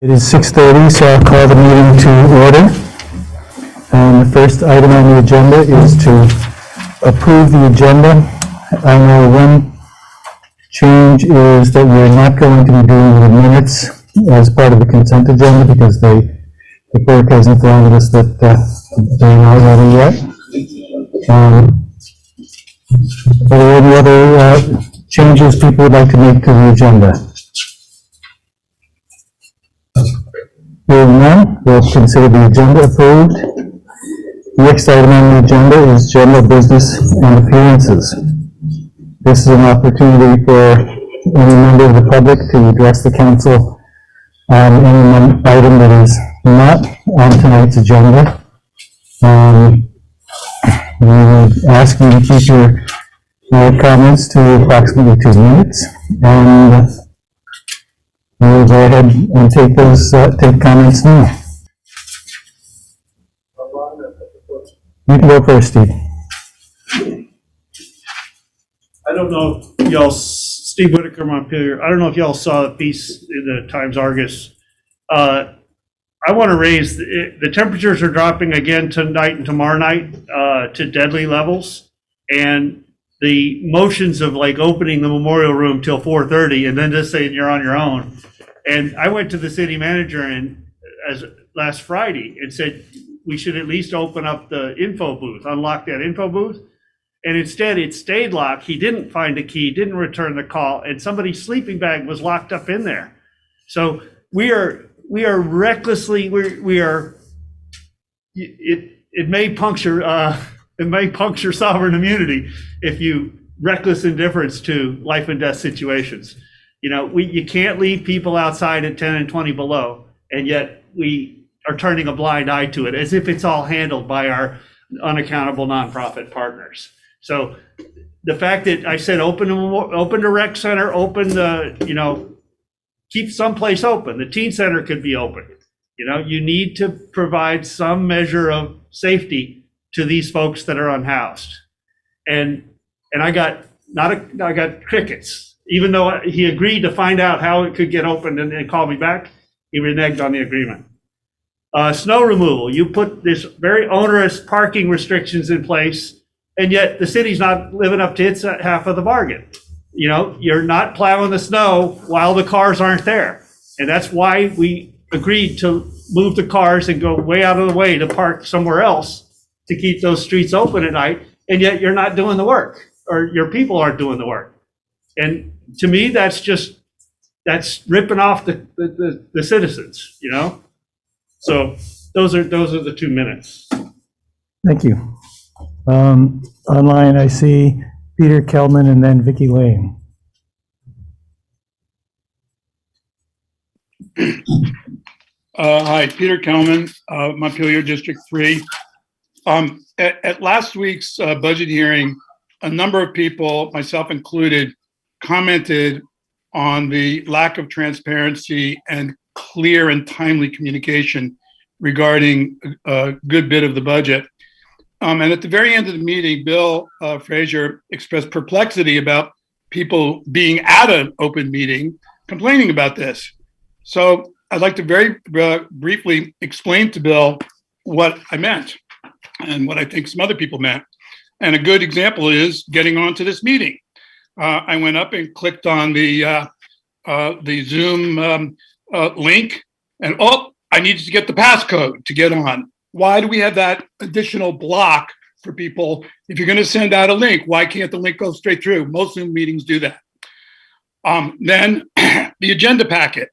It is 6:30, so I'll call the meeting to order. The first item on the agenda is to approve the agenda. I know one change is that we're not going to be doing the minutes as part of the consent agenda because the clerk has informed us that they're not ready yet. Are there any other changes people would like to make to the agenda? Hearing none, we'll consider the agenda approved. The next item on the agenda is general business and appearances. This is an opportunity for any member of the public to address the council on any item that is not on tonight's agenda. We would ask you to keep your comments to approximately 2 minutes, and we'll go ahead and take comments now. You can go first, Steve. I don't know if y'all, Steve Whitaker, Montpelier, I don't know if y'all saw the piece in the Times-Argus. I want to raise, the temperatures are dropping again tonight and tomorrow night to deadly levels. And the motions of like opening the memorial room till 4:30 and then just saying you're on your own. And I went to the city manager as last Friday and said, we should at least open up the info booth, unlock that info booth. And instead it stayed locked. He didn't find a key, didn't return the call, and somebody's sleeping bag was locked up in there. So we are recklessly, it may puncture sovereign immunity if you reckless indifference to life and death situations. You know, you can't leave people outside at 10 and 20 below, and yet we are turning a blind eye to it as if it's all handled by our unaccountable nonprofit partners. So the fact that I said open the rec center, open the, keep someplace open. The teen center could be open. You need to provide some measure of safety to these folks that are unhoused. And I got crickets. Even though he agreed to find out how it could get opened and call me back, he reneged on the agreement. Snow removal, you put this very onerous parking restrictions in place, and yet the city's not living up to its half of the bargain. You're not plowing the snow while the cars aren't there. And that's why we agreed to move the cars and go way out of the way to park somewhere else to keep those streets open at night. And yet you're not doing the work, or your people aren't doing the work. And to me, that's ripping off the citizens, So those are the 2 minutes. Thank you. Online, I see Peter Kelman and then Vicky Lane. Hi, Peter Kelman, Montpelier District 3. At last week's budget hearing, a number of people, myself included, commented on the lack of transparency and clear and timely communication regarding a good bit of the budget. And at the very end of the meeting, Bill Frazier expressed perplexity about people being at an open meeting complaining about this. So I'd like to very briefly explain to Bill what I meant and what I think some other people meant. And a good example is getting onto this meeting. I went up and clicked on the Zoom link, and I needed to get the passcode to get on. Why do we have that additional block for people? If you're going to send out a link, why can't the link go straight through? Most Zoom meetings do that. Then the agenda packet.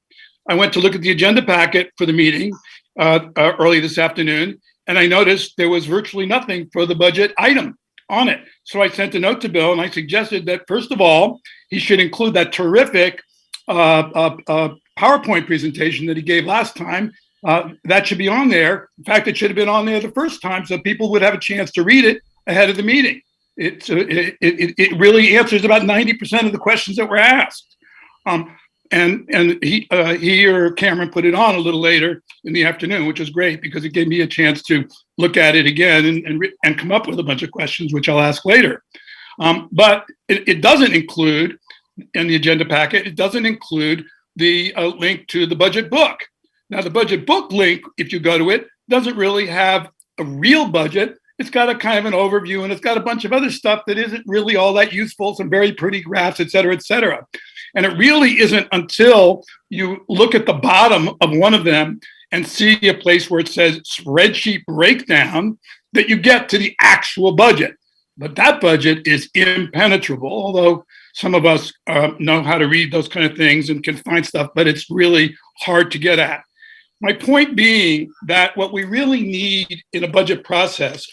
I went to look at the agenda packet for the meeting early this afternoon, and I noticed there was virtually nothing for the budget item on it. So I sent a note to Bill and I suggested that, first of all, he should include that terrific PowerPoint presentation that he gave last time. That should be on there. In fact, it should have been on there the first time so people would have a chance to read it ahead of the meeting. It really answers about 90% of the questions that were asked. And he or Cameron put it on a little later in the afternoon, which was great because it gave me a chance to look at it again and come up with a bunch of questions, which I'll ask later. But it doesn't include, in the agenda packet, it doesn't include the link to the budget book. Now, the budget book link, if you go to it, doesn't really have a real budget. It's got a kind of an overview, and it's got a bunch of other stuff that isn't really all that useful, some very pretty graphs, et cetera, et cetera. And it really isn't until you look at the bottom of one of them and see a place where it says spreadsheet breakdown that you get to the actual budget. But that budget is impenetrable, although some of us know how to read those kind of things and can find stuff, but it's really hard to get at. My point being that what we really need in a budget process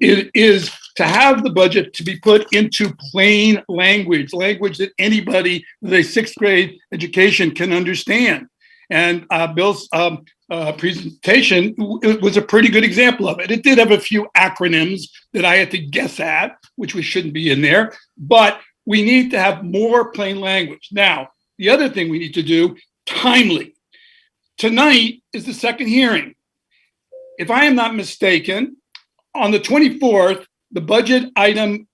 is to have the budget to be put into plain language that anybody with a sixth grade education can understand. And Bill's presentation was a pretty good example of it. It did have a few acronyms that I had to guess at, which we shouldn't be in there, but we need to have more plain language. Now, the other thing we need to do, timely. Tonight is the second hearing. If I am not mistaken, on the 24th, the budget item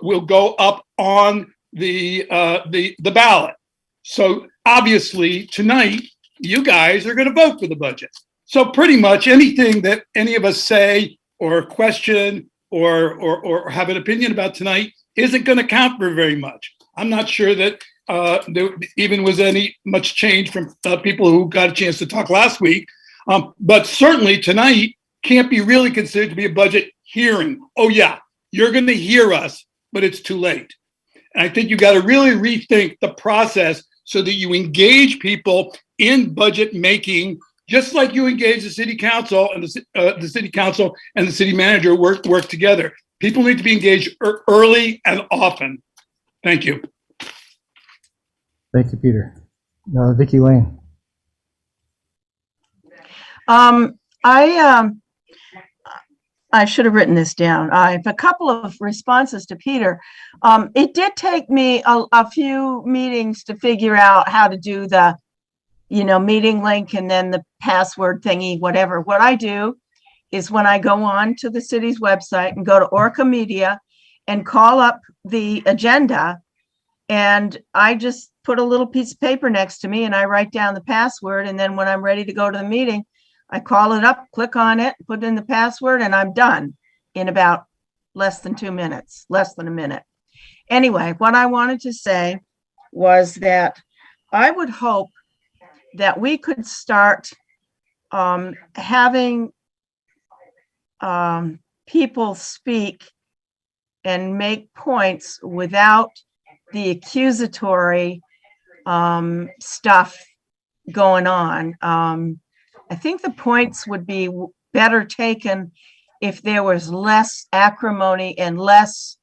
will go up on the ballot. So obviously tonight, you guys are going to vote for the budget. So pretty much anything that any of us say or question or have an opinion about tonight isn't going to count for very much. I'm not sure that there even was much change from people who got a chance to talk last week. But certainly tonight can't be really considered to be a budget hearing. Oh yeah, you're going to hear us, but it's too late. And I think you got to really rethink the process so that you engage people in budget making, just like you engage the city council and the city council and the city manager work together. People need to be engaged early and often. Thank you. Thank you, Peter. Vicki Lane. I should have written this down. I have a couple of responses to Peter. It did take me a few meetings to figure out how to do the, meeting link and then the password thingy, whatever. What I do is when I go on to the city's website and go to Orca Media and call up the agenda, and I just put a little piece of paper next to me and I write down the password. And then when I'm ready to go to the meeting, I call it up, click on it, put in the password, and I'm done in about less than 2 minutes, less than a minute. Anyway, what I wanted to say was that I would hope that we could start having people speak and make points without the accusatory stuff going on. I think the points would be better taken if there was less acrimony and less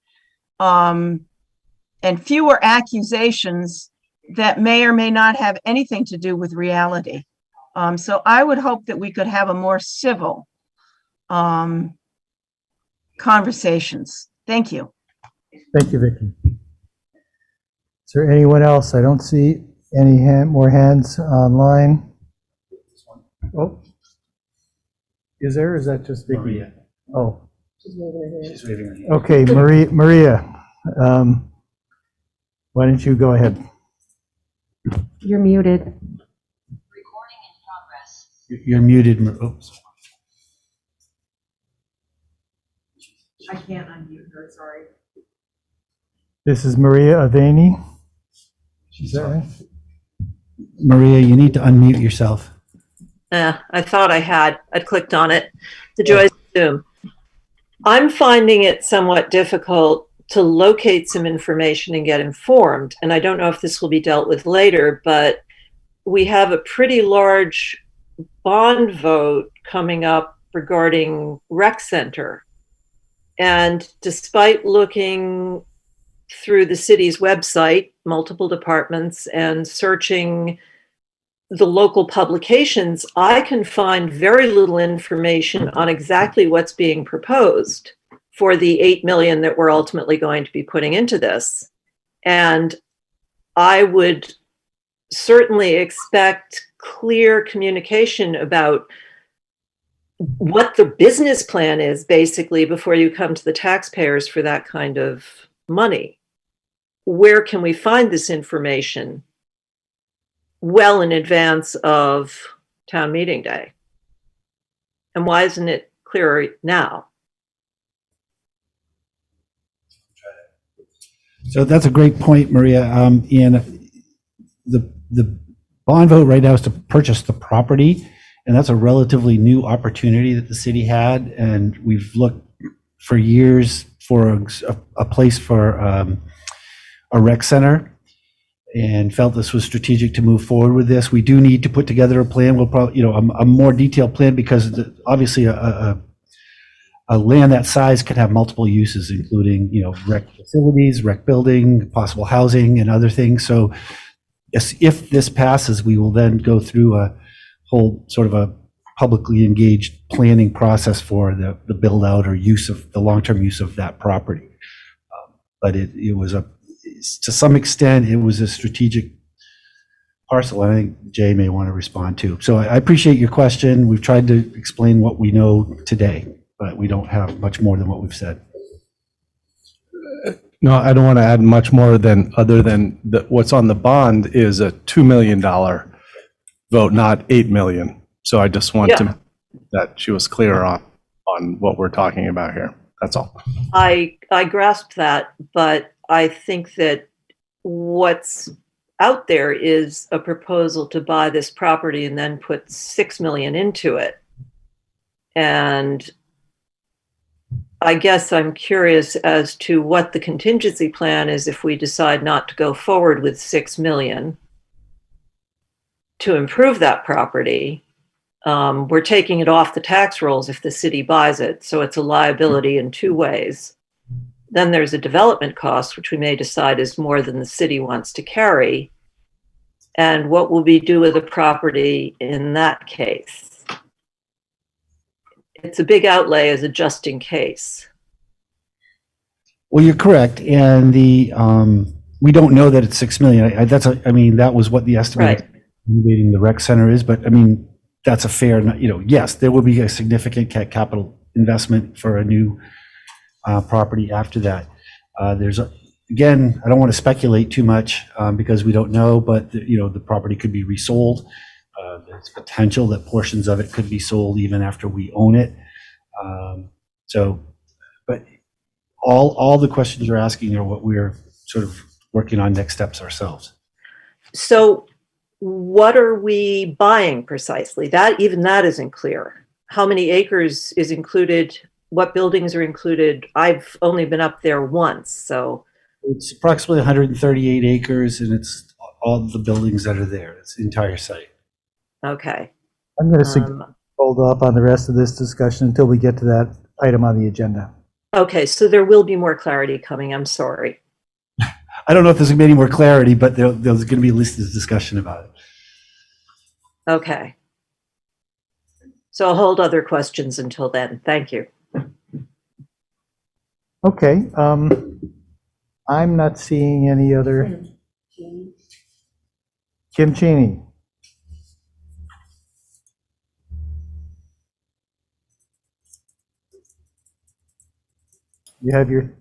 and fewer accusations that may or may not have anything to do with reality. So I would hope that we could have a more civil conversations. Thank you. Thank you, Vicki. Is there anyone else? I don't see any more hands online. Oh, is there? Or is that just Vicki? Maria. Oh, She's waving her hand. okay, Maria. Why don't you go ahead? You're muted. Recording in progress. You're muted. Oops. I can't unmute her, sorry. This is Maria Aveni. Is that right? Maria, you need to unmute yourself. I thought I'd clicked on it. The joys of Zoom. I'm finding it somewhat difficult to locate some information and get informed. And I don't know if this will be dealt with later, but we have a pretty large bond vote coming up regarding rec center. And despite looking through the city's website, multiple departments, and searching the local publications, I can find very little information on exactly what's being proposed for the 8 million that we're ultimately going to be putting into this. And I would certainly expect clear communication about what the business plan is, basically, before you come to the taxpayers for that kind of money. Where can we find this information? well in advance of town meeting day. And why isn't it clearer now? So that's a great point, Maria. And the bond vote right now is to purchase the property, and that's a relatively new opportunity that the city had. And we've looked for years for a place for a rec center, and felt this was strategic to move forward with this. We do need to put together a plan. We'll probably, a more detailed plan, because obviously a land that size could have multiple uses, including, rec facilities, rec building, possible housing, and other things. So if this passes, we will then go through a whole sort of a publicly engaged planning process for the build out or use of the long-term use of that property. But it was to some extent, it was a strategic parcel. I think Jay may want to respond to. So I appreciate your question. We've tried to explain what we know today, but we don't have much more than what we've said. No, I don't want to add much more other than what's on the bond is a $2 million vote, not 8 million. So I just want to that she was clear on what we're talking about here. That's all. I grasp that, but I think that what's out there is a proposal to buy this property and then put 6 million into it. And I guess I'm curious as to what the contingency plan is if we decide not to go forward with 6 million to improve that property. We're taking it off the tax rolls if the city buys it, so it's a liability in two ways. Then there's a development cost, which we may decide is more than the city wants to carry. And what will we do with the property in that case? It's a big outlay as a just in case. Well, you're correct, and we don't know that it's 6 million. That was what the estimate of renovating the rec center is. But that's a fair. Yes, there will be a significant capital investment for a new property after that. Again, I don't want to speculate too much because we don't know, but the property could be resold. There's potential that portions of it could be sold even after we own it. But all the questions you're asking are what we're sort of working on next steps ourselves. So what are we buying precisely? That isn't clear. How many acres is included? What buildings are included? I've only been up there once, so. It's approximately 138 acres, and it's all the buildings that are there. It's the entire site. Okay. I'm going to hold off on the rest of this discussion until we get to that item on the agenda. Okay, so there will be more clarity coming. I'm sorry. I don't know if there's going to be any more clarity, but there's going to be at least this discussion about it. Okay. So I'll hold other questions until then. Thank you. Okay. I'm not seeing any other. Kim Cheney. You have your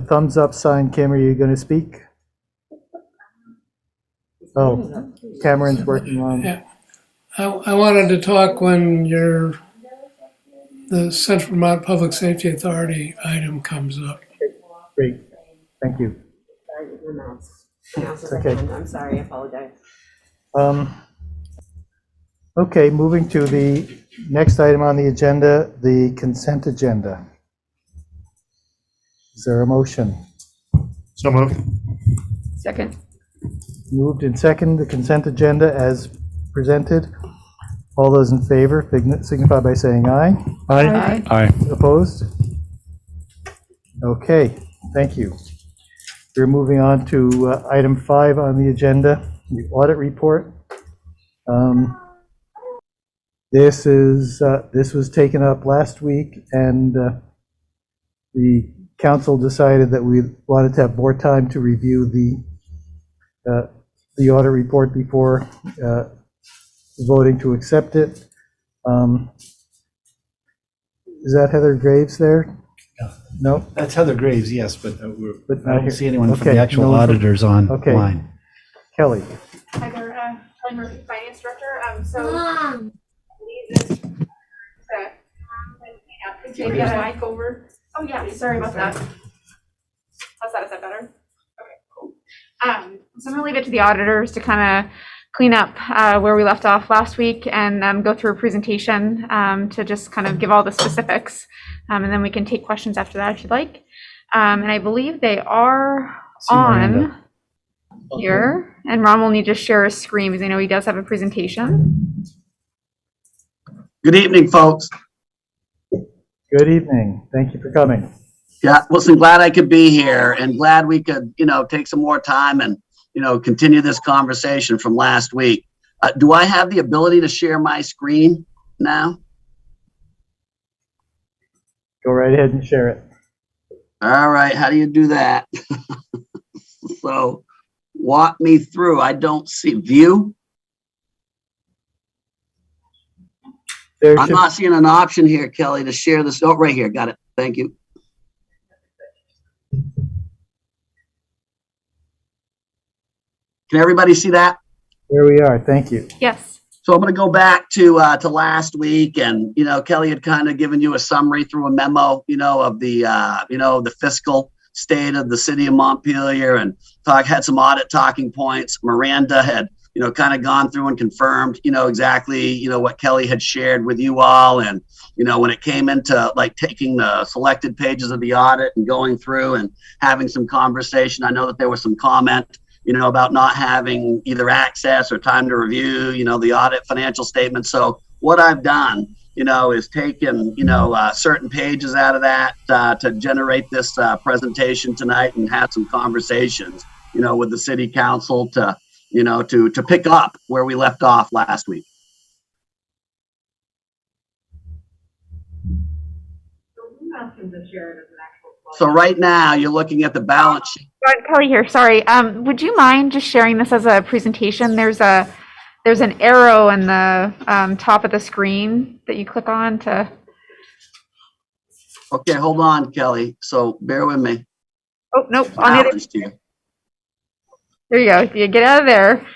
thumbs up sign, Kim. Are you going to speak? Oh, Cameron's working on. Yeah. I wanted to talk when the Central Vermont Public Safety Authority item comes up. Great, thank you. Sorry, your mouse. Okay. I'm sorry, I apologize. Okay, moving to the next item on the agenda, the consent agenda. Is there a motion? So moved. Second. Moved and second, the consent agenda as presented. All those in favor signify by saying aye. Aye. Aye. Opposed? Okay, thank you. We're moving on to item 5 on the agenda, the audit report. This was taken up last week, and the council decided that we wanted to have more time to review the audit report before voting to accept it. Is that Heather Graves there? No? That's Heather Graves, yes, but I don't see anyone from Okay, the actual no one from- auditors okay. online. Kelly? Heather, Kelly Murphy, Finance Director. Could you get a mic over? Oh yeah, sorry about that. How's that? Is that better? Okay, cool. So I'm gonna leave it to the auditors to kind of clean up where we left off last week and go through a presentation to just kind of give all the specifics. And then we can take questions after that if you'd like. And I believe they are on here. And Ron will need to share his screen because I know he does have a presentation. Good evening, folks. Good evening. Thank you for coming. Yeah, listen, glad I could be here and glad we could, take some more time and, continue this conversation from last week. Do I have the ability to share my screen now? Go right ahead and share it. All right, how do you do that? So walk me through. I don't see view. I'm not seeing an option here, Kelly, to share this. Oh, right here. Got it. Thank you. Can everybody see that? There we are. Thank you. Yes. So I'm going to go back to last week, and Kelly had kind of given you a summary through a memo, of the the fiscal state of the city of Montpelier, and had some audit talking points. Miranda had kind of gone through and confirmed exactly what Kelly had shared with you all, and when it came into like taking the selected pages of the audit and going through and having some conversation, I know that there was some comment about not having either access or time to review, the audit financial statement. So what I've done, is taken, certain pages out of that to generate this presentation tonight and have some conversations, with the city council to, to pick up where we left off last week. So right now you're looking at the balance sheet. Kelly here. Sorry. Would you mind just sharing this as a presentation? There's an arrow in the top of the screen that you click on to. Okay, hold on, Kelly. So bear with me. Oh, nope. On the other. There you go. You get out of there.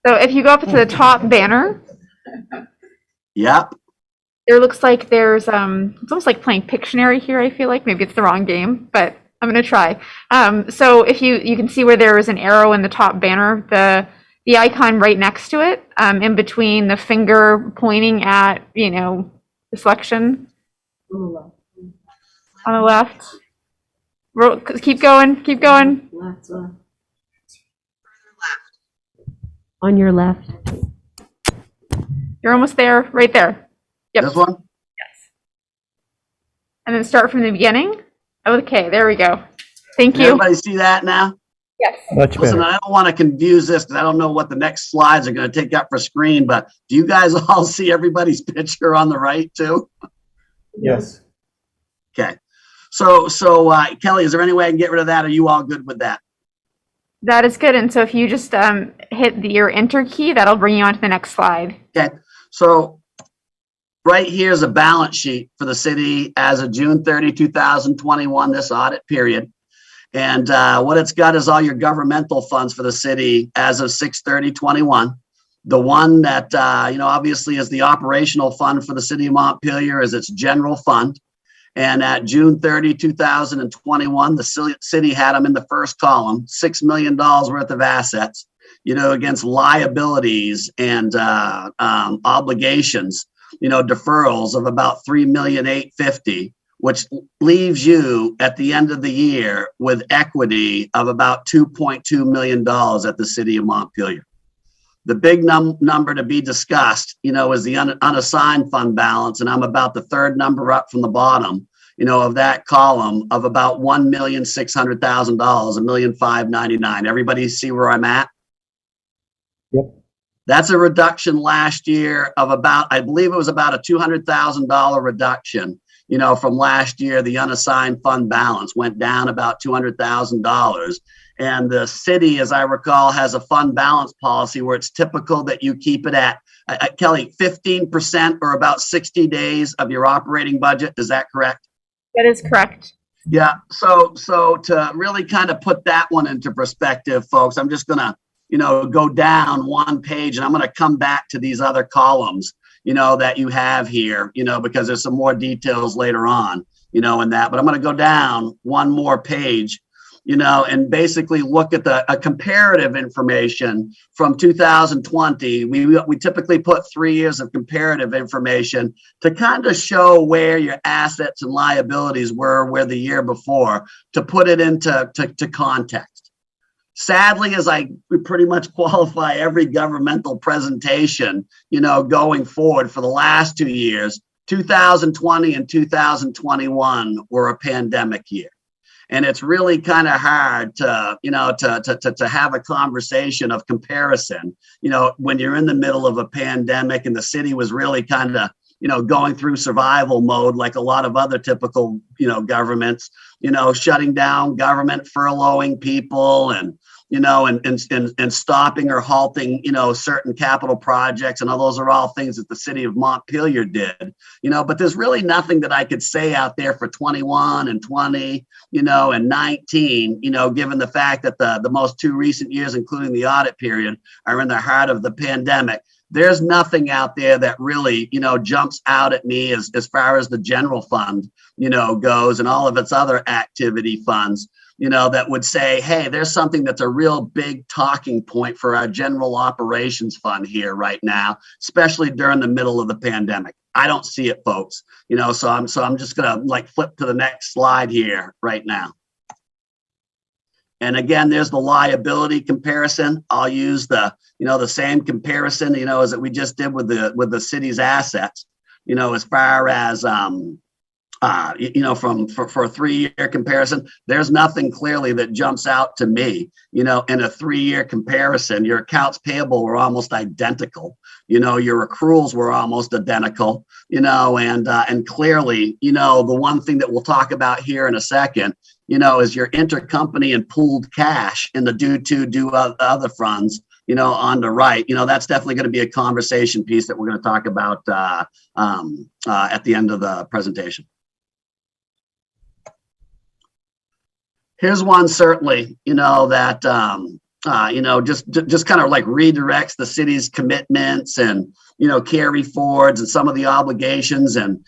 So if you go up to the top banner. Yep. There looks like there's it's almost like playing Pictionary here. I feel like maybe it's the wrong game, but I'm going to try. So if you can see where there is an arrow in the top banner, the icon right next to it, in between the finger pointing at, the selection on the left. Keep going, keep going. Left. On your left. You're almost there, right there. Yep. This one? Yes. And then start from the beginning. Okay, there we go. Thank you. Everybody see that now? Yes. Much better. Listen, I don't want to confuse this because I don't know what the next slides are going to take up for screen, but do you guys all see everybody's picture on the right too? Yes. Okay. So Kelly, is there any way I can get rid of that? Are you all good with that? That is good. And so if you just hit your enter key, that'll bring you on to the next slide. Okay. So right here is a balance sheet for the city as of June 30, 2021, this audit period. And what it's got is all your governmental funds for the city as of 6/30/21. The one that, obviously is the operational fund for the city of Montpelier is its general fund. And at June 30, 2021, the city had them in the first column, $6 million worth of assets, against liabilities and obligations, deferrals of about $3,850,000, which leaves you at the end of the year with equity of about $2.2 million at the city of Montpelier. The big number to be discussed, is the unassigned fund balance, and I'm about the third number up from the bottom, of that column of about $1,600,000, $1,599,000. Everybody see where I'm at? Yep. That's a reduction last year of about, I believe it was about a $200,000 reduction. From last year, the unassigned fund balance went down about $200,000. And the city, as I recall, has a fund balance policy where it's typical that you keep it at, Kelly, 15% or about 60 days of your operating budget. Is that correct? That is correct. Yeah. So to really kind of put that one into perspective, folks, I'm just going to go down one page, and I'm going to come back to these other columns, that you have here, because there's some more details later on, in that, but I'm going to go down one more page, and basically look at a comparative information from 2020. We typically put 3 years of comparative information to kind of show where your assets and liabilities were the year before, to put it into context. Sadly, as we pretty much qualify every governmental presentation, going forward for the last 2 years, 2020 and 2021 were a pandemic year. And it's really kind of hard to have a conversation of comparison, when you're in the middle of a pandemic and the city was really kind of, going through survival mode, like a lot of other typical, governments, shutting down government, furloughing people, and stopping or halting, certain capital projects. And all those are all things that the city of Montpelier did, but there's really nothing that I could say out there for 21 and 20, and 19, given the fact that the most two recent years, including the audit period, are in the heart of the pandemic. There's nothing out there that really, jumps out at me as far as the general fund, goes, and all of its other activity funds, that would say, hey, there's something that's a real big talking point for our general operations fund here right now, especially during the middle of the pandemic. I don't see it, folks. So I'm just gonna flip to the next slide here right now. And again, there's the liability comparison. I'll use the same comparison, as that we just did with the city's assets, as far as for a 3-year comparison. There's nothing clearly that jumps out to me, in a 3-year comparison. Your accounts payable were almost identical, your accruals were almost identical, and clearly, the one thing that we'll talk about here in a second, is your intercompany and pooled cash in the do other funds, on the right. That's definitely going to be a conversation piece that we're going to talk about at the end of the presentation. Here's one certainly, that just kind of redirects the city's commitments and carry forwards and some of the obligations and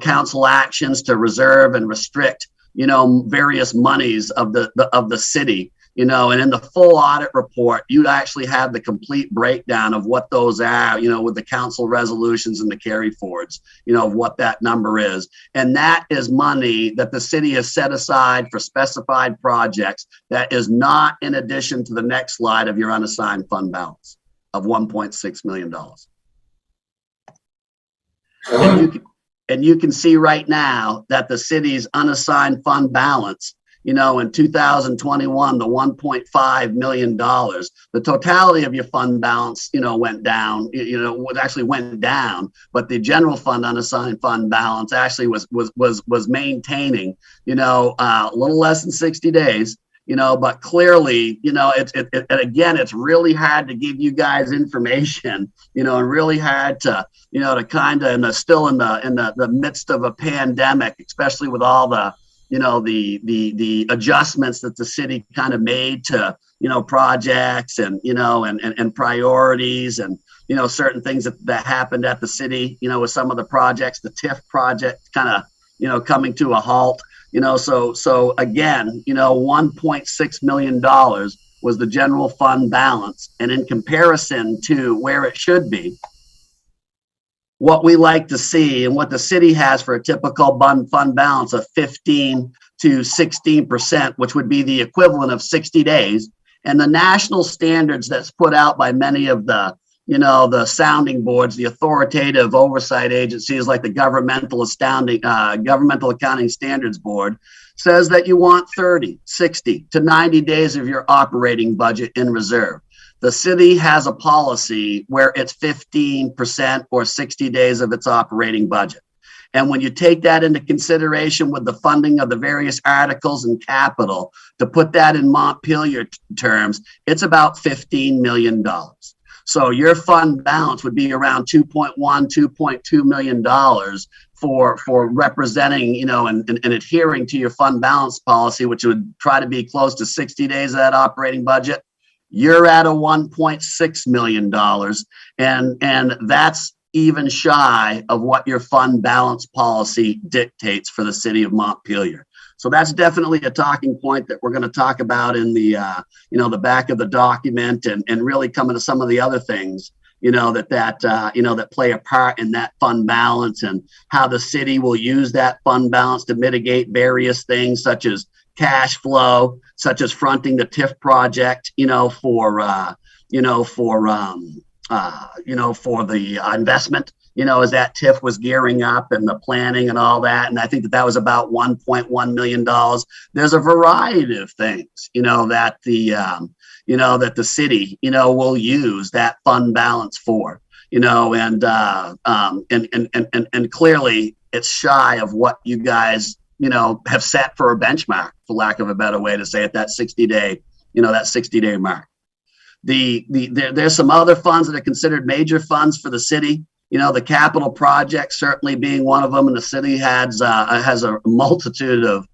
council actions to reserve and restrict various monies of the city. And in the full audit report, you'd actually have the complete breakdown of what those are, with the council resolutions and the carry forwards, of what that number is. And that is money that the city has set aside for specified projects that is not in addition to the next slide of your unassigned fund balance of $1.6 million. And you can see right now that the city's unassigned fund balance, in 2021, the $1.5 million, the totality of your fund balance, went down, actually went down, but the general fund unassigned fund balance actually was maintaining, a little less than 60 days, but clearly, it's really hard to give you guys information, and really hard to, to kind of, still in the midst of a pandemic, especially with all the, the adjustments that the city kind of made to, projects and, and priorities and, certain things that happened at the city, with some of the projects, the TIF project kind of, coming to a halt, so again, $1.6 million was the general fund balance. And in comparison to where it should be, what we like to see and what the city has for a typical fund balance of 15 to 16%, which would be the equivalent of 60 days. And the national standards that's put out by many of the, the sounding boards, the authoritative oversight agencies like the Governmental Accounting Standards Board, says that you want 30, 60 to 90 days of your operating budget in reserve. The city has a policy where it's 15% or 60 days of its operating budget. And when you take that into consideration with the funding of the various articles and capital, to put that in Montpelier terms, it's about $15 million. So your fund balance would be around $2.1, $2.2 million for representing, and adhering to your fund balance policy, which would try to be close to 60 days of that operating budget. You're at a $1.6 million, and that's even shy of what your fund balance policy dictates for the city of Montpelier. So that's definitely a talking point that we're going to talk about in the the back of the document, and really come into some of the other things that play a part in that fund balance, and how the city will use that fund balance to mitigate various things such as cash flow, such as fronting the TIF project, for the investment, as that TIF was gearing up, and the planning and all that. And I think that was about $1.1 million. There's a variety of things, that the city, will use that fund balance for, and clearly it's shy of what you guys, have set for a benchmark, for lack of a better way to say it, that 60-day mark. There's some other funds that are considered major funds for the city. The capital project certainly being one of them, and the city has a multitude of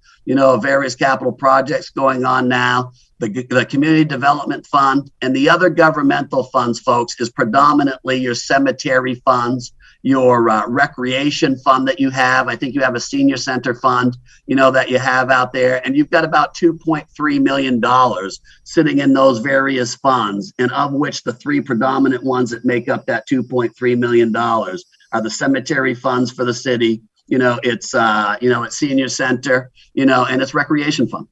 various capital projects going on now. The community development fund and the other governmental funds, folks, is predominantly your cemetery funds, your recreation fund that you have. I think you have a senior center fund, that you have out there, and you've got about $2.3 million sitting in those various funds, and of which the three predominant ones that make up that $2.3 million are the cemetery funds for the city, it's senior center, and it's recreation fund.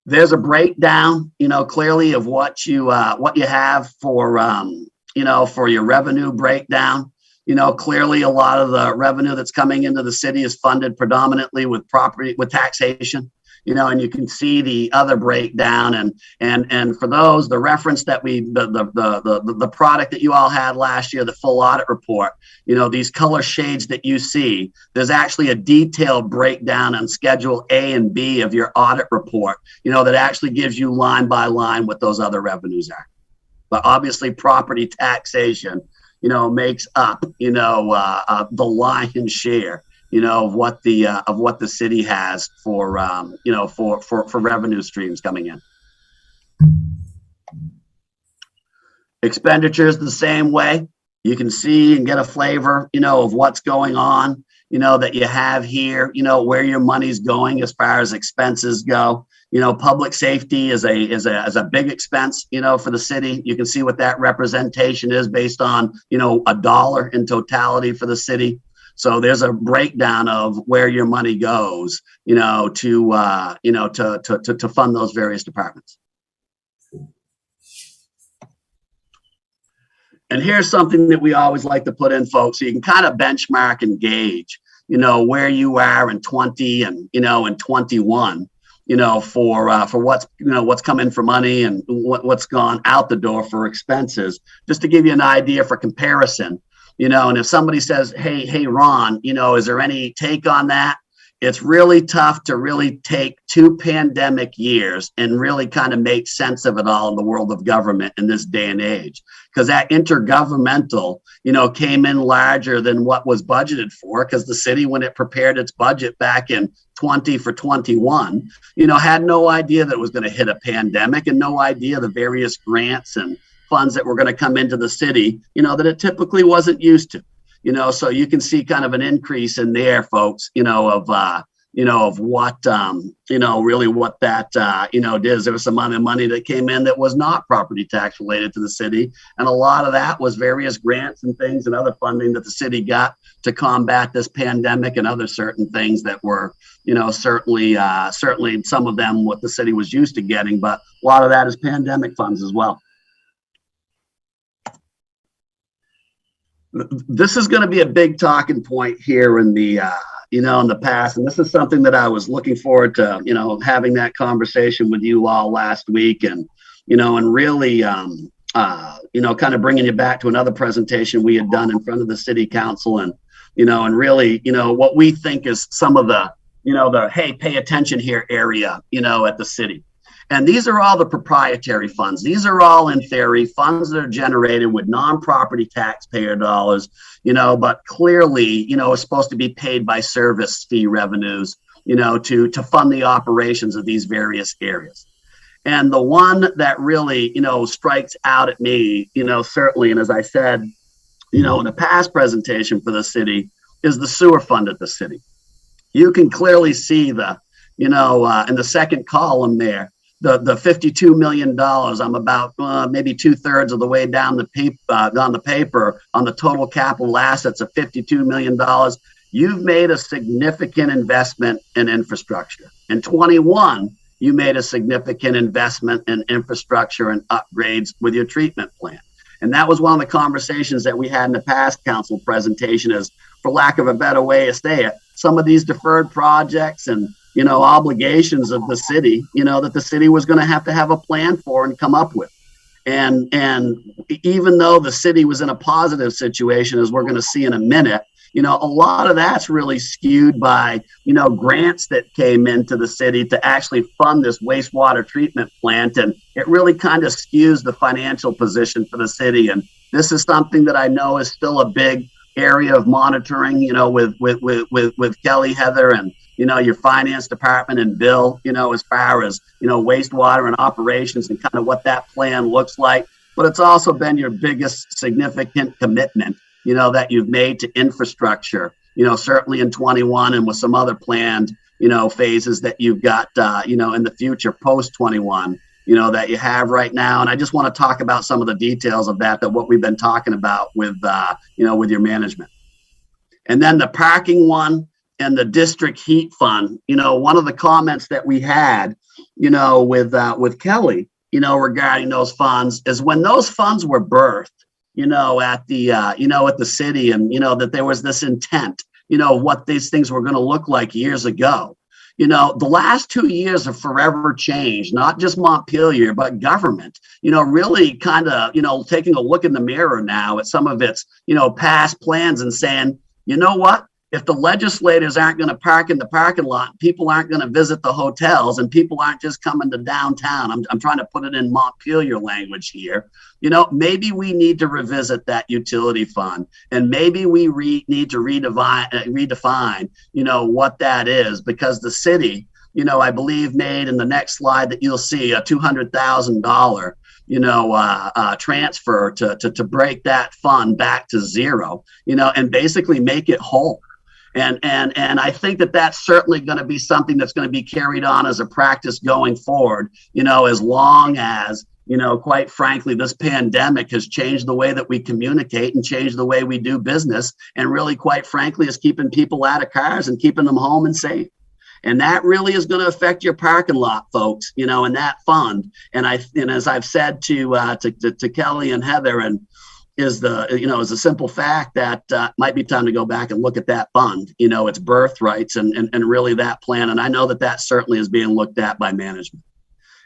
There's a breakdown, clearly of what you have for, for your revenue breakdown. Clearly a lot of the revenue that's coming into the city is funded predominantly with taxation, and you can see the other breakdown. And for those, the reference that the product that you all had last year, the full audit report, these color shades that you see, there's actually a detailed breakdown on Schedule A and B of your audit report, that actually gives you line by line what those other revenues are. But obviously property taxation, makes up, the lion's share, of what the city has for, for revenue streams coming in. Expenditures the same way. You can see and get a flavor, of what's going on, that you have here, where your money's going as far as expenses go. Public safety is a big expense, for the city. You can see what that representation is based on, $1 in totality for the city. So there's a breakdown of where your money goes, to fund those various departments. And here's something that we always like to put in, folks, so you can kind of benchmark and gauge, where you are in 20 and, in 21. For what's come in for money and what's gone out the door for expenses, just to give you an idea for comparison, and if somebody says, hey, Ron, is there any take on that? It's really tough to really take 2 pandemic years and really kind of make sense of it all in the world of government in this day and age, because that intergovernmental, came in larger than what was budgeted for, because the city, when it prepared its budget back in 20 for 21, had no idea that it was going to hit a pandemic, and no idea the various grants and funds that were going to come into the city, that it typically wasn't used to. So you can see kind of an increase in there, folks, of what, really what that, did. There was some money that came in that was not property tax related to the city. And a lot of that was various grants and things and other funding that the city got to combat this pandemic, and other certain things that were, certainly some of them what the city was used to getting, but a lot of that is pandemic funds as well. This is going to be a big talking point here in the, in the past. And this is something that I was looking forward to, having that conversation with you all last week, and, and really, kind of bringing you back to another presentation we had done in front of the city council, and, and really, what we think is some of the, the, hey, pay attention here area, at the city. And these are all the proprietary funds. These are all, in theory, funds that are generated with non-property taxpayer dollars, but clearly, are supposed to be paid by service fee revenues, to fund the operations of these various areas. And the one that really, strikes out at me, certainly, and as I said, in a past presentation for the city, is the sewer fund at the city. You can clearly see in the second column there, the $52 million. I'm about maybe 2/3 of the way down the paper on the total capital assets of $52 million. You've made a significant investment in infrastructure. In 21, you made a significant investment in infrastructure and upgrades with your treatment plant. And that was one of the conversations that we had in the past council presentation is, for lack of a better way to say it, some of these deferred projects and obligations of the city, that the city was going to have a plan for and come up with. And even though the city was in a positive situation, as we're going to see in a minute, a lot of that's really skewed by, grants that came into the city to actually fund this wastewater treatment plant. And it really kind of skews the financial position for the city. And this is something that I know is still a big area of monitoring, with Kelly, Heather, and, your finance department and Bill, as far as, wastewater and operations and kind of what that plan looks like. But it's also been your biggest significant commitment, that you've made to infrastructure, certainly in 21 and with some other planned, phases that you've got, in the future post 21, that you have right now. And I just want to talk about some of the details of that what we've been talking about with, with your management. And then the parking one and the district heat fund, one of the comments that we had, with Kelly, regarding those funds is when those funds were birthed, at the city, and, that there was this intent, what these things were going to look like years ago. The last 2 years have forever changed, not just Montpelier, but government, really kind of, taking a look in the mirror now at some of its, past plans and saying, you know what? If the legislators aren't going to park in the parking lot, people aren't going to visit the hotels, and people aren't just coming to downtown. I'm trying to put it in Montpelier language here. Maybe we need to revisit that utility fund, and maybe we need to redefine, what that is, because the city, I believe made in the next slide that you'll see a $200,000 transfer to break that fund back to zero, and basically make it whole. And I think that that's certainly going to be something that's going to be carried on as a practice going forward, as long as, quite frankly, this pandemic has changed the way that we communicate and changed the way we do business, and really, quite frankly, is keeping people out of cars and keeping them home and safe. And that really is going to affect your parking lot, folks, in that fund. And as I've said to Kelly and Heather, and is a simple fact that might be time to go back and look at that fund, its birthrights and really that plan. And I know that certainly is being looked at by management.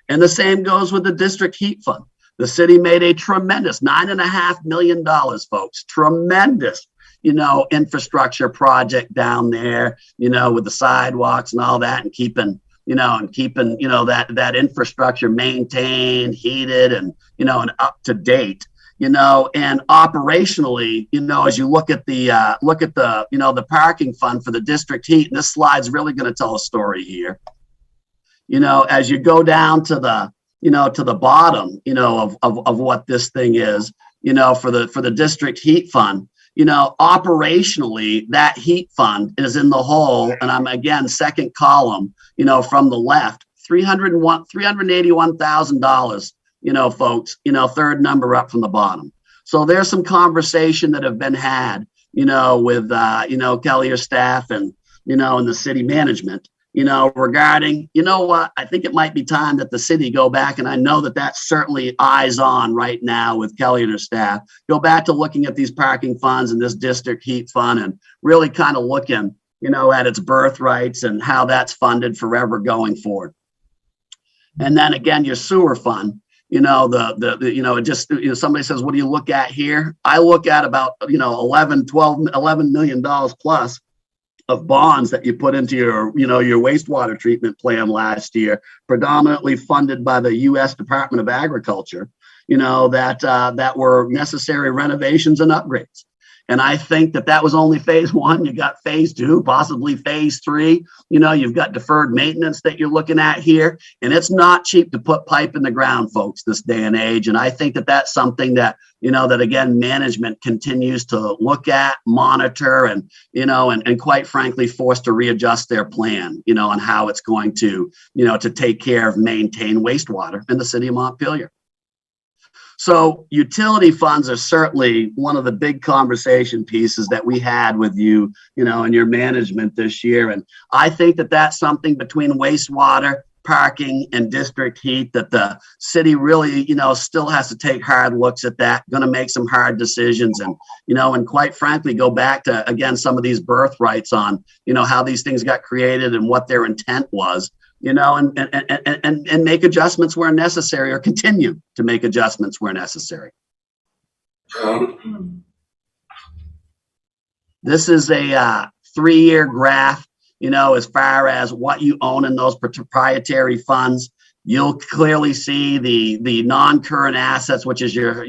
And the same goes with the district heat fund. The city made a tremendous $9.5 million, folks, tremendous, infrastructure project down there, with the sidewalks and all that, and keeping that infrastructure maintained, heated, and, and up to date. And operationally, as you look at the parking fund for the district heat, and this slide's really going to tell a story here. As you go down to the bottom, of what this thing is, for the district heat fund, operationally, that heat fund is in the hole, and I'm again second column, from the left, $381,000. Folks, third number up from the bottom. So there's some conversation that have been had, with, Kelly, your staff, and, and the city management, regarding, what, I think it might be time that the city go back. And I know that that's certainly eyes on right now with Kelly and her staff, go back to looking at these parking funds and this district heat fund, and really kind of looking, at its birthrights and how that's funded forever going forward. And then again, your sewer fund. Somebody says, what do you look at here? I look at about, $11 million plus of bonds that you put into your wastewater treatment plan last year, predominantly funded by the U.S. Department of Agriculture, that were necessary renovations and upgrades. And I think that was only phase one. You got phase two, possibly phase three. You've got deferred maintenance that you're looking at here. And it's not cheap to put pipe in the ground, folks, this day and age. And I think that that's something that, that again, management continues to look at, monitor, and, and quite frankly, forced to readjust their plan, on how it's going to, to take care of, maintain wastewater in the city of Montpelier. So utility funds are certainly one of the big conversation pieces that we had with you, and your management this year. And I think that that's something between wastewater, parking, and district heat that the city really, still has to take hard looks at that, going to make some hard decisions and, and quite frankly, go back to, again, some of these birthrights on, how these things got created and what their intent was. And make adjustments where necessary, or continue to make adjustments where necessary. This is a 3-year graph, as far as what you own in those proprietary funds. You'll clearly see the non-current assets, which is your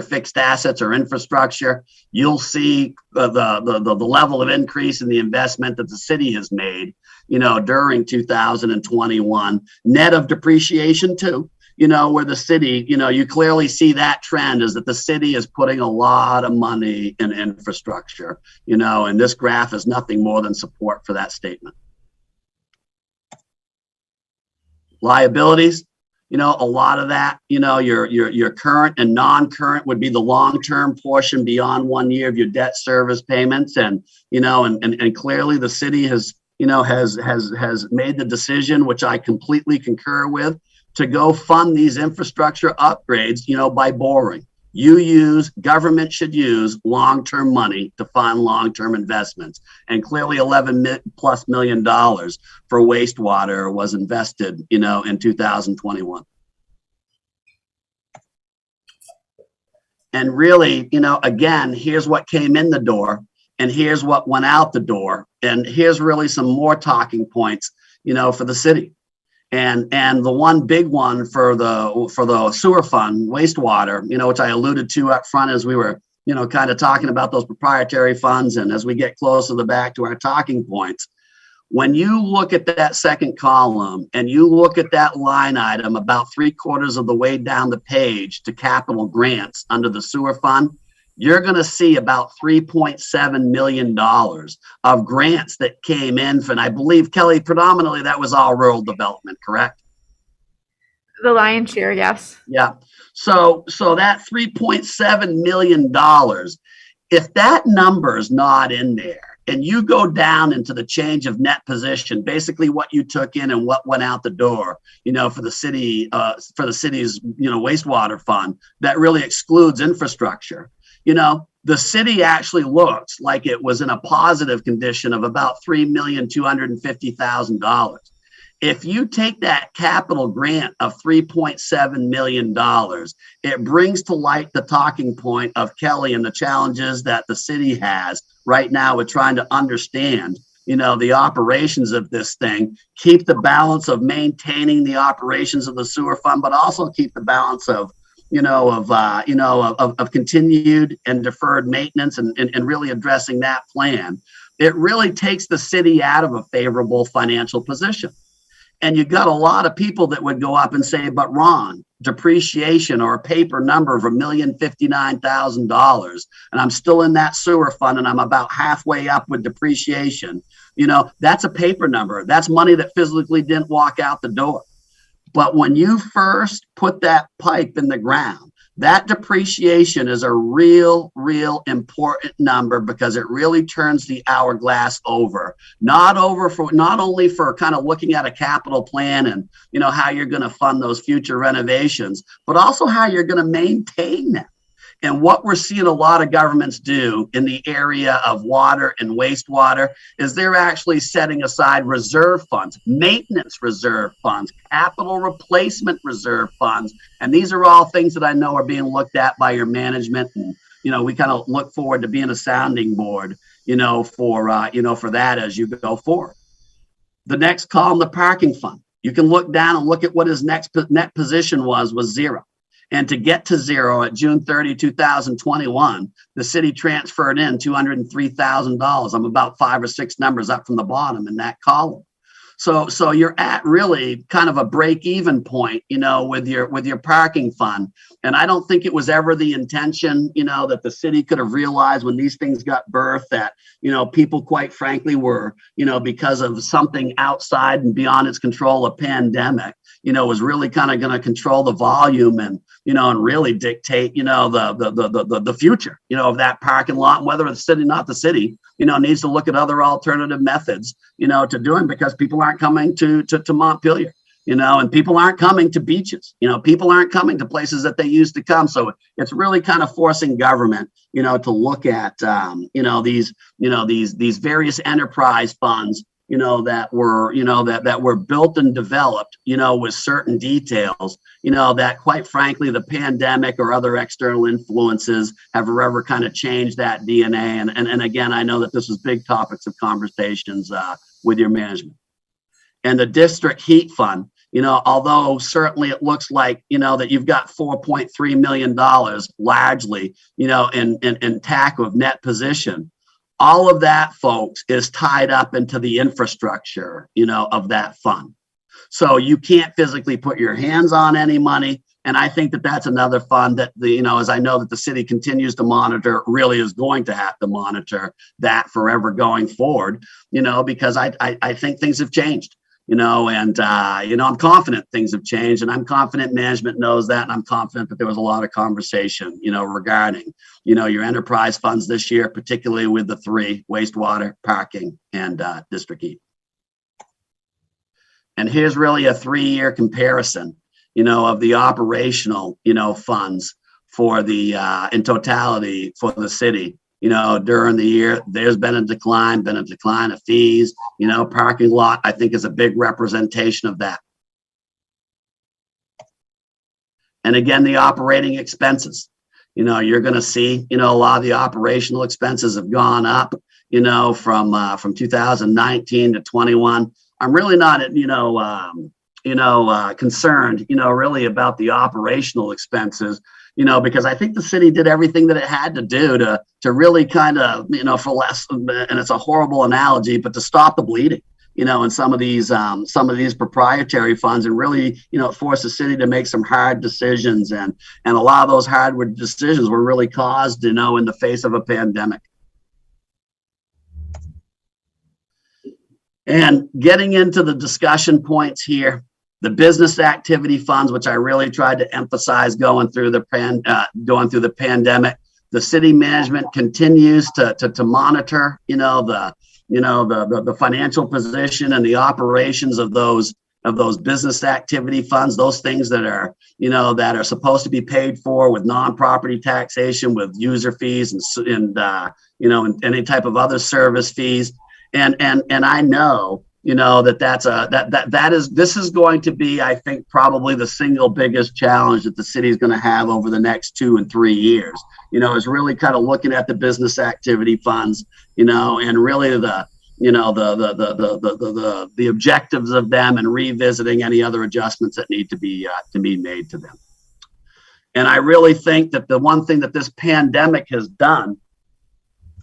fixed assets or infrastructure. You'll see the level of increase in the investment that the city has made, during 2021, net of depreciation too, where the city, you clearly see that trend is that the city is putting a lot of money in infrastructure, and this graph is nothing more than support for that statement. Liabilities. A lot of that, your current and non-current would be the long-term portion beyond 1 year of your debt service payments. And, and clearly the city has made the decision, which I completely concur with, to go fund these infrastructure upgrades, by borrowing. Government should use long-term money to fund long-term investments. And clearly $11+ million for wastewater was invested, in 2021. And really, again, here's what came in the door and here's what went out the door. And here's really some more talking points, for the city. And the one big one for the sewer fund, wastewater, which I alluded to up front as we were, kind of talking about those proprietary funds. And as we get closer back to our talking points, when you look at that second column and you look at that line item about 3/4 of the way down the page to capital grants under the sewer fund, you're going to see about $3.7 million of grants that came in. And I believe, Kelly, predominantly that was all rural development, correct? The lion's share, yes. Yeah. So that $3.7 million, if that number is not in there, and you go down into the change of net position, basically what you took in and what went out the door, for the city's, wastewater fund, that really excludes infrastructure. The city actually looks like it was in a positive condition of about $3,250,000. If you take that capital grant of $3.7 million, it brings to light the talking point of Kelly and the challenges that the city has right now with trying to understand, the operations of this thing, keep the balance of maintaining the operations of the sewer fund, but also keep the balance of continued and deferred maintenance and really addressing that plan. It really takes the city out of a favorable financial position. And you got a lot of people that would go up and say, but Ron, depreciation or a paper number of $1,059,000, and I'm still in that sewer fund and I'm about halfway up with depreciation. That's a paper number. That's money that physically didn't walk out the door. But when you first put that pipe in the ground, that depreciation is a real important number because it really turns the hourglass over. Not only for kind of looking at a capital plan and, how you're going to fund those future renovations, but also how you're going to maintain them. And what we're seeing a lot of governments do in the area of water and wastewater is they're actually setting aside reserve funds, maintenance reserve funds, capital replacement reserve funds. And these are all things that I know are being looked at by your management. And, we kind of look forward to being a sounding board, for that as you go forward. The next column, the parking fund. You can look down and look at what his next net position was zero. And to get to zero at June 30, 2021, the city transferred in $203,000. I'm about 5 or 6 numbers up from the bottom in that column. So you're at really kind of a break-even point, with your parking fund. And I don't think it was ever the intention, that the city could have realized when these things got birthed that, people quite frankly were, because of something outside and beyond its control, a pandemic, was really kind of going to control the volume and really dictate, the future, of that parking lot, and whether it's city, not the city, needs to look at other alternative methods, to doing, because people aren't coming to Montpelier, and people aren't coming to beaches, people aren't coming to places that they used to come. So it's really kind of forcing government, to look at, these various enterprise funds, that were built and developed, with certain details, that quite frankly, the pandemic or other external influences have forever kind of changed that DNA. And again, I know that this was big topics of conversations with your management. And the district heat fund, although certainly it looks like, that you've got $4.3 million largely, in TAC of net position. All of that, folks, is tied up into the infrastructure, of that fund. So you can't physically put your hands on any money. And I think that that's another fund that as I know that the city continues to monitor, really is going to have to monitor that forever going forward, because I think things have changed, and I'm confident things have changed, and I'm confident management knows that. And I'm confident that there was a lot of conversation, regarding, your enterprise funds this year, particularly with the 3: wastewater, parking, and district heat. And here's really a 3-year comparison, of the operational, funds for the, in totality for the city. During the year, there's been a decline of fees, parking lot, I think, is a big representation of that. And again, the operating expenses, you're going to see, a lot of the operational expenses have gone up, from 2019 to 21. I'm really not, concerned, really about the operational expenses, because I think the city did everything that it had to do to really kind of, for less, and it's a horrible analogy, but to stop the bleeding, in some of these proprietary funds, and really, force the city to make some hard decisions. And a lot of those hard decisions were really caused, in the face of a pandemic. And getting into the discussion points here, the business activity funds, which I really tried to emphasize going through the pandemic, the city management continues to monitor, the financial position and the operations of those business activity funds, those things that are, that are supposed to be paid for with non-property taxation, with user fees and any type of other service fees. And I know, this is going to be, I think, probably the single biggest challenge that the city is going to have over the next 2 and 3 years, is really kind of looking at the business activity funds, and really the objectives of them, and revisiting any other adjustments that need to be made to them. And I really think that the one thing that this pandemic has done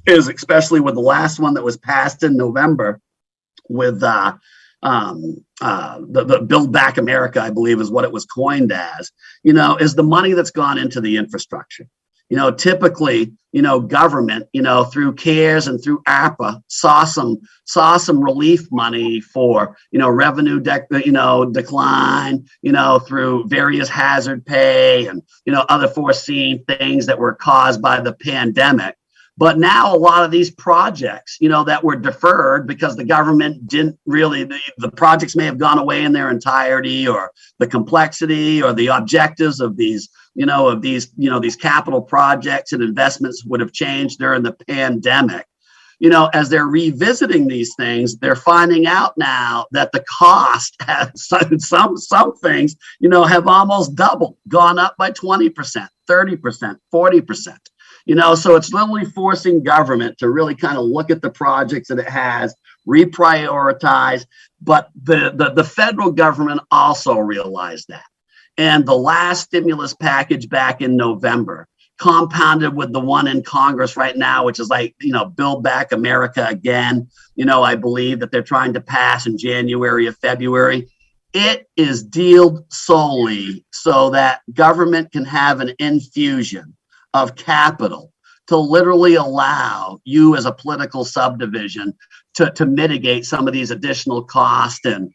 is, especially with the last one that was passed in November, with the Build Back America, I believe is what it was coined as, is the money that's gone into the infrastructure. Typically, government, through CARES and through ARPA saw some relief money for, revenue decline, through various hazard pay and, other foreseen things that were caused by the pandemic. But now a lot of these projects, that were deferred because the government didn't really, the projects may have gone away in their entirety, or the complexity or the objectives of these, these capital projects and investments would have changed during the pandemic. As they're revisiting these things, they're finding out now that the cost has some things, have almost doubled, gone up by 20%, 30%, 40%. So it's literally forcing government to really kind of look at the projects that it has, reprioritize. But the federal government also realized that. And the last stimulus package back in November, compounded with the one in Congress right now, which is like, Build Back America again, I believe that they're trying to pass in January or February. It is dealt solely so that government can have an infusion of capital to literally allow you as a political subdivision to mitigate some of these additional costs and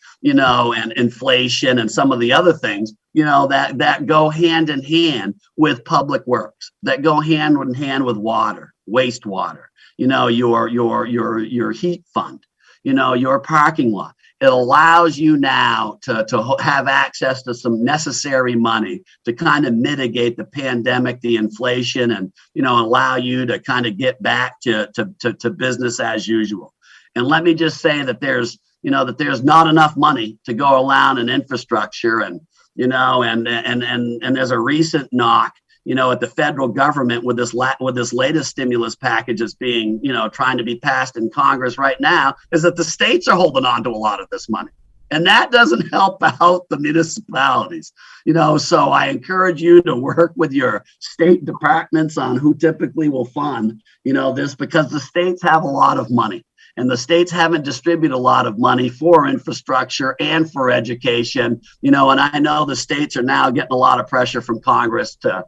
inflation and some of the other things, that go hand in hand with public works, that go hand in hand with water, wastewater, your heat fund, your parking lot. It allows you now to have access to some necessary money to kind of mitigate the pandemic, the inflation, and allow you to kind of get back to business as usual. And let me just say that there's not enough money to go around in infrastructure, and there's a recent knock at the federal government with this latest stimulus package that's being, trying to be passed in Congress right now, is that the states are holding on to a lot of this money. And that doesn't help out the municipalities, so I encourage you to work with your state departments on who typically will fund, this, because the states have a lot of money. And the states haven't distributed a lot of money for infrastructure and for education, and I know the states are now getting a lot of pressure from Congress to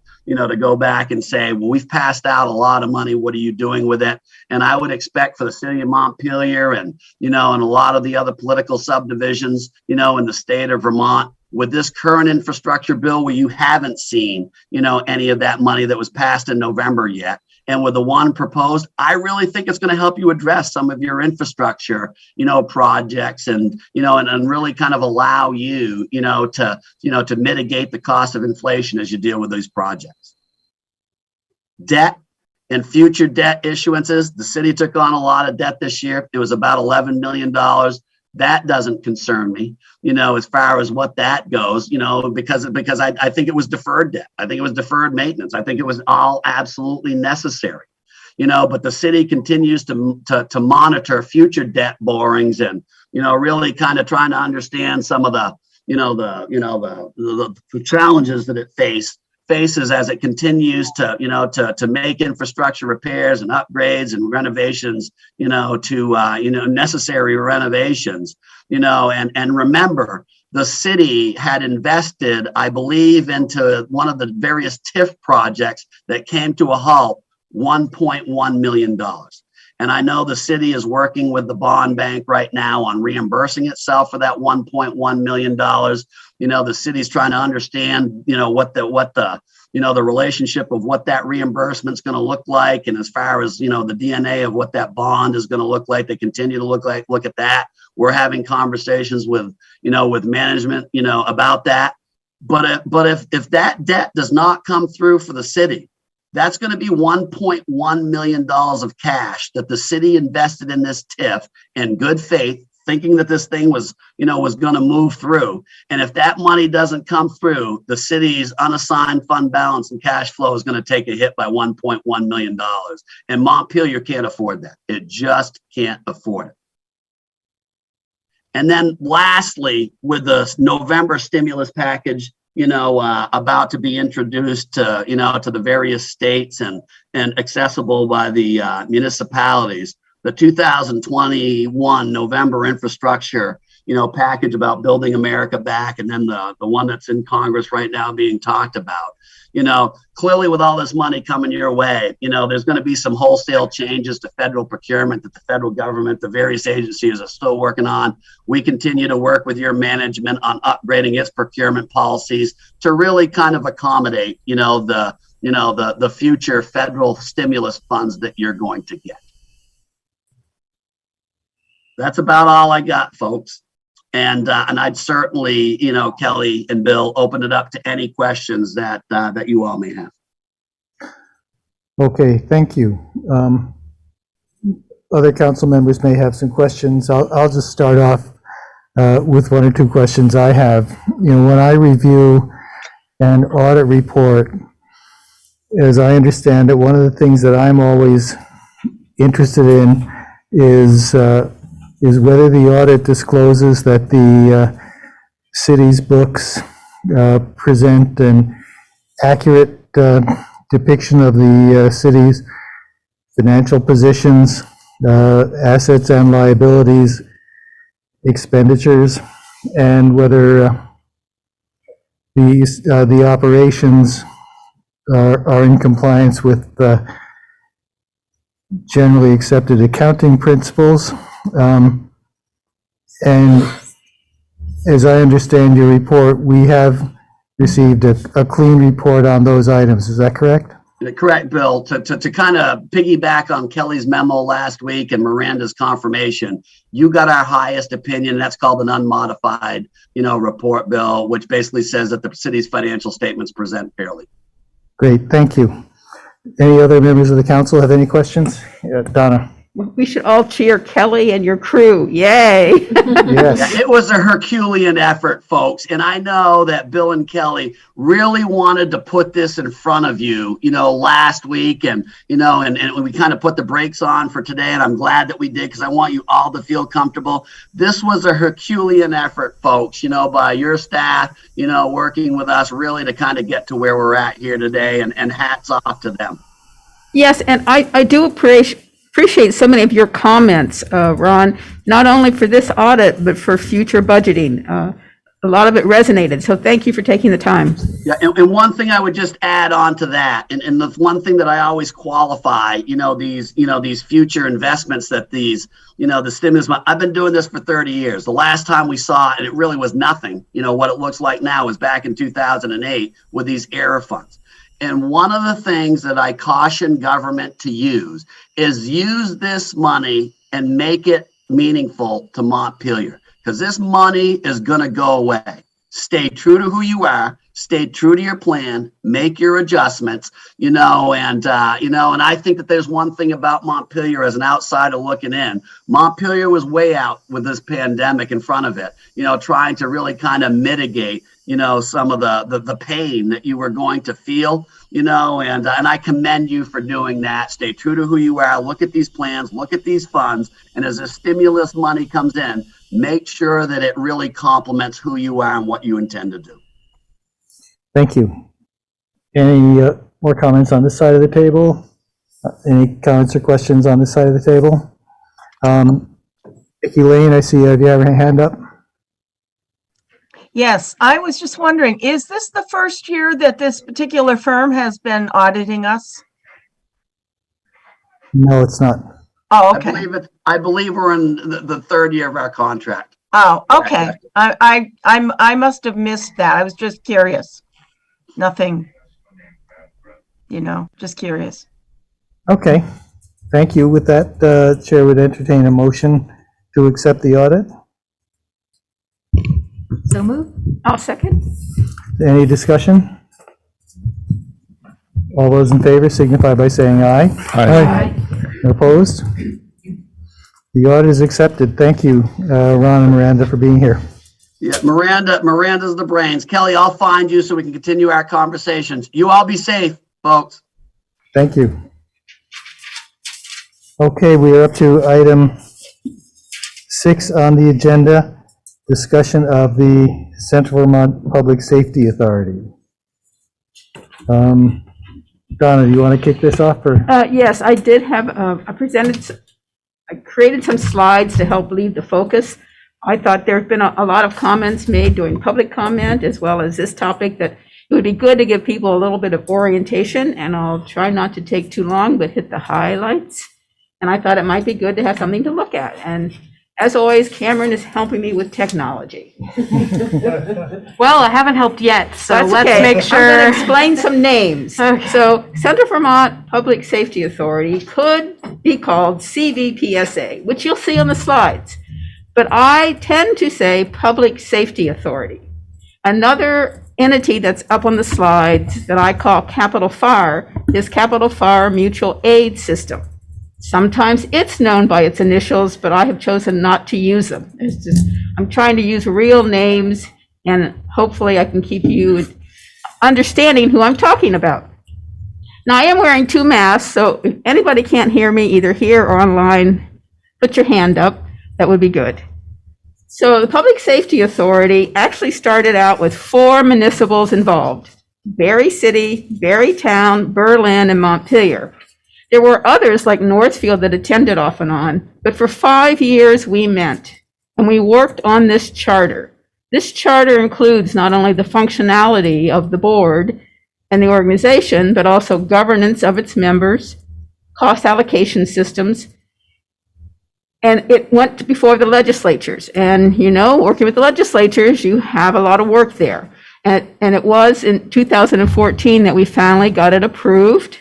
go back and say, well, we've passed out a lot of money. What are you doing with it? And I would expect for the city of Montpelier and a lot of the other political subdivisions, in the state of Vermont, with this current infrastructure bill where you haven't seen, any of that money that was passed in November yet. And with the one proposed, I really think it's going to help you address some of your infrastructure, projects and really kind of allow you, to mitigate the cost of inflation as you deal with these projects. Debt and future debt issuances. The city took on a lot of debt this year. It was about $11 million. That doesn't concern me, as far as what that goes, because I think it was deferred debt. I think it was deferred maintenance. I think it was all absolutely necessary, but the city continues to monitor future debt borrowings and, really kind of trying to understand some of the challenges that it faces as it continues to make infrastructure repairs and upgrades and renovations, necessary renovations, and remember, the city had invested, I believe, into one of the various TIF projects that came to a halt, $1.1 million. And I know the city is working with the bond bank right now on reimbursing itself for that $1.1 million. The city's trying to understand, what the relationship of what that reimbursement is going to look like. And as far as, the DNA of what that bond is going to look like, they continue to look at that. We're having conversations with management, about that. But if that debt does not come through for the city, that's going to be $1.1 million of cash that the city invested in this TIF in good faith, thinking that this thing was going to move through. And if that money doesn't come through, the city's unassigned fund balance and cash flow is going to take a hit by $1.1 million. And Montpelier can't afford that. It just can't afford it. And then lastly, with the November stimulus package, about to be introduced to, to the various states and accessible by the municipalities, the 2021 November infrastructure, package about building America back, and then the one that's in Congress right now being talked about. Clearly with all this money coming your way, there's going to be some wholesale changes to federal procurement that the federal government, the various agencies are still working on. We continue to work with your management on upgrading its procurement policies to really kind of accommodate, the future federal stimulus funds that you're going to get. That's about all I got, folks. And I'd certainly, Kelly and Bill, open it up to any questions that you all may have. Okay, thank you. Other council members may have some questions. I'll just start off with one or two questions I have. When I review an audit report, as I understand it, one of the things that I'm always interested in is whether the audit discloses that the city's books present an accurate depiction of the city's financial positions, assets and liabilities, expenditures, and whether the operations are in compliance with generally accepted accounting principles. And as I understand your report, we have received a clean report on those items. Is that correct? Correct, Bill. To kind of piggyback on Kelly's memo last week and Miranda's confirmation, you got our highest opinion. That's called an unmodified, report, Bill, which basically says that the city's financial statements present fairly. Great, thank you. Any other members of the council have any questions? Donna? We should all cheer Kelly and your crew. Yay. Yes. It was a Herculean effort, folks. And I know that Bill and Kelly really wanted to put this in front of you, last week. And we kind of put the brakes on for today. And I'm glad that we did, because I want you all to feel comfortable. This was a Herculean effort, folks, by your staff, working with us really to kind of get to where we're at here today. And hats off to them. Yes, and I do appreciate so many of your comments, Ron, not only for this audit, but for future budgeting. A lot of it resonated, so thank you for taking the time. Yeah, and one thing I would just add on to that, and the one thing that I always qualify, these future investments that the stimulus, I've been doing this for 30 years. The last time we saw it, and it really was nothing, what it looks like now was back in 2008 with these ERA funds. And one of the things that I caution government to use is use this money and make it meaningful to Montpelier, because this money is going to go away. Stay true to who you are, stay true to your plan, make your adjustments, and I think that there's one thing about Montpelier as an outsider looking in. Montpelier was way out with this pandemic in front of it, trying to really kind of mitigate some of the pain that you were going to feel, and I commend you for doing that. Stay true to who you are. Look at these plans, look at these funds. And as the stimulus money comes in, make sure that it really complements who you are and what you intend to do. Thank you. Any more comments on this side of the table? Any comments or questions on this side of the table? Vicki Lane, I see you have your hand up. Yes, I was just wondering, is this the first year that this particular firm has been auditing us? No, it's not. Oh, okay. I believe we're in the third year of our contract. Oh, okay. I must have missed that. I was just curious. Nothing, just curious. Okay, thank you. With that, Chair would entertain a motion to accept the audit. So moved. I'll second. Any discussion? All those in favor signify by saying aye. Aye. Opposed? The audit is accepted. Thank you, Ron and Miranda, for being here. Yeah, Miranda's the brains. Kelly, I'll find you so we can continue our conversations. You all be safe, folks. Thank you. Okay, we are up to item 6 on the agenda. Discussion of the Central Vermont Public Safety Authority. Donna, do you want to kick this off? Yes, I did have, I created some slides to help lead the focus. I thought there have been a lot of comments made during public comment as well as this topic that it would be good to give people a little bit of orientation, and I'll try not to take too long, but hit the highlights. And I thought it might be good to have something to look at. And as always, Cameron is helping me with technology. Well, I haven't helped yet, so That's let's okay. make sure. I'm going to explain some names. Okay. So Central Vermont Public Safety Authority could be called CVPSA, which you'll see on the slides. But I tend to say Public Safety Authority. Another entity that's up on the slides that I call Capital FAR is Capital FAR Mutual Aid System. Sometimes it's known by its initials, but I have chosen not to use them. I'm trying to use real names, and hopefully I can keep you understanding who I'm talking about. Now, I am wearing 2 masks, so if anybody can't hear me either here or online, put your hand up. That would be good. So the Public Safety Authority actually started out with 4 municipals involved: Barre City, Barre Town, Berlin, and Montpelier. There were others like Northfield that attended off and on, but for 5 years we met and we worked on this charter. This charter includes not only the functionality of the board and the organization, but also governance of its members, cost allocation systems, and it went before the legislatures. And you know, working with the legislatures, you have a lot of work there. And it was in 2014 that we finally got it approved,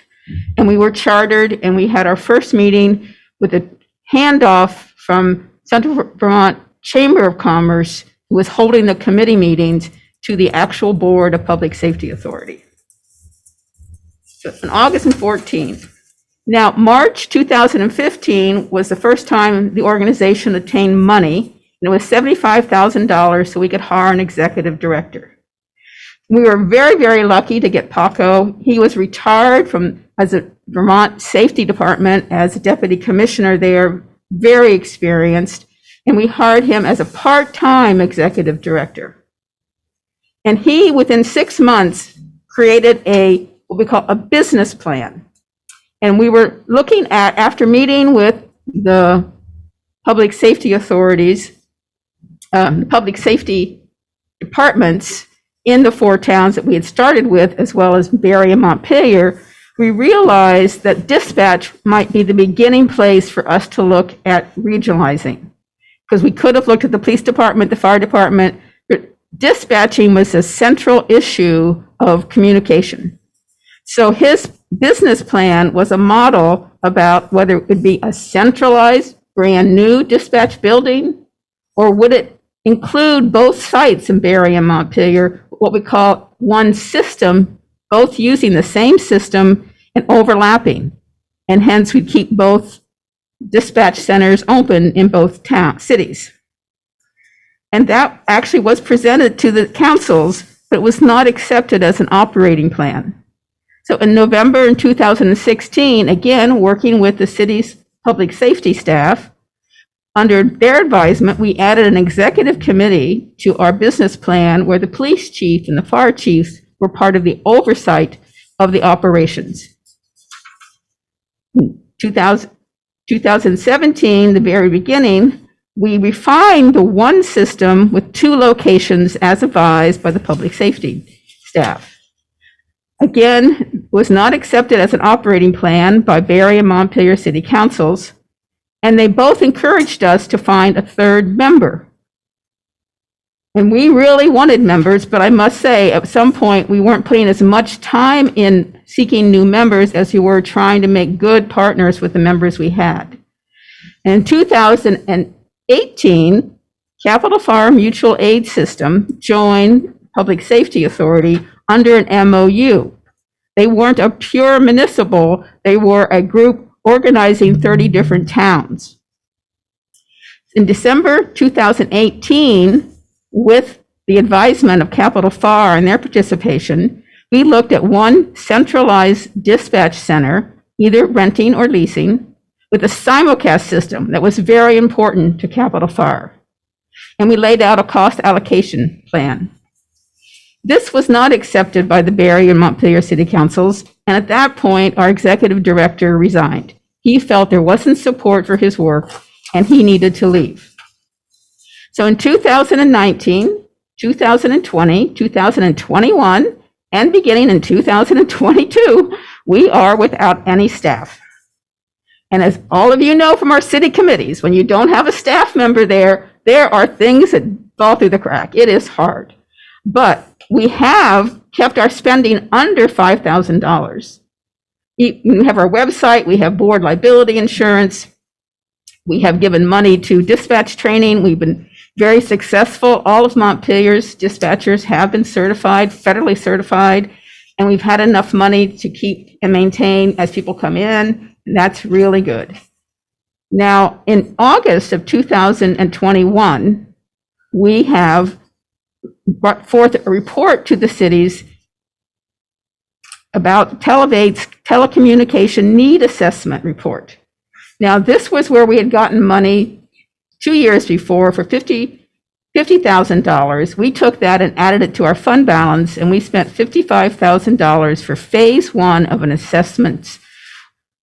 and we were chartered, and we had our first meeting with a handoff from Central Vermont Chamber of Commerce, who was holding the committee meetings, to the actual Board of Public Safety Authority. So in August 14. Now, March 2015 was the first time the organization attained money, and it was $75,000 so we could hire an executive director. We were very, very lucky to get Paco. He was retired from as a Vermont Safety Department as a deputy commissioner there, very experienced, and we hired him as a part-time executive director. And he, within 6 months, created what we call a business plan. And we were looking at, after meeting with the public safety authorities, public safety departments in the 4 towns that we had started with, as well as Barre and Montpelier, we realized that dispatch might be the beginning place for us to look at regionalizing. Because we could have looked at the police department, the fire department, but dispatching was a central issue of communication. So his business plan was a model about whether it would be a centralized, brand new dispatch building, or would it include both sites in Barre and Montpelier, what we call one system, both using the same system and overlapping. And hence we'd keep both dispatch centers open in both cities. And that actually was presented to the councils, but it was not accepted as an operating plan. So in November in 2016, again, working with the city's public safety staff, under their advisement, we added an executive committee to our business plan where the police chief and the fire chiefs were part of the oversight of the operations. In 2017, the very beginning, we refined the one system with 2 locations as advised by the public safety staff. Again, was not accepted as an operating plan by Barre and Montpelier city councils, and they both encouraged us to find a 3rd member. And we really wanted members, but I must say, at some point, we weren't putting as much time in seeking new members as we were trying to make good partners with the members we had. In 2018, Capital Fire Mutual Aid System joined Public Safety Authority under an MOU. They weren't a pure municipal, they were a group organizing 30 different towns. In December 2018, with the advisement of Capital Fire and their participation, we looked at one centralized dispatch center, either renting or leasing, with a simulcast system that was very important to Capital Fire. And we laid out a cost allocation plan. This was not accepted by the Barre and Montpelier city councils, and at that point, our executive director resigned. He felt there wasn't support for his work, and he needed to leave. So in 2019, 2020, 2021, and beginning in 2022, we are without any staff. And as all of you know from our city committees, when you don't have a staff member there, there are things that fall through the crack. It is hard. But we have kept our spending under $5,000. We have our website, we have board liability insurance, we have given money to dispatch training, we've been very successful. All of Montpelier's dispatchers have been certified, federally certified, and we've had enough money to keep and maintain as people come in, and that's really good. Now, in August of 2021, we have brought forth a report to the cities about Televate's telecommunication need assessment report. Now, this was where we had gotten money 2 years before for $50,000. We took that and added it to our fund balance, and we spent $55,000 for phase one of an assessment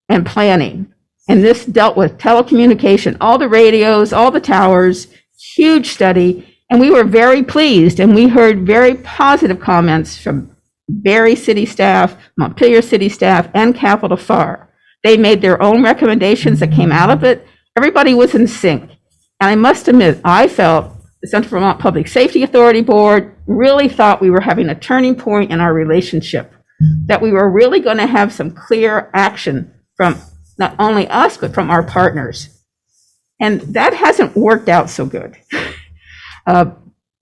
and planning. And this dealt with telecommunication, all the radios, all the towers, huge study. And we were very pleased, and we heard very positive comments from Barre City staff, Montpelier City staff, and Capital FAR. They made their own recommendations that came out of it. Everybody was in sync. And I must admit, I felt the Central Vermont Public Safety Authority Board really thought we were having a turning point in our relationship, that we were really going to have some clear action from not only us, but from our partners. And that hasn't worked out so good.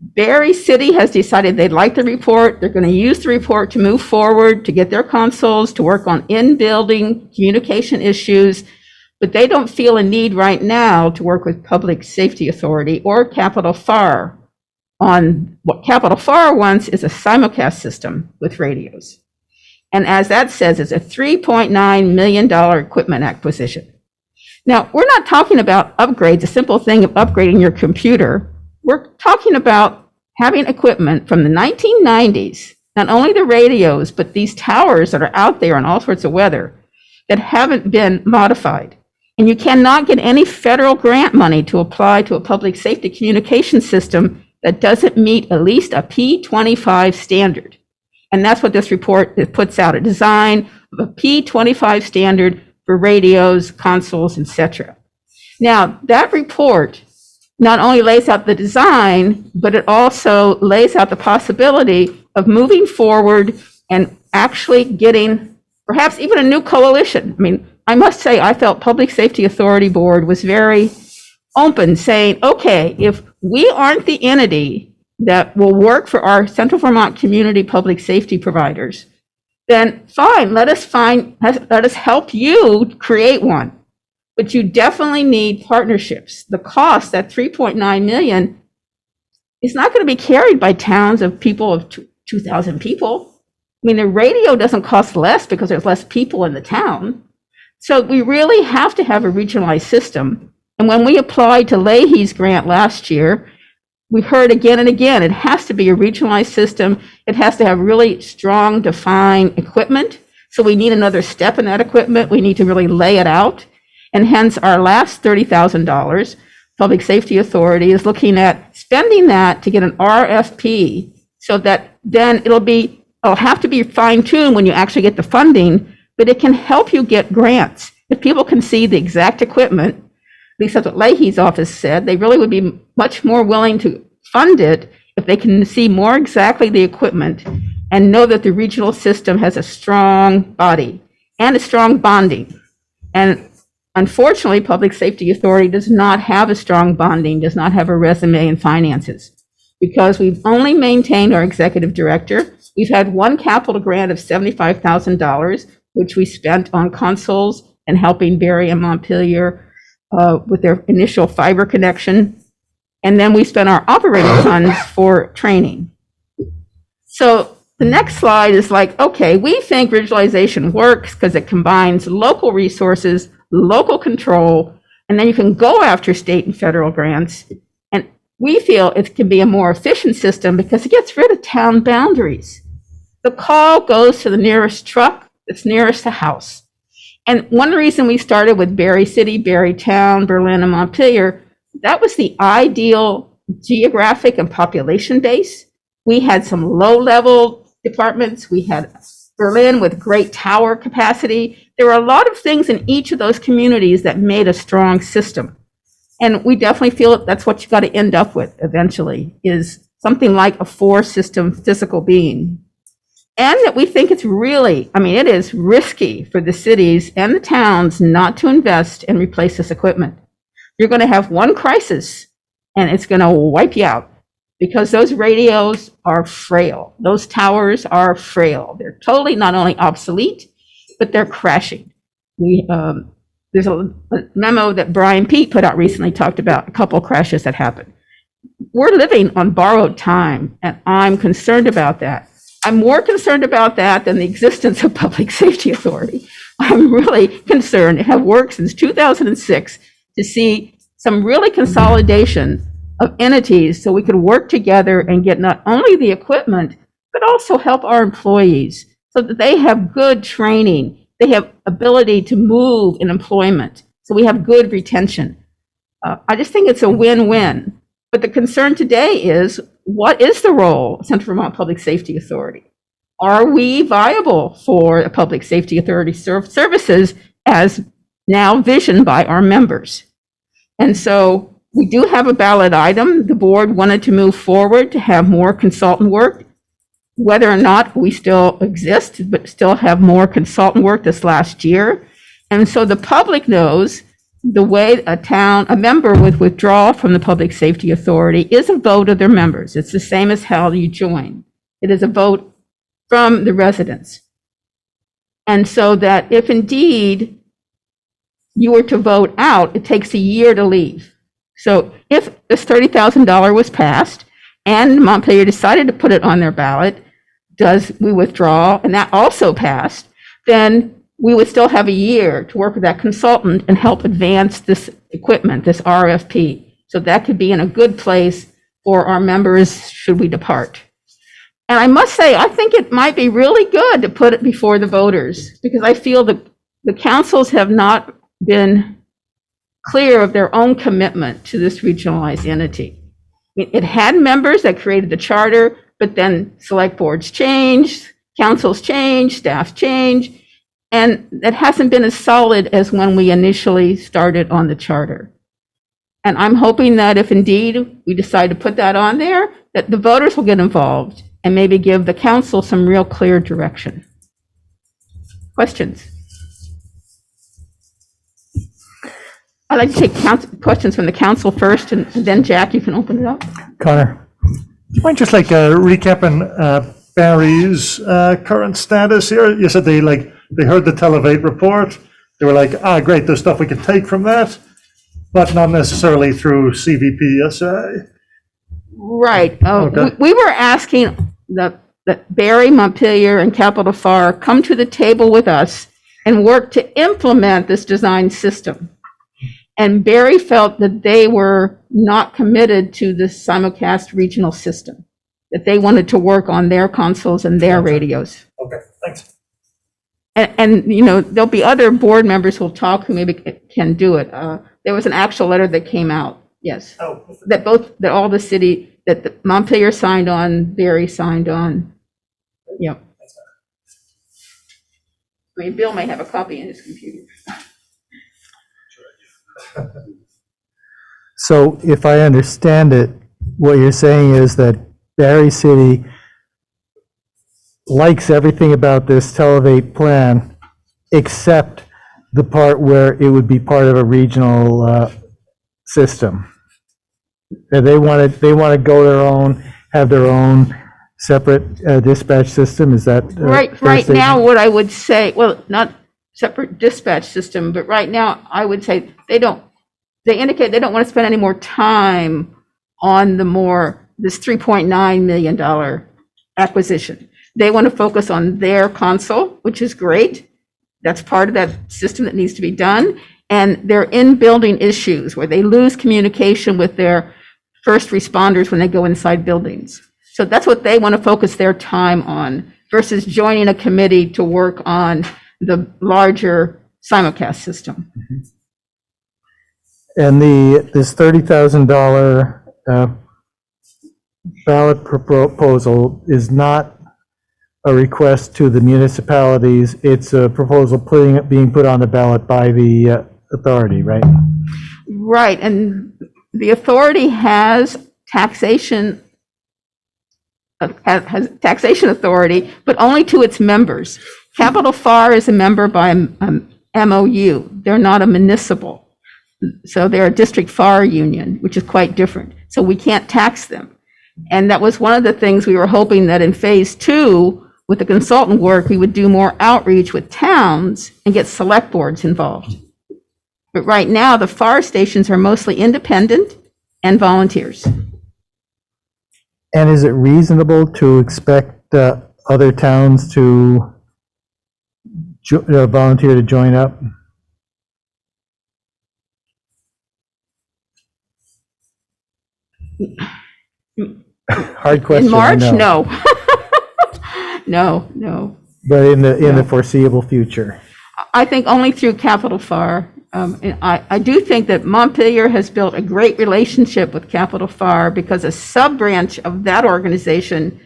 Barre City has decided they'd like the report. They're going to use the report to move forward, to get their consoles, to work on in-building communication issues, but they don't feel a need right now to work with Public Safety Authority or Capital FAR on what Capital FAR wants is a simulcast system with radios. And as that says, it's a $3.9 million equipment acquisition. Now, we're not talking about upgrades, a simple thing of upgrading your computer. We're talking about having equipment from the 1990s, not only the radios, but these towers that are out there in all sorts of weather that haven't been modified. And you cannot get any federal grant money to apply to a public safety communication system that doesn't meet at least a P25 standard. And that's what this report puts out, a design of a P25 standard for radios, consoles, etc. Now, that report not only lays out the design, but it also lays out the possibility of moving forward and actually getting perhaps even a new coalition. I mean, I must say, I felt Public Safety Authority Board was very open, saying, okay, if we aren't the entity that will work for our Central Vermont community public safety providers, then fine, let us help you create one. But you definitely need partnerships. The cost, that $3.9 million, is not going to be carried by towns of people of 2,000 people. I mean, the radio doesn't cost less because there's less people in the town. So we really have to have a regionalized system. And when we applied to Leahy's grant last year, we heard again and again, it has to be a regionalized system. It has to have really strong, defined equipment. So we need another step in that equipment. We need to really lay it out. And hence our last $30,000, Public Safety Authority is looking at spending that to get an RFP so that then it'll have to be fine-tuned when you actually get the funding, but it can help you get grants. If people can see the exact equipment, at least that's what Leahy's office said, they really would be much more willing to fund it if they can see more exactly the equipment and know that the regional system has a strong body and a strong bonding. And unfortunately, Public Safety Authority does not have a strong bonding, does not have a resume and finances, because we've only maintained our executive director. We've had one capital grant of $75,000, which we spent on consoles and helping Barre and Montpelier with their initial fiber connection. And then we spent our operating funds for training. So the next slide is like, okay, we think regionalization works because it combines local resources, local control, and then you can go after state and federal grants. And we feel it can be a more efficient system because it gets rid of town boundaries. The call goes to the nearest truck that's nearest the house. And one reason we started with Barre City, Barre Town, Berlin, and Montpelier, that was the ideal geographic and population base. We had some low-level departments. We had Berlin with great tower capacity. There were a lot of things in each of those communities that made a strong system. And we definitely feel that's what you got to end up with eventually, is something like a four-system physical being. And that we think it's really, it is risky for the cities and the towns not to invest and replace this equipment. You're going to have one crisis and it's going to wipe you out because those radios are frail. Those towers are frail. They're totally not only obsolete, but they're crashing. There's a memo that Brian Pete put out recently, talked about a couple of crashes that happened. We're living on borrowed time, and I'm concerned about that. I'm more concerned about that than the existence of Public Safety Authority. I'm really concerned, and have worked since 2006, to see some really consolidation of entities so we could work together and get not only the equipment, but also help our employees so that they have good training, they have ability to move in employment, so we have good retention. I just think it's a win-win. But the concern today is, what is the role of Central Vermont Public Safety Authority? Are we viable for a Public Safety Authority services as now visioned by our members? And so we do have a ballot item. The board wanted to move forward to have more consultant work. Whether or not we still exist, but still have more consultant work this last year. And so the public knows the way a member would withdraw from the Public Safety Authority is a vote of their members. It's the same as how you join. It is a vote from the residents. And so that if indeed you were to vote out, it takes a year to leave. So if this $30,000 was passed and Montpelier decided to put it on their ballot, we withdraw, and that also passed, then we would still have a year to work with that consultant and help advance this equipment, this RFP. So that could be in a good place for our members should we depart. And I must say, I think it might be really good to put it before the voters, because I feel that the councils have not been clear of their own commitment to this regionalized entity. It had members that created the charter, but then select boards changed, councils changed, staff changed, and it hasn't been as solid as when we initially started on the charter. And I'm hoping that if indeed we decide to put that on there, that the voters will get involved and maybe give the council some real clear direction. Questions? I'd like to take questions from the council first, and then Jack, you can open it up. Connor? Do you mind just recapping Barry's current status here? You said they heard the Televate report. They were like, great, there's stuff we can take from that, but not necessarily through CVPSA. Right. Okay. We were asking that Barry, Montpelier, and Capital FAR come to the table with us and work to implement this design system. And Barry felt that they were not committed to this simulcast regional system, that they wanted to work on their consoles and their radios. Okay, thanks. And there'll be other board members who'll talk who maybe can do it. There was an actual letter that came out, yes, that Montpelier signed on, Barry signed on. Yep. I mean, Bill may have a copy in his computer. So if I understand it, what you're saying is that Barry City likes everything about this Televate plan, except the part where it would be part of a regional system. And they want to go their own, have their own separate dispatch system. Is that right now? What I would say, well, not separate dispatch system, but right now I would say they indicate they don't want to spend any more time on this $3.9 million acquisition. They want to focus on their console, which is great. That's part of that system that needs to be done. And their in-building issues where they lose communication with their first responders when they go inside buildings. So that's what they want to focus their time on versus joining a committee to work on the larger simulcast system. Mm-hmm. And this $30,000 ballot proposal is not a request to the municipalities. It's a proposal being put on the ballot by the authority, right? Right, and the authority has taxation authority, but only to its members. Capital FAR is a member by MOU. They're not a municipal. So they're a district FAR union, which is quite different. So we can't tax them. And that was one of the things we were hoping that in phase 2, with the consultant work, we would do more outreach with towns and get select boards involved. But right now, the FAR stations are mostly independent and volunteers. And is it reasonable to expect other towns to volunteer to join up? Hard question. In March? I know. No. No. But in the foreseeable future. I think only through Capital Fire. And I do think that Montpelier has built a great relationship with Capital Fire because a sub-branch of that organization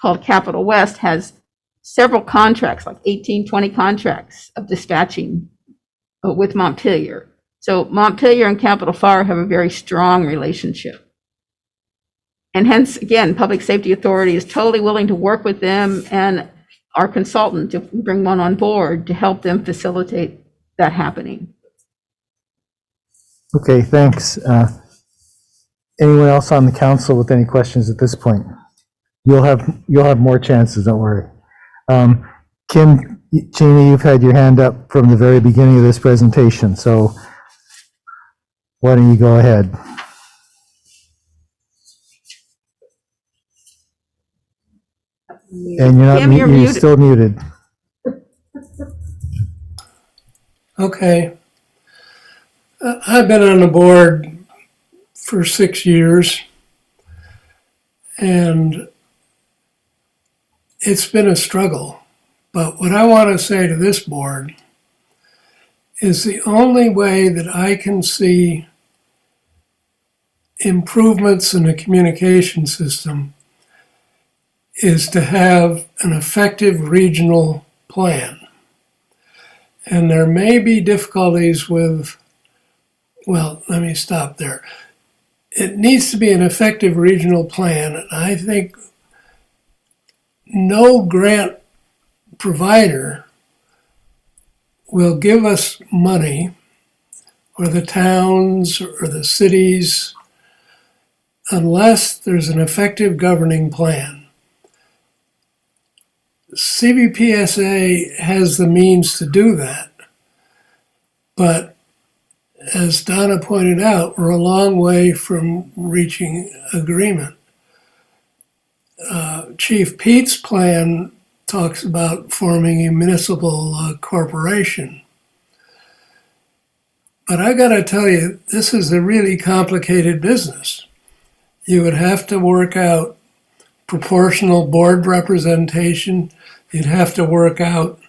called Capital West has several contracts, like 18, 20 contracts of dispatching with Montpelier. So Montpelier and Capital Fire have a very strong relationship. And hence, again, Public Safety Authority is totally willing to work with them and our consultant to bring one on board to help them facilitate that happening. Okay, thanks. Anyone else on the council with any questions at this point? You'll have more chances, don't worry. Kim, Cheney, you've had your hand up from the very beginning of this presentation, so why don't you go ahead? And you're not, Kim, you're you're muted. still muted. Okay. I've been on the board for 6 years, and it's been a struggle. But what I want to say to this board is the only way that I can see improvements in the communication system is to have an effective regional plan. And there may be difficulties with, well, let me stop there. It needs to be an effective regional plan. And I think no grant provider will give us money, or the towns or the cities, unless there's an effective governing plan. CVPSA has the means to do that, but as Donna pointed out, we're a long way from reaching agreement. Chief Pete's plan talks about forming a municipal corporation. But I gotta tell you, this is a really complicated business. You would have to work out proportional board representation. You'd have to work out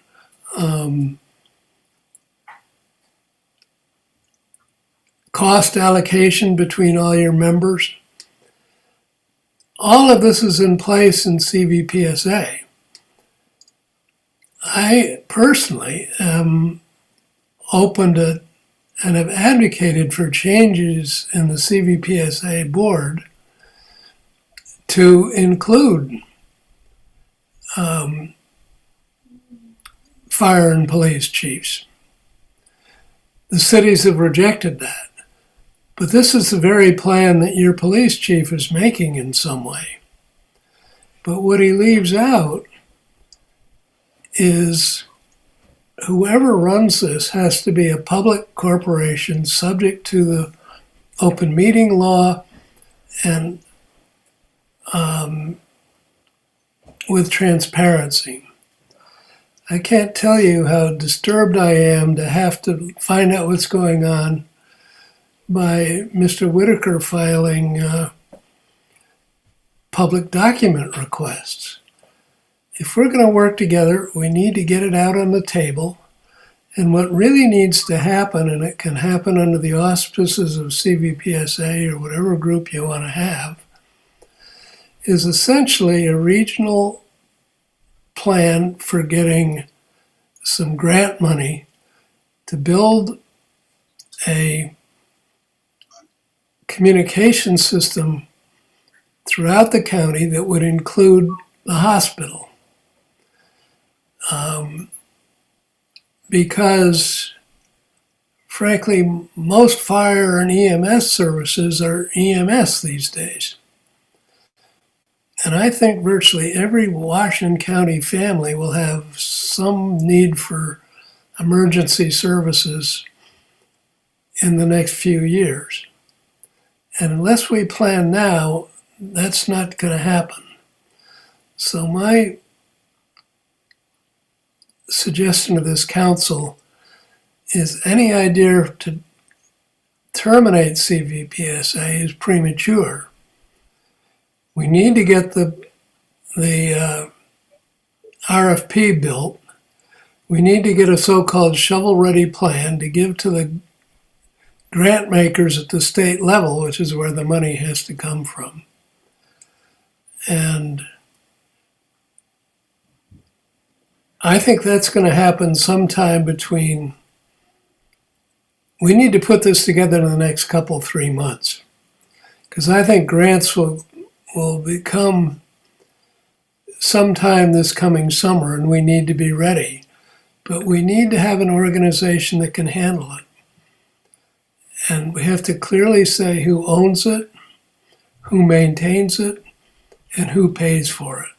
cost allocation between all your members. All of this is in place in CVPSA. I personally am open to and have advocated for changes in the CVPSA board to include fire and police chiefs. The cities have rejected that. But this is the very plan that your police chief is making in some way. But what he leaves out is whoever runs this has to be a public corporation subject to the open meeting law and with transparency. I can't tell you how disturbed I am to have to find out what's going on by Mr. Whitaker filing public document requests. If we're going to work together, we need to get it out on the table. And what really needs to happen, and it can happen under the auspices of CVPSA or whatever group you want to have, is essentially a regional plan for getting some grant money to build a communication system throughout the county that would include the hospital. Because frankly, most fire and EMS services are EMS these days. And I think virtually every Washington County family will have some need for emergency services in the next few years. And unless we plan now, that's not going to happen. So my suggestion of this council is any idea to terminate CVPSA is premature. We need to get the RFP built. We need to get a so-called shovel-ready plan to give to the grant makers at the state level, which is where the money has to come from. And I think that's going to happen sometime between, we need to put this together in the next 3 months. Because I think grants will become sometime this coming summer, and we need to be ready. But we need to have an organization that can handle it. And we have to clearly say who owns it, who maintains it, and who pays for it.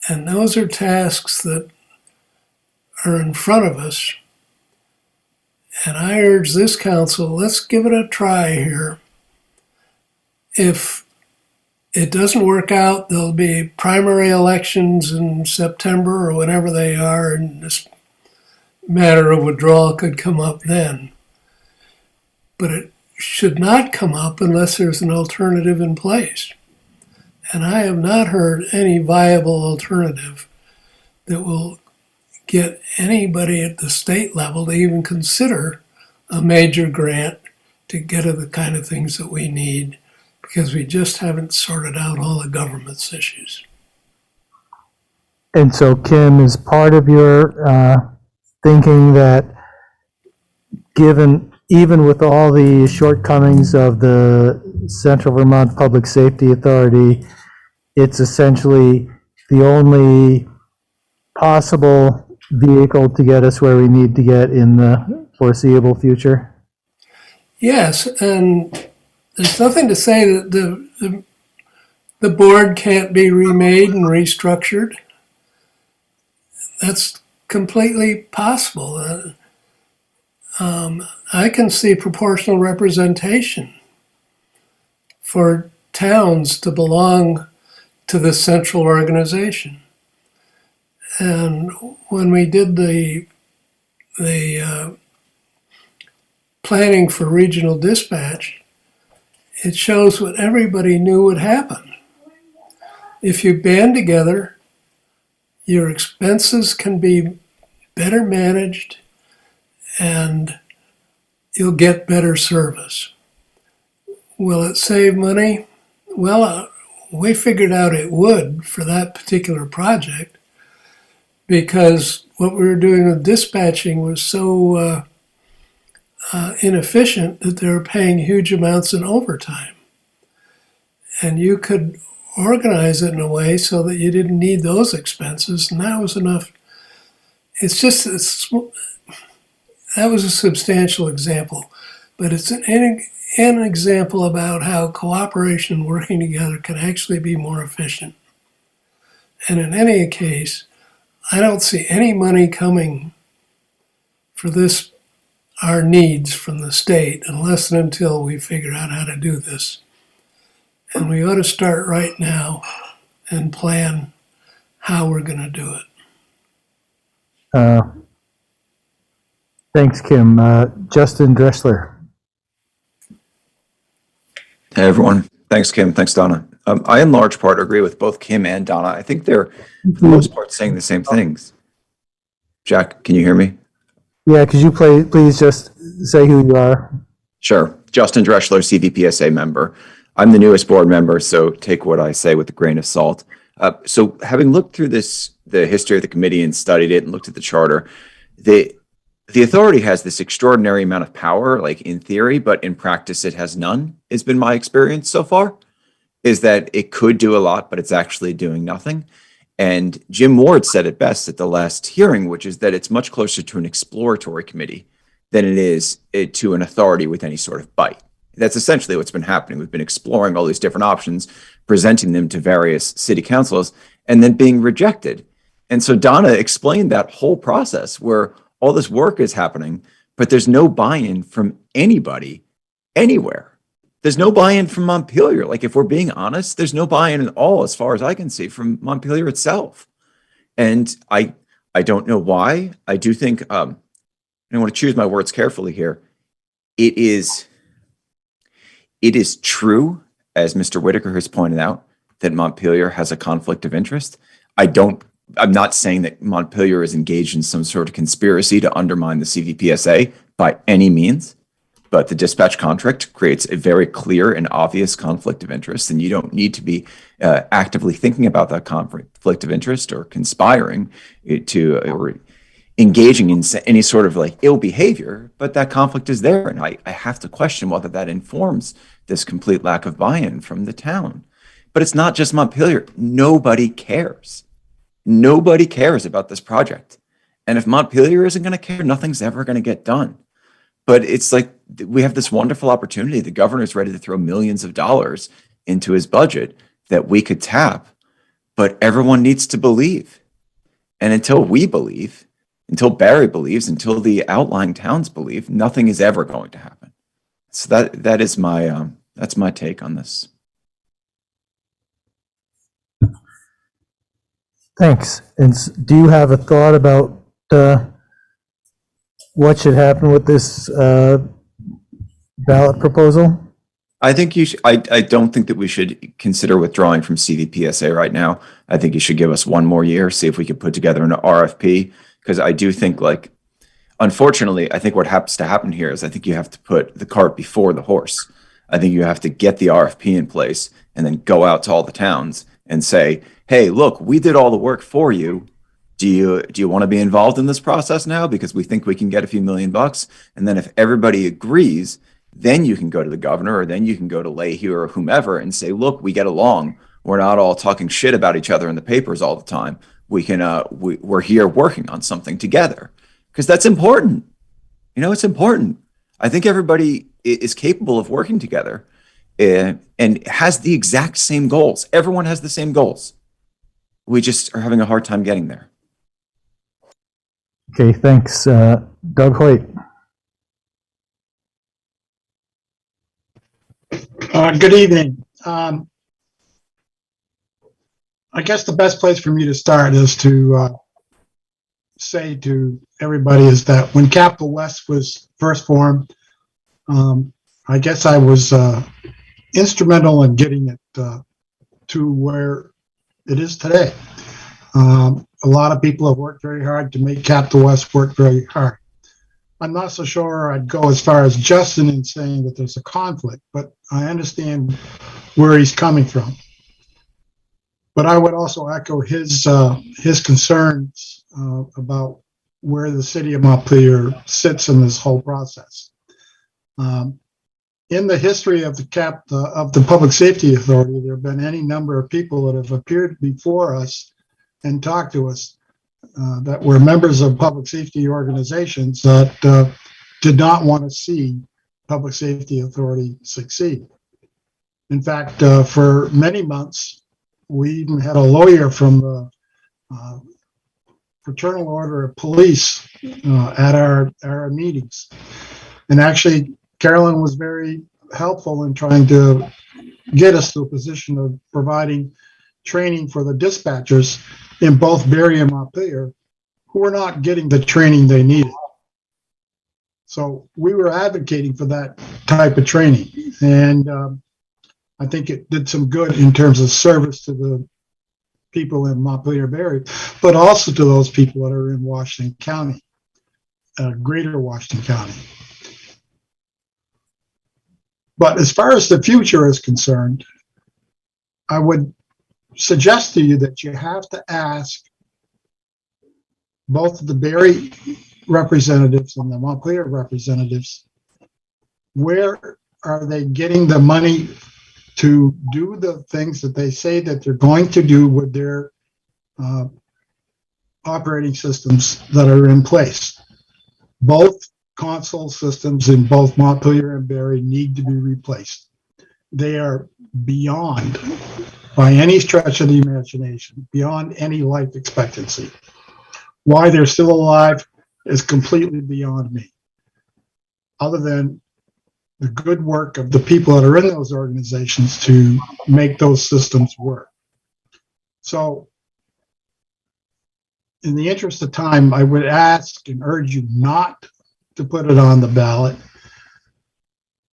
And those are tasks that are in front of us. And I urge this council, let's give it a try here. If it doesn't work out, there'll be primary elections in September or whenever they are, and this matter of withdrawal could come up then. But it should not come up unless there's an alternative in place. And I have not heard any viable alternative that will get anybody at the state level to even consider a major grant to get at the kind of things that we need, because we just haven't sorted out all the government's issues. And so, Kim, is part of your thinking that even with all the shortcomings of the Central Vermont Public Safety Authority, it's essentially the only possible vehicle to get us where we need to get in the foreseeable future? Yes, and there's nothing to say that the board can't be remade and restructured. That's completely possible. I can see proportional representation for towns to belong to this central organization. And when we did the planning for regional dispatch, it shows what everybody knew would happen. If you band together, your expenses can be better managed and you'll get better service. Will it save money? Well, we figured out it would for that particular project, because what we were doing with dispatching was so inefficient that they were paying huge amounts in overtime. And you could organize it in a way so that you didn't need those expenses, and that was enough. That was a substantial example, but it's an example about how cooperation and working together can actually be more efficient. And in any case, I don't see any money coming for this, our needs from the state, unless and until we figure out how to do this. And we ought to start right now and plan how we're going to do it. Thanks, Kim. Justin Dressler. Hey, everyone. Thanks, Kim. Thanks, Donna. I, in large part, agree with both Kim and Donna. I think they're, for the most part, saying the same things. Jack, can you hear me? Yeah, could you please just say who you are? Sure. Justin Dressler, CVPSA member. I'm the newest board member, so take what I say with a grain of salt. So having looked through the history of the committee and studied it and looked at the charter, the authority has this extraordinary amount of power, like in theory, but in practice it has none, has been my experience so far, is that it could do a lot, but it's actually doing nothing. And Jim Ward said it best at the last hearing, which is that it's much closer to an exploratory committee than it is to an authority with any sort of bite. That's essentially what's been happening. We've been exploring all these different options, presenting them to various city councils, and then being rejected. And so Donna explained that whole process where all this work is happening, but there's no buy-in from anybody, anywhere. There's no buy-in from Montpelier. Like, if we're being honest, there's no buy-in at all, as far as I can see, from Montpelier itself. And I I don't know why. I do think, I want to choose my words carefully here. It is true, as Mr. Whitaker has pointed out, that Montpelier has a conflict of interest. I'm not saying that Montpelier is engaged in some sort of conspiracy to undermine the CVPSA by any means, but the dispatch contract creates a very clear and obvious conflict of interest, and you don't need to be actively thinking about that conflict of interest or conspiring or engaging in any sort of like ill behavior, but that conflict is there, and I have to question whether that informs this complete lack of buy-in from the town. But it's not just Montpelier. Nobody cares. Nobody cares about this project. And if Montpelier isn't going to care, nothing's ever going to get done. But it's like we have this wonderful opportunity. The governor's ready to throw millions of dollars into his budget that we could tap, but everyone needs to believe. And until we believe, until Barry believes, until the outlying towns believe, nothing is ever going to happen. So that is my that's my take on this. Thanks. And do you have a thought about what should happen with this ballot proposal? I think you should, I don't think that we should consider withdrawing from CVPSA right now. I think you should give us one more year, see if we could put together an RFP, because I do think, like, unfortunately, I think what happens to happen here is I think you have to put the cart before the horse. I think you have to get the RFP in place and then go out to all the towns and say, hey, look, we did all the work for you. Do you want to be involved in this process now? Because we think we can get a few $1,000,000. And then if everybody agrees, then you can go to the governor, or then you can go to Leahy or whomever and say, look, we get along. We're not all talking shit about each other in the papers all the time. We can, we're here working on something together, because that's important. You know, it's important. I think everybody is capable of working together and has the exact same goals. Everyone has the same goals. We just are having a hard time getting there. Okay, thanks. Doug Hoyt. Good evening. I guess the best place for me to start is to say to everybody is that when Capital West was first formed, I guess I was instrumental in getting it to where it is today. A lot of people have worked very hard to make Capital West work very hard. I'm not so sure I'd go as far as Justin in saying that there's a conflict, but I understand where he's coming from. But I would also echo his concerns about where the city of Montpelier sits in this whole process. In the history of the Public Safety Authority, there have been any number of people that have appeared before us and talked to us that were members of public safety organizations that did not want to see Public Safety Authority succeed. In fact, for many months, we even had a lawyer from the Fraternal Order of Police at our meetings. And actually, Carolyn was very helpful in trying to get us to a position of providing training for the dispatchers in both Barre and Montpelier, who were not getting the training they needed. So we were advocating for that type of training. And I think it did some good in terms of service to the people in Montpelier, Barre, but also to those people that are in Washington County, greater Washington County. But as far as the future is concerned, I would suggest to you that you have to ask both the Barre representatives and the Montpelier representatives, where are they getting the money to do the things that they say that they're going to do with their operating systems that are in place. Both console systems in both Montpelier and Barre need to be replaced. They are beyond, by any stretch of the imagination, beyond any life expectancy. Why they're still alive is completely beyond me, other than the good work of the people that are in those organizations to make those systems work. So in the interest of time, I would ask and urge you not to put it on the ballot,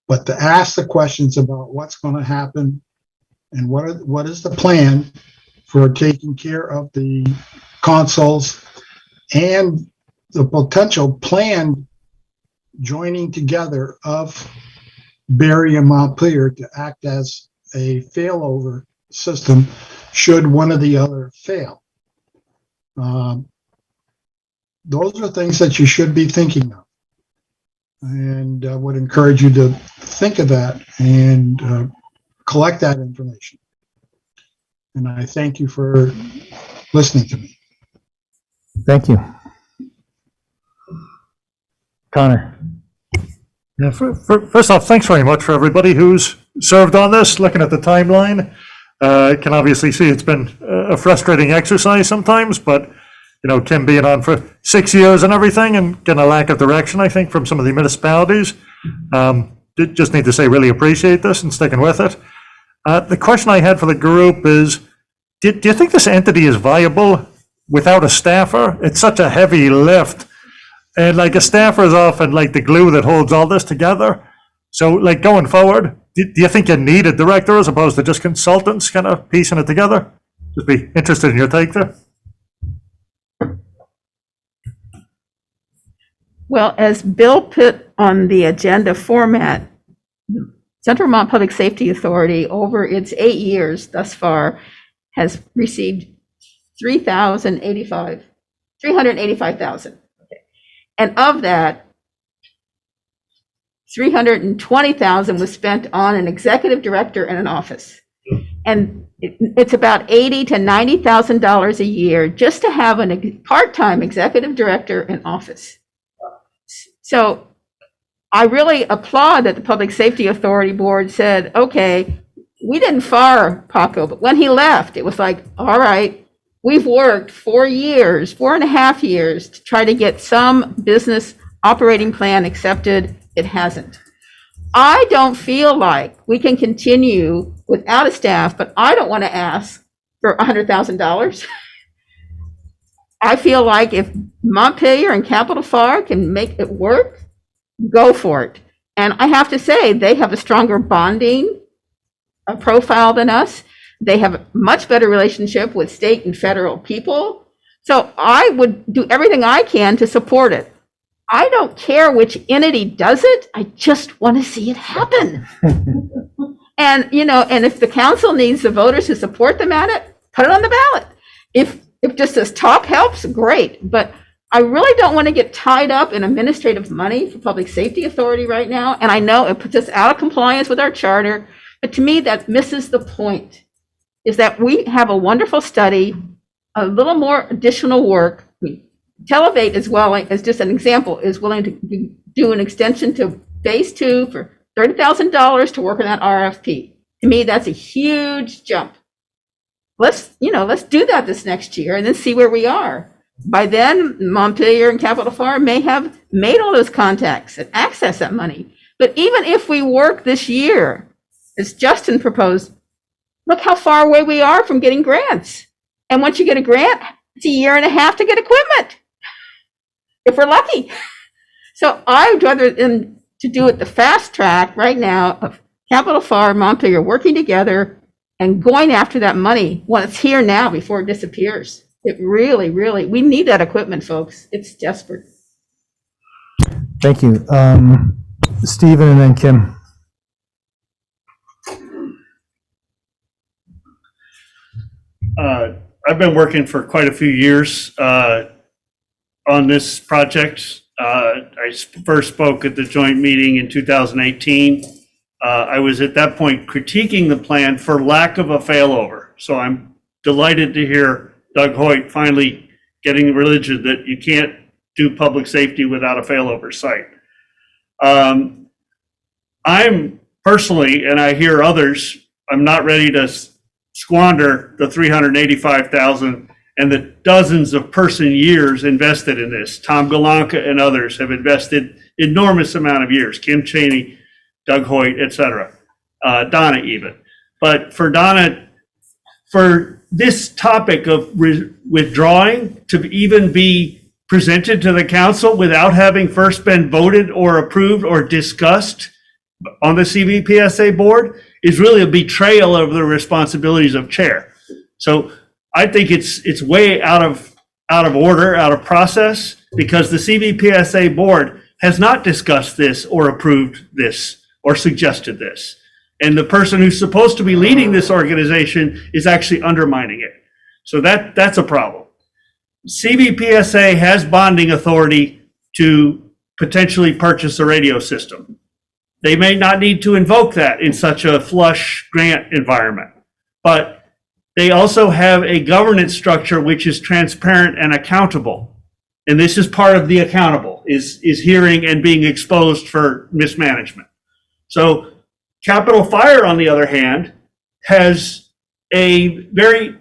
but to ask the questions about what's going to happen and what is the plan for taking care of the consoles and the potential planned joining together of Barre and Montpelier to act as a failover system should one or the other fail. Those are things that you should be thinking of. And I would encourage you to think of that and collect that information. And I thank you for listening to me. Thank you. Connor. Yeah, first off, thanks very much for everybody who's served on this. Looking at the timeline, can obviously see it's been a frustrating exercise sometimes, but Kim being on for 6 years and everything and getting a lack of direction, I think, from some of the municipalities. Just need to say, really appreciate this and sticking with it. The question I had for the group is, do you think this entity is viable without a staffer? It's such a heavy lift. And like a staffer is often like the glue that holds all this together. So like going forward, do you think you need a director as opposed to just consultants kind of piecing it together? Just be interested in your take there. Well, as Bill put on the agenda format, Central Vermont Public Safety Authority over its 8 years thus far has received $385,000. And of that, $320,000 was spent on an executive director and an office. And it's about $80,000 to $90,000 a year just to have a part-time executive director and office. So I really applaud that the Public Safety Authority Board said, okay, we didn't fire Paco, but when he left, it was like, all right, we've worked 4.5 years to try to get some business operating plan accepted. It hasn't. I don't feel like we can continue without a staff, but I don't want to ask for $100,000. I feel like if Montpelier and Capital FAR can make it work, go for it. And I have to say, they have a stronger bonding profile than us. They have a much better relationship with state and federal people. So I would do everything I can to support it. I don't care which entity does it. I just want to see it happen. And if the council needs the voters who support them at it, put it on the ballot. If just this talk helps, great. But I really don't want to get tied up in administrative money for Public Safety Authority right now. And I know it puts us out of compliance with our charter, but to me, that misses the point, is that we have a wonderful study, a little more additional work. Televate, as well as just an example, is willing to do an extension to phase 2 for $30,000 to work on that RFP. To me, that's a huge jump. Let's do that this next year and then see where we are. By then, Montpelier and Capital FAR may have made all those contacts and access that money. But even if we work this year, as Justin proposed, look how far away we are from getting grants. And once you get a grant, it's 1.5 years to get equipment, if we're lucky. So I'd rather than to do it the fast track right now of Capital FAR, Montpelier working together and going after that money when it's here now before it disappears. It really, really, we need that equipment, folks. It's desperate. Thank you. Stephen and then Kim. I've been working for quite a few years on this project. I first spoke at the joint meeting in 2018. I was at that point critiquing the plan for lack of a failover. So I'm delighted to hear Doug Hoyt finally getting the religion that you can't do public safety without a failover site. I'm personally, and I hear others, I'm not ready to squander the $385,000 and the dozens of person years invested in this. Tom Galanka and others have invested enormous amount of years. Kim Chaney, Doug Hoyt, et cetera. Donna even. But for Donna for this topic of withdrawing to even be presented to the council without having first been voted or approved or discussed on the CVPSA board is really a betrayal of the responsibilities of chair. So I think it's way out of order, out of process, because the CVPSA board has not discussed this or approved this or suggested this. And the person who's supposed to be leading this organization is actually undermining it. So that's a problem. CVPSA has bonding authority to potentially purchase a radio system. They may not need to invoke that in such a flush grant environment, but they also have a governance structure which is transparent and accountable. And this is part of the accountable, is hearing and being exposed for mismanagement. So Capital Fire, on the other hand, has a very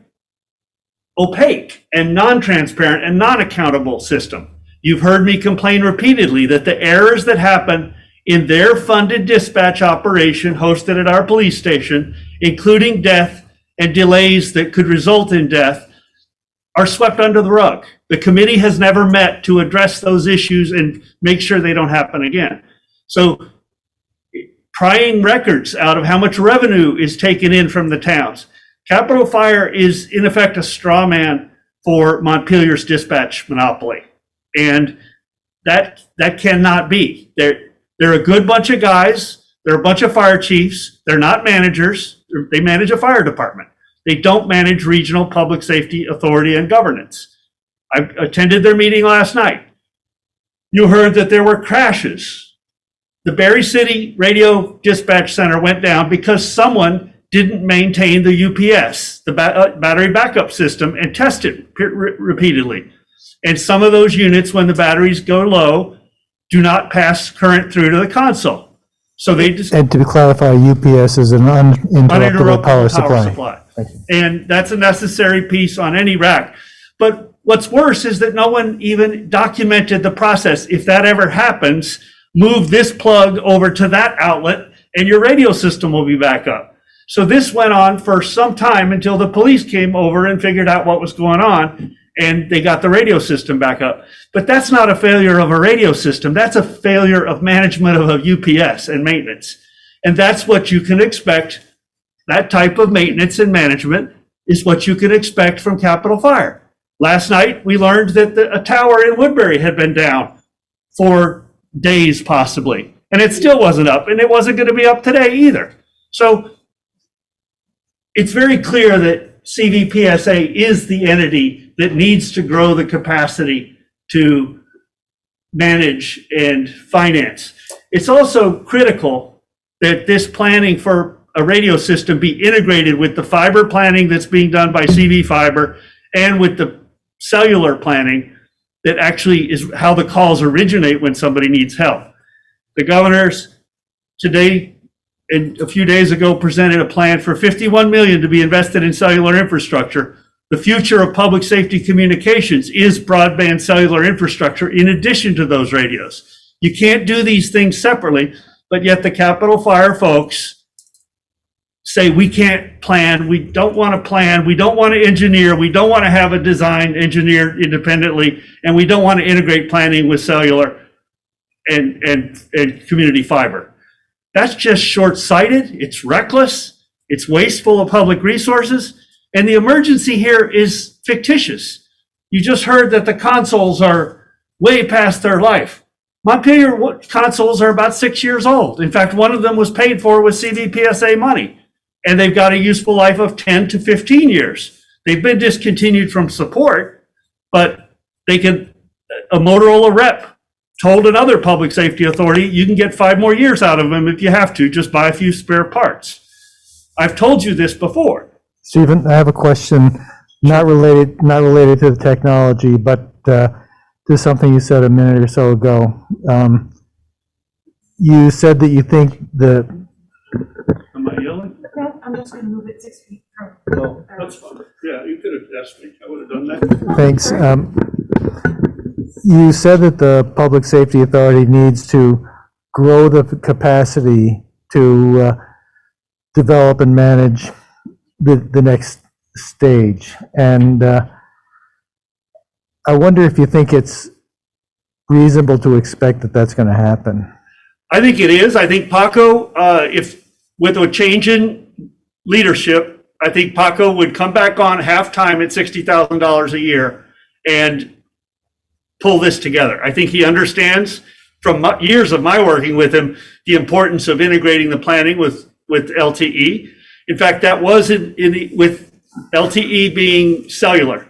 opaque and non-transparent and non-accountable system. You've heard me complain repeatedly that the errors that happen in their funded dispatch operation hosted at our police station, including death and delays that could result in death, are swept under the rug. The committee has never met to address those issues and make sure they don't happen again. So prying records out of how much revenue is taken in from the towns. Capital Fire is in effect a straw man for Montpelier's dispatch monopoly. And that cannot be. They're a good bunch of guys. They're a bunch of fire chiefs. They're not managers. They manage a fire department. They don't manage regional public safety authority and governance. I attended their meeting last night. You heard that there were crashes. The Berry City Radio Dispatch Center went down because someone didn't maintain the UPS, the battery backup system, and test it repeatedly. And some of those units, when the batteries go low, do not pass current through to the console. So they just... And to clarify, UPS is an uninterruptible power supply. And that's a necessary piece on any rack. But what's worse is that no one even documented the process. If that ever happens, move this plug over to that outlet and your radio system will be back up. So this went on for some time until the police came over and figured out what was going on, and they got the radio system back up. But that's not a failure of a radio system. That's a failure of management of a UPS and maintenance. And that's what you can expect. That type of maintenance and management is what you can expect from Capital Fire. Last night, we learned that a tower in Woodbury had been down for days possibly, and it still wasn't up, and it wasn't going to be up today either. So it's very clear that CVPSA is the entity that needs to grow the capacity to manage and finance. It's also critical that this planning for a radio system be integrated with the fiber planning that's being done by CV Fiber and with the cellular planning that actually is how the calls originate when somebody needs help. The governors today and a few days ago presented a plan for $51 million to be invested in cellular infrastructure. The future of public safety communications is broadband cellular infrastructure in addition to those radios. You can't do these things separately, but yet the Capital Fire folks say we can't plan, we don't want to plan, we don't want to engineer, we don't want to have a design engineered independently, and we don't want to integrate planning with cellular and community fiber. That's just short-sighted, it's reckless, it's wasteful of public resources, and the emergency here is fictitious. You just heard that the consoles are way past their life. Montpelier consoles are about 6 years old. In fact, one of them was paid for with CVPSA money, and they've got a useful life of 10 to 15 years. They've been discontinued from support, but they can, a Motorola rep told another public safety authority, you can get 5 more years out of them if you have to, just buy a few spare parts. I've told you this before. Stephen, I have a question, not related to the technology, but there's something you said a minute or so ago. You said that you think the... Am I yelling? No, I'm just going to move it 6 feet from. No, that's fine. Yeah, you could have asked me. I would have done that. Thanks. You said that the Public Safety Authority needs to grow the capacity to develop and manage the next stage. And I wonder if you think it's reasonable to expect that that's going to happen. I think it is. I think Paco, if with a change in leadership, I think Paco would come back on half-time at $60,000 a year and pull this together. I think he understands from years of my working with him the importance of integrating the planning with LTE. In fact, that was with LTE being cellular.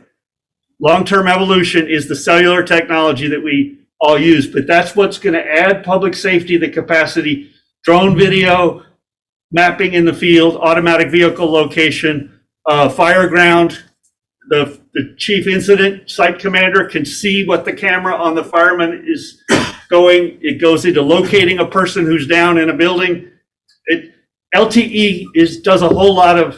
Long-term evolution is the cellular technology that we all use, but that's what's going to add public safety, the capacity, drone video, mapping in the field, automatic vehicle location, fire ground. The chief incident site commander can see what the camera on the fireman is going. It goes into locating a person who's down in a building. LTE does a whole lot of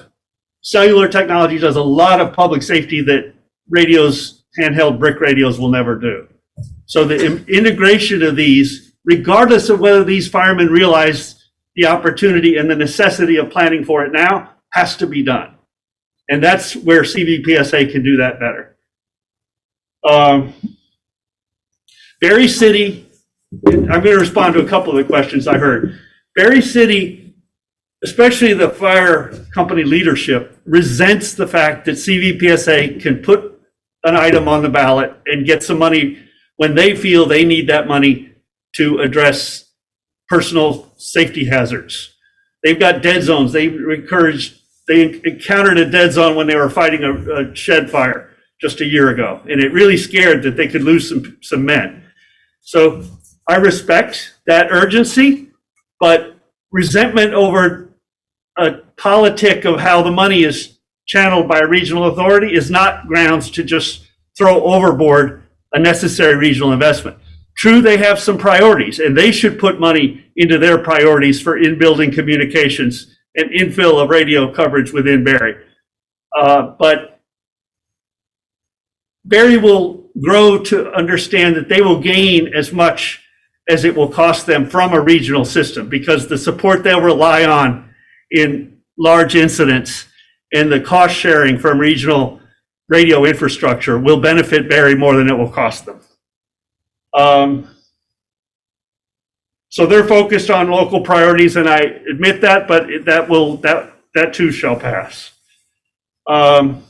cellular technology, does a lot of public safety that radios, handheld brick radios, will never do. So the integration of these, regardless of whether these firemen realize the opportunity and the necessity of planning for it now, has to be done. And that's where CVPSA can do that better. Berry City, I'm going to respond to a couple of the questions I heard. Berry City, especially the fire company leadership, resents the fact that CVPSA can put an item on the ballot and get some money when they feel they need that money to address personal safety hazards. They've got dead zones. They encountered a dead zone when they were fighting a shed fire just a year ago, and it really scared that they could lose some men. So I respect that urgency, but resentment over a politic of how the money is channeled by a regional authority is not grounds to just throw overboard a necessary regional investment. True, they have some priorities, and they should put money into their priorities for in-building communications and infill of radio coverage within Berry. But Berry will grow to understand that they will gain as much as it will cost them from a regional system, because the support they'll rely on in large incidents and the cost sharing from regional radio infrastructure will benefit Berry more than it will cost them. So they're focused on local priorities, and I admit that, but that too shall pass. I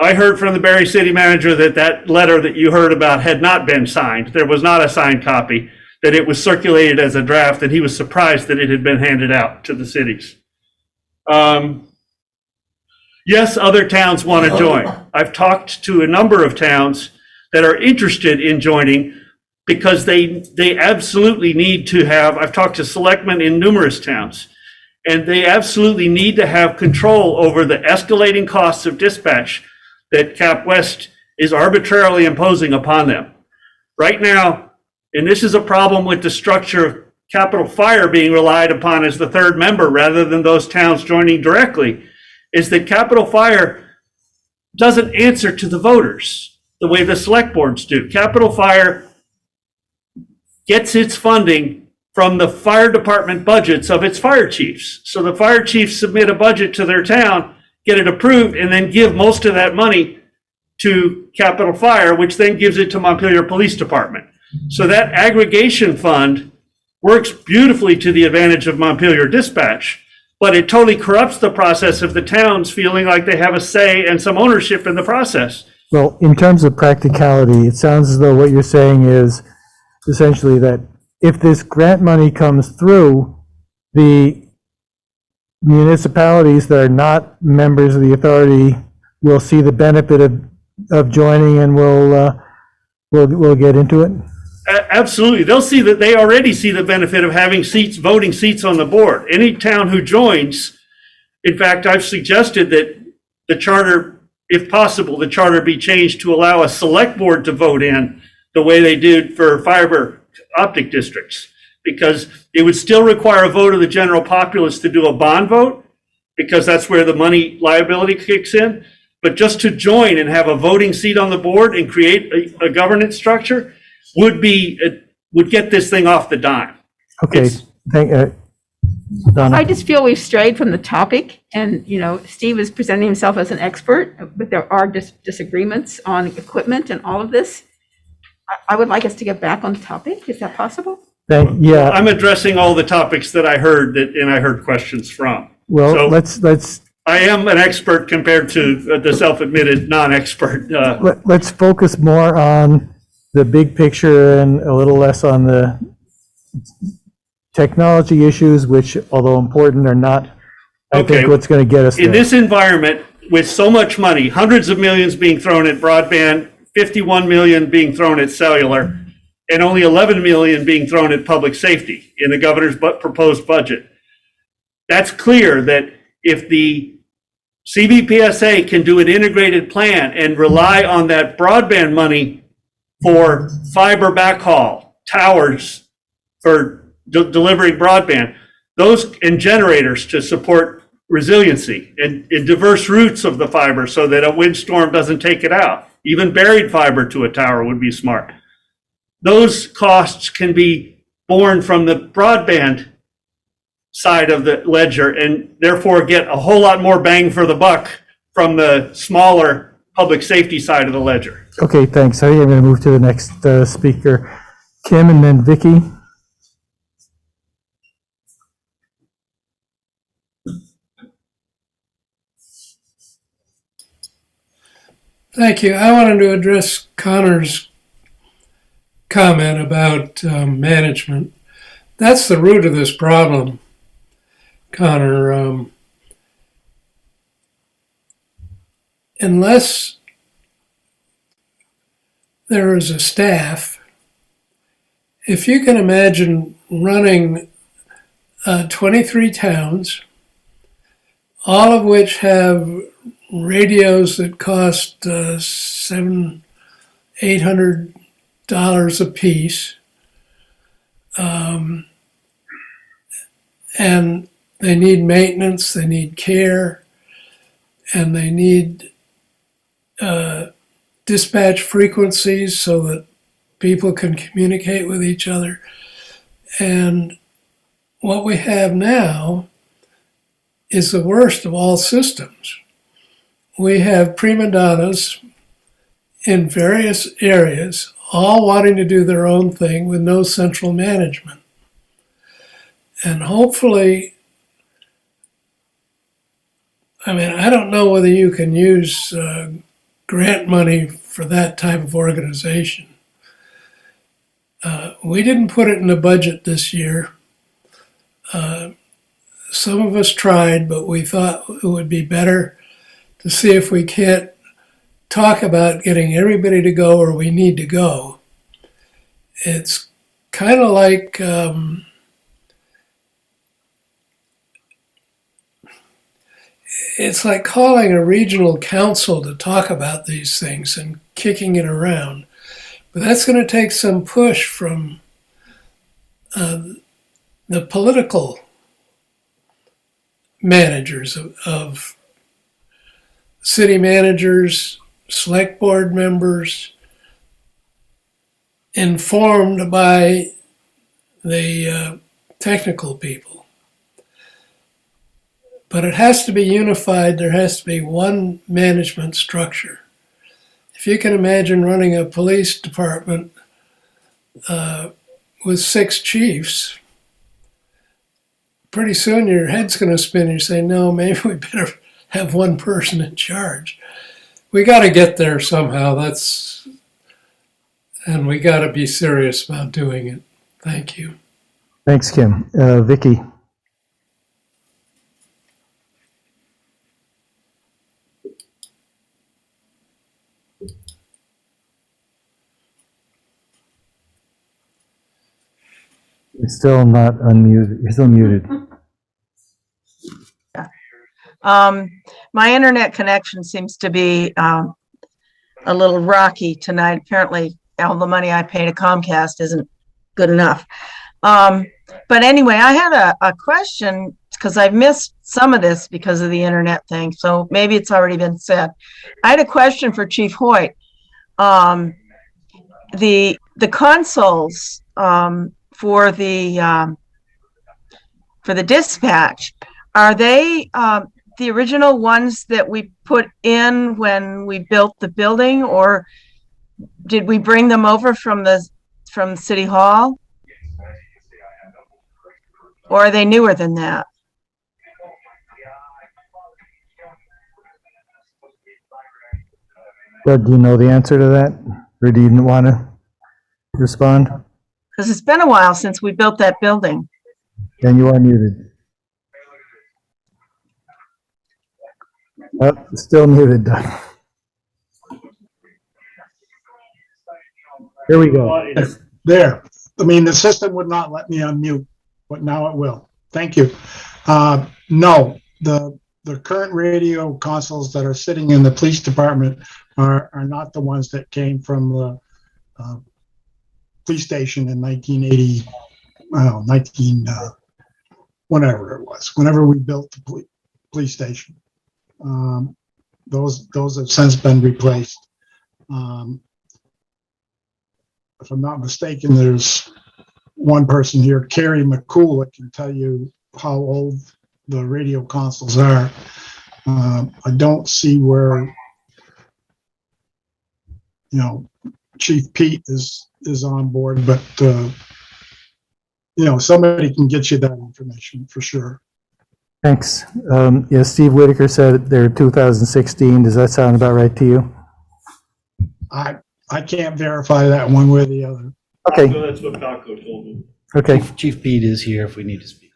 heard from the Berry City manager that letter that you heard about had not been signed. There was not a signed copy, that it was circulated as a draft, and he was surprised that it had been handed out to the cities. Yes, other towns want to join. I've talked to a number of towns that are interested in joining because they absolutely need to have, I've talked to selectmen in numerous towns, and they absolutely need to have control over the escalating costs of dispatch that Cap West is arbitrarily imposing upon them. Right now, and this is a problem with the structure of Capital Fire being relied upon as the third member rather than those towns joining directly, is that Capital Fire doesn't answer to the voters the way the select boards do. Capital Fire gets its funding from the fire department budgets of its fire chiefs. So the fire chiefs submit a budget to their town, get it approved, and then give most of that money to Capital Fire, which then gives it to Montpelier Police Department. So that aggregation fund works beautifully to the advantage of Montpelier Dispatch, but it totally corrupts the process of the towns feeling like they have a say and some ownership in the process. Well, in terms of practicality, it sounds as though what you're saying is essentially that if this grant money comes through, the municipalities that are not members of the authority will see the benefit of joining and will get into it? Absolutely. They'll see that they already see the benefit of having seats, voting seats on the board. Any town who joins, in fact, I've suggested that the charter, if possible, the charter be changed to allow a select board to vote in the way they did for fiber optic districts, because it would still require a vote of the general populace to do a bond vote, because that's where the money liability kicks in. But just to join and have a voting seat on the board and create a governance structure would get this thing off the dime. Okay, Donna? I just feel we've strayed from the topic, and, Steve is presenting himself as an expert, but there are disagreements on equipment and all of this. I would like us to get back on the topic. Is that possible? Yeah, I'm addressing all the topics that I heard and I heard questions from. well, So let's I am an expert compared to the self-admitted non-expert. let's focus more on the big picture and a little less on the technology issues, which, although important, are not, I Okay. think, what's going to get us there. In this environment, with so much money, hundreds of millions being thrown at broadband, 51 million being thrown at cellular, and only 11 million being thrown at public safety in the governor's proposed budget. That's clear that if the CVPSA can do an integrated plan and rely on that broadband money for fiber backhaul, towers for delivering broadband, those and generators to support resiliency and diverse routes of the fiber so that a windstorm doesn't take it out. Even buried fiber to a tower would be smart. Those costs can be borne from the broadband side of the ledger and therefore get a whole lot more bang for the buck from the smaller public safety side of the ledger. Okay, thanks. I think I'm going to move to the next speaker, Kim, and then Vicky. Thank you. I wanted to address Connor's comment about management. That's the root of this problem, Connor. Unless there is a staff, if you can imagine running 23 towns, all of which have radios that cost $700-800 a piece, and they need maintenance, they need care, and they need dispatch frequencies so that people can communicate with each other. And what we have now is the worst of all systems. We have prima donnas in various areas, all wanting to do their own thing with no central management. And hopefully, I don't know whether you can use grant money for that type of organization. We didn't put it in the budget this year. Some of us tried, but we thought it would be better to see if we can't talk about getting everybody to go where we need to go. It's kind of like it's like calling a regional council to talk about these things and kicking it around. But that's going to take some push from the political managers of city managers, select board members, informed by the technical people. But it has to be unified. There has to be one management structure. If you can imagine running a police department with 6 chiefs, pretty soon your head's going to spin and you say, no, maybe we better have one person in charge. We got to get there somehow. And we got to be serious about doing it. Thank you. Thanks, Kim. Vicky. You're still not unmuted. You're still muted. My internet connection seems to be a little rocky tonight. Apparently, all the money I pay to Comcast isn't good enough. But anyway, I had a question because I've missed some of this because of the internet thing. So maybe it's already been said. I had a question for Chief Hoyt. The consoles for the for the dispatch, are they the original ones that we put in when we built the building, or did we bring them over from City Hall? Or are they newer than that? Doug, do you know the answer to that? Or do you want to respond? Because it's been a while since we built that building. And you are muted. Oh, still muted, Doug. Here we go. There. I mean, the system would not let me unmute, but now it will. Thank you. No, the current radio consoles that are sitting in the police department are not the ones that came from the police station in 1980, whatever it was, whenever we built the police station. Those have since been replaced. If I'm not mistaken, there's one person here, Carrie McCool, that can tell you how old the radio consoles are. I don't see where, Chief Pete is on board, but somebody can get you that information for sure. Thanks. Yeah, Steve Whitaker said they're 2016. Does that sound about right to you? I can't verify that one way or the other. Okay. That's what Falco told me. Okay. Chief Pete is here if we need to speak.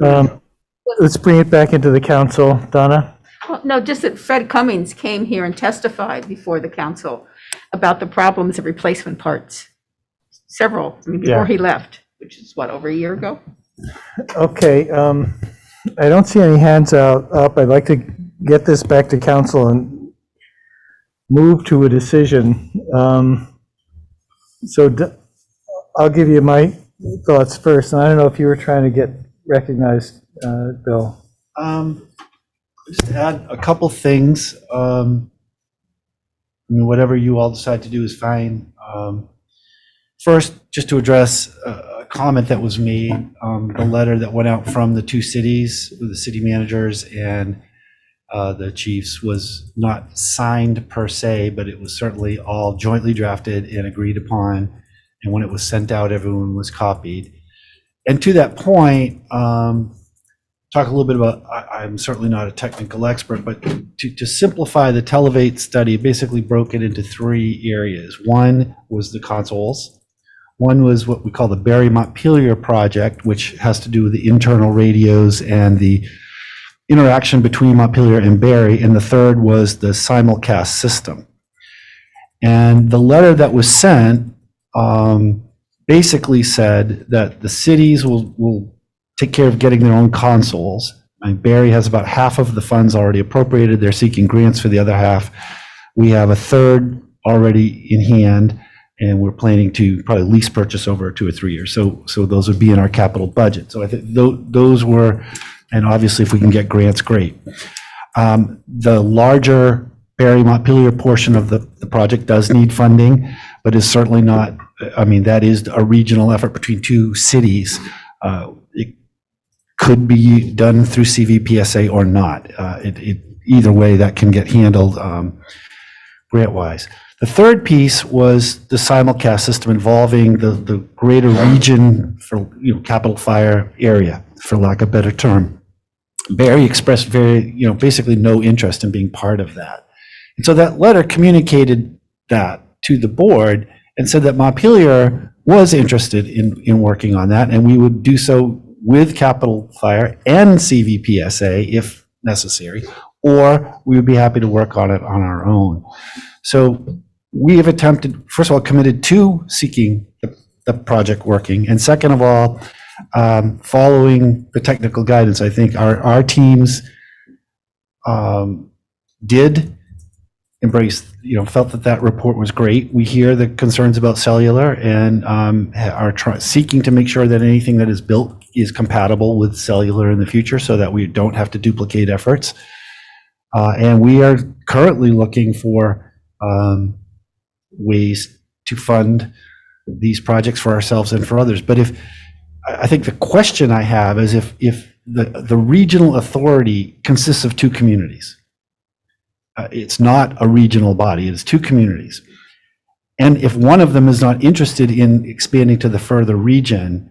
Let's bring it back into the council. Donna? Well, no, just that Fred Cummings came here and testified before the council about the problems of replacement parts. Several, before he left, which is what, over a year ago? Okay. I don't see any hands up. I'd like to get this back to council and move to a decision. I'll give you my thoughts first, and I don't know if you were trying to get recognized, Bill. Just add a couple things. Whatever you all decide to do is fine. First, just to address a comment that was made, the letter that went out from the two cities, the city managers and the chiefs, was not signed per se, but it was certainly all jointly drafted and agreed upon. And when it was sent out, everyone was copied. And to that point, talk a little bit about, I'm certainly not a technical expert, but to simplify the Televate study, basically broke it into three areas. One was the consoles. One was what we call the Barry Montpelier project, which has to do with the internal radios and the interaction between Montpelier and Barry. And the third was the simulcast system. And the letter that was sent basically said that the cities will take care of getting their own consoles. Barry has about half of the funds already appropriated. They're seeking grants for the other half. We have a third already in hand, and we're planning to probably lease purchase over 2 or 3 years. So those would be in our capital budget. So I think those were, and obviously if we can get grants, great. The larger Barry Montpelier portion of the project does need funding, but is certainly not, that is a regional effort between two cities. It could be done through CVPSA or not. Either way, that can get handled grant-wise. The third piece was the simulcast system involving the greater region for capital fire area, for lack of a better term. Barry expressed basically no interest in being part of that. And so that letter communicated that to the board and said that Montpelier was interested in working on that, and we would do so with Capital Fire and CVPSA if necessary, or we would be happy to work on it on our own. So we have attempted, first of all, committed to seeking the project working, and second of all, following the technical guidance. I think our teams did embrace, felt that report was great. We hear the concerns about cellular and are seeking to make sure that anything that is built is compatible with cellular in the future so that we don't have to duplicate efforts. And we are currently looking for ways to fund these projects for ourselves and for others. But I think the question I have is if the regional authority consists of two communities. It's not a regional body, it's two communities. And if one of them is not interested in expanding to the further region,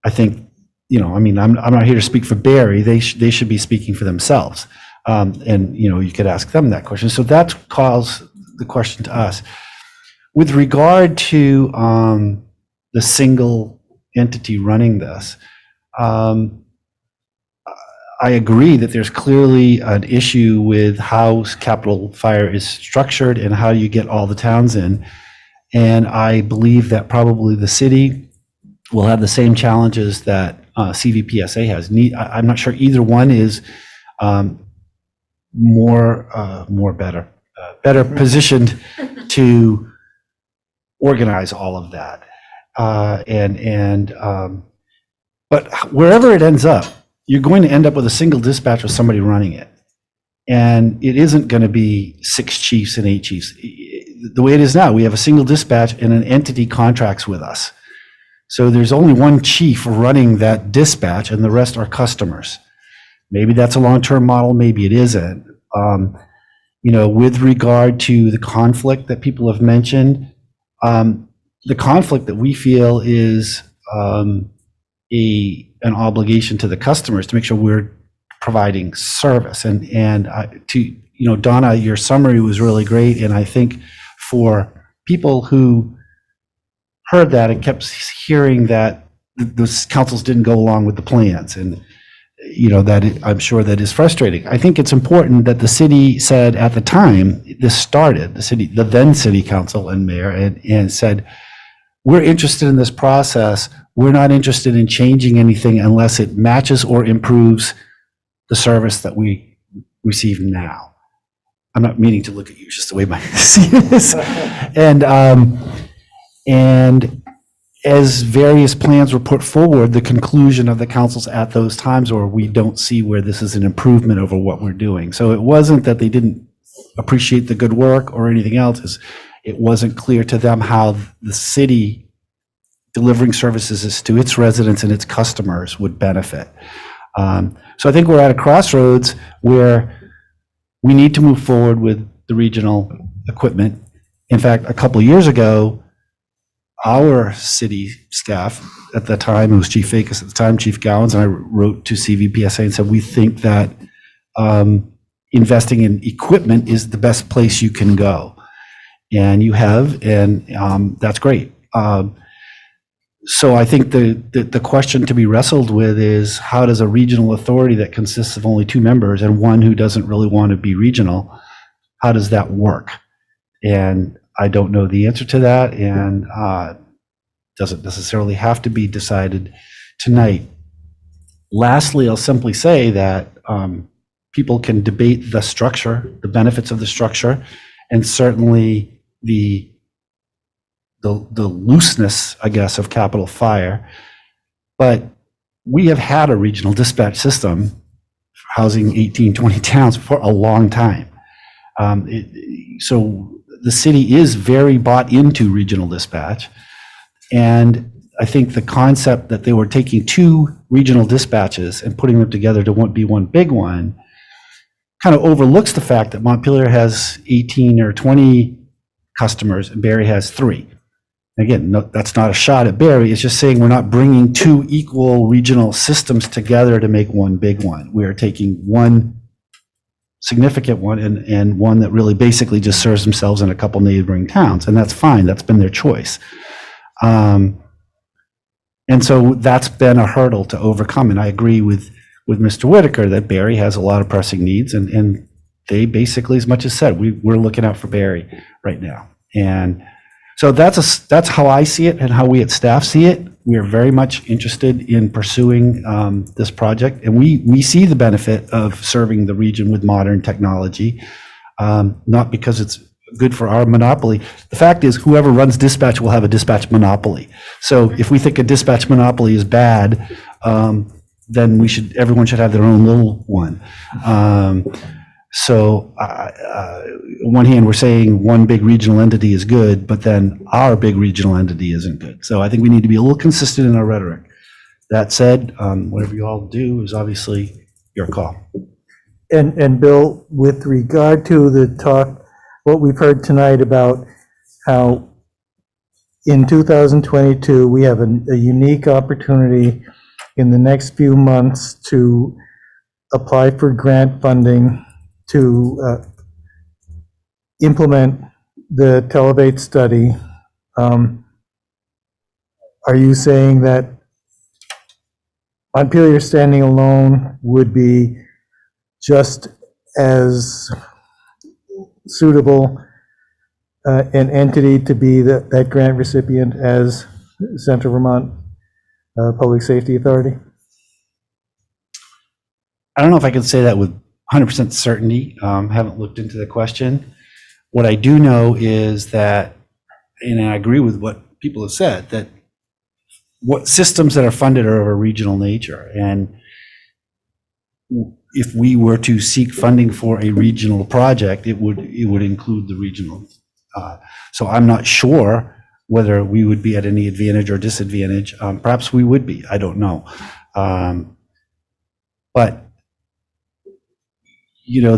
I think, I'm not here to speak for Barry, they should be speaking for themselves. And, you could ask them that question. So that calls the question to us. With regard to the single entity running this, I agree that there's clearly an issue with how Capital Fire is structured and how you get all the towns in. And I believe that probably the city will have the same challenges that CVPSA has. I'm not sure either one is better positioned to organize all of that. But wherever it ends up, you're going to end up with a single dispatch with somebody running it. And it isn't going to be 6 chiefs and 8 chiefs. The way it is now, we have a single dispatch and an entity contracts with us. So there's only one chief running that dispatch and the rest are customers. Maybe that's a long-term model, maybe it isn't. With regard to the conflict that people have mentioned, the conflict that we feel is an obligation to the customers to make sure we're providing service. And Donna, your summary was really great. And I think for people who heard that and kept hearing that those councils didn't go along with the plans, and I'm sure that is frustrating. I think it's important that the city said at the time this started, the then city council and mayor, and said, we're interested in this process. We're not interested in changing anything unless it matches or improves the service that we receive now. I'm not meaning to look at you, just the way my seat is. And as various plans were put forward, the conclusion of the councils at those times, or we don't see where this is an improvement over what we're doing. So it wasn't that they didn't appreciate the good work or anything else. It wasn't clear to them how the city delivering services to its residents and its customers would benefit. So I think we're at a crossroads where we need to move forward with the regional equipment. In fact, a couple of years ago, our city staff at the time, it was Chief Fakis at the time, Chief Gowans, and I wrote to CVPSA and said, we think that investing in equipment is the best place you can go. And you have, and that's great. So I think the question to be wrestled with is, how does a regional authority that consists of only 2 members and one who doesn't really want to be regional, how does that work? And I don't know the answer to that, and doesn't necessarily have to be decided tonight. Lastly, I'll simply say that people can debate the structure, the benefits of the structure, and certainly the looseness, I guess, of Capital Fire. But we have had a regional dispatch system housing 18, 20 towns for a long time. So the city is very bought into regional dispatch. And I think the concept that they were taking 2 regional dispatches and putting them together to be one big one kind of overlooks the fact that Montpelier has 18 or 20 customers and Barry has 3. Again, no, that's not a shot at Barry. It's just saying we're not bringing 2 equal regional systems together to make one big one. We are taking one significant one and one that really basically just serves themselves in a couple neighboring towns, and that's fine. That's been their choice. And so that's been a hurdle to overcome. And I agree with Mr. Whitaker that Barry has a lot of pressing needs, and they basically, as much as said, we're looking out for Barry right now. And so that's how I see it and how we at staff see it. We are very much interested in pursuing this project, and we see the benefit of serving the region with modern technology, not because it's good for our monopoly. The fact is, whoever runs dispatch will have a dispatch monopoly. So if we think a dispatch monopoly is bad, then everyone should have their own little one. So on one hand, we're saying one big regional entity is good, but then our big regional entity isn't good. So I think we need to be a little consistent in our rhetoric. That said, whatever you all do is obviously your call. And Bill, with regard to the talk, what we've heard tonight about how in 2022, we have a unique opportunity in the next few months to apply for grant funding to implement the Televate study. Are you saying that Montpelier standing alone would be just as suitable an entity to be that grant recipient as Central Vermont Public Safety Authority? I don't know if I can say that with 100% certainty. Haven't looked into the question. What I do know is that, and I agree with what people have said, that what systems that are funded are of a regional nature. And if we were to seek funding for a regional project, it would include the regional. So I'm not sure whether we would be at any advantage or disadvantage. Perhaps we would be. I don't know. But you know,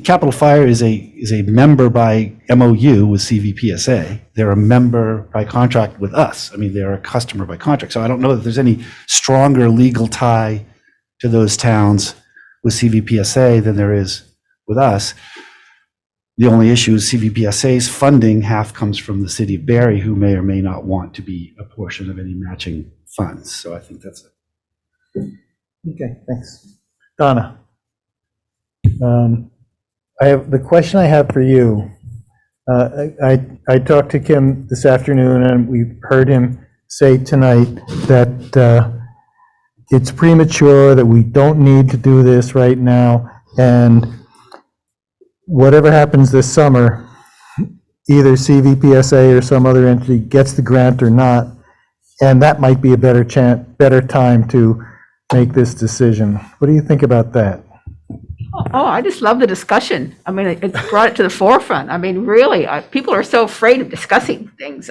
Capital Fire is a member by MOU with CVPSA. They're a member by contract with us. I mean, they're a customer by contract. So I don't know that there's any stronger legal tie to those towns with CVPSA than there is with us. The only issue is CVPSA's funding, half comes from the city of Barrie, who may or may not want to be a portion of any matching funds. So I think that's it. Okay, thanks. Donna. The question I have for you, I talked to Kim this afternoon, and we heard him say tonight that it's premature, that we don't need to do this right now, and whatever happens this summer, either CVPSA or some other entity gets the grant or not, and that might be a better time to make this decision. What do you think about that? Oh, I just love the discussion. I mean, it brought it to the forefront. I mean, really, people are so afraid of discussing things.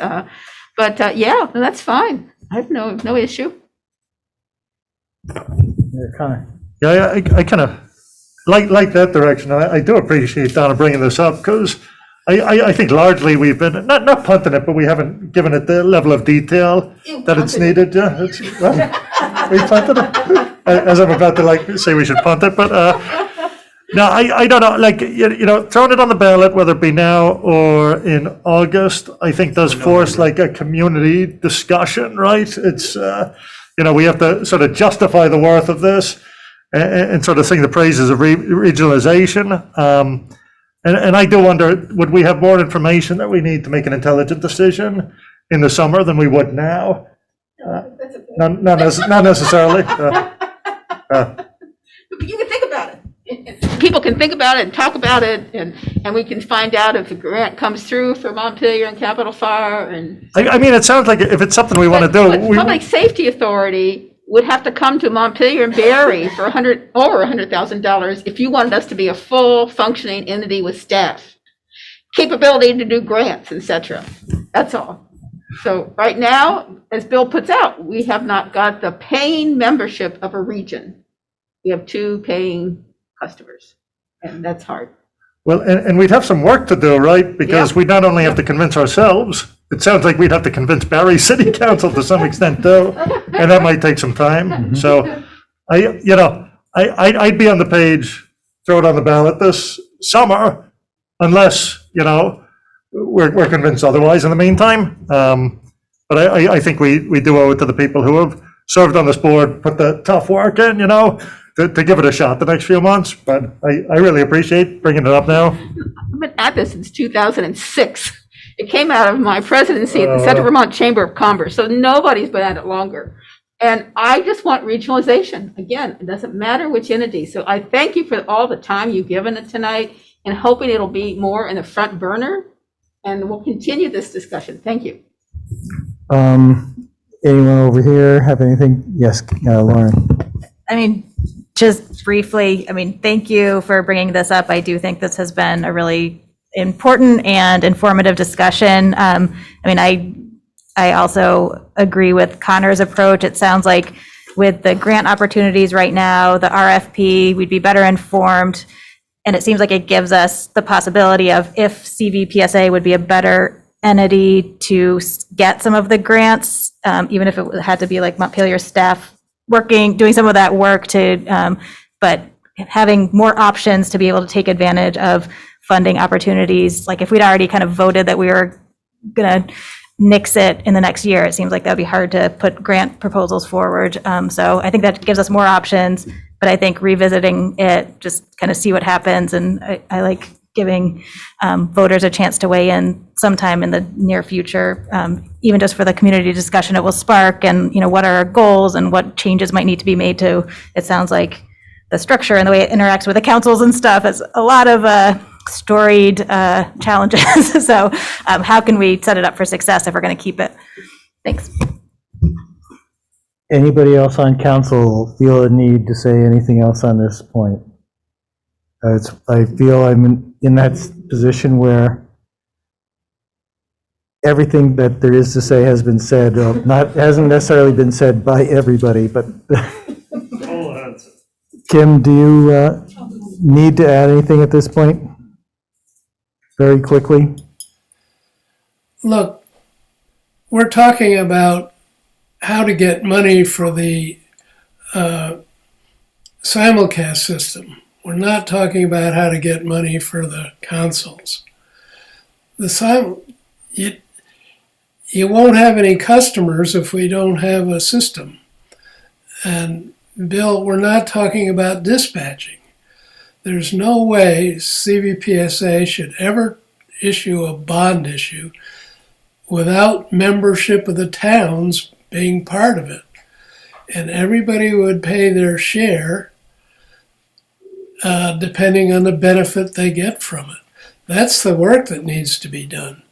But yeah, that's fine. I have no issue. Yeah, I kind of like that direction. I do appreciate Donna bringing this up, because I think largely we've been, not punting it, but we haven't given it the level of detail that it's needed. Yeah, we punted it, as I'm about to say we should punt it, but no, I don't know, you know, throwing it on the ballot, whether it be now or in August, I think does force a community discussion, right? It's, you know, we have to sort of justify the worth of this and sort of sing the praises of regionalization. And I do wonder, would we have more information that we need to make an intelligent decision in the summer than we would now? Not necessarily. You can think about it. People can think about it and talk about it, and we can find out if the grant comes through for Montpelier and Capital Fire. And I mean, it sounds like if it's something we want to do. Public Safety Authority would have to come to Montpelier and Barrie for over $100,000 if you wanted us to be a full functioning entity with staff, capability to do grants, etc. That's all. So right now, as Bill puts out, we have not got the paying membership of a region. We have 2 paying customers, and that's hard. Well, and we'd have some work to do, right? Because we not only have to convince ourselves, it sounds like we'd have to convince Barrie City Council to some extent too, and that might take some time. So I'd be on the page, throw it on the ballot this summer, unless, you know, we're convinced otherwise in the meantime. But I think we do owe it to the people who have served on this board, put the tough work in, you know, to give it a shot the next few months. But I really appreciate bringing it up now. I've been at this since 2006. It came out of my presidency at the Central Vermont Chamber of Commerce, so nobody's been at it longer. And I just want regionalization. Again, it doesn't matter which entity. So I thank you for all the time you've given it tonight, and hoping it'll be more in the front burner, and we'll continue this discussion. Thank you. Anyone over here have anything? Yes, Lauren. I mean, just briefly, I mean, thank you for bringing this up. I do think this has been a really important and informative discussion. I mean, I I also agree with Connor's approach. It sounds like with the grant opportunities right now, the RFP, we'd be better informed. And it seems like it gives us the possibility of if CVPSA would be a better entity to get some of the grants, even if it had to be like Montpelier staff working, doing some of that work to, but having more options to be able to take advantage of funding opportunities. Like if we'd already kind of voted that we were gonna nix it in the next year, it seems like that'd be hard to put grant proposals forward. So I think that gives us more options, but I think revisiting it, just kind of see what happens. And I like giving voters a chance to weigh in sometime in the near future, even just for the community discussion it will spark, and what are our goals and what changes might need to be made to, it sounds like the structure and the way it interacts with the councils and stuff is a lot of storied challenges. So how can we set it up for success if we're going to keep it? Thanks. Anybody else on council feel a need to say anything else on this point? I feel I'm in that position where everything that there is to say has been said. Hasn't necessarily been said by everybody, but Kim, do you need to add anything at this point? Very quickly. Look, we're talking about how to get money for the simulcast system. We're not talking about how to get money for the consoles. You won't have any customers if we don't have a system. And Bill, we're not talking about dispatching. There's no way CVPSA should ever issue a bond issue without membership of the towns being part of it. And everybody would pay their share depending on the benefit they get from it. That's the work that needs to be done.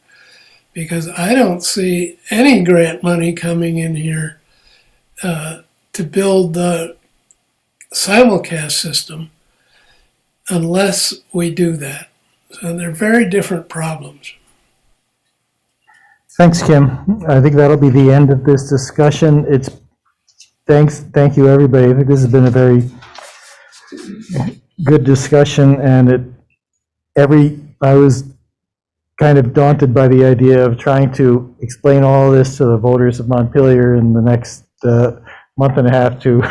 Because I don't see any grant money coming in here to build the simulcast system unless we do that. So they're very different problems. Thanks, Kim. I think that'll be the end of this discussion. Thank you, everybody. I think this has been a very good discussion, and I was kind of daunted by the idea of trying to explain all this to the voters of Montpelier in the next month and a half to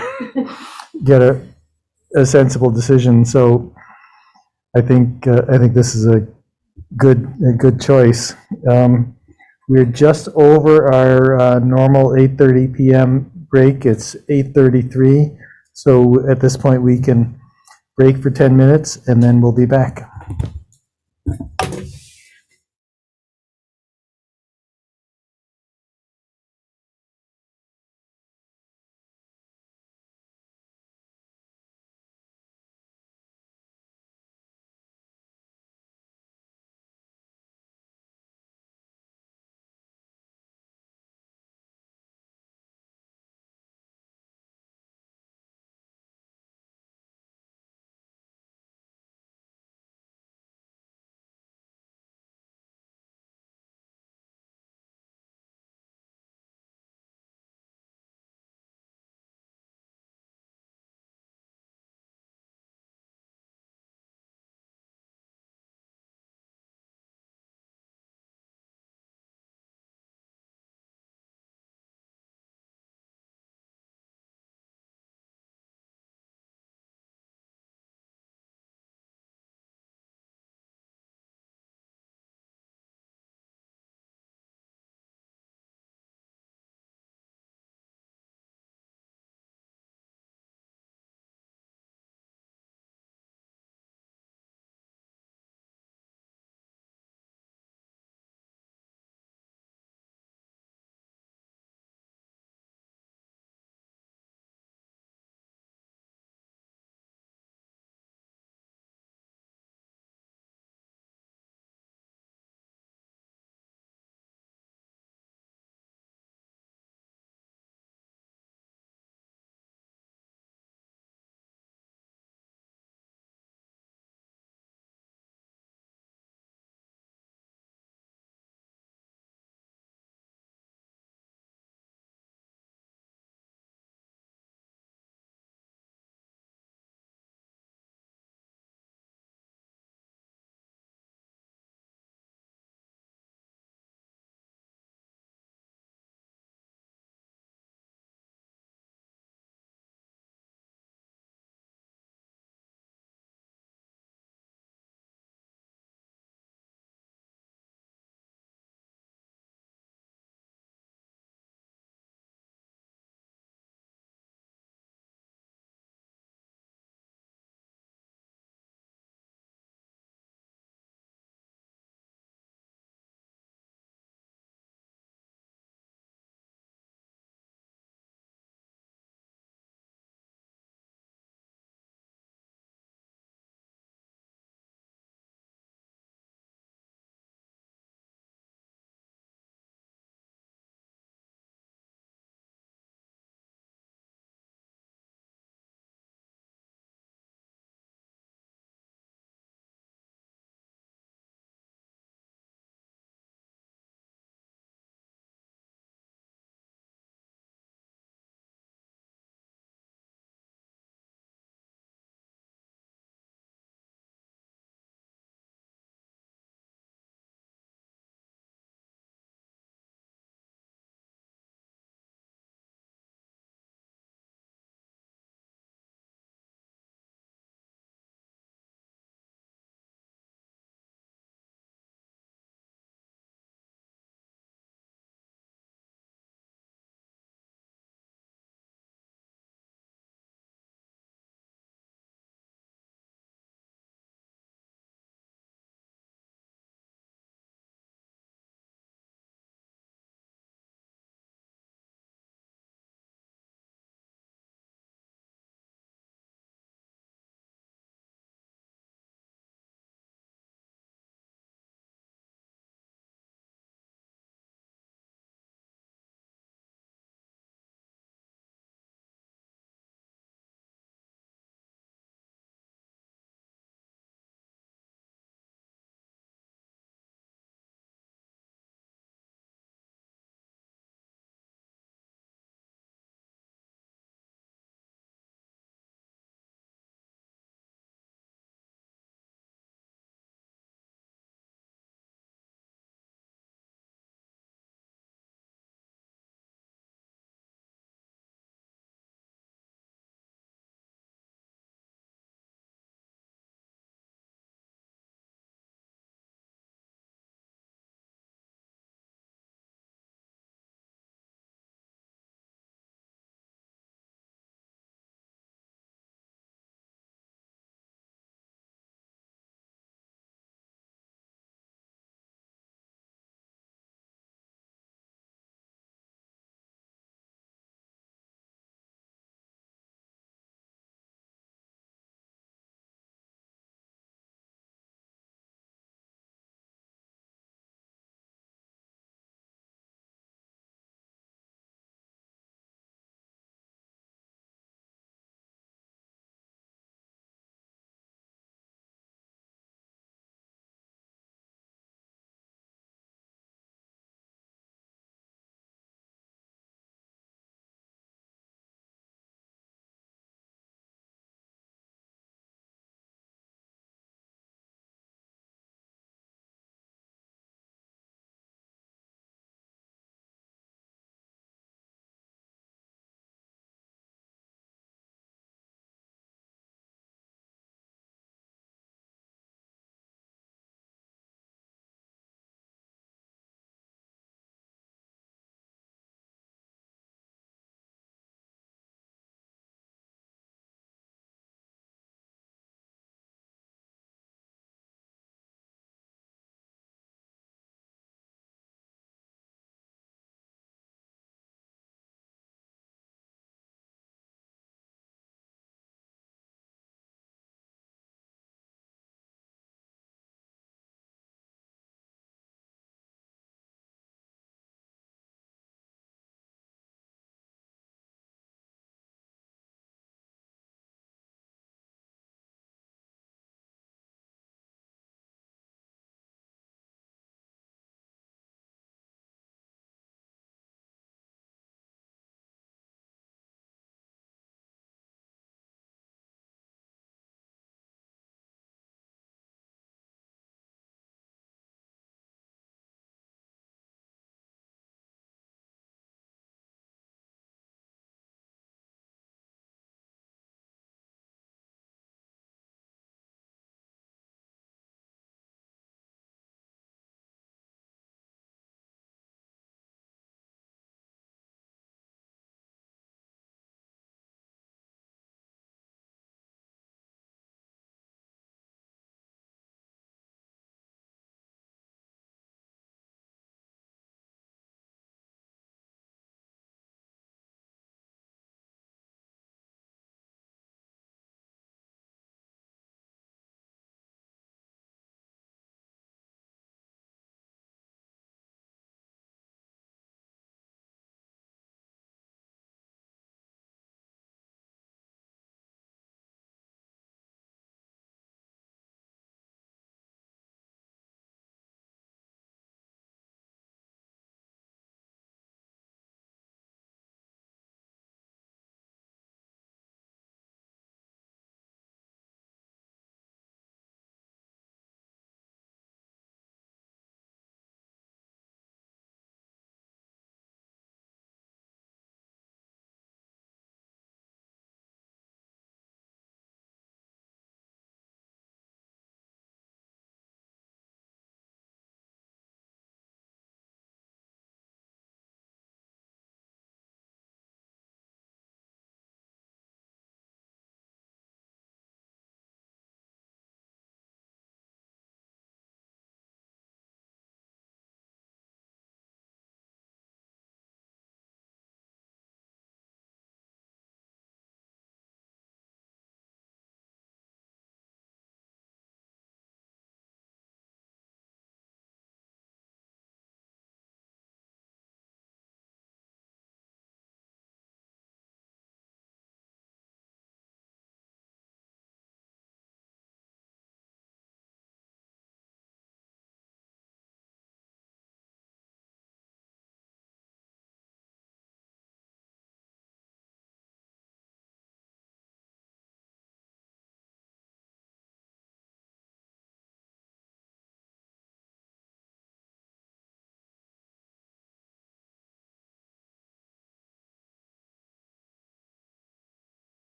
get a sensible decision. So I think this is a good choice. We're just over our normal 8:30 p.m. break. It's 8:33. So at this point, we can break for 10 minutes, and then we'll be back.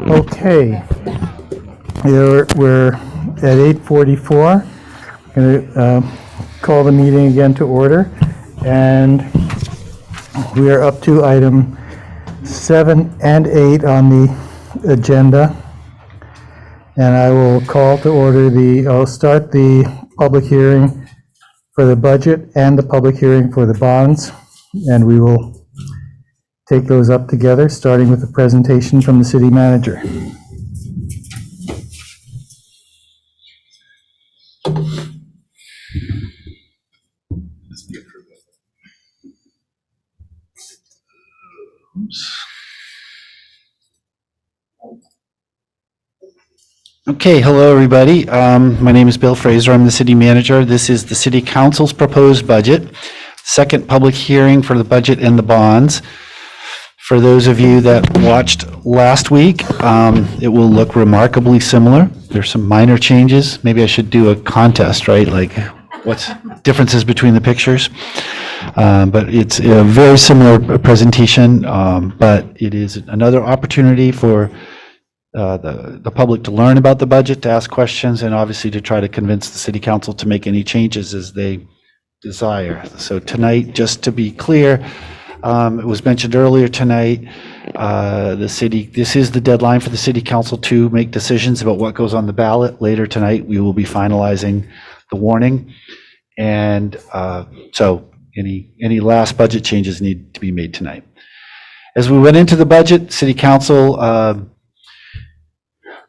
Okay. We're at 8:44. Going to call the meeting again to order. And we are up to item 7 and 8 on the agenda. And I will call to order I'll start the public hearing for the budget and the public hearing for the bonds. And we will take those up together, starting with the presentation from the city manager. Okay, hello, everybody. My name is Bill Fraser. I'm the city manager. This is the city council's proposed budget, second public hearing for the budget and the bonds. For those of you that watched last week, it will look remarkably similar. There's some minor changes. Maybe I should do a contest, right? Like what's differences between the pictures? But it's a very similar presentation, but it is another opportunity for the public to learn about the budget, to ask questions, and obviously to try to convince the city council to make any changes as they desire. So tonight, just to be clear, it was mentioned earlier tonight, this is the deadline for the city council to make decisions about what goes on the ballot. Later tonight, we will be finalizing the warning. And so any last budget changes need to be made tonight. As we went into the budget, city council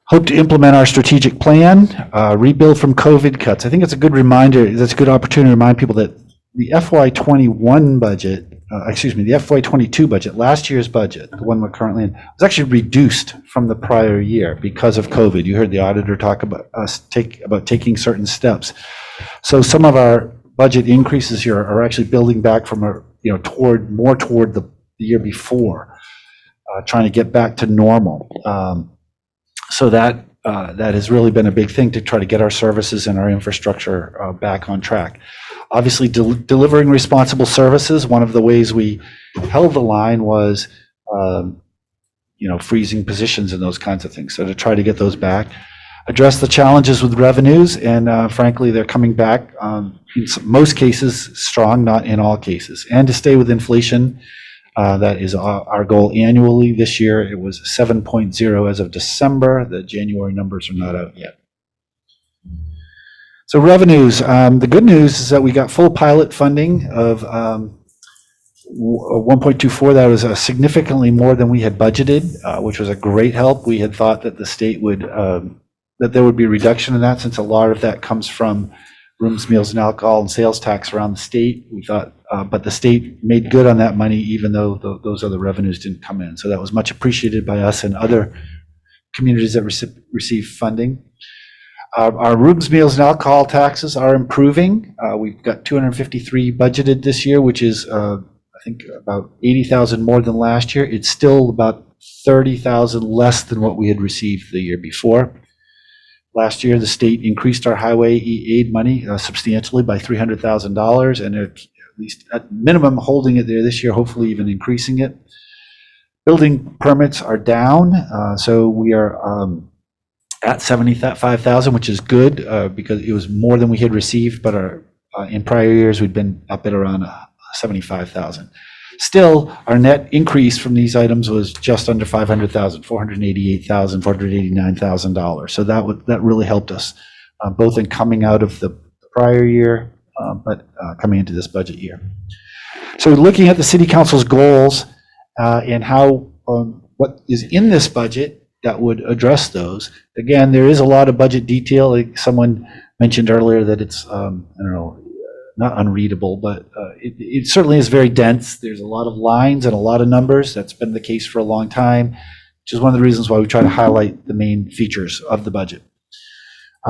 hope to implement our strategic plan, rebuild from COVID cuts. I think it's a good reminder, that's a good opportunity to remind people that the FY21 budget, the FY22 budget, last year's budget, the one we're currently in, was actually reduced from the prior year because of COVID. You heard the auditor talk about taking certain steps. So some of our budget increases here are actually building back from toward the year before, trying to get back to normal. So that has really been a big thing to try to get our services and our infrastructure back on track. Obviously, delivering responsible services, one of the ways we held the line was, freezing positions and those kinds of things. So to try to get those back, address the challenges with revenues, and frankly, they're coming back in most cases strong, not in all cases, and to stay with inflation. That is our goal annually. This year, it was 7.0 as of December. The January numbers are not out yet. So revenues, the good news is that we got full pilot funding of 1.24. That was significantly more than we had budgeted, which was a great help. We had thought that the state would, that there would be a reduction in that, since a lot of that comes from rooms, meals, and alcohol and sales tax around the state. We thought, but the state made good on that money, even though those other revenues didn't come in. So that was much appreciated by us and other communities that receive funding. Our rooms, meals, and alcohol taxes are improving. We've got 253 budgeted this year, which is, I think, about 80,000 more than last year. It's still about 30,000 less than what we had received the year before. Last year, the state increased our highway aid money substantially by $300,000, and at least at minimum holding it there this year, hopefully even increasing it. Building permits are down, so we are at 75,000, which is good because it was more than we had received, but in prior years we'd been up at around 75,000. Still, our net increase from these items was just under 500,000, $489,000. So that really helped us, both in coming out of the prior year, but coming into this budget year. So looking at the city council's goals and how what is in this budget that would address those. Again, there is a lot of budget detail. Like someone mentioned earlier that it's not unreadable, but it certainly is very dense. There's a lot of lines and a lot of numbers. That's been the case for a long time, which is one of the reasons why we try to highlight the main features of the budget.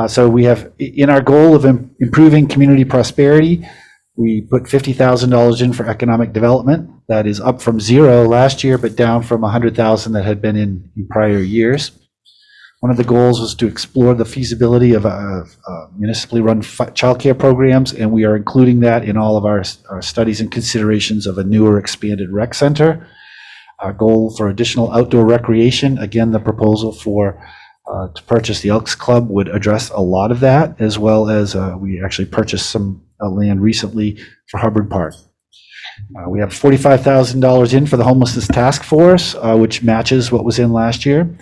So we have, in our goal of improving community prosperity, we put $50,000 in for economic development. That is up from $0 last year, but down from $100,000 that had been in prior years. One of the goals was to explore the feasibility of municipally run childcare programs, and we are including that in all of our studies and considerations of a newer expanded rec center. Our goal for additional outdoor recreation, again, the proposal for to purchase the Elks Club would address a lot of that, as well as we actually purchased some land recently for Hubbard Park. We have $45,000 in for the homelessness task force, which matches what was in last year.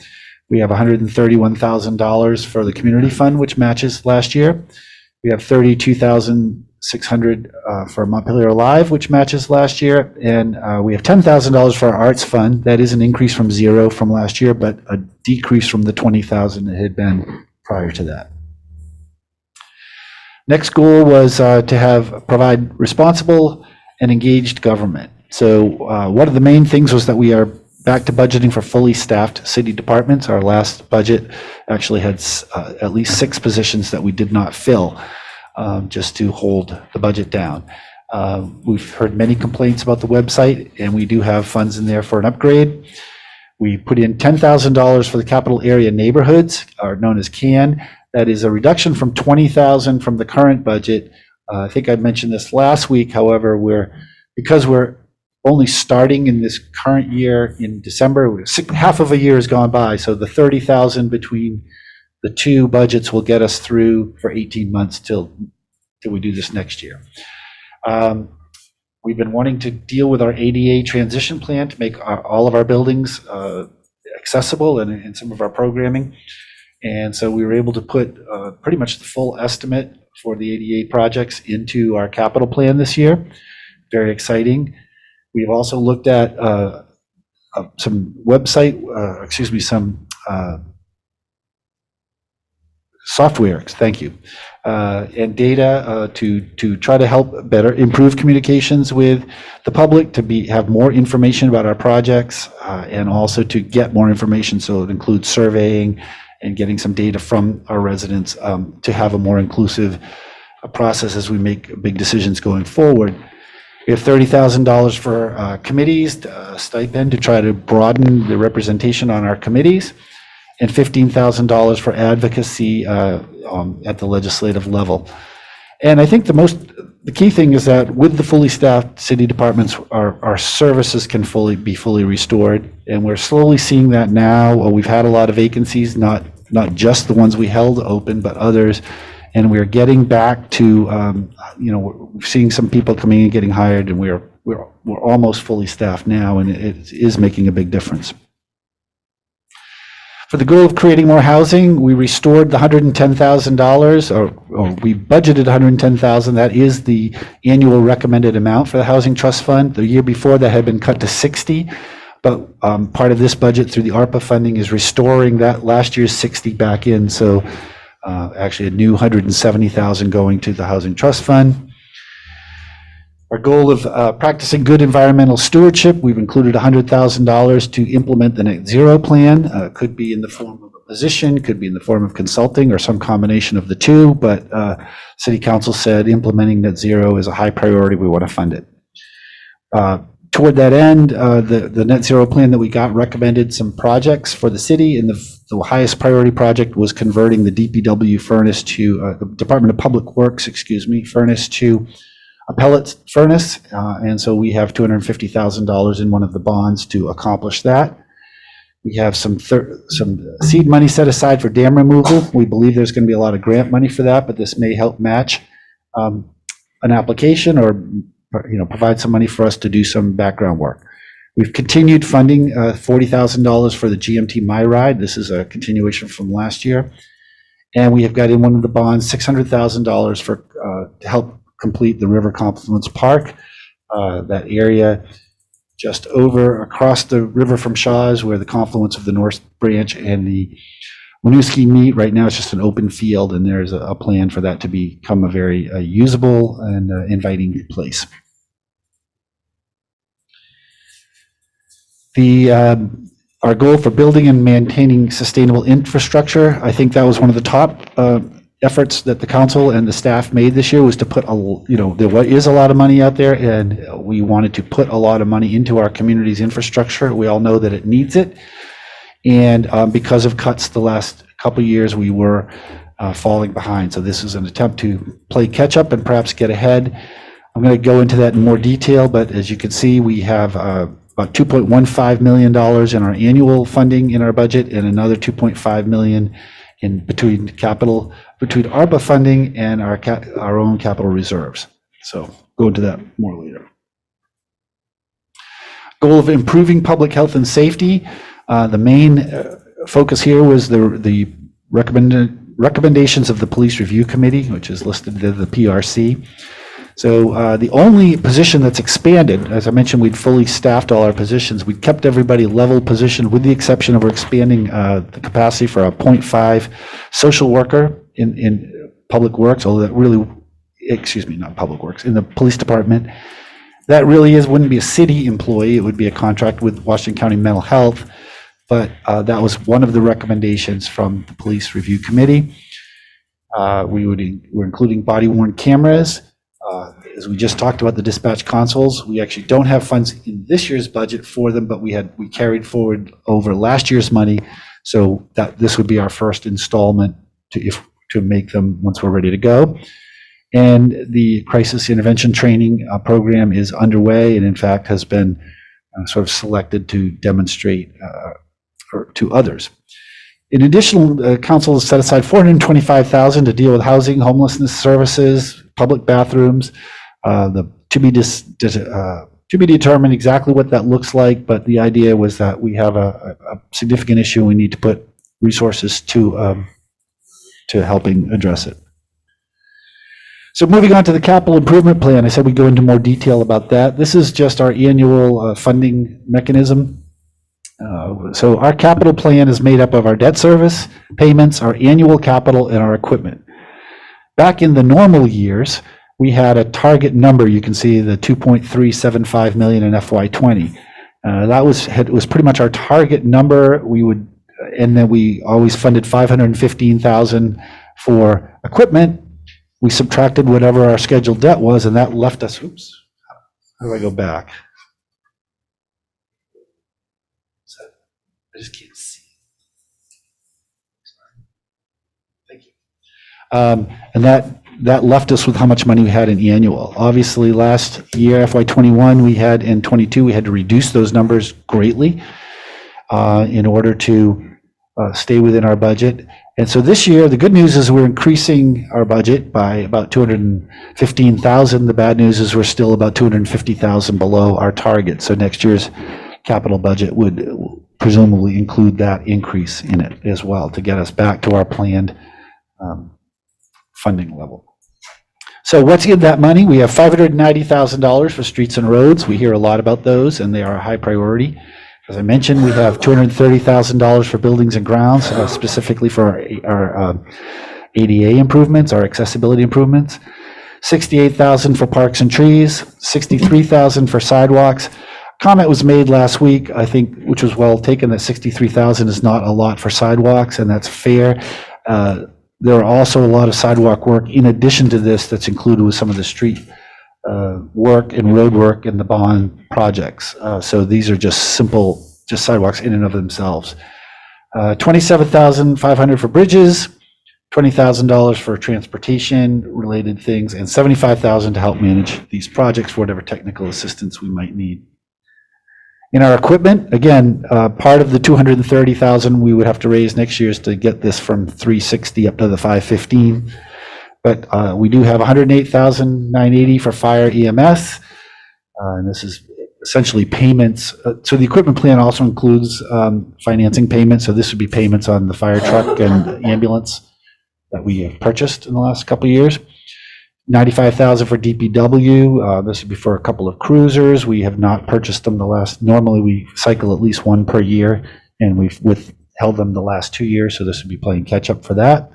We have $131,000 for the community fund, which matches last year. We have $32,600 for Montpelier Live, which matches last year. And we have $10,000 for our arts fund. That is an increase from zero from last year, but a decrease from the $20,000 that had been prior to that. Next goal was to provide responsible and engaged government. So one of the main things was that we are back to budgeting for fully staffed city departments. Our last budget actually had at least 6 positions that we did not fill, just to hold the budget down. We've heard many complaints about the website, and we do have funds in there for an upgrade. We put in $10,000 for the capital area neighborhoods, known as CAN. That is a reduction from $20,000 from the current budget. I think I mentioned this last week. However, because we're only starting in this current year in December, half of a year has gone by. So the $30,000 between the two budgets will get us through for 18 months till we do this next year. We've been wanting to deal with our ADA transition plan to make all of our buildings accessible and some of our programming. And so we were able to put pretty much the full estimate for the ADA projects into our capital plan this year. Very exciting. We've also looked at some software, thank you, and data to try to help better improve communications with the public, to have more information about our projects, and also to get more information. So it includes surveying and getting some data from our residents to have a more inclusive process as we make big decisions going forward. We have $30,000 for committees, stipend to try to broaden the representation on our committees, and $15,000 for advocacy at the legislative level. And I think the key thing is that with the fully staffed city departments, our services can be fully restored. And we're slowly seeing that now. We've had a lot of vacancies, not just the ones we held open, but others. And we're getting back to, we're seeing some people coming and getting hired, and we're almost fully staffed now, and it is making a big difference. For the goal of creating more housing, we restored the $110,000, or we budgeted $110,000. That is the annual recommended amount for the Housing Trust Fund. The year before, that had been cut to $60,000, but part of this budget through the ARPA funding is restoring that last year's $60,000 back in. So actually a new $170,000 going to the Housing Trust Fund. Our goal of practicing good environmental stewardship, we've included $100,000 to implement the net zero plan. Could be in the form of a position, could be in the form of consulting, or some combination of the two, but City Council said implementing net zero is a high priority, we want to fund it. Toward that end, the net zero plan that we got recommended some projects for the city, and the highest priority project was converting the DPW furnace to, the Department of Public Works, furnace to a pellet furnace. And so we have $250,000 in one of the bonds to accomplish that. We have some seed money set aside for dam removal. We believe there's going to be a lot of grant money for that, but this may help match an application, or provide some money for us to do some background work. We've continued funding $40,000 for the GMT My Ride. This is a continuation from last year. And we have got in one of the bonds $600,000 for to help complete the River Confluence Park. That area just across the river from Shaw's, where the confluence of the North Branch and the Winooski meet. Right now it's just an open field, and there's a plan for that to become a very usable and inviting place. Our goal for building and maintaining sustainable infrastructure, I think that was one of the top efforts that the council and the staff made this year, was to put there is a lot of money out there, and we wanted to put a lot of money into our community's infrastructure. We all know that it needs it. And because of cuts the last couple of years, we were falling behind. So this is an attempt to play catch up and perhaps get ahead. I'm going to go into that in more detail, but as you can see, we have about $2.15 million in our annual funding in our budget, and another $2.5 million in between ARPA funding and our own capital reserves. So go into that more later. Goal of improving public health and safety. The main focus here was the recommendations of the Police Review Committee, which is listed as the PRC. So the only position that's expanded, as I mentioned, we'd fully staffed all our positions. We kept everybody level positioned with the exception of we're expanding the capacity for a 0.5 social worker in Public Works, although that really, not Public Works, in the police department. That really wouldn't be a city employee, it would be a contract with Washington County Mental Health, but that was one of the recommendations from the Police Review Committee. We're including body-worn cameras. As we just talked about the dispatch consoles, we actually don't have funds in this year's budget for them, but we carried forward over last year's money, so that this would be our first installment to make them once we're ready to go. And the crisis intervention training program is underway and in fact has been sort of selected to demonstrate to others. In addition, council has set aside $425,000 to deal with housing, homelessness services, public bathrooms. To be determined exactly what that looks like, but the idea was that we have a significant issue. We need to put resources to helping address it. So moving on to the capital improvement plan, I said we'd go into more detail about that. This is just our annual funding mechanism. So our capital plan is made up of our debt service payments, our annual capital, and our equipment. Back in the normal years, we had a target number. You can see the 2.375 million in FY20. That was pretty much our target number. And then we always funded 515,000 for equipment. We subtracted whatever our scheduled debt was, and that left us, oops, how do I go back? I just can't see. Thank you. And that left us with how much money we had in annual. Obviously, last year, FY21, we had, in 22, we had to reduce those numbers greatly in order to stay within our budget. And so this year, the good news is we're increasing our budget by about 215,000. The bad news is we're still about 250,000 below our target. So next year's capital budget would presumably include that increase in it as well to get us back to our planned funding level. So what's in that money? We have $590,000 for streets and roads. We hear a lot about those, and they are a high priority. As I mentioned, we have $230,000 for buildings and grounds, specifically for our ADA improvements, our accessibility improvements. $68,000 for parks and trees, $63,000 for sidewalks. Comment was made last week, I think, which was well taken, that $63,000 is not a lot for sidewalks, and that's fair. There are also a lot of sidewalk work in addition to this that's included with some of the street work and road work in the bond projects. So these are just simple, just sidewalks in and of themselves. $27,500 for bridges, $20,000 for transportation related things, and $75,000 to help manage these projects for whatever technical assistance we might need. In our equipment, again, part of the $230,000 we would have to raise next year is to get this from 360 up to the 515. But we do have $108,980 for fire EMS, and this is essentially payments. So the equipment plan also includes financing payments. So this would be payments on the fire truck and ambulance that we have purchased in the last couple of years. $95,000 for DPW. This would be for a couple of cruisers. We have not purchased them normally we cycle at least one per year, and we've withheld them the last 2 years. So this would be playing catch up for that.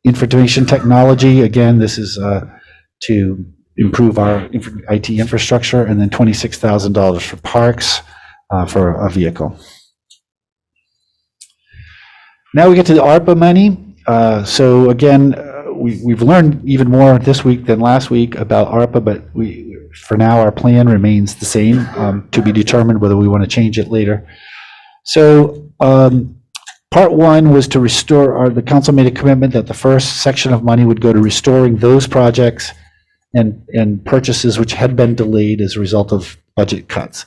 Information technology, again, this is to improve our IT infrastructure, and then $26,000 for parks for a vehicle. Now we get to the ARPA money. So again, we've learned even more this week than last week about ARPA, but for now our plan remains the same, to be determined whether we want to change it later. So part one was to restore, the council made a commitment that the first section of money would go to restoring those projects and purchases which had been delayed as a result of budget cuts.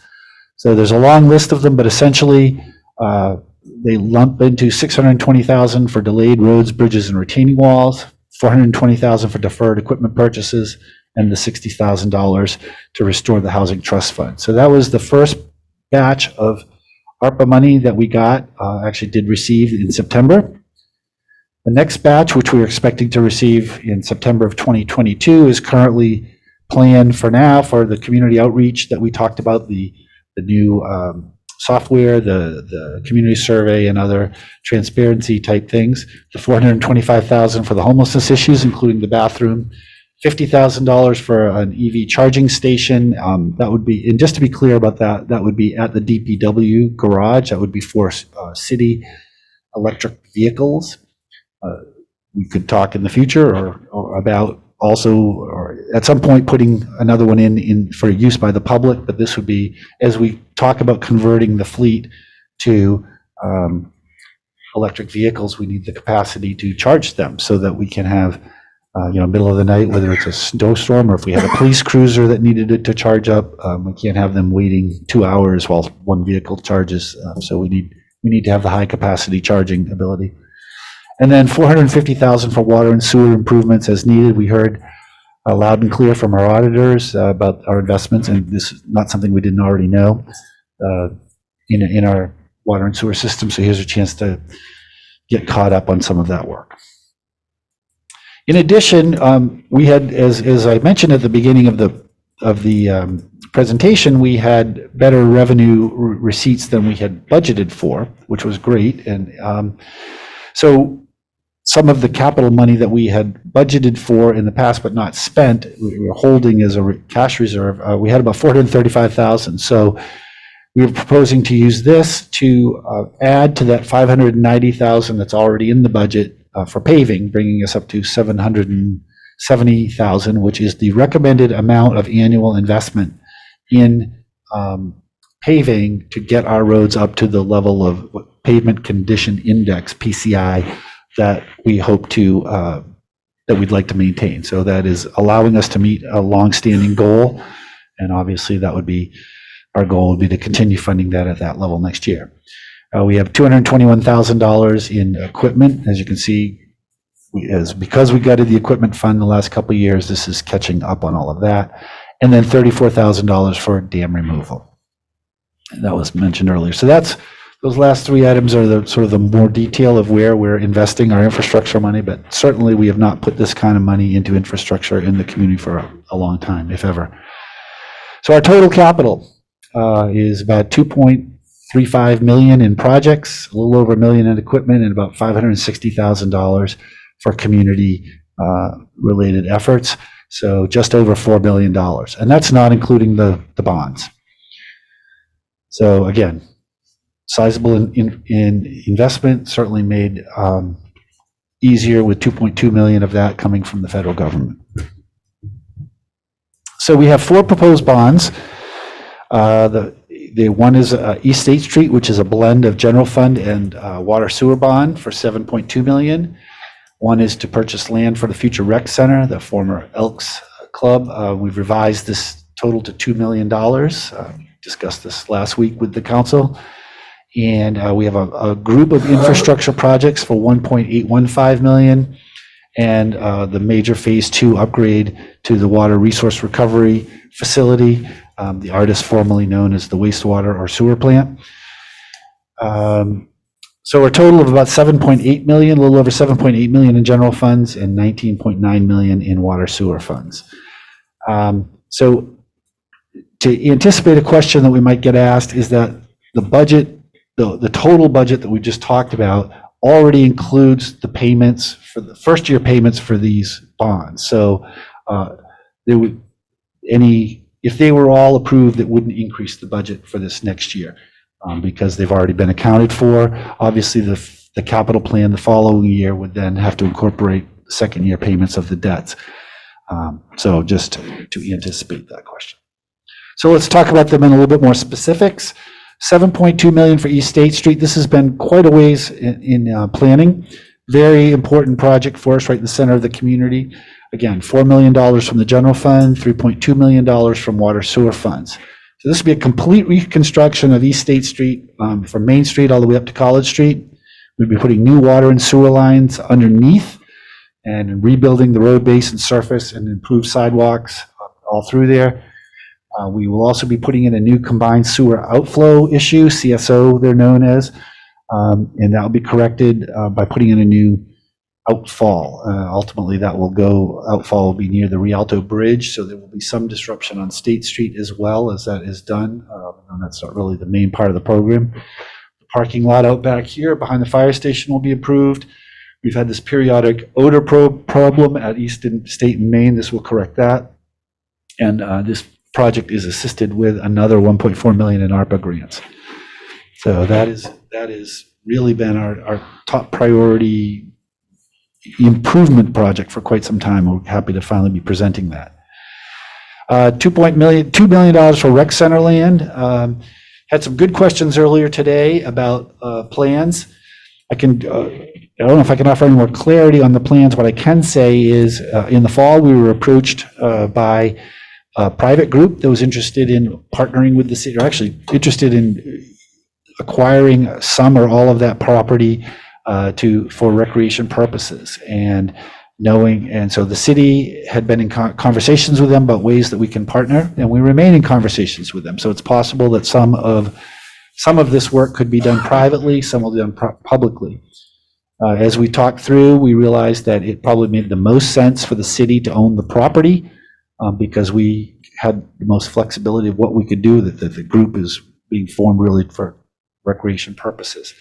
So there's a long list of them, but essentially they lump into $620,000 for delayed roads, bridges, and retaining walls, $420,000 for deferred equipment purchases, and the $60,000 to restore the Housing Trust Fund. So that was the first batch of ARPA money that we got, actually did receive in September. The next batch, which we're expecting to receive in September of 2022, is currently planned for now for the community outreach that we talked about, the new software, the community survey, and other transparency type things. The $425,000 for the homelessness issues, including the bathroom, $50,000 for an EV charging station. That would be, and just to be clear about that, that would be at the DPW garage. That would be for city electric vehicles. We could talk in the future or about also, or at some point, putting another one in for use by the public. But this would be, as we talk about converting the fleet to electric vehicles, we need the capacity to charge them so that we can have, middle of the night, whether it's a snowstorm or if we had a police cruiser that needed it to charge up, we can't have them waiting 2 hours while one vehicle charges. So we need to have the high capacity charging ability. And then $450,000 for water and sewer improvements as needed. We heard loud and clear from our auditors about our investments, and this is not something we didn't already know in our water and sewer system. So here's a chance to get caught up on some of that work. In addition, we had, as I mentioned at the beginning of the presentation, we had better revenue receipts than we had budgeted for, which was great. And so some of the capital money that we had budgeted for in the past but not spent, we were holding as a cash reserve. We had about $435,000. So we were proposing to use this to add to that $590,000 that's already in the budget for paving, bringing us up to $770,000, which is the recommended amount of annual investment in paving to get our roads up to the level of pavement condition index, PCI, that we hope to, that we'd like to maintain. So that is allowing us to meet a longstanding goal. And obviously that would be, our goal would be to continue funding that at that level next year. We have $221,000 in equipment. As you can see, because we gutted the equipment fund the last couple of years, this is catching up on all of that. And then $34,000 for dam removal. And that was mentioned earlier. So those last three items are the sort of the more detail of where we're investing our infrastructure money, but certainly we have not put this kind of money into infrastructure in the community for a long time, if ever. So our total capital is about $2.35 million in projects, a little over $1 million in equipment, and about $560,000 for community related efforts. So just over $4 billion, and that's not including the bonds. So again, sizable in investment, certainly made easier with $2.2 million of that coming from the federal government. So we have 4 proposed bonds. The one is East State Street, which is a blend of general fund and water sewer bond for $7.2 million. One is to purchase land for the future rec center, the former Elks Club. We've revised this total to $2 million. Discussed this last week with the council. And we have a group of infrastructure projects for $1.815 million, and the major phase 2 upgrade to the water resource recovery facility, the ARTIS formerly known as the wastewater or sewer plant. So a total of about $7.8 million, a little over $7.8 million in general funds and $19.9 million in water sewer funds. So to anticipate a question that we might get asked is that the budget, the total budget that we just talked about already includes the payments for the first year payments for these bonds. So there would if they were all approved, it wouldn't increase the budget for this next year because they've already been accounted for. Obviously, the capital plan the following year would then have to incorporate the second year payments of the debts. So just to anticipate that question. So let's talk about them in a little bit more specifics. $7.2 million for East State Street. This has been quite a ways in planning. Very important project for us right in the center of the community. Again, $4 million from the general fund, $3.2 million from water sewer funds. So this would be a complete reconstruction of East State Street from Main Street all the way up to College Street. We'd be putting new water and sewer lines underneath and rebuilding the road base and surface and improved sidewalks all through there. We will also be putting in a new combined sewer outflow issue, CSO they're known as, and that will be corrected by putting in a new outfall. Ultimately, outfall will be near the Rialto Bridge, so there will be some disruption on State Street as well as that is done. And that's not really the main part of the program. The parking lot out back here behind the fire station will be improved. We've had this periodic odor problem at East State and Main. This will correct that. And this project is assisted with another 1.4 million in ARPA grants. So that is really been our top priority improvement project for quite some time. We're happy to finally be presenting that. $2 million for rec center land. Had some good questions earlier today about plans. I don't know if I can offer any more clarity on the plans. What I can say is in the fall, we were approached by a private group that was interested in partnering with the city, or actually interested in acquiring some or all of that property for recreation purposes. And so the city had been in conversations with them about ways that we can partner, and we remain in conversations with them. So it's possible that some of this work could be done privately, some will be done publicly. As we talked through, we realized that it probably made the most sense for the city to own the property because we had the most flexibility of what we could do, that the group is being formed really for recreation purposes.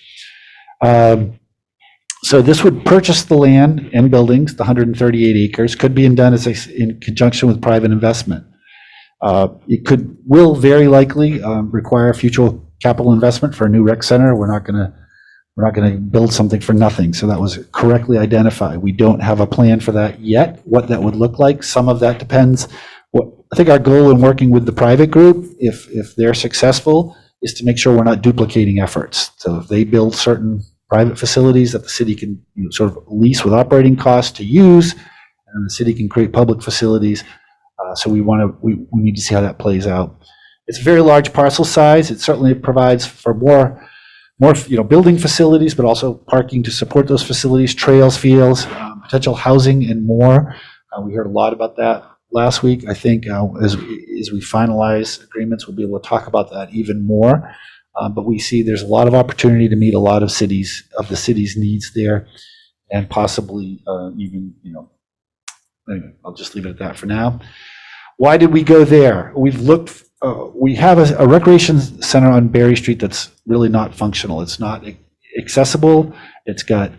So this would purchase the land and buildings, the 138 acres, could be done in conjunction with private investment. It will very likely require future capital investment for a new rec center. We're not going to build something for nothing. So that was correctly identified. We don't have a plan for that yet, what that would look like. Some of that depends. I think our goal in working with the private group, if they're successful, is to make sure we're not duplicating efforts. So if they build certain private facilities that the city can sort of lease with operating costs to use, and the city can create public facilities. So we need to see how that plays out. It's a very large parcel size. It certainly provides for more building facilities, but also parking to support those facilities, trails, fields, potential housing, and more. We heard a lot about that last week. I think as we finalize agreements, we'll be able to talk about that even more. But we see there's a lot of opportunity to meet a lot of the city's needs there, and possibly even, anyway, I'll just leave it at that for now. Why did we go there? We have a recreation center on Berry Street that's really not functional. It's not accessible. It's got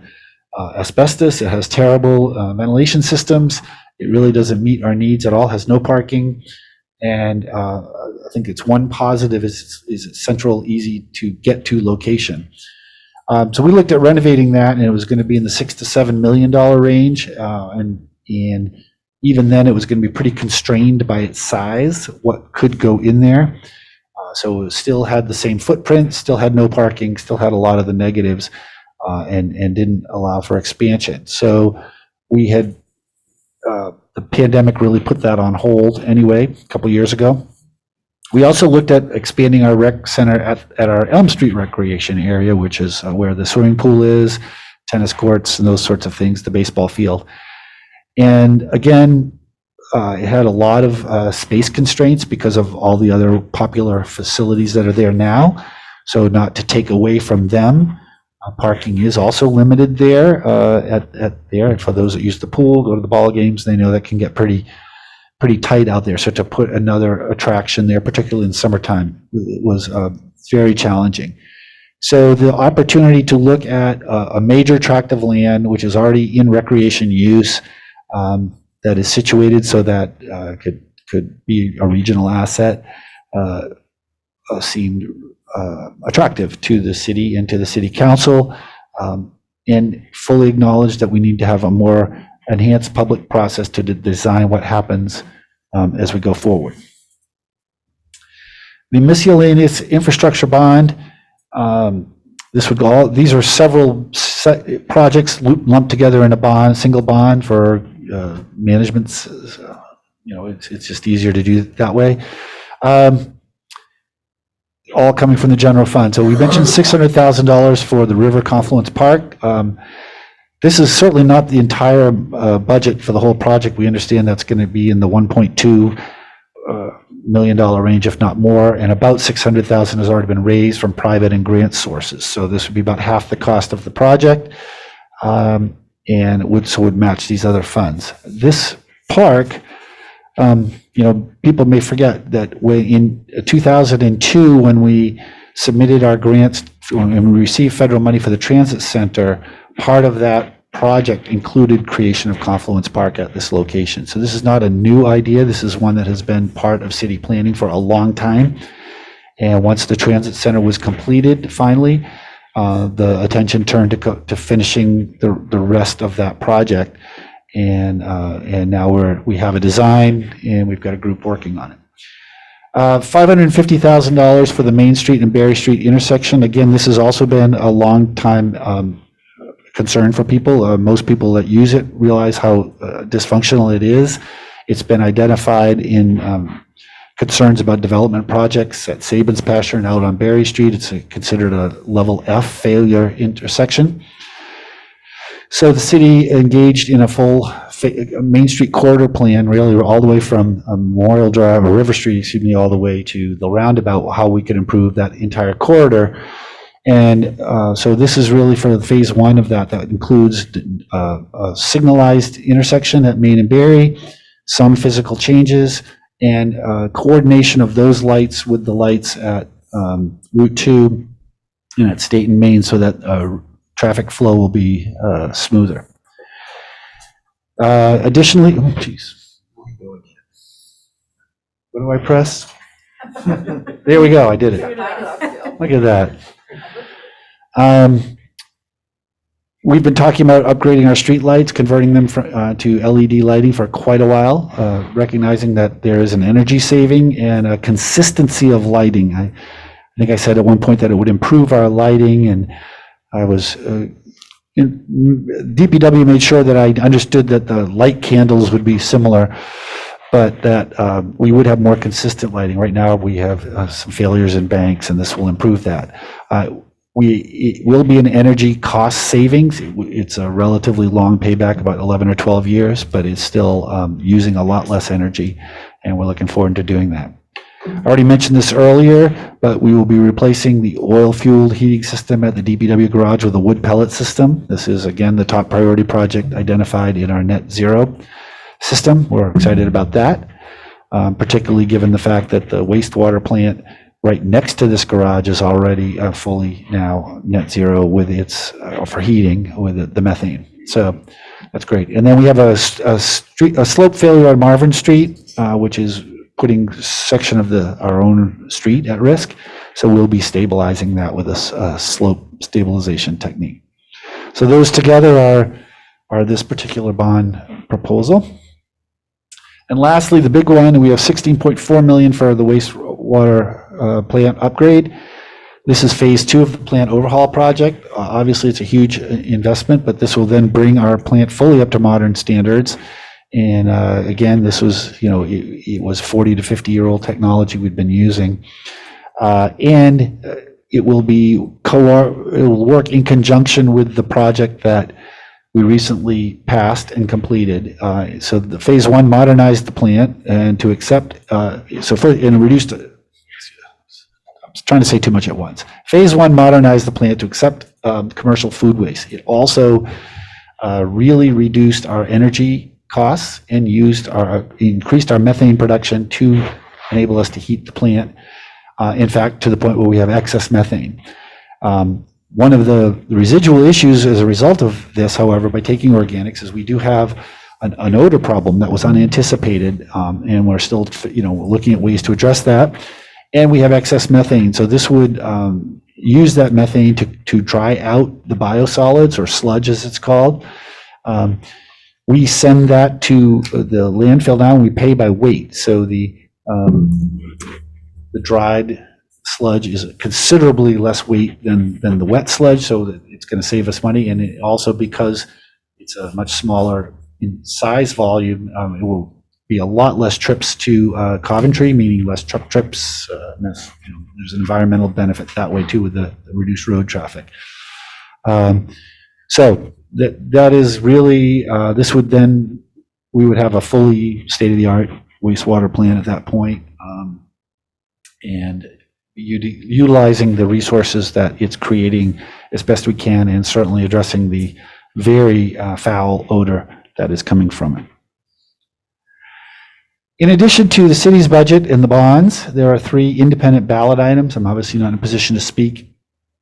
asbestos. It has terrible ventilation systems. It really doesn't meet our needs at all. Has no parking. And I think it's one positive is its central, easy to get to location. So we looked at renovating that, and it was going to be in the $6 to $7 million range. And even then, it was going to be pretty constrained by its size, what could go in there. So it still had the same footprint, still had no parking, still had a lot of the negatives, and didn't allow for expansion. So we had the pandemic really put that on hold anyway, a couple years ago. We also looked at expanding our rec center at our Elm Street recreation area, which is where the swimming pool is, tennis courts, and those sorts of things, the baseball field. And again, it had a lot of space constraints because of all the other popular facilities that are there now. So not to take away from them, parking is also limited there at there. For those that use the pool, go to the ball games, they know that can get pretty tight out there. So to put another attraction there, particularly in summertime, was very challenging. So the opportunity to look at a major tract of land, which is already in recreation use, that is situated so that could be a regional asset, seemed attractive to the city and to the city council, and fully acknowledged that we need to have a more enhanced public process to design what happens as we go forward. The miscellaneous infrastructure bond, these are several projects lumped together in a single bond for management. It's just easier to do it that way. all coming from the general fund. So we mentioned $600,000 for the River Confluence Park. This is certainly not the entire budget for the whole project. We understand that's going to be in the $1.2 million range, if not more, and about $600,000 has already been raised from private and grant sources. So this would be about half the cost of the project, and it would match these other funds. This park, people may forget that in 2002, when we submitted our grants and we received federal money for the transit center, part of that project included creation of Confluence Park at this location. So this is not a new idea. This is one that has been part of city planning for a long time. And once the transit center was completed, finally, the attention turned to finishing the rest of that project. And now we have a design and we've got a group working on it. $550,000 for the Main Street and Berry Street intersection. Again, this has also been a long time concern for people. Most people that use it realize how dysfunctional it is. It's been identified in concerns about development projects at Sabin's Pasture and out on Berry Street. It's considered a level F failure intersection. So the city engaged in a full Main Street corridor plan, really all the way from Memorial Drive or River Street, all the way to the roundabout, how we could improve that entire corridor. And so this is really for phase one of that. That includes a signalized intersection at Main and Berry, some physical changes, and coordination of those lights with the lights at Route 2 and at State and Main, so that traffic flow will be smoother. Additionally, oh geez, what do I press? There we go, I did it. Look at that. We've been talking about upgrading our street lights, converting them to LED lighting for quite a while, recognizing that there is an energy saving and a consistency of lighting. I think I said at one point that it would improve our lighting, and I was DPW made sure that I understood that the light candles would be similar, but that we would have more consistent lighting. Right now, we have some failures in banks, and this will improve that. It will be an energy cost savings. It's a relatively long payback, about 11 or 12 years, but it's still using a lot less energy, and we're looking forward to doing that. I already mentioned this earlier, but we will be replacing the oil-fueled heating system at the DPW garage with a wood pellet system. This is, again, the top priority project identified in our net zero system. We're excited about that, particularly given the fact that the wastewater plant right next to this garage is already fully now net zero with its, for heating, with the methane. So that's great. And then we have a slope failure on Marvin Street, which is putting a section of our own street at risk. So we'll be stabilizing that with a slope stabilization technique. So those together are this particular bond proposal. And lastly, the big one, we have $16.4 million for the wastewater plant upgrade. This is phase 2 of the plant overhaul project. Obviously, it's a huge investment, but this will then bring our plant fully up to modern standards. And again, this was, it was 40 to 50-year-old technology we'd been using. And it will work in conjunction with the project that we recently passed and completed. So the phase 1 modernized the plant and to accept, reduced, I'm trying to say too much at once. Phase 1 modernized the plant to accept commercial food waste. It also really reduced our energy costs and increased our methane production to enable us to heat the plant. In fact, to the point where we have excess methane. One of the residual issues as a result of this, however, by taking organics, is we do have an odor problem that was unanticipated, and we're still, looking at ways to address that. And we have excess methane, so this would use that methane to dry out the biosolids, or sludge as it's called. We send that to the landfill now, and we pay by weight. So the dried sludge is considerably less weight than the wet sludge, so that it's going to save us money. And it also, because it's a much smaller in size volume, it will be a lot less trips to Coventry, meaning less truck trips. And that's, there's an environmental benefit that way too with the reduced road traffic. So that is really, this would then, we would have a fully state-of-the-art wastewater plant at that point, and utilizing the resources that it's creating as best we can, and certainly addressing the very foul odor that is coming from it. In addition to the city's budget and the bonds, there are 3 independent ballot items. I'm obviously not in a position to speak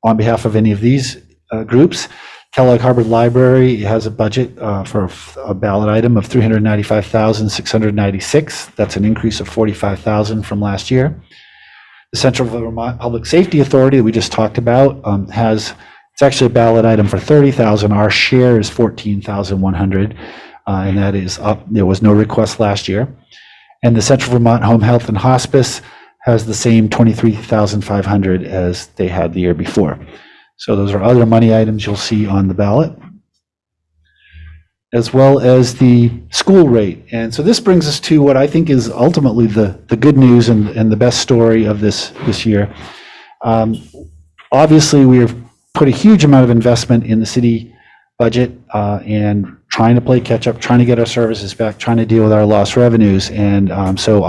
on behalf of any of these groups. Kellogg Hubbard Library has a budget for a ballot item of $395,696. That's an increase of $45,000 from last year. The Central Vermont Public Safety Authority that we just talked about it's actually a ballot item for $30,000. Our share is $14,100, and that is up. There was no request last year. And the Central Vermont Home Health and Hospice has the same $23,500 as they had the year before. So those are other money items you'll see on the ballot, as well as the school rate. And so this brings us to what I think is ultimately the good news and the best story of this year. Obviously, we have put a huge amount of investment in the city budget and trying to play catch up, trying to get our services back, trying to deal with our lost revenues. And so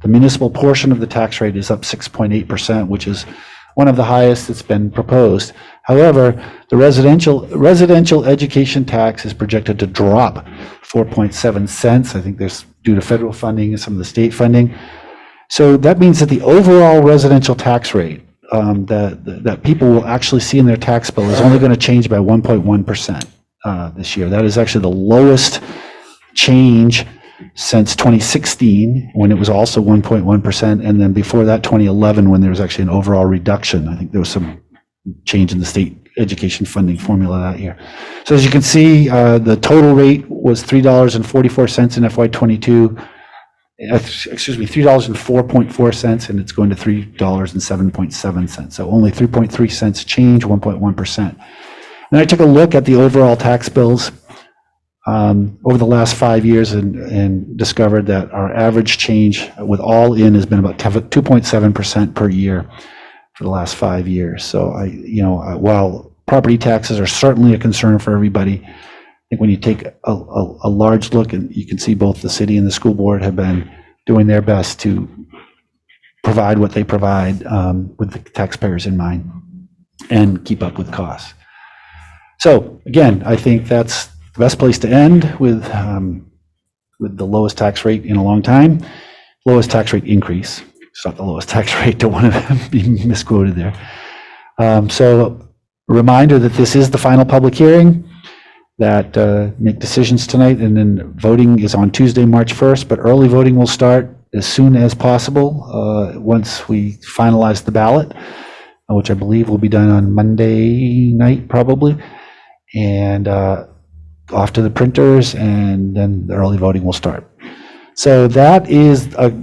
the municipal portion of the tax rate is up 6.8%, which is one of the highest that's been proposed. However, the residential education tax is projected to drop 4.7 cents. I think there's due to federal funding and some of the state funding. So that means that the overall residential tax rate that people will actually see in their tax bill is only going to change by 1.1% this year. That is actually the lowest change since 2016, when it was also 1.1%, and then before that, 2011, when there was actually an overall reduction. I think there was some change in the state education funding formula that year. So as you can see, the total rate was $3.44 in FY22. $3.04.4, and it's going to $3.07.7. So only 3.3 cents change, 1.1%. And I took a look at the overall tax bills over the last 5 years and discovered that our average change with all in has been about 2.7% per year for the last 5 years. So while property taxes are certainly a concern for everybody, I think when you take a large look, and you can see both the city and the school board have been doing their best to provide what they provide with the taxpayers in mind and keep up with costs. So again, I think that's the best place to end with the lowest tax rate in a long time. Lowest tax rate increase. It's not the lowest tax rate, don't want to be misquoted there. So a reminder that this is the final public hearing, that make decisions tonight, and then voting is on Tuesday, March 1st, but early voting will start as soon as possible once we finalize the ballot, which I believe will be done on Monday night probably, and off to the printers, and then the early voting will start. So that is a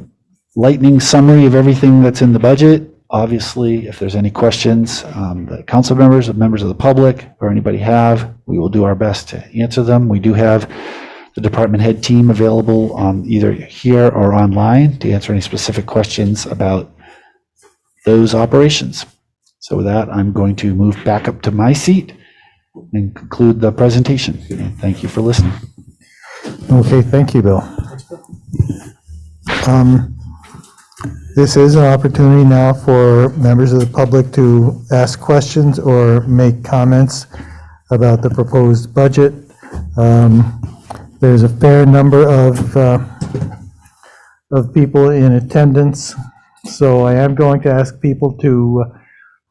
lightning summary of everything that's in the budget. Obviously, if there's any questions that council members of the public or anybody have, we will do our best to answer them. We do have the department head team available either here or online to answer any specific questions about those operations. So with that, I'm going to move back up to my seat and conclude the presentation. Thank you for listening. Okay, thank you, Bill. This is an opportunity now for members of the public to ask questions or make comments about the proposed budget. There's a fair number of people in attendance, so I am going to ask people to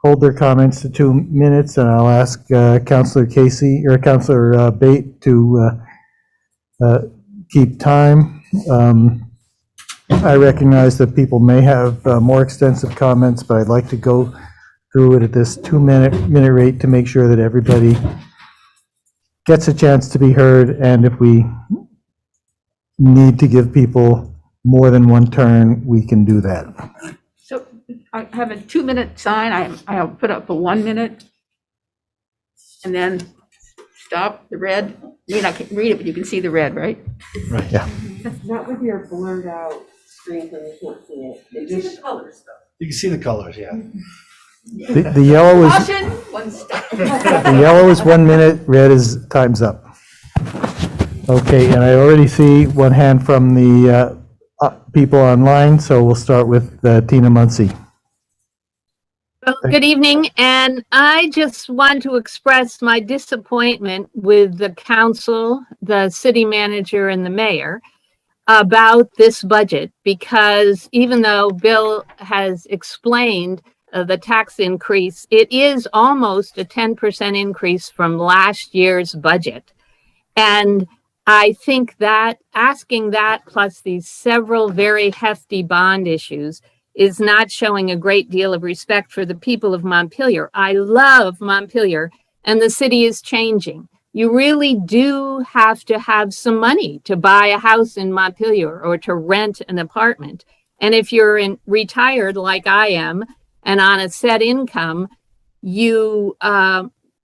hold their comments to 2 minutes, and I'll ask Councillor Casey or Councillor Bate to keep time. I recognize that people may have more extensive comments, but I'd like to go through it at this 2 minute rate to make sure that everybody gets a chance to be heard, and if we need to give people more than one turn, we can do that. So I have a 2 minute sign. I'll put up a 1 minute and then stop the red. I mean, I can't read it, but you can see the red, right? Right. Yeah. Not with your blurred out screen, so you can't see it. It just colors though. You can see the colors, yeah. The yellow is, Caution, one step. the yellow is 1 minute, red is time's up. Okay, and I already see one hand from the people online, so we'll start with Tina Muncy. Well, good evening, and I just want to express my disappointment with the council, the city manager, and the mayor about this budget, because even though Bill has explained the tax increase, it is almost a 10% increase from last year's budget. And I think that asking that plus these several very hefty bond issues is not showing a great deal of respect for the people of Montpelier. I love Montpelier, and the city is changing. You really do have to have some money to buy a house in Montpelier or to rent an apartment. And if you're retired like I am and on a set income, you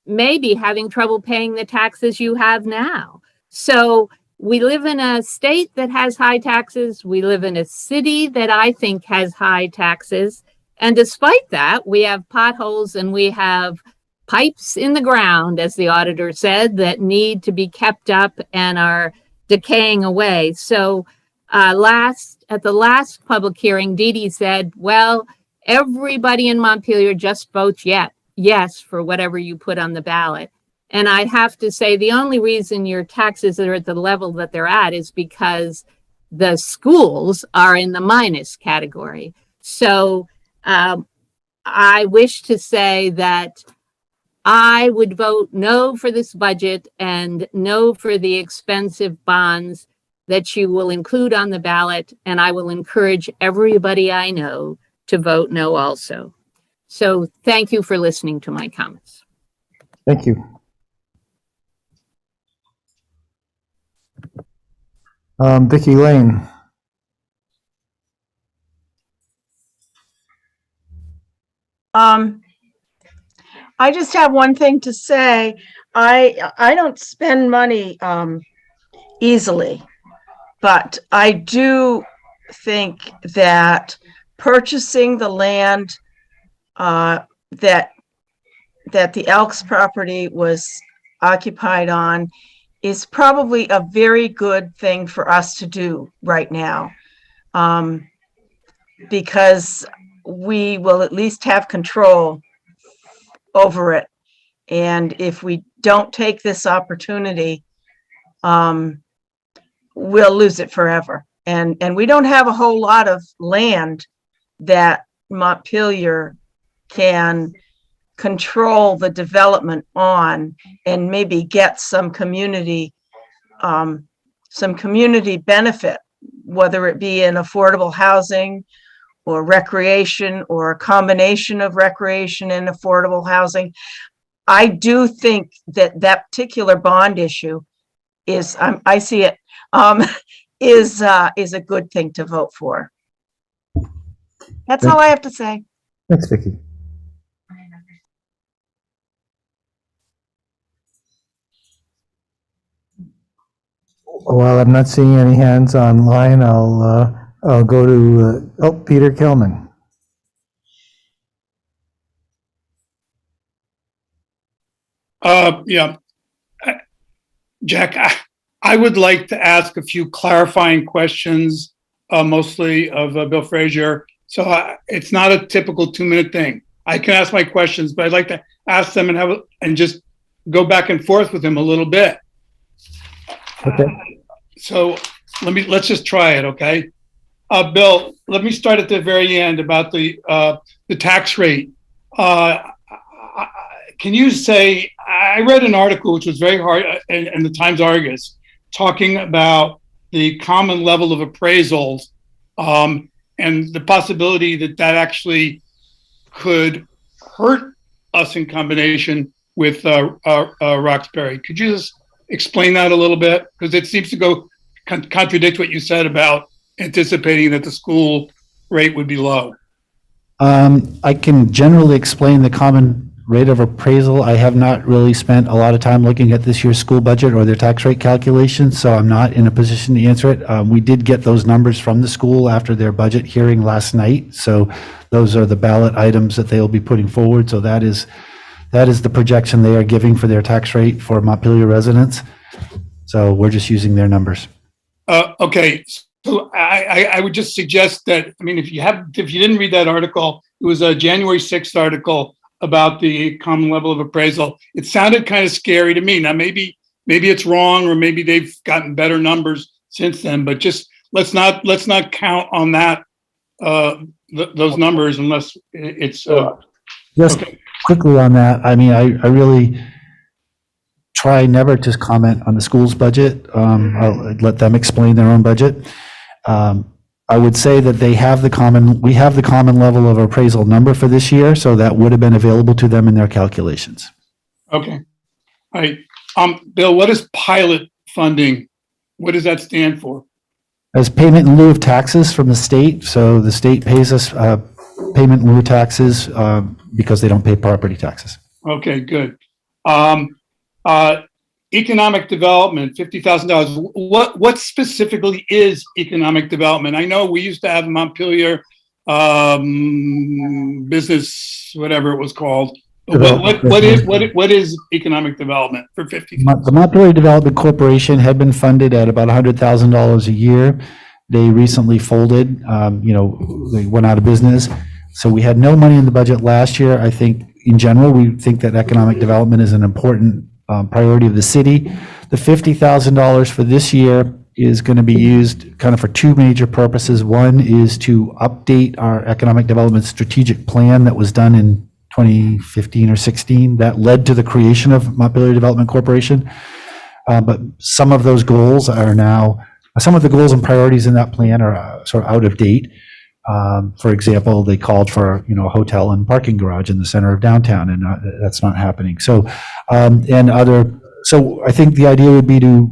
may be having trouble paying the taxes you have now. So we live in a state that has high taxes. We live in a city that I think has high taxes. And despite that, we have potholes and we have pipes in the ground, as the auditor said, that need to be kept up and are decaying away. So at the last public hearing, Dee Dee said, well, everybody in Montpelier just votes yes for whatever you put on the ballot. And I have to say, the only reason your taxes are at the level that they're at is because the schools are in the minus category. So I wish to say that I would vote no for this budget and no for the expensive bonds that you will include on the ballot. And I will encourage everybody I know to vote no also. So thank you for listening to my comments. Thank you. Vicki Lane. I just have one thing to say. I don't spend money easily, but I do think that purchasing the land that the Elks property was occupied on is probably a very good thing for us to do right now, because we will at least have control over it. And if we don't take this opportunity, we'll lose it forever. And we don't have a whole lot of land that Montpelier can control the development on and maybe get some community benefit, whether it be in affordable housing or recreation or a combination of recreation and affordable housing. I do think that that particular bond issue is, I see it, is a good thing to vote for. That's all I have to say. Thanks, Vicki. While I'm not seeing any hands online, I'll go to Peter Kelman. Yeah, Jack, I would like to ask a few clarifying questions, mostly of Bill Frazier. So it's not a typical 2-minute thing. I can ask my questions, but I'd like to ask them and just go back and forth with him a little bit. Okay. So let's just try it, okay? Bill, let me start at the very end about the tax rate. Can you say, I read an article which was very hard in the Times Argus talking about the common level of appraisals and the possibility that actually could hurt us in combination with Roxbury. Could you just explain that a little bit? Because it seems to go contradict what you said about anticipating that the school rate would be low. I can generally explain the common rate of appraisal, I have not really spent a lot of time looking at this year's school budget or their tax rate calculations, so I'm not in a position to answer it. We did get those numbers from the school after their budget hearing last night, so those are the ballot items that they'll be putting forward. So that is the projection they are giving for their tax rate for Montpelier residents. So we're just using their numbers. Okay, so I would just suggest that, I mean, if you didn't read that article, it was a January 6th article about the common level of appraisal. It sounded kind of scary to me. Now, maybe it's wrong, or maybe they've gotten better numbers since then, but just let's not count on that, those numbers unless it's, Just okay. quickly on that, I mean, I really try never to comment on the school's budget. I'll let them explain their own budget. I would say that we have the common level of appraisal number for this year, so that would have been available to them in their calculations. Okay. All right. Bill, what is pilot funding? What does that stand for? As payment in lieu of taxes from the state, so the state pays us payment in lieu of taxes because they don't pay property taxes. Okay, good. Economic development, $50,000. What specifically is economic development? I know we used to have Montpelier business, whatever it was called. But what is economic development for $50,000? The Montpelier Development Corporation had been funded at about $100,000 a year. They recently folded. They went out of business. So we had no money in the budget last year. I think in general, we think that economic development is an important priority of the city. The $50,000 for this year is going to be used kind of for two major purposes. One is to update our economic development strategic plan that was done in 2015 or 16 that led to the creation of Montpelier Development Corporation. But some of those goals are now, some of the goals and priorities in that plan are sort of out of date. For example, they called for a hotel and parking garage in the center of downtown, and that's not happening. So, so I think the idea would be to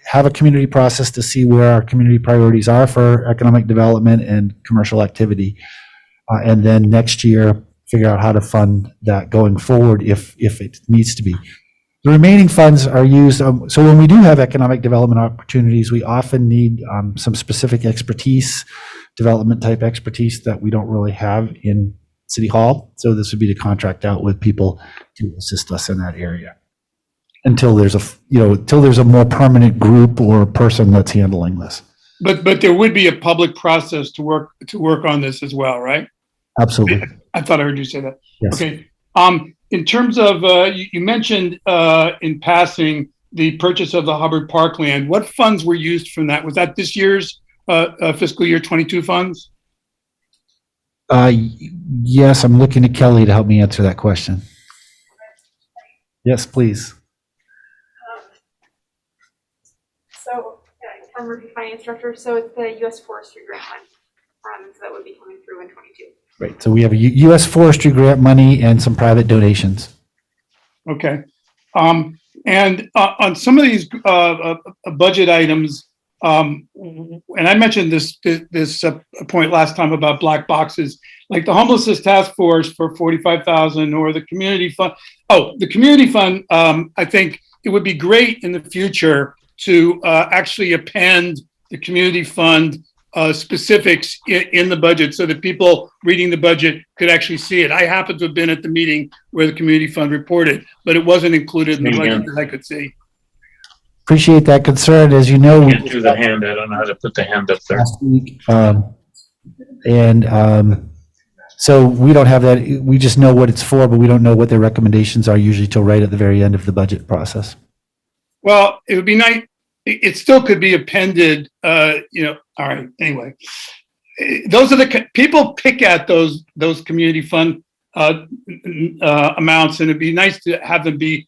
have a community process to see where our community priorities are for economic development and commercial activity, and then next year figure out how to fund that going forward if it needs to be. The remaining funds are used, so when we do have economic development opportunities, we often need some specific expertise, development type expertise that we don't really have in City Hall. So this would be to contract out with people to assist us in that area until there's a more permanent group or person that's handling this. But there would be a public process to work on this as well, right? Absolutely. I thought I heard you say that. Yes. Okay. In terms of, you mentioned in passing the purchase of the Hubbard Parkland. What funds were used from that? Was that this year's fiscal year 22 funds? Yes, I'm looking to Kelly to help me answer that question. Yes, please. So, former finance director, so it's the U.S. Forestry grant fund, so that would be coming through in 22. Right, so we have a U.S. Forestry grant money and some private donations. Okay. And on some of these budget items, and I mentioned this point last time about black boxes, like the homelessness task force for 45,000 or the community fund. Oh, the community fund, I think it would be great in the future to actually append the community fund specifics in the budget so that people reading the budget could actually see it. I happened to have been at the meeting where the community fund reported, but it wasn't included in the budget that I could see. Appreciate that concern. As you know, we Can't do the hand. I don't know how to put the hand up there. last week, so we don't have that. We just know what it's for, but we don't know what their recommendations are usually till right at the very end of the budget process. Well, it would be nice. It still could be appended, all right, anyway. Those are the, people pick at those community fund amounts, and it'd be nice to have them be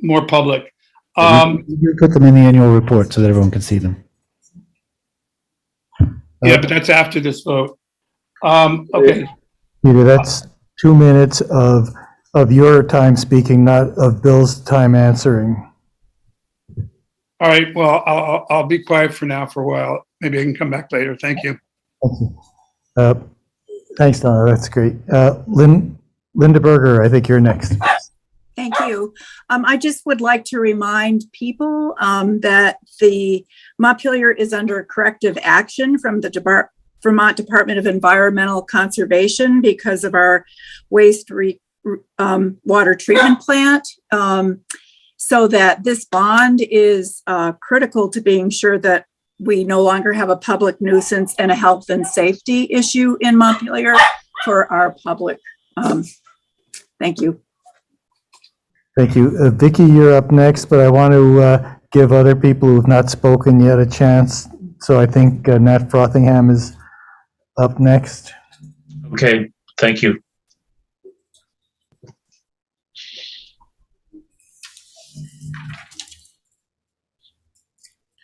more public. You put them in the annual report so that everyone can see them. Yeah, but that's after this vote. Okay. Peter, that's 2 minutes of your time speaking, not of Bill's time answering. All right, well, I'll be quiet for now for a while. Maybe I can come back later. Thank you. Thank you. Thanks, Donna. That's great. Lynn? Linda Berger, I think you're next. Thank you. I just would like to remind people that the Montpelier is under corrective action from the Vermont Department of Environmental Conservation because of our water treatment plant. So that this bond is critical to being sure that we no longer have a public nuisance and a health and safety issue in Montpelier for our public. Thank you. Thank you. Vicki, you're up next, but I want to give other people who have not spoken yet a chance. So I think Nat Frothingham is up next. Okay, thank you.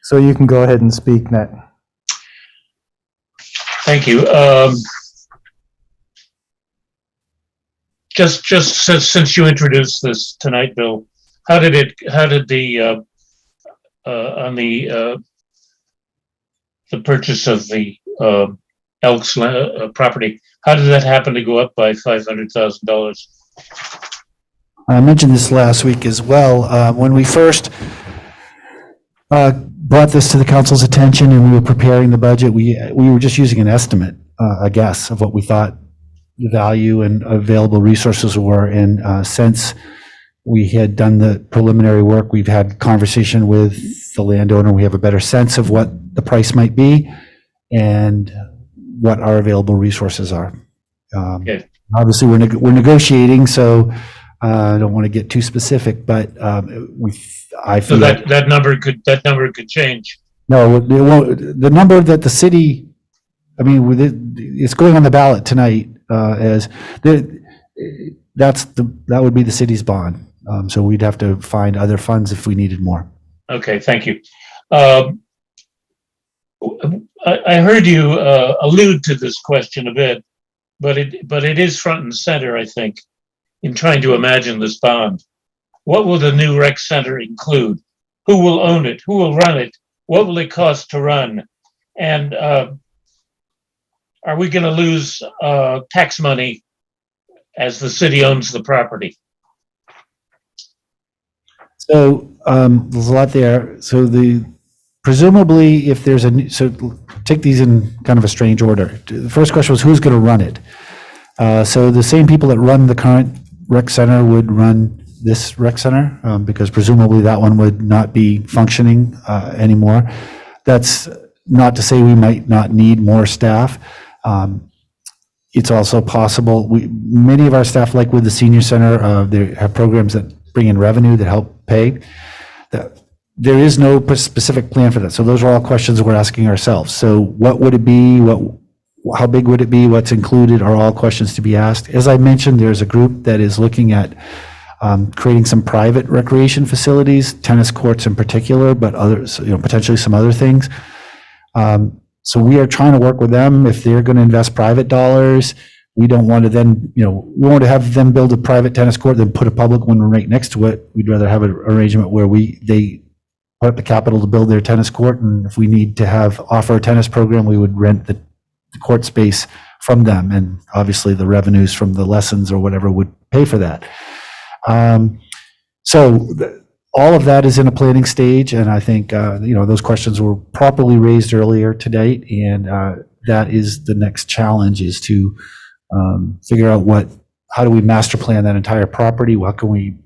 So you can go ahead and speak, Nat. Thank you. Just since you introduced this tonight, Bill, how did the purchase of the Elks property, how did that happen to go up by $500,000? I mentioned this last week as well. When we first brought this to the council's attention and we were preparing the budget, we were just using an estimate, a guess of what we thought the value and available resources were. And since we had done the preliminary work, we've had conversation with the landowner. We have a better sense of what the price might be and what our available resources are. Okay. Obviously, we're negotiating, so I don't want to get too specific, but I feel so that number could change. No, it won't. The number that the city, I mean, it's going on the ballot tonight that would be the city's bond. So we'd have to find other funds if we needed more. Okay, thank you. I heard you allude to this question a bit, but it is front and center, I think, in trying to imagine this bond. What will the new rec center include? Who will own it? Who will run it? What will it cost to run? And are we going to lose tax money as the city owns the property? So there's a lot there. So presumably, if there's so take these in kind of a strange order. The first question was who's going to run it. So the same people that run the current rec center would run this rec center because presumably that one would not be functioning anymore. That's not to say we might not need more staff. It's also possible, many of our staff, like with the senior center, they have programs that bring in revenue that help pay. There is no specific plan for that. So those are all questions we're asking ourselves. So what would it be? How big would it be? What's included are all questions to be asked. As I mentioned, there's a group that is looking at creating some private recreation facilities, tennis courts in particular, but others, potentially some other things. So we are trying to work with them. If they're going to invest private dollars, we don't want to then, we want to have them build a private tennis court, then put a public one right next to it. We'd rather have an arrangement where they put up the capital to build their tennis court, and if we need to offer a tennis program, we would rent the court space from them, and obviously the revenues from the lessons or whatever would pay for that. All of that is in a planning stage, and I think those questions were properly raised earlier to date, and that is the next challenge: is to figure out how do we master plan that entire property? How can we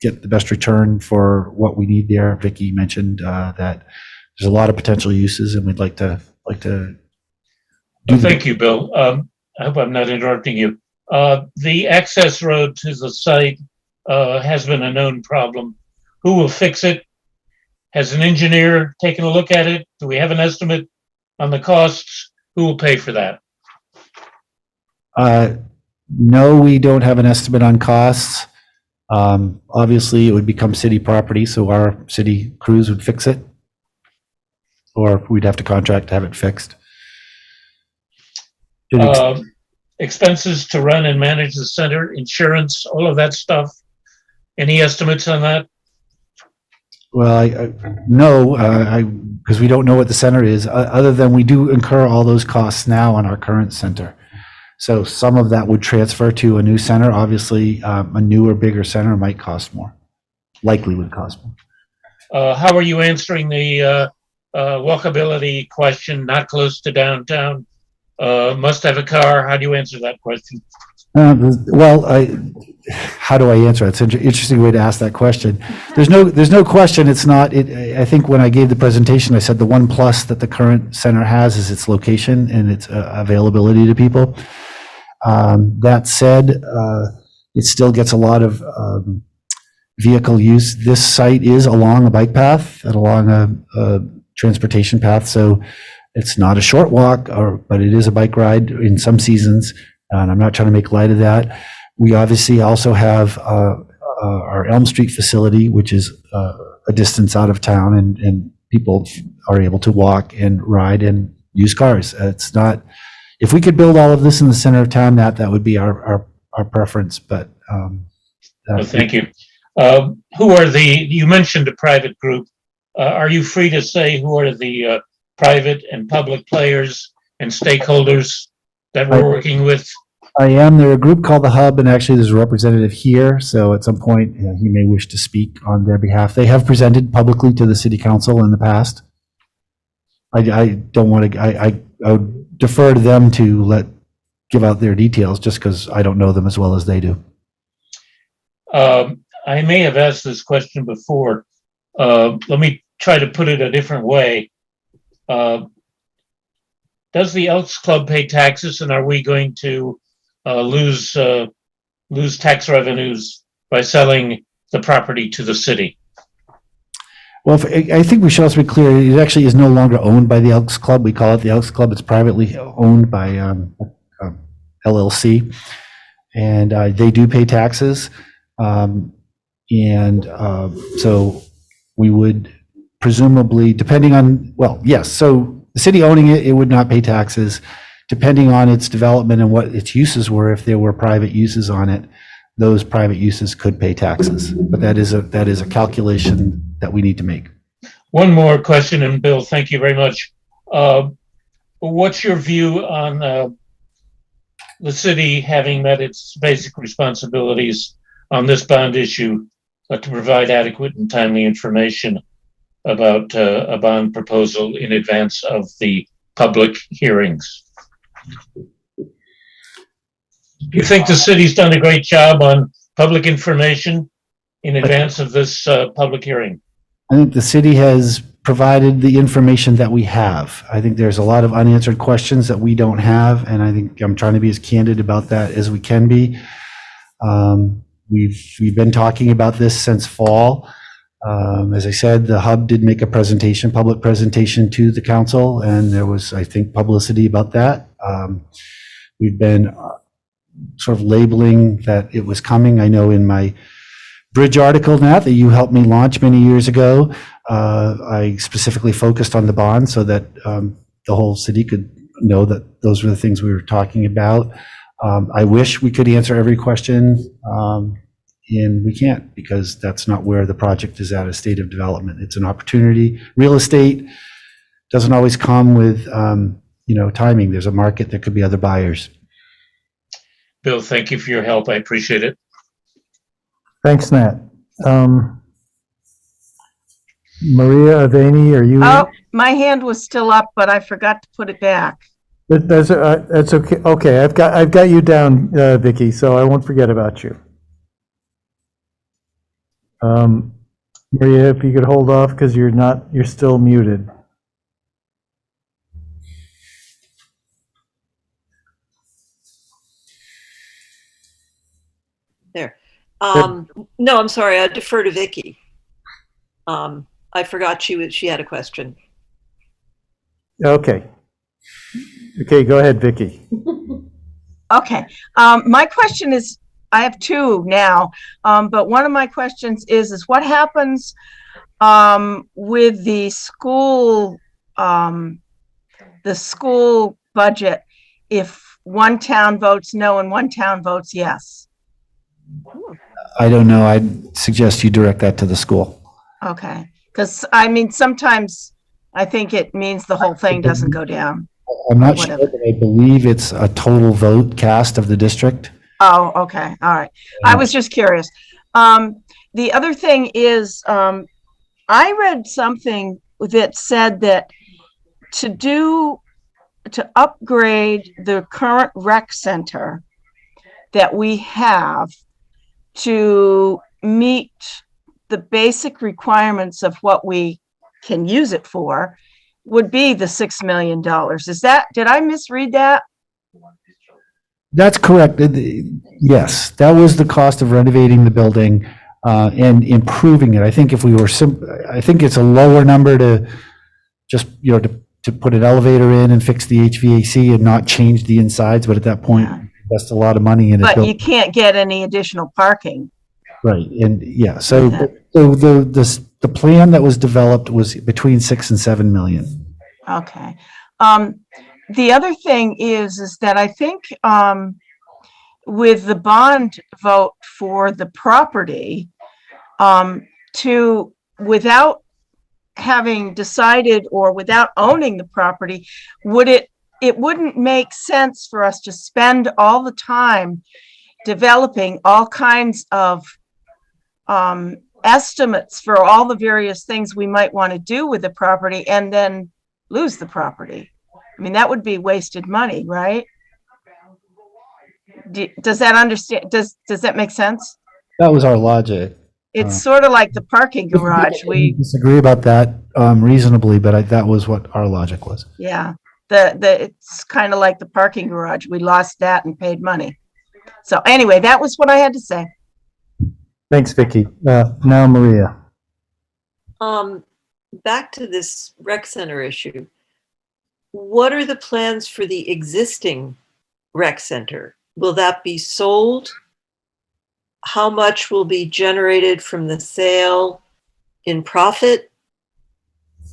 get the best return for what we need there? Vicki mentioned that there's a lot of potential uses, and we'd like to Thank you, Bill. I hope I'm not interrupting you. The access road to the site has been a known problem. Who will fix it? Has an engineer taken a look at it? Do we have an estimate on the costs? Who will pay for that? No, we don't have an estimate on costs. Obviously, it would become city property, so our city crews would fix it, or we'd have to contract to have it fixed. Expenses to run and manage the center, insurance, all of that stuff. Any estimates on that? Well, no, because we don't know what the center is, other than we do incur all those costs now on our current center. So some of that would transfer to a new center. Obviously, a newer, bigger center might cost more, likely would cost more. How are you answering the walkability question? Not close to downtown, must have a car. How do you answer that question? Well, how do I answer it? It's an interesting way to ask that question. There's no question. It's not. I think when I gave the presentation, I said the one plus that the current center has is its location and its availability to people. That said, it still gets a lot of vehicle use. This site is along a bike path and along a transportation path, so it's not a short walk, but it is a bike ride in some seasons. And I'm not trying to make light of that. We obviously also have our Elm Street facility, which is a distance out of town, and people are able to walk and ride and use cars. It's not. If we could build all of this in the center of town, that would be our preference. But well, thank you. Who are you mentioned a private group. Are you free to say who are the private and public players and stakeholders that we're working with? I am. They're a group called the Hub, and actually there's a representative here, so at some point he may wish to speak on their behalf. They have presented publicly to the city council in the past. I don't want to, I would defer to them to give out their details, just because I don't know them as well as they do. I may have asked this question before. Let me try to put it a different way. Does the Elks Club pay taxes, and are we going to lose tax revenues by selling the property to the city? Well, I think we should also be clear, it actually is no longer owned by the Elks Club. We call it the Elks Club. It's privately owned by LLC, and they do pay taxes. So we would presumably, depending on, well, yes, so the city owning it, it would not pay taxes. Depending on its development and what its uses were, if there were private uses on it, those private uses could pay taxes. But that is a calculation that we need to make. One more question, and Bill, thank you very much. What's your view on the city having met its basic responsibilities on this bond issue to provide adequate and timely information about a bond proposal in advance of the public hearings? Do you think the city's done a great job on public information in advance of this public hearing? I think the city has provided the information that we have. I think there's a lot of unanswered questions that we don't have, and I think I'm trying to be as candid about that as we can be. We've been talking about this since fall. As I said, the Hub did make a public presentation to the council, and there was, I think, publicity about that. We've been sort of labeling that it was coming. I know in my Bridge article, Nat, that you helped me launch many years ago, I specifically focused on the bond so that the whole city could know that those were the things we were talking about. I wish we could answer every question, and we can't, because that's not where the project is at a state of development. It's an opportunity. Real estate doesn't always come with timing. There's a market, there could be other buyers. Bill, thank you for your help. I appreciate it. Thanks, Nat. Maria Avani, are you? Oh, my hand was still up, but I forgot to put it back. That's okay. Okay, I've got you down, Vicky, so I won't forget about you. Maria, if you could hold off, because you're still muted. There. No, I'm sorry. I defer to Vicky. I forgot she had a question. Okay. Okay, go ahead, Vicky. Okay. My question is, I have two now, but one of my questions is what happens with the school budget if one town votes no and one town votes yes? I don't know. I'd suggest you direct that to the school. Okay, because I mean, sometimes I think it means the whole thing doesn't go down. I'm not sure, whatever. but I believe it's a total vote cast of the district. Oh, okay, all right. I was just curious. The other thing is, I read something that said that to upgrade the current rec center that we have to meet the basic requirements of what we can use it for would be the $6 million. Did I misread that? That's correct. Yes, that was the cost of renovating the building and improving it. I think if we were I think it's a lower number to just, to put an elevator in and fix the HVAC and not change the insides, but at that point, invest a lot of money in it. But you can't get any additional parking. Right, and yeah, so the plan that was developed was between 6 and 7 million. Okay. The other thing is that I think with the bond vote for the property, without having decided or without owning the property, it wouldn't make sense for us to spend all the time developing all kinds of estimates for all the various things we might want to do with the property and then lose the property. I mean, that would be wasted money, right? Does that make sense? That was our logic. It's sort of like the parking garage. We disagree about that reasonably, but that was what our logic was. Yeah, it's kind of like the parking garage. We lost that and paid money. So anyway, that was what I had to say. Thanks, Vicki. Now, Maria. Back to this rec center issue. What are the plans for the existing rec center? Will that be sold? How much will be generated from the sale in profit?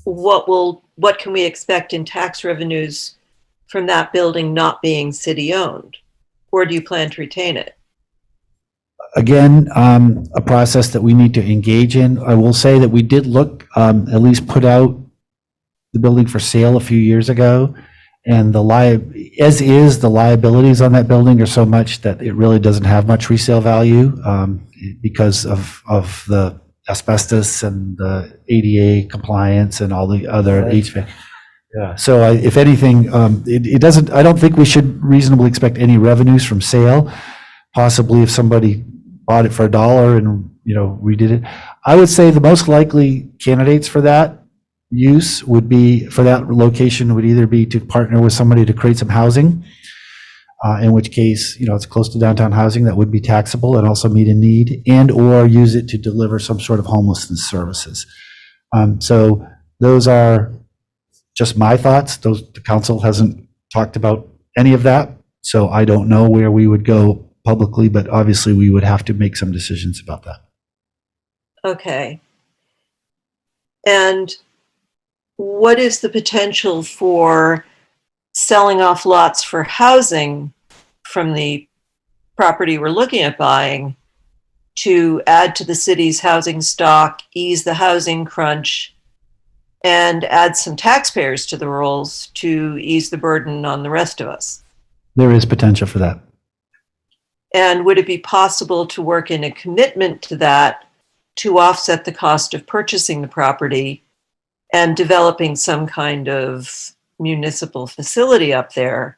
What can we expect in tax revenues from that building not being city owned? Or do you plan to retain it? Again, a process that we need to engage in. I will say that we did look, at least put out the building for sale a few years ago. And the liabilities on that building are so much that it really doesn't have much resale value because of the asbestos and the ADA compliance and all the other HVAC. Yeah. So if anything, it doesn't. I don't think we should reasonably expect any revenues from sale. Possibly if somebody bought it for $1 and redid it. I would say the most likely candidates for that use would be, for that location, would either be to partner with somebody to create some housing, in which case, it's close to downtown housing that would be taxable and also meet a need, and or use it to deliver some sort of homelessness services. So those are just my thoughts. The council hasn't talked about any of that, so I don't know where we would go publicly, but obviously we would have to make some decisions about that. Okay. And what is the potential for selling off lots for housing from the property we're looking at buying to add to the city's housing stock, ease the housing crunch, and add some taxpayers to the rolls to ease the burden on the rest of us? There is potential for that. And would it be possible to work in a commitment to that to offset the cost of purchasing the property and developing some kind of municipal facility up there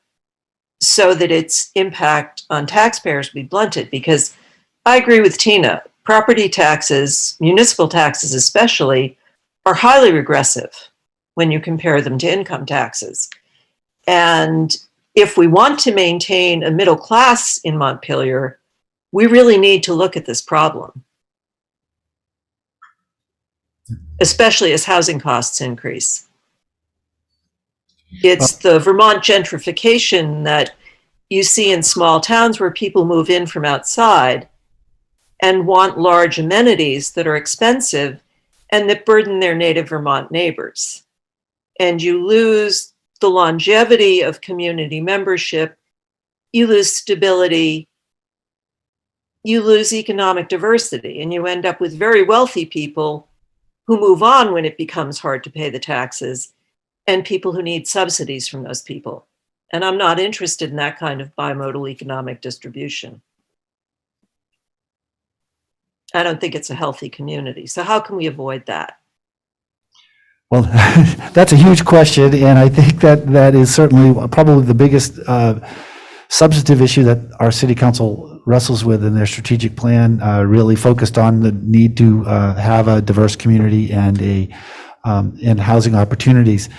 so that its impact on taxpayers be blunted? Because I agree with Tina, property taxes, municipal taxes especially, are highly regressive when you compare them to income taxes. And if we want to maintain a middle class in Montpelier, we really need to look at this problem, especially as housing costs increase. It's the Vermont gentrification that you see in small towns where people move in from outside and want large amenities that are expensive and that burden their native Vermont neighbors. And you lose the longevity of community membership, you lose stability, you lose economic diversity, and you end up with very wealthy people who move on when it becomes hard to pay the taxes, and people who need subsidies from those people. And I'm not interested in that kind of bimodal economic distribution. I don't think it's a healthy community. So how can we avoid that? Well, that's a huge question, and I think that is certainly probably the biggest substantive issue that our city council wrestles with in their strategic plan, really focused on the need to have a diverse community and housing opportunities.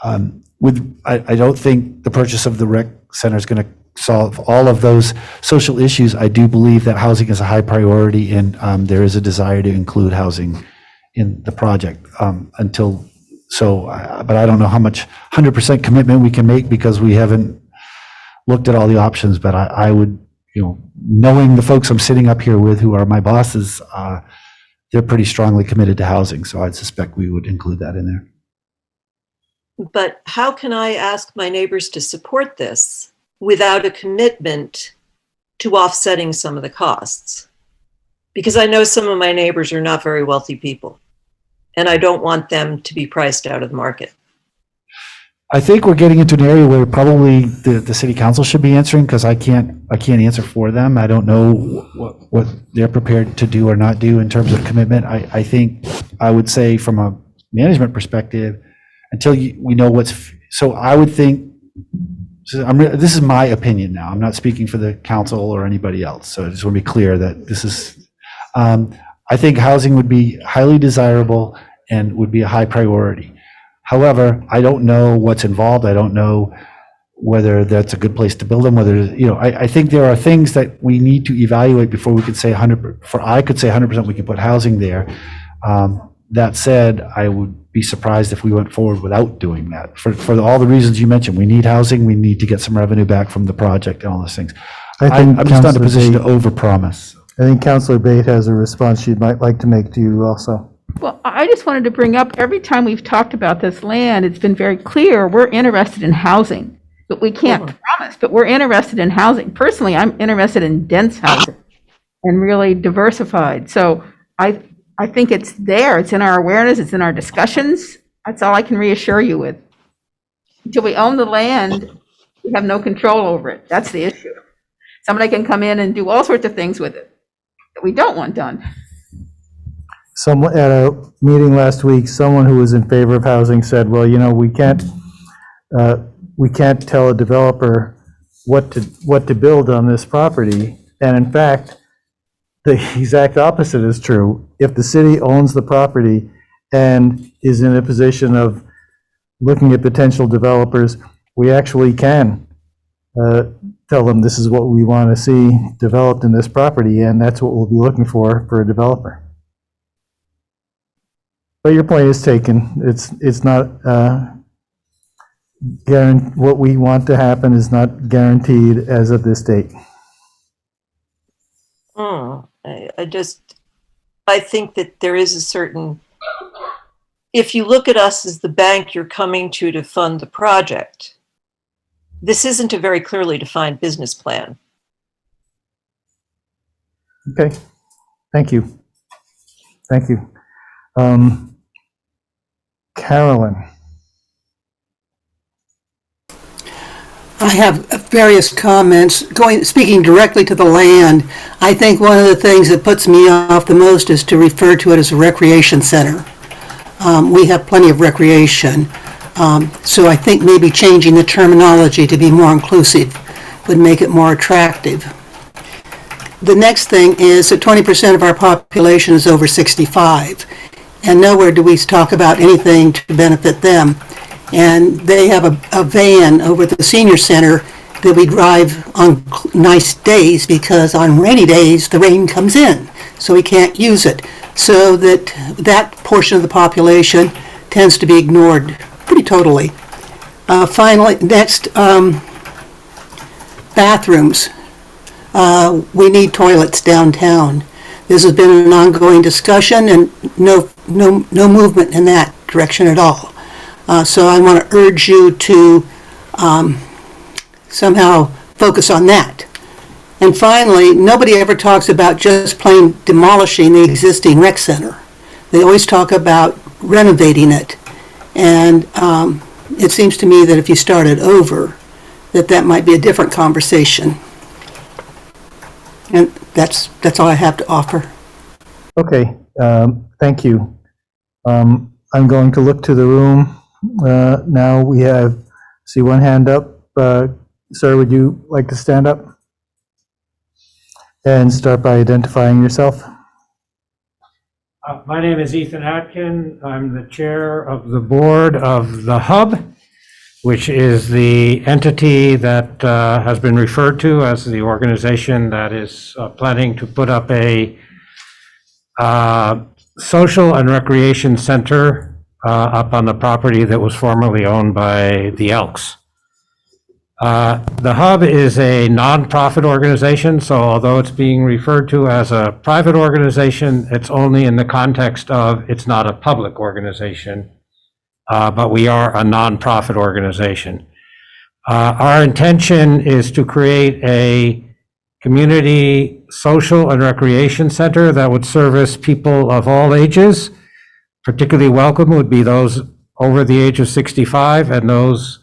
I don't think the purchase of the rec center is going to solve all of those social issues. I do believe that housing is a high priority, and there is a desire to include housing in the project but I don't know how much 100% commitment we can make because we haven't looked at all the options. But I would, knowing the folks I'm sitting up here with who are my bosses, they're pretty strongly committed to housing. So I'd suspect we would include that in there. But how can I ask my neighbors to support this without a commitment to offsetting some of the costs? Because I know some of my neighbors are not very wealthy people, and I don't want them to be priced out of the market. I think we're getting into an area where probably the city council should be answering, because I can't answer for them. I don't know what they're prepared to do or not do in terms of commitment. I think I would say from a management perspective, until we know so I would think, this is my opinion now. I'm not speaking for the council or anybody else. So I just want to be clear that this is, I think housing would be highly desirable and would be a high priority. However, I don't know what's involved. I don't know whether that's a good place to build them, I think there are things that we need to evaluate before we could say 100%, I could say 100% we can put housing there. That said, I would be surprised if we went forward without doing that. For all the reasons you mentioned, we need housing, we need to get some revenue back from the project and all those things. I'm just not in a position to overpromise. I think Councilor Bate has a response she might like to make to you also. Well, I just wanted to bring up, every time we've talked about this land, it's been very clear, we're interested in housing, but we can't promise, but we're interested in housing. Personally, I'm interested in dense housing and really diversified. So I think it's there, it's in our awareness, it's in our discussions. That's all I can reassure you with. Until we own the land, we have no control over it. That's the issue. Somebody can come in and do all sorts of things with it that we don't want done. Someone at a meeting last week, someone who was in favor of housing said, well, we can't tell a developer what to build on this property. And in fact, the exact opposite is true. If the city owns the property and is in a position of looking at potential developers, we actually can tell them this is what we want to see developed in this property, and that's what we'll be looking for a developer. But your point is taken. It's not what we want to happen is not guaranteed as of this date. I think that there is a certain, if you look at us as the bank you're coming to fund the project, this isn't a very clearly defined business plan. Okay, thank you. Thank you. Carolyn. I have various comments. Speaking directly to the land, I think one of the things that puts me off the most is to refer to it as a recreation center. We have plenty of recreation. So I think maybe changing the terminology to be more inclusive would make it more attractive. The next thing is that 20% of our population is over 65, and nowhere do we talk about anything to benefit them. And they have a van over at the senior center that we drive on nice days, because on rainy days the rain comes in, so we can't use it. So that portion of the population tends to be ignored pretty totally. Finally, next, bathrooms. We need toilets downtown. This has been an ongoing discussion, and no movement in that direction at all. So I want to urge you to somehow focus on that. And finally, nobody ever talks about just plain demolishing the existing rec center. They always talk about renovating it. And it seems to me that if you started over, that might be a different conversation. And that's all I have to offer. Okay, thank you. I'm going to look to the room. Now we see one hand up. Sir, would you like to stand up? And start by identifying yourself. My name is Ethan Atkin. I'm the chair of the board of the Hub, which is the entity that has been referred to as the organization that is planning to put up a social and recreation center up on the property that was formerly owned by the Elks. The Hub is a nonprofit organization, so although it's being referred to as a private organization, it's only in the context of it's not a public organization, but we are a nonprofit organization. Our intention is to create a community social and recreation center that would service people of all ages. Particularly welcome would be those over the age of 65 and those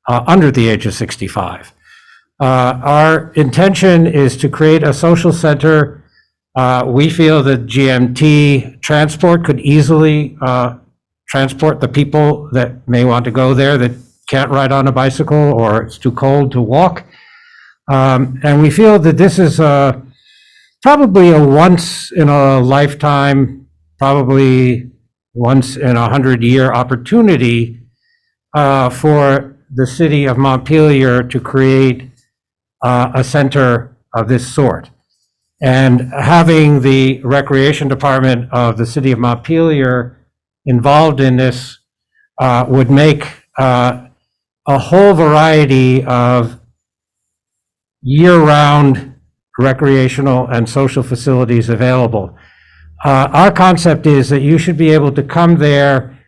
under the age of 65. Our intention is to create a social center. We feel that GMT transport could easily transport the people that may want to go there that can't ride on a bicycle or it's too cold to walk. And we feel that this is probably a once in a lifetime, probably once in 100-year opportunity for the city of Montpelier to create a center of this sort. And having the recreation department of the city of Montpelier involved in this would make a whole variety of year-round recreational and social facilities available. Our concept is that you should be able to come there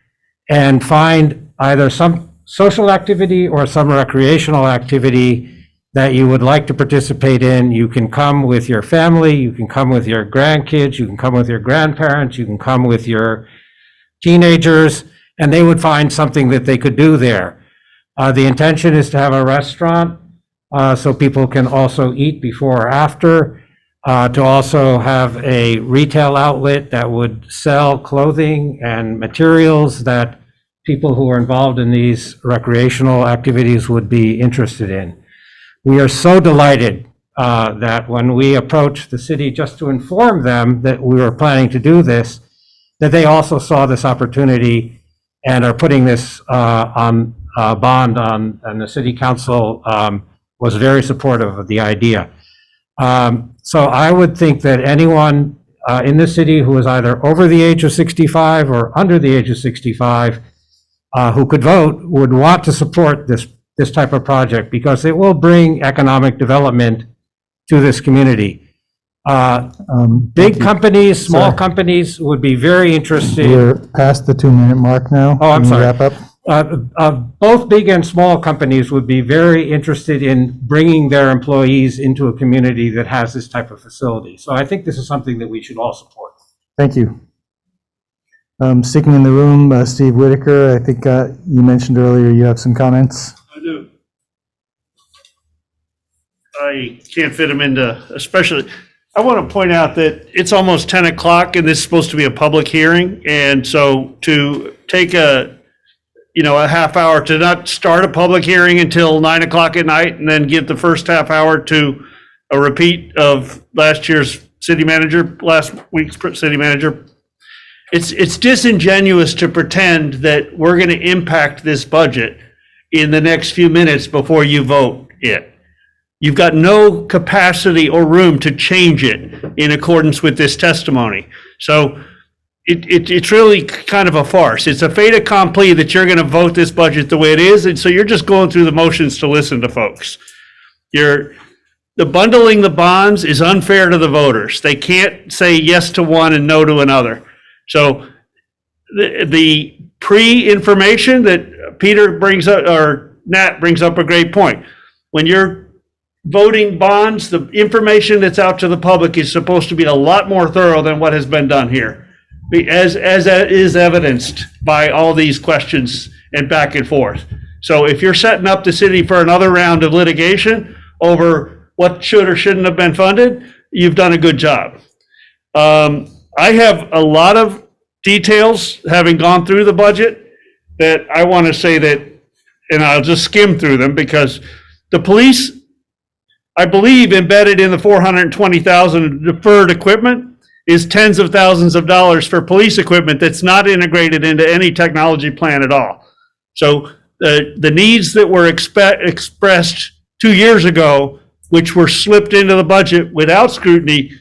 and find either some social activity or some recreational activity that you would like to participate in. You can come with your family, you can come with your grandkids, you can come with your grandparents, you can come with your teenagers, and they would find something that they could do there. The intention is to have a restaurant so people can also eat before or after, to also have a retail outlet that would sell clothing and materials that people who are involved in these recreational activities would be interested in. We are so delighted that when we approached the city just to inform them that we were planning to do this, that they also saw this opportunity and are putting this on bond on, and the city council was very supportive of the idea. So I would think that anyone in the city who is either over the age of 65 or under the age of 65 who could vote would want to support this type of because it will bring economic development to this community. Big companies, small companies would be very interested. We're past the 2-minute mark now. Oh, I'm Can you sorry. wrap up? Both big and small companies would be very interested in bringing their employees into a community that has this type of facility. So I think this is something that we should all support. Thank you. Sticking in the room, Steve Whitaker, I think you mentioned earlier you have some comments. I do. I can't fit them into, especially, I want to point out that it's almost 10 o'clock and this is supposed to be a public hearing. And so to take a half hour to not start a public hearing until 9 o'clock at night and then give the first half hour to a repeat of last week's city manager, it's disingenuous to pretend that we're going to impact this budget in the next few minutes before you vote it. You've got no capacity or room to change it in accordance with this testimony. So it's really kind of a farce. It's a fait accompli that you're going to vote this budget the way it is, and so you're just going through the motions to listen to folks. The bundling the bonds is unfair to the voters. They can't say yes to one and no to another. So the pre-information that Peter brings up, or Nat brings up a great point. When you're voting bonds, the information that's out to the public is supposed to be a lot more thorough than what has been done here, as is evidenced by all these questions and back and forth. So if you're setting up the city for another round of litigation over what should or shouldn't have been funded, you've done a good job. I have a lot of details, having gone through the budget, that I want to say that, and I'll just skim through them, because the police, I believe, embedded in the 420,000 deferred equipment is tens of thousands of dollars for police equipment that's not integrated into any technology plan at all. So the needs that were expressed 2 years ago, which were slipped into the budget without scrutiny,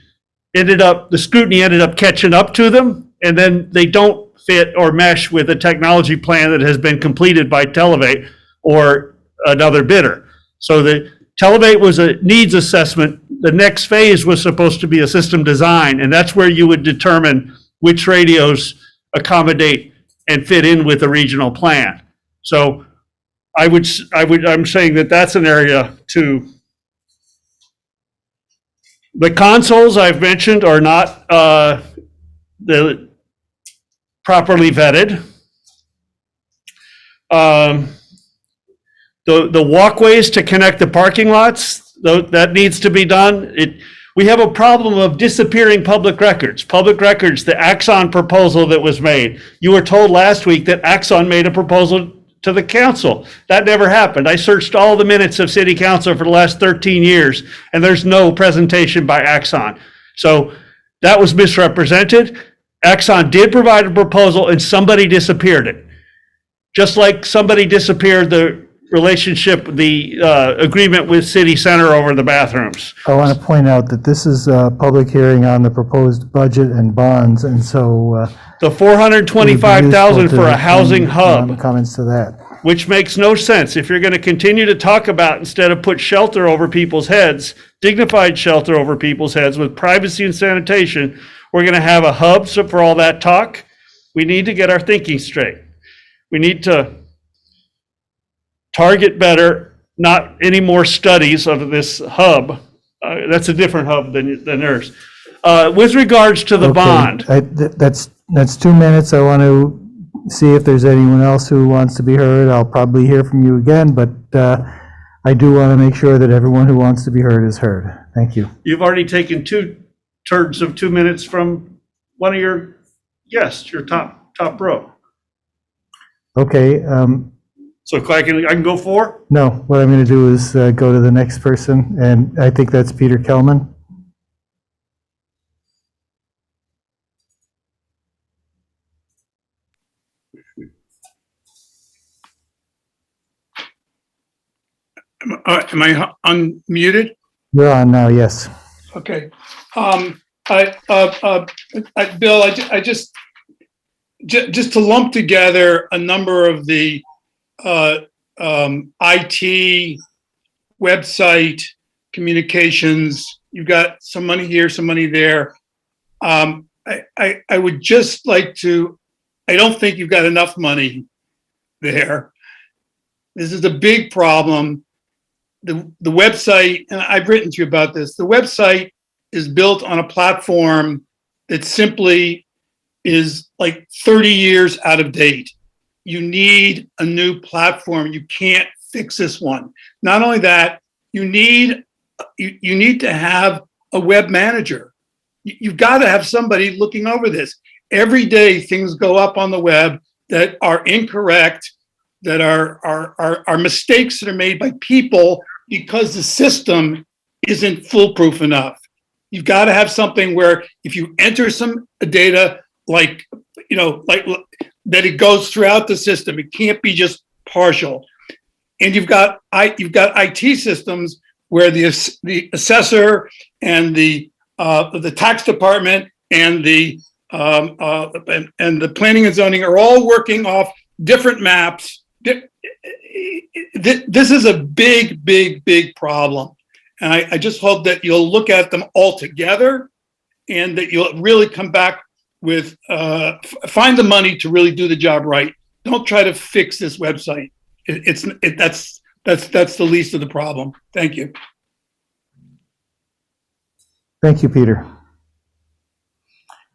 the scrutiny ended up catching up to them, and then they don't fit or mesh with a technology plan that has been completed by Televate or another bidder. So the Televate was a needs assessment. The next phase was supposed to be a system design, and that's where you would determine which radios accommodate and fit in with a regional plan. So I'm saying that that's an area to. The consoles I've mentioned are not properly vetted. The walkways to connect the parking lots, that needs to be done. We have a problem of disappearing public records. Public records, the Axon proposal that was made. You were told last week that Axon made a proposal to the council. That never happened. I searched all the minutes of city council for the last 13 years, and there's no presentation by Axon. So that was misrepresented. Axon did provide a proposal, and somebody disappeared it. Just like somebody disappeared the relationship, the agreement with City Center over the bathrooms. I want to point out that this is a public hearing on the proposed budget and bonds, and so the 425,000 for a housing hub. Comments to that. Which makes no sense. If you're going to continue to talk about, instead of put shelter over people's heads, dignified shelter over people's heads with privacy and sanitation, we're going to have a hub for all that talk. We need to get our thinking straight. We need to target better, not any more studies of this hub. That's a different hub than theirs. With regards to the bond. That's 2 minutes. I want to see if there's anyone else who wants to be heard. I'll probably hear from you again, but I do want to make sure that everyone who wants to be heard is heard. Thank you. You've already taken 2 turns of 2 minutes from one of your guests, your top row. Okay. So I can go 4? No, what I'm going to do is go to the next person, and I think that's Peter Kelman. Am I unmuted? You're on now, yes. Okay. Bill, I just to lump together a number of the IT, website, communications. You've got some money here, some money there. I would just like to, I don't think you've got enough money there. This is a big problem. The website, and I've written to you about this, the website is built on a platform that simply is like 30 years out of date. You need a new platform. You can't fix this one. Not only that, you need to have a web manager. You've got to have somebody looking over this. Every day things go up on the web that are incorrect, that are mistakes that are made by people because the system isn't foolproof enough. You've got to have something where if you enter some data, like that, it goes throughout the system. It can't be just partial. And you've got IT systems where the assessor and the tax department and the planning and zoning are all working off different maps. This is a big problem. And I just hope that you'll look at them all together and that you'll really come back with, find the money to really do the job right. Don't try to fix this website. That's the least of the problem. Thank you. Thank you, Peter.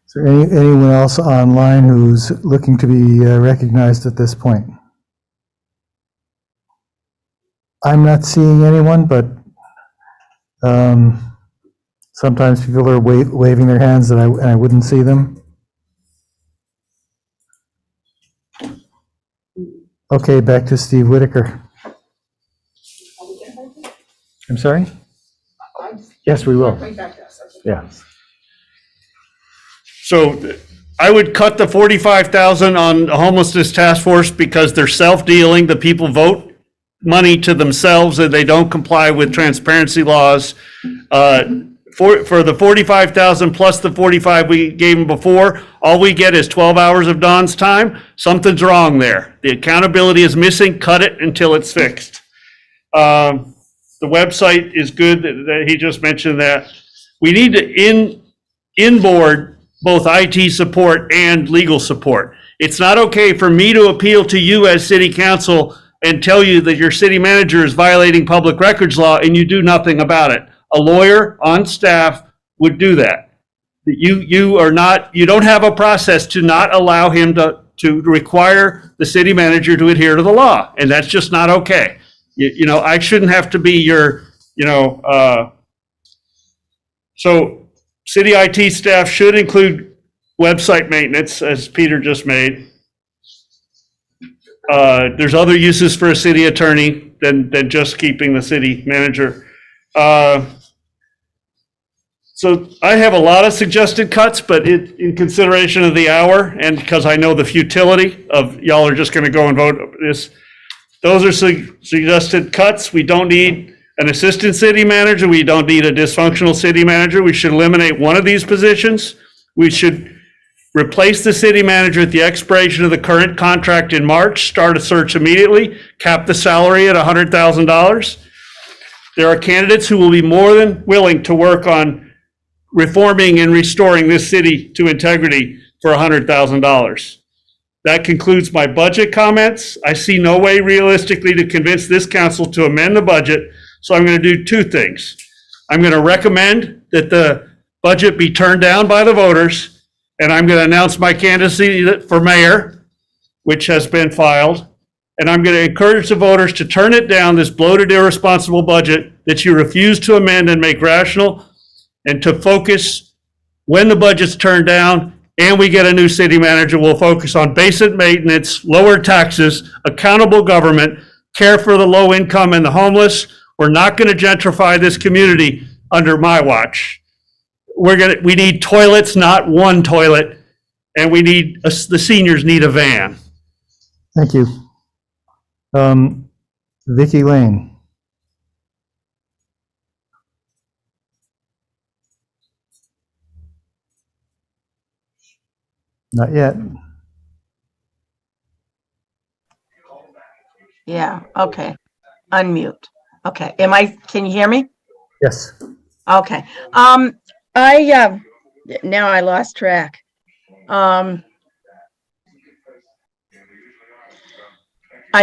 Is there anyone else online who's looking to be recognized at this point? I'm not seeing anyone, but sometimes people are waving their hands and I wouldn't see them. Okay, back to Steve Whitaker. I'm sorry? Yes, we will. Yeah. So I would cut the 45,000 on the homelessness task force because they're self-dealing. The people vote money to themselves and they don't comply with transparency laws. For the 45,000 plus the 45 we gave them before, all we get is 12 hours of Don's time. Something's wrong there. The accountability is missing. Cut it until it's fixed. The website is good. That he just mentioned that. We need to inboard both IT support and legal support. It's not okay for me to appeal to you as city council and tell you that your city manager is violating public records law and you do nothing about it. A lawyer on staff would do that. You don't have a process to not allow him to require the city manager to adhere to the law, and that's just not okay. I shouldn't have to be your, so city IT staff should include website maintenance, as Peter just made. There's other uses for a city attorney than just keeping the city manager. So I have a lot of suggested cuts, but in consideration of the hour and because I know the futility of y'all are just going to go and vote this, those are suggested cuts. We don't need an assistant city manager. We don't need a dysfunctional city manager. We should eliminate one of these positions. We should replace the city manager at the expiration of the current contract in March, start a search immediately, cap the salary at $100,000. There are candidates who will be more than willing to work on reforming and restoring this city to integrity for $100,000. That concludes my budget comments. I see no way realistically to convince this council to amend the budget, so I'm going to do two things. I'm going to recommend that the budget be turned down by the voters, and I'm going to announce my candidacy for mayor, which has been filed, and I'm going to encourage the voters to turn it down, this bloated, irresponsible budget that you refuse to amend and make rational, and to focus, when the budget's turned down and we get a new city manager, we'll focus on basic maintenance, lower taxes, accountable government, care for the low income and the homeless. We're not going to gentrify this community under my watch. We need toilets, not one toilet, and the seniors need a van. Thank you. Vicky Lane. Not yet. Yeah, okay. Unmute. Okay, can you hear me? Yes. Okay. Now I lost track. I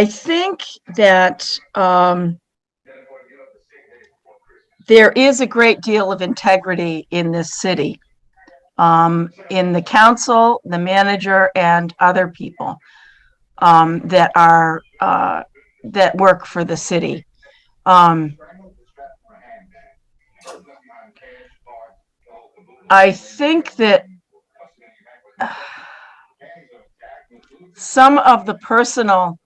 think that there is a great deal of integrity in this city, in the council, the manager, and other people that work for the city. I think that some of the personal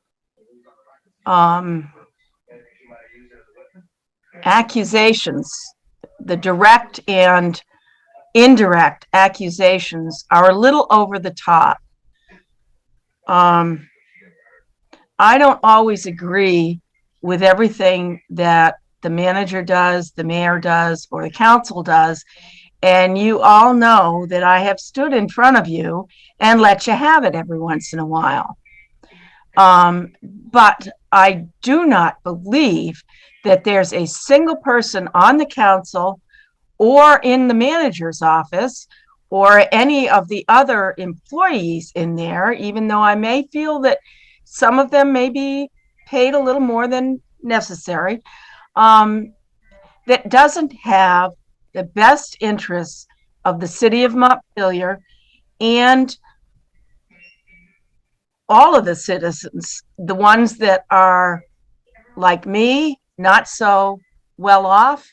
accusations, the direct and indirect accusations, are a little over the top. I don't always agree with everything that the manager does, the mayor does, or the council does. And you all know that I have stood in front of you and let you have it every once in a while. But I do not believe that there's a single person on the council or in the manager's office or any of the other employees in there, even though I may feel that some of them may be paid a little more than necessary, that doesn't have the best interests of the city of Montpelier and all of the citizens, the ones that are like me not so well off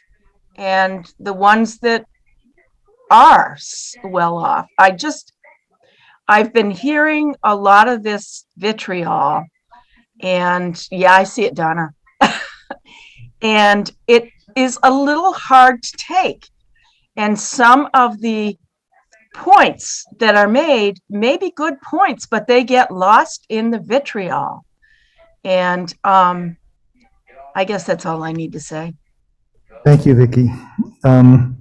and the ones that are well off. I've been hearing a lot of this vitriol, and yeah, I see it, Donna. And it is a little hard to take. And some of the points that are made may be good points, but they get lost in the vitriol. And I guess that's all I need to say. Thank you, Vicki. I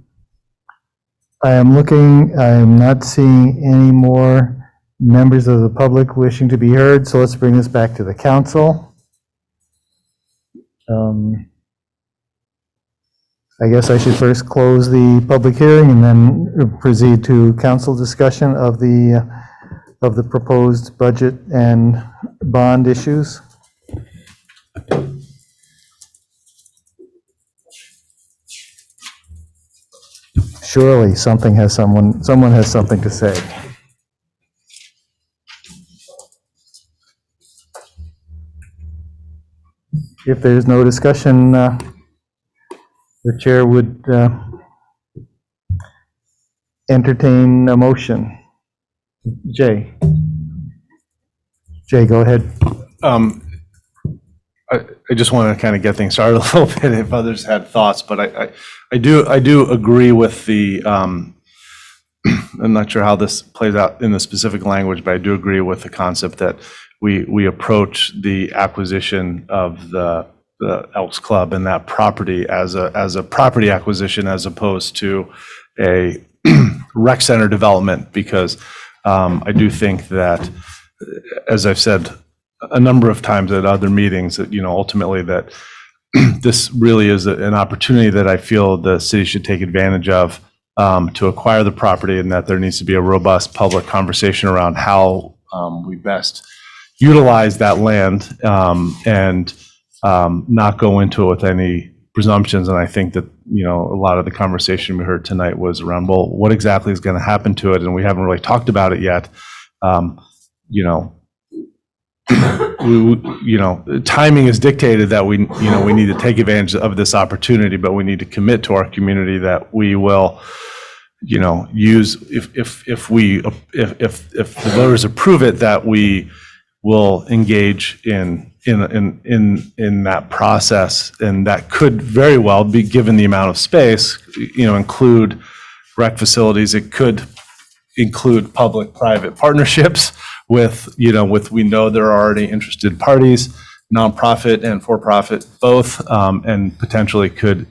am not seeing any more members of the public wishing to be heard, so let's bring this back to the council. I guess I should first close the public hearing and then proceed to council discussion of the proposed budget and bond issues. Surely someone has something to say. If there's no discussion, the chair would entertain a motion. Jay, go ahead. I just want to kind of get things started a little bit if others had thoughts, but I do agree with the, I'm not sure how this plays out in the specific language, but I do agree with the concept that we approach the acquisition of the Elks Club and that property as a property acquisition as opposed to a rec center development, because I do think that, as I've said a number of times at other meetings, that ultimately that this really is an opportunity that I feel the city should take advantage of to acquire the property, and that there needs to be a robust public conversation around how we best utilize that land and not go into it with any presumptions. And I think that a lot of the conversation we heard tonight was around, well, what exactly is going to happen to it, and we haven't really talked about it yet. Timing is dictated that we need to take advantage of this opportunity, but we need to commit to our community that we will, use if the voters approve it, that we will engage in that process, and that could very well be, given the amount of space, include rec facilities. It could include public-private partnerships with we know there are already interested parties, nonprofit and for-profit both, and potentially could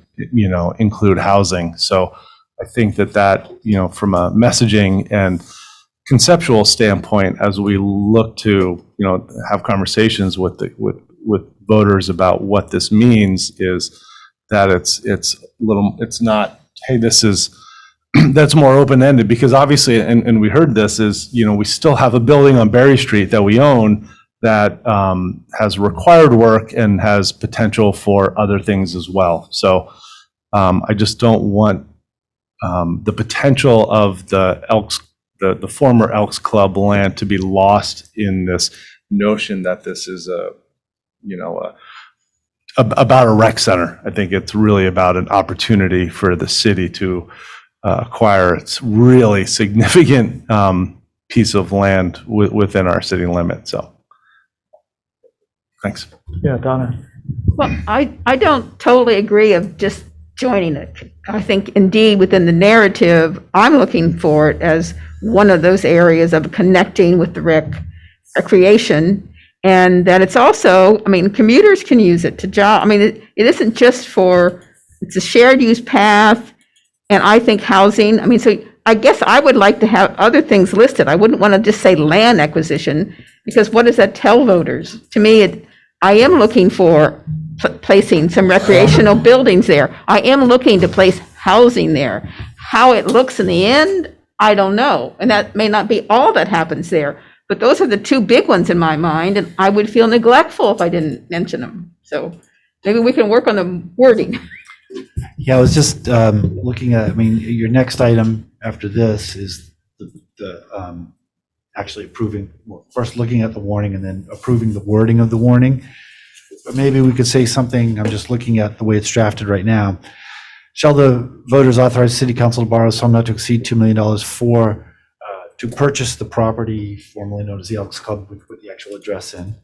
include housing. So I think that from a messaging and conceptual standpoint, as we look to have conversations with voters about what this means, is that it's not, hey, this is that's more open-ended, because obviously, and we heard this, is we still have a building on Berry Street that we own that has required work and has potential for other things as well. So I just don't want the potential of the former Elks Club land to be lost in this notion that this is about a rec center. I think it's really about an opportunity for the city to acquire its really significant piece of land within our city limit. So, thanks. Yeah, Donna. Well, I don't totally agree of just joining it. I think indeed within the narrative, I'm looking for it as one of those areas of connecting with the recreation, and that it's also, commuters can use it to job. It isn't just it's a shared use path. And I think housing, so I guess I would like to have other things listed. I wouldn't want to just say land acquisition, because what does that tell voters? To me, I am looking for placing some recreational buildings there. I am looking to place housing there. How it looks in the end, I don't know. And that may not be all that happens there. But those are the two big ones in my mind, and I would feel neglectful if I didn't mention them. So maybe we can work on the wording. Yeah, I was just looking at, your next item after this is the actually approving, first looking at the warning and then approving the wording of the warning. maybe we could say something, I'm just looking at the way it's drafted right now. Shall the voters authorize city council to borrow some not to exceed $2 million to purchase the property formerly known as the Elks Club, we put the actual address in.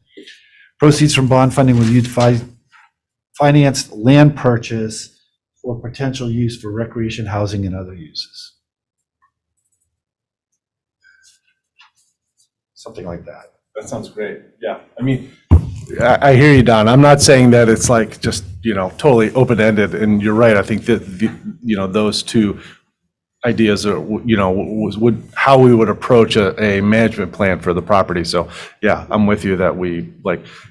Proceeds from bond funding will be used to finance land purchase for potential use for recreation, housing, and other uses. Something like that. That sounds great. Yeah. I mean, I hear you, Don. I'm not saying that it's like just, totally open-ended. And you're right. I think that, those two ideas are, would how we would approach a management plan for the property. So yeah, I'm with you that we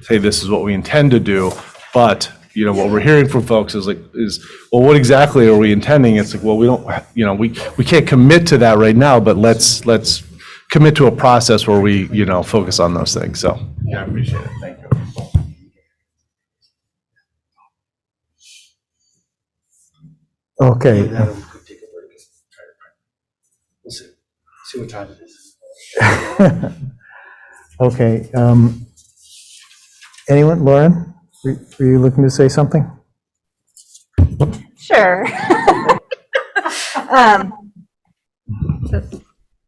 say this is what we intend to do, but what we're hearing from folks is well, what exactly are we intending? It's like, well, we don't, we can't commit to that right now, but let's commit to a process where we, focus on those things. So yeah, I appreciate it. Thank you. Okay. We'll see what time it is. Okay. Anyone? Lauren, were you looking to say something? Sure.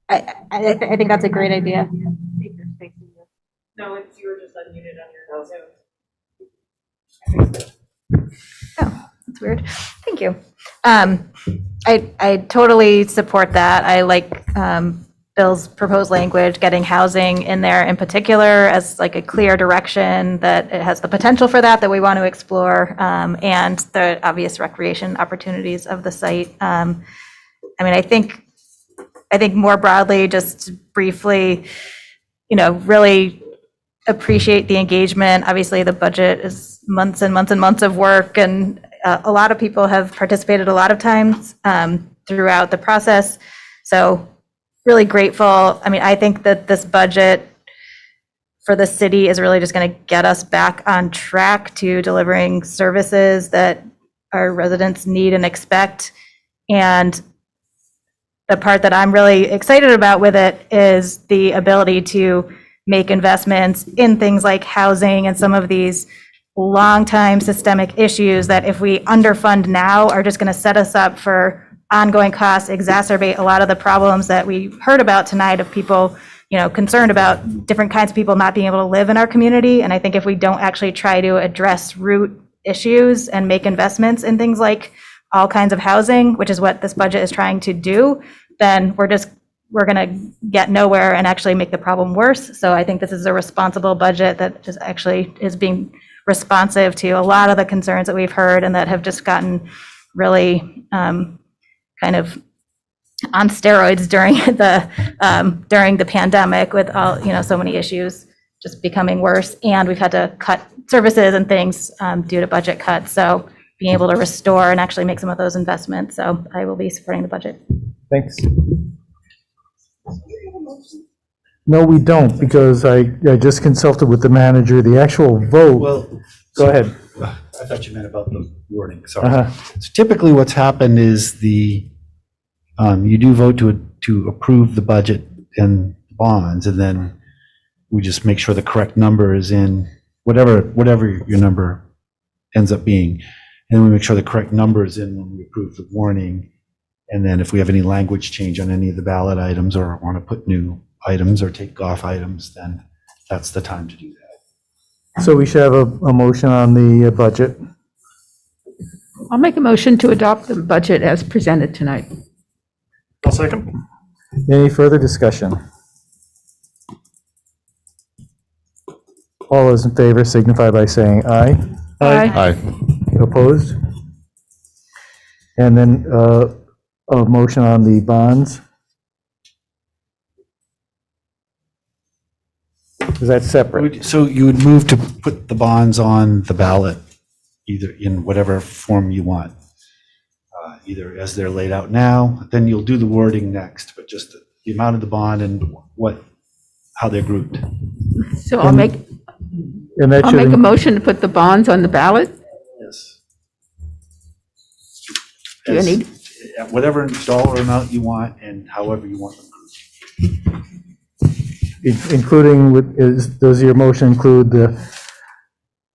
I think that's a great idea. No, it's, you were just unmuted on your Zoom. Oh, that's weird. Thank you. I totally support that. I like Bill's proposed language, getting housing in there in particular as like a clear direction that it has the potential for that we want to explore, and the obvious recreation opportunities of the site. I mean, I think more broadly, just briefly, really appreciate the engagement. Obviously, the budget is months and months and months of work, and a lot of people have participated a lot of times throughout the process. So really grateful. I mean, I think that this budget for the city is really just going to get us back on track to delivering services that our residents need and expect. And the part that I'm really excited about with it is the ability to make investments in things like housing and some of these long-time systemic issues that if we underfund now are just going to set us up for ongoing costs, exacerbate a lot of the problems that we heard about tonight of people, concerned about different kinds of people not being able to live in our community. And I think if we don't actually try to address root issues and make investments in things like all kinds of housing, which is what this budget is trying to do, then we're going to get nowhere and actually make the problem worse. So I think this is a responsible budget that just actually is being responsive to a lot of the concerns that we've heard and that have just gotten really kind of on steroids during the pandemic with all, so many issues just becoming worse. And we've had to cut services and things due to budget cuts. So being able to restore and actually make some of those investments. So I will be supporting the budget. Thanks. No, we don't, because I just consulted with the manager. The actual vote. Well, go ahead. I thought you meant about the wording. Sorry. So typically, what's happened is you do vote to approve the budget and bonds, and then we just make sure the correct number is in whatever your number ends up being, and we make sure the correct number is in when we approve the warning. And then if we have any language change on any of the ballot items or want to put new items or take off items, then that's the time to do that. So we should have a motion on the budget. I'll make a motion to adopt the budget as presented tonight. I'll second. Any further discussion? All those in favor signify by saying aye. Aye. Opposed? And then a motion on the bonds. Is that separate? So you would move to put the bonds on the ballot, either in whatever form you want, either as they're laid out now, then you'll do the wording next, but just the amount of the bond and how they're grouped. So I'll make a motion to put the bonds on the ballot. Yes. Do you need? At whatever dollar amount you want and however you want them grouped. Including, does your motion include the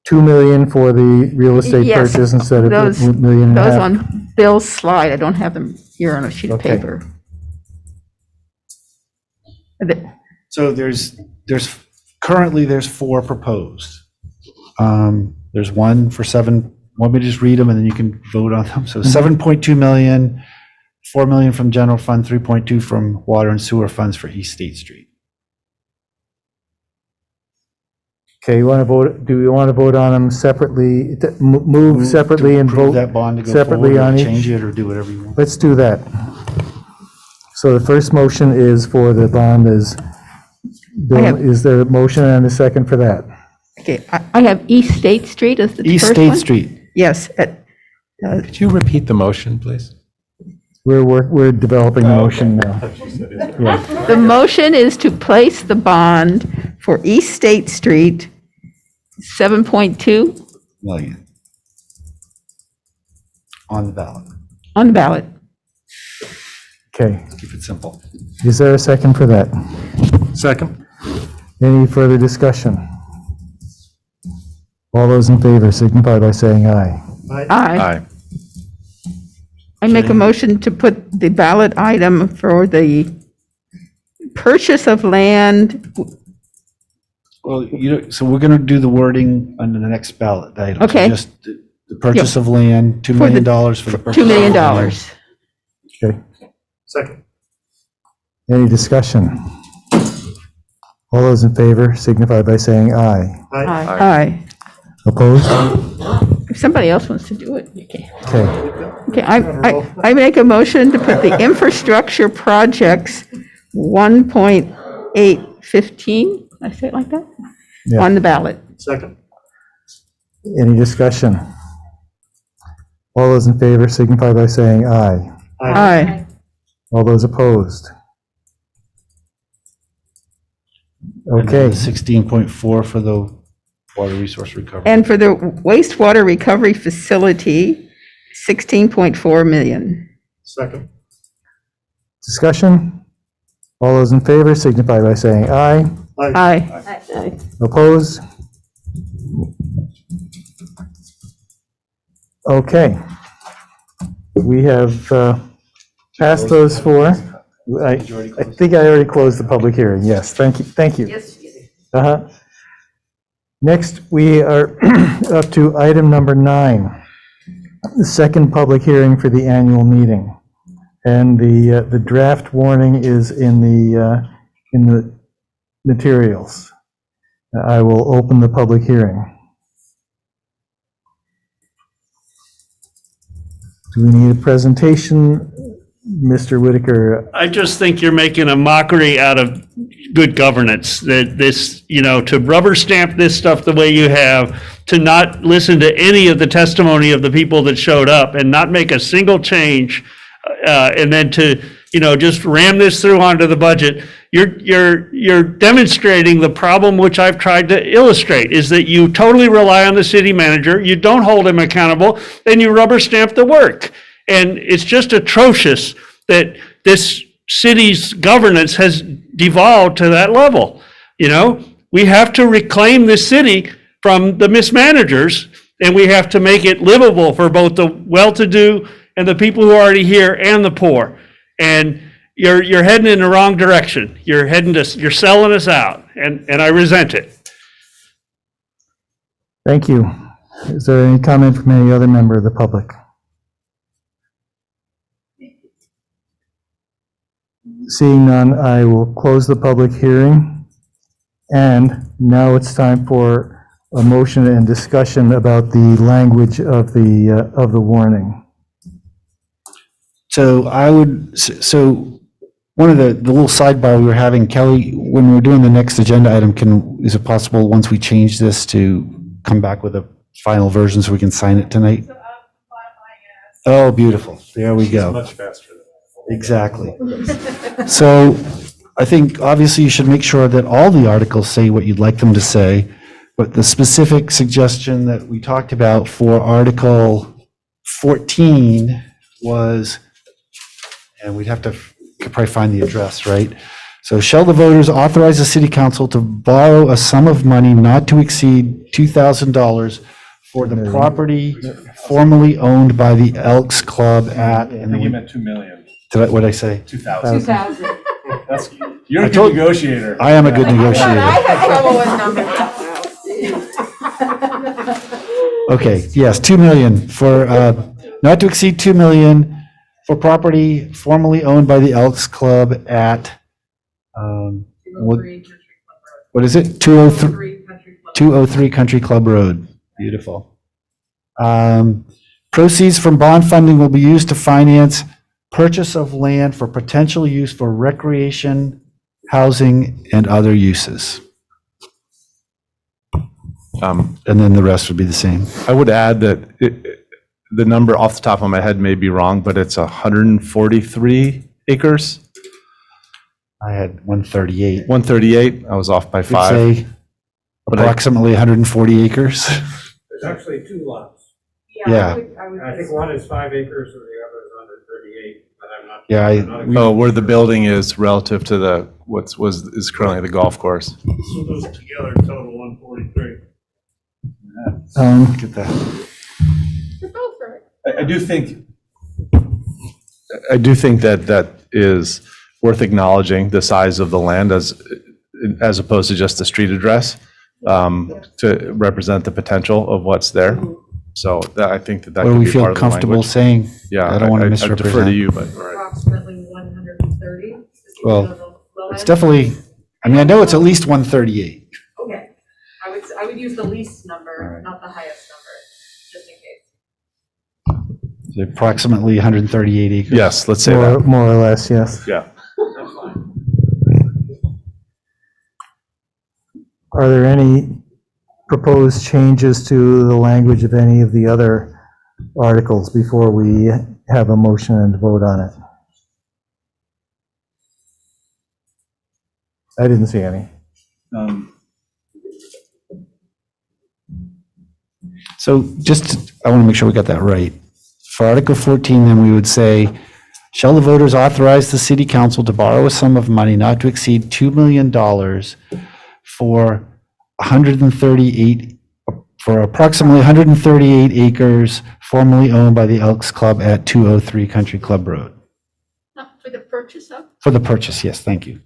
2 million for the real estate Yes, purchase instead of those- a million and a Those half. on Bill's slide, I don't have them here on a sheet of Okay. paper. So there's currently there's 4 proposed. There's one for 7, want me to just read them and then you can vote on them? So 7.2 million, 4 million from general fund, 3.2 from water and sewer funds for East State Street. Okay, you want to vote, do you want to vote on them separately, move separately and Approve vote that bond to go separately forward, or on each? change it or do whatever you want. Let's do that. So the first motion is for the bond is, Bill, is there a motion and a second for that? Okay, I have East State Street as the East first State one? Street. Yes. Could you repeat the motion, please? We're developing the motion now. Yeah. The motion is to place the bond for East State Street, 7.2 Million. On the ballot. on the ballot. Okay, Keep it simple. is there a second for that? Second. Any further discussion? All those in favor signify by saying aye. Aye. I make a motion to put the ballot item for the purchase of land. Well, so we're going to do the wording under the next ballot item. So Okay. Just the purchase of land, $2 million for the purchase. $2 million. of land. Okay, Second. any discussion? All those in favor signify by saying aye. Aye. Opposed? If somebody else wants to do it, you can. Okay, Okay, I make a motion to put the infrastructure projects 1.815, I say it like that? Yeah. On the ballot. Second. any discussion? All those in favor signify by saying aye. Aye. All those opposed? And then Okay, the 16.4 for the water resource recovery. And for the wastewater recovery facility, 16.4 million. Second. discussion? All those in favor signify by saying aye. Aye. Opposed? Okay. We have passed those 4. I think I already closed the public hearing, yes, thank you. Yes. Uh-huh. Next, we are up to item number 9, the second public hearing for the annual meeting. And the draft warning is in the materials. I will open the public hearing. Do we need a presentation? Mr. Whitaker? I just think you're making a mockery out of good governance, that this, to rubber stamp this stuff the way you have, to not listen to any of the testimony of the people that showed up and not make a single change, and then to, just ram this through onto the budget. You're demonstrating the problem which I've tried to illustrate, is that you totally rely on the city manager, you don't hold him accountable, and you rubber stamp the work. And it's just atrocious that this city's governance has devolved to that level. We have to reclaim this city from the mismanagers, and we have to make it livable for both the well-to-do and the people who are already here and the poor. And you're heading in the wrong direction. You're selling us out, and I resent it. Thank you. Is there any comment from any other member of the public? Seeing none, I will close the public hearing. And now it's time for a motion and discussion about the language of the warning. So one of the little sidebar we were having, Kelly, when we're doing the next agenda item, is it possible, once we change this, to come back with a final version so we can sign it tonight? Oh, beautiful. There we go. Much faster. Exactly. So I think obviously you should make sure that all the articles say what you'd like them to say, but the specific suggestion that we talked about for Article 14 was, and we'd have to could probably find the address, right? So shall the voters authorize the city council to borrow a sum of money not to exceed $2,000 for the property formerly owned by the Elks Club at, I think you meant 2 million. what'd I say? 2,000. 2,000. That's, you're I a good told- negotiator. I am a good negotiator. I have trouble with numbers. Okay, yes, 2 million for, not to exceed 2 million for property formerly owned by the Elks Club at, what is it? 203 Country Club Road. Beautiful. Proceeds from bond funding will be used to finance purchase of land for potential use for recreation, housing, and other uses. And then the rest would be the same. I would add that the number off the top of my head may be wrong, but it's 143 acres. I had 138. 138, I was off by 5. Say approximately 140 acres. There's actually 2 lots. Yeah. I think one is 5 acres and the other is 138, but I'm not. Yeah, Oh, where the building is relative to the, is currently the golf course. So those together total 143. Look at that. I do think that is worth acknowledging, the size of the land as opposed to just the street address, to represent the potential of what's there. So I think that What could do we be feel part of the comfortable language. saying? Yeah, I don't want to I defer to misrepresent. you, but. Approximately 130. Well, it's definitely, I mean, I know it's at least 138. Okay. I would use the least number, not the highest number, just in case. Approximately 138 acres. Yes, let's say that. More or less, yes. Yeah. Are there any proposed changes to the language of any of the other articles before we have a motion and vote on it? I didn't see any. So just, I want to make sure we got that right. For Article 14, then we would say, shall the voters authorize the city council to borrow a sum of money not to exceed $2 million for approximately 138 acres formerly owned by the Elks Club at 203 Country Club Road? For the purchase of? For the purchase, yes, thank you.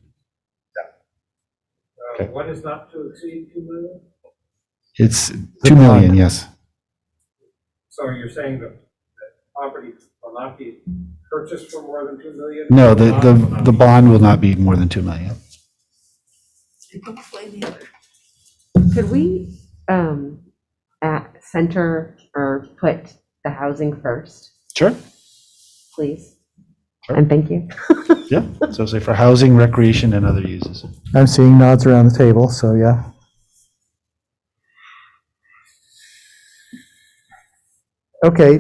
Okay. What is not to exceed 2 million? It's 2 million, yes. So you're saying that property will not be purchased for more than 2 million? No, the bond will not be more than 2 million. Could we center or put the housing first, Sure. please? Sure. And thank you. Yeah, so say for housing, recreation, and other uses. I'm seeing nods around the table, so yeah. Okay,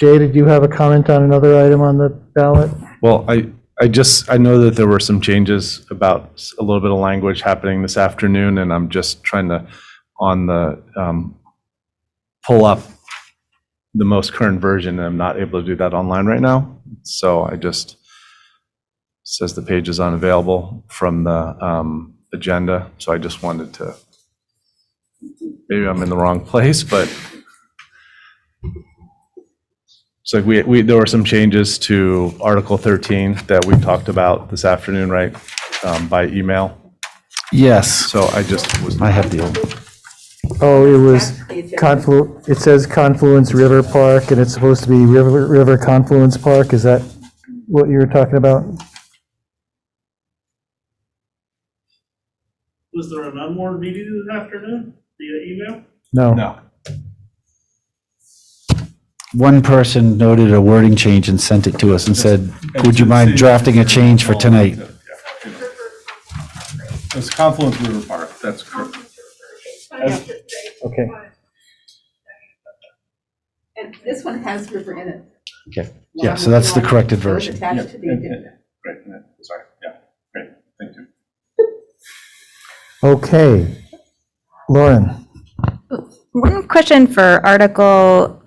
Jay, did you have a comment on another item on the ballot? Well, I know that there were some changes about a little bit of language happening this afternoon, and I'm just trying to, pull up the most current version, and I'm not able to do that online right now. So says the page is unavailable from the agenda. So I just wanted to, maybe I'm in the wrong place, but so there were some changes to Article 13 that we talked about this afternoon, right, by email. Yes. So I have the old. Oh, it was it says Confluence River Park, and it's supposed to be River Confluence Park. Is that what you were talking about? Was there an unwarned meeting this afternoon via email? No. One person noted a wording change and sent it to us and said, would you mind drafting a change for tonight? It's Confluence River Park, that's correct. Okay. And this one has river in it. Okay, yeah, so that's the corrected version. Attached to the agenda. Great, sorry, yeah, great, thank you. Okay. Lauren? One question for Article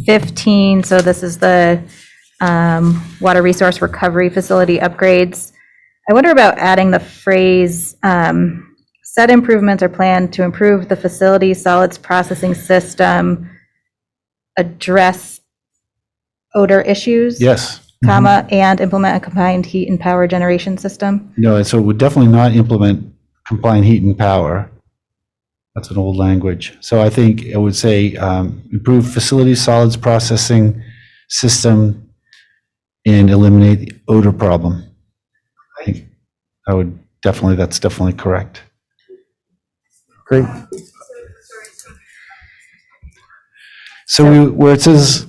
15. So this is the water resource recovery facility upgrades. I wonder about adding the phrase, said improvements are planned to improve the facility solids processing system, address odor issues. Yes. Comma, and implement a combined heat and power generation system. No, so it would definitely not implement combined heat and power. That's an old language. So I think it would say improve facility solids processing system and eliminate the odor problem. I think that's definitely correct. Great. So where it says,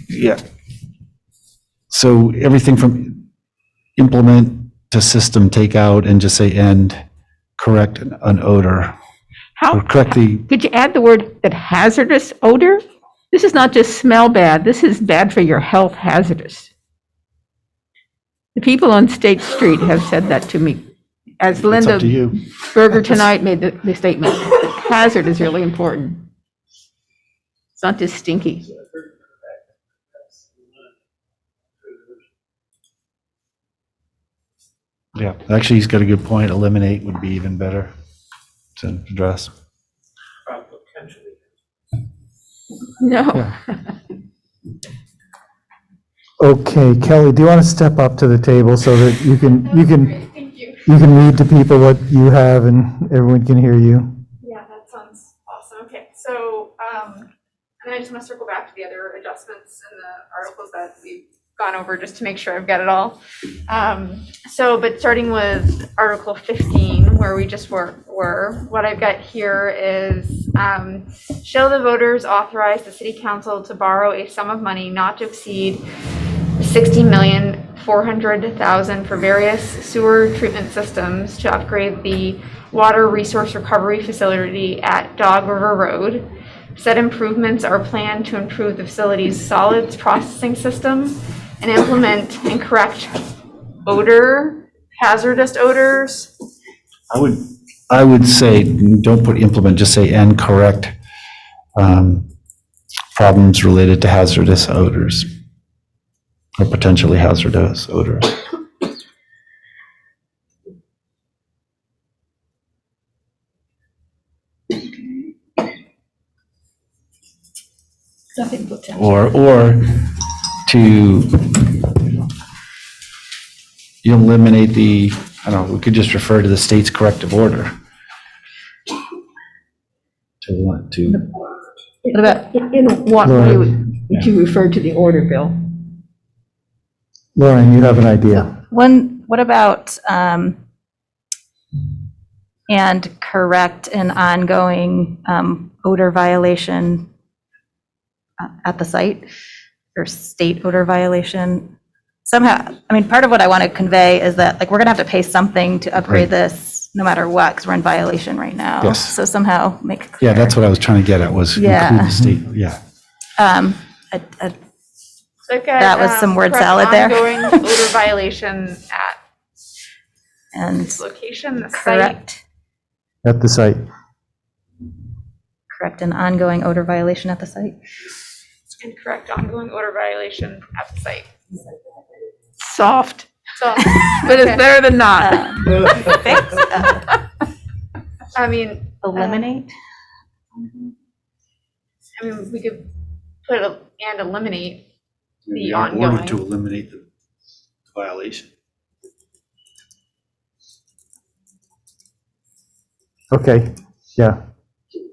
yeah. So everything from implement to system, take out and just say and correct an odor. How, Or correct the, could you add the word that hazardous odor? This is not just smell bad, this is bad for your health, hazardous. The people on State Street have said that to me. As it's Linda up to you. Berger tonight made the statement, hazard is really important. It's not just stinky. Yeah, actually, he's got a good point. Eliminate would be even better to address. No. Okay, Kelly, do you want to step up to the table so that you can read to people what you have and everyone can hear you? Yeah, that sounds awesome. Okay, so and then I just want to circle back to the other adjustments in the articles that we've gone over just to make sure I've got it all. But starting with Article 15, where we just were, what I've got here is, shall the voters authorize the city council to borrow a sum of money not to exceed $60,400,000 for various sewer treatment systems to upgrade the water resource recovery facility at Dog River Road. Said improvements are planned to improve the facility's solids processing system and implement and correct hazardous odors. I would say, don't put implement, just say and correct problems related to hazardous odors or potentially hazardous odors. Or to eliminate the, I don't know, we could just refer to the state's corrective order. What about, in what way would you refer to the order, Bill? Lauren, you have an idea. What about, and correct an ongoing odor violation at the site, or state odor violation? Somehow, I mean, part of what I want to convey is that, like, we're gonna have to pay something to upgrade this no matter what, because we're in violation right now. Yes. So somehow make it clear. Yeah, that's what I was trying to get at, was include the state, yeah. That was some word salad there. Ongoing odor violation at And this location, the site. correct, At the site. correct an ongoing odor violation at the site. And correct ongoing odor violation at the site. Soft, So, but it's better than not. I mean, Eliminate? we could put and eliminate the Order to ongoing. eliminate the violation. Okay, yeah.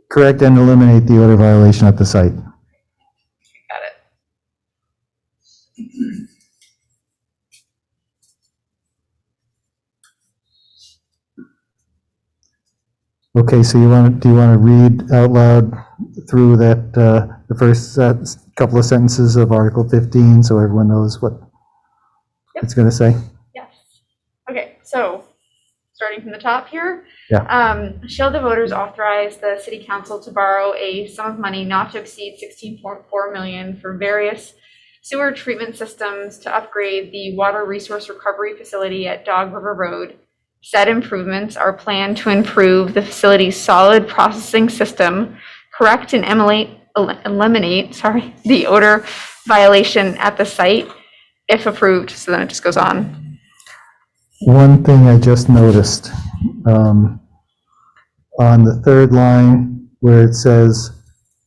Correct and eliminate the odor violation at the site. Got it. Okay, so do you want to read out loud through that, the first couple of sentences of Article 15, so everyone knows what it's going to say? Yes. Okay, so starting from the top here. Yeah. Shall the voters authorize the city council to borrow a sum of money not to exceed $16.4 million for various sewer treatment systems to upgrade the water resource recovery facility at Dog River Road? Said improvements are planned to improve the facility's solid processing system, correct and eliminate the odor violation at the site. if approved, so then it just goes on. One thing I just noticed, on the third line where it says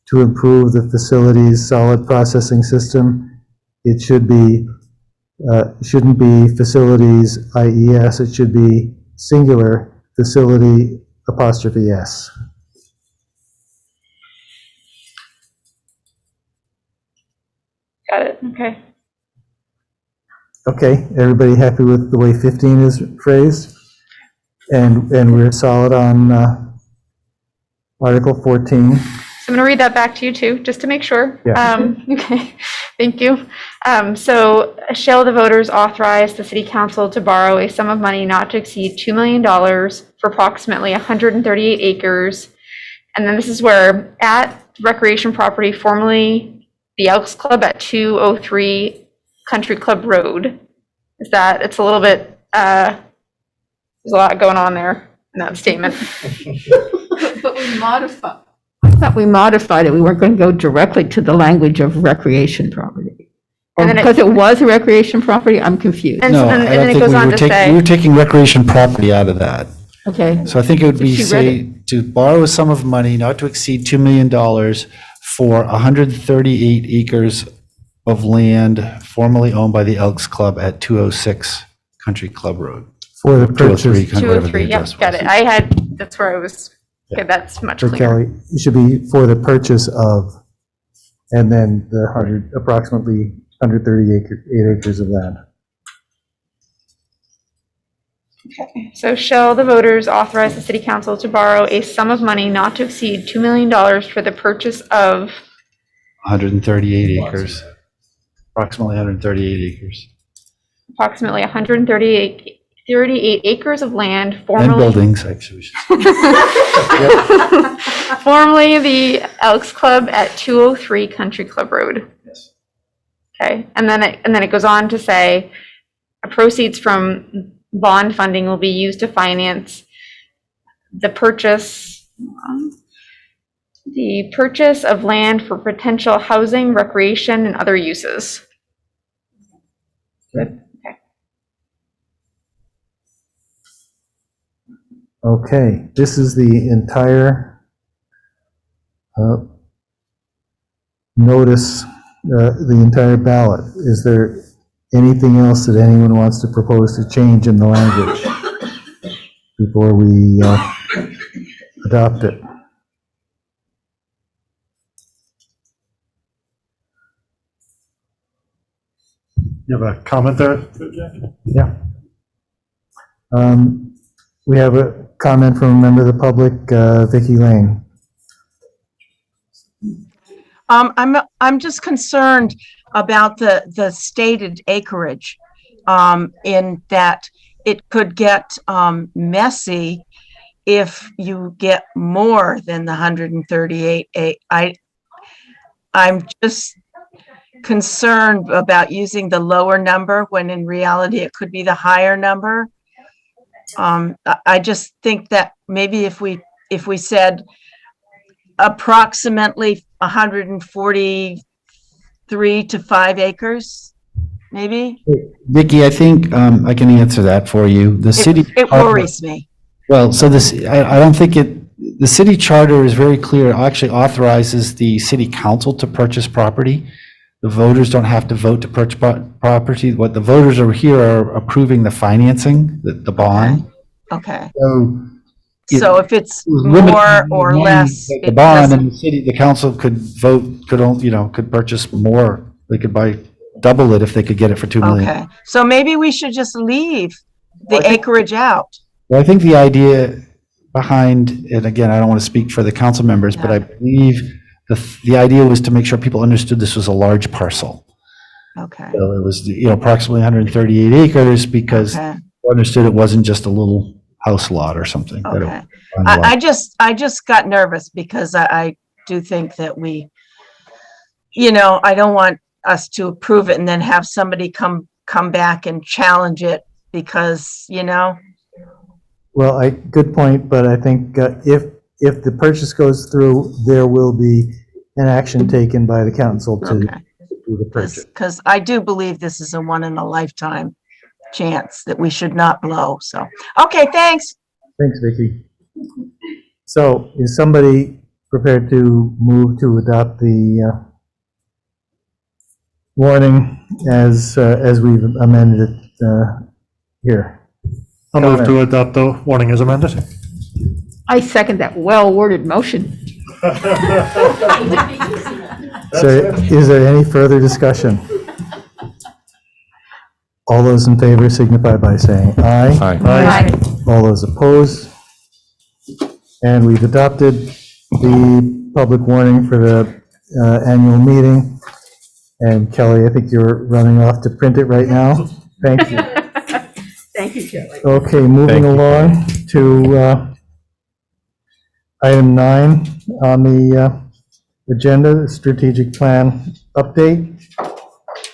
to improve the facility's solid processing system, it should be, shouldn't be facilities IES, it should be singular facility apostrophe S. Got it, okay. Okay, everybody happy with the way 15 is phrased? And we're solid on Article 14. So I'm going to read that back to you too, just to make sure. Yeah. Okay, thank you. So shall the voters authorize the city council to borrow a sum of money not to exceed $2 million for approximately 138 acres. And then this is where at recreation property formerly the Elks Club at 203 Country Club Road. Is that, it's a little bit, there's a lot going on there in that statement. But we modified. I thought we modified it. We weren't going to go directly to the language of recreation property. Or And then because it was a recreation property, I'm confused. And so No, then, I and don't then it think goes we on were to taking, say. we were taking recreation property out of that. Okay. So I think it would be She read say, to borrow a sum of money not to exceed $2 million for 138 acres of land formerly owned by the Elks Club at 206 Country Club Road. For the 203, purchase. whatever the 203, yep, address got was. it. I had, that's where I was, okay, that's much For clearer. Kelly, it should be for the purchase of, and then the approximately 138 acres of land. Okay, so shall the voters authorize the city council to borrow a sum of money not to exceed $2 million for the purchase of 138 acres, approximately 138 acres. approximately 138 acres of land And formerly, buildings, actually. formerly the Elks Club at 203 Country Club Road. Yes. Okay, and then it goes on to say, proceeds from bond funding will be used to finance the purchase of land for potential housing, recreation, and other uses. Good. Okay, this is the entire notice, the entire ballot. Is there anything else that anyone wants to propose to change in the language before we adopt it? You have a comment there? Yeah. We have a comment from a member of the public, Vicky Lane. I'm just concerned about the stated acreage, in that it could get messy if you get more than the 138. I'm just concerned about using the lower number when in reality it could be the higher number. I just think that maybe if we said approximately 143 to 5 acres, maybe? Vicki, I think I can answer that for you. The city. It worries me. Well, so this, I don't think the city charter is very clear, actually authorizes the city council to purchase property. The voters don't have to vote to purchase property. What the voters are here are approving the financing, the bond. Okay. So if it's more or less. The bond and the council could vote, could purchase more. They could buy double it if they could get it for $2 million. Okay, so maybe we should just leave the acreage out. Well, I think the idea behind, and again, I don't want to speak for the council members, but I believe the idea was to make sure people understood this was a large parcel. Okay. So it was, approximately 138 acres because Okay. understood it wasn't just a little house lot or something. Okay. I just got nervous because I do think that I don't want us to approve it and then have somebody come back and challenge it because, Well, good point, but I think if the purchase goes through, there will be an action taken by the council to through the purchase. Because I do believe this is a one in a lifetime chance that we should not blow. So, okay, thanks. Thanks, Vicki. So is somebody prepared to move to adopt the warning as we've amended it here? I'll move to adopt the warning as amended. I second that well-worded motion. So is there any further discussion? All those in favor signify by saying aye. Aye. All those opposed? And we've adopted the public warning for the annual meeting. And Kelly, I think you're running off to print it right now. Thank you. Thank you, Kelly. Okay, moving along to item 9 on the agenda, the strategic plan update.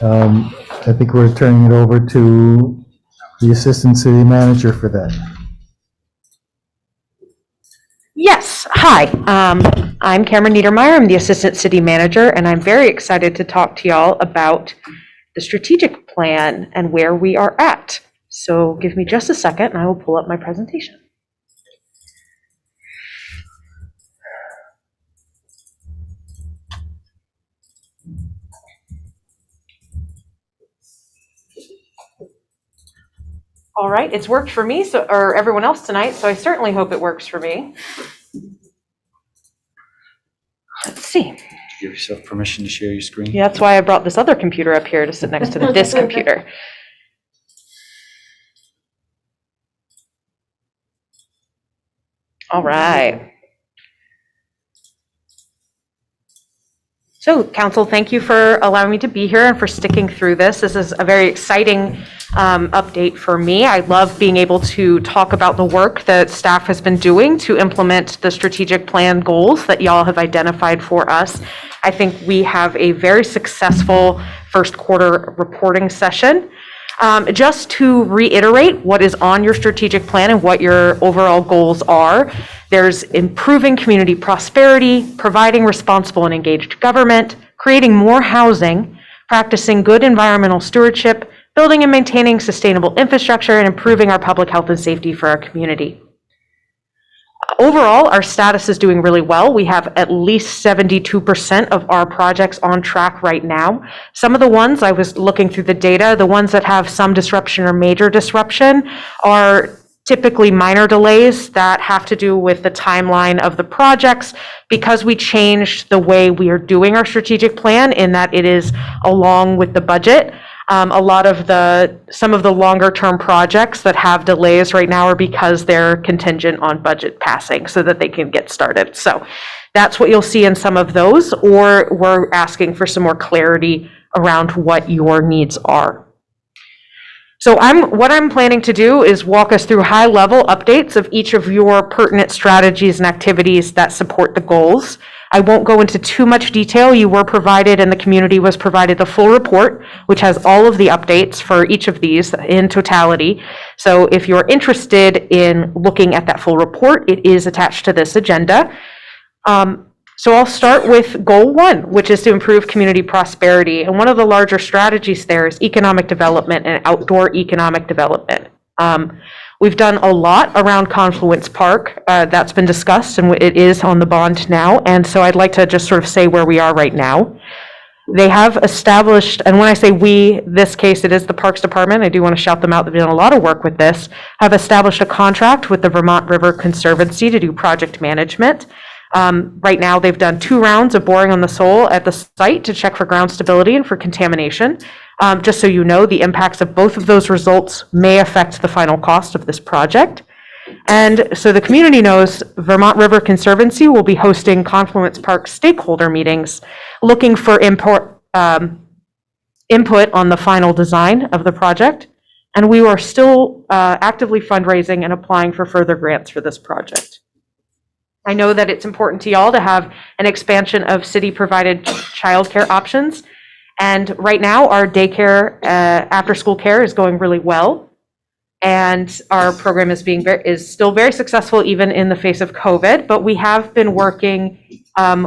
I think we're turning it over to the assistant city manager for that. Yes, hi. I'm Cameron Niedermeyer. I'm the assistant city manager, and I'm very excited to talk to y'all about the strategic plan and where we are at. So give me just a second and I will pull up my presentation. All right, it's worked for me, or everyone else tonight, so I certainly hope it works for me. Let's see. Did you give yourself permission to share your screen? Yeah, that's why I brought this other computer up here to sit next to this computer. All right. So, Council, thank you for allowing me to be here and for sticking through this. This is a very exciting update for me. I love being able to talk about the work that staff has been doing to implement the strategic plan goals that y'all have identified for us. I think we have a very successful first quarter reporting session. Just to reiterate what is on your strategic plan and what your overall goals are, there's improving community prosperity, providing responsible and engaged government, creating more housing, practicing good environmental stewardship, building and maintaining sustainable infrastructure, and improving our public health and safety for our community. Overall, our status is doing really well. We have at least 72% of our projects on track right now. Some of the ones, I was looking through the data, the ones that have some disruption or major disruption are typically minor delays that have to do with the timeline of the projects because we changed the way we are doing our strategic plan in that it is along with the budget. Some of the longer term projects that have delays right now are because they're contingent on budget passing so that they can get started. So that's what you'll see in some of those, or we're asking for some more clarity around what your needs are. So what I'm planning to do is walk us through high level updates of each of your pertinent strategies and activities that support the goals. I won't go into too much detail. You were provided and the community was provided the full report, which has all of the updates for each of these in totality. So if you're interested in looking at that full report, it is attached to this agenda. So I'll start with goal 1, which is to improve community prosperity. And one of the larger strategies there is economic development and outdoor economic development. We've done a lot around Confluence Park. That's been discussed and it is on the bond now. And so I'd like to just sort of say where we are right now. They have established, and when I say we, this case, it is the Parks Department. I do want to shout them out. They've done a lot of work with this. Have established a contract with the Vermont River Conservancy to do project management. Right now, they've done 2 rounds of boring on the soil at the site to check for ground stability and for contamination. Just so you know, the impacts of both of those results may affect the final cost of this project. And so the community knows Vermont River Conservancy will be hosting Confluence Park stakeholder meetings, looking for input on the final design of the project. And we are still actively fundraising and applying for further grants for this project. I know that it's important to y'all to have an expansion of city-provided childcare options. And right now, our daycare, after-school care is going really well. And our program is still very successful even in the face of COVID. But we have been working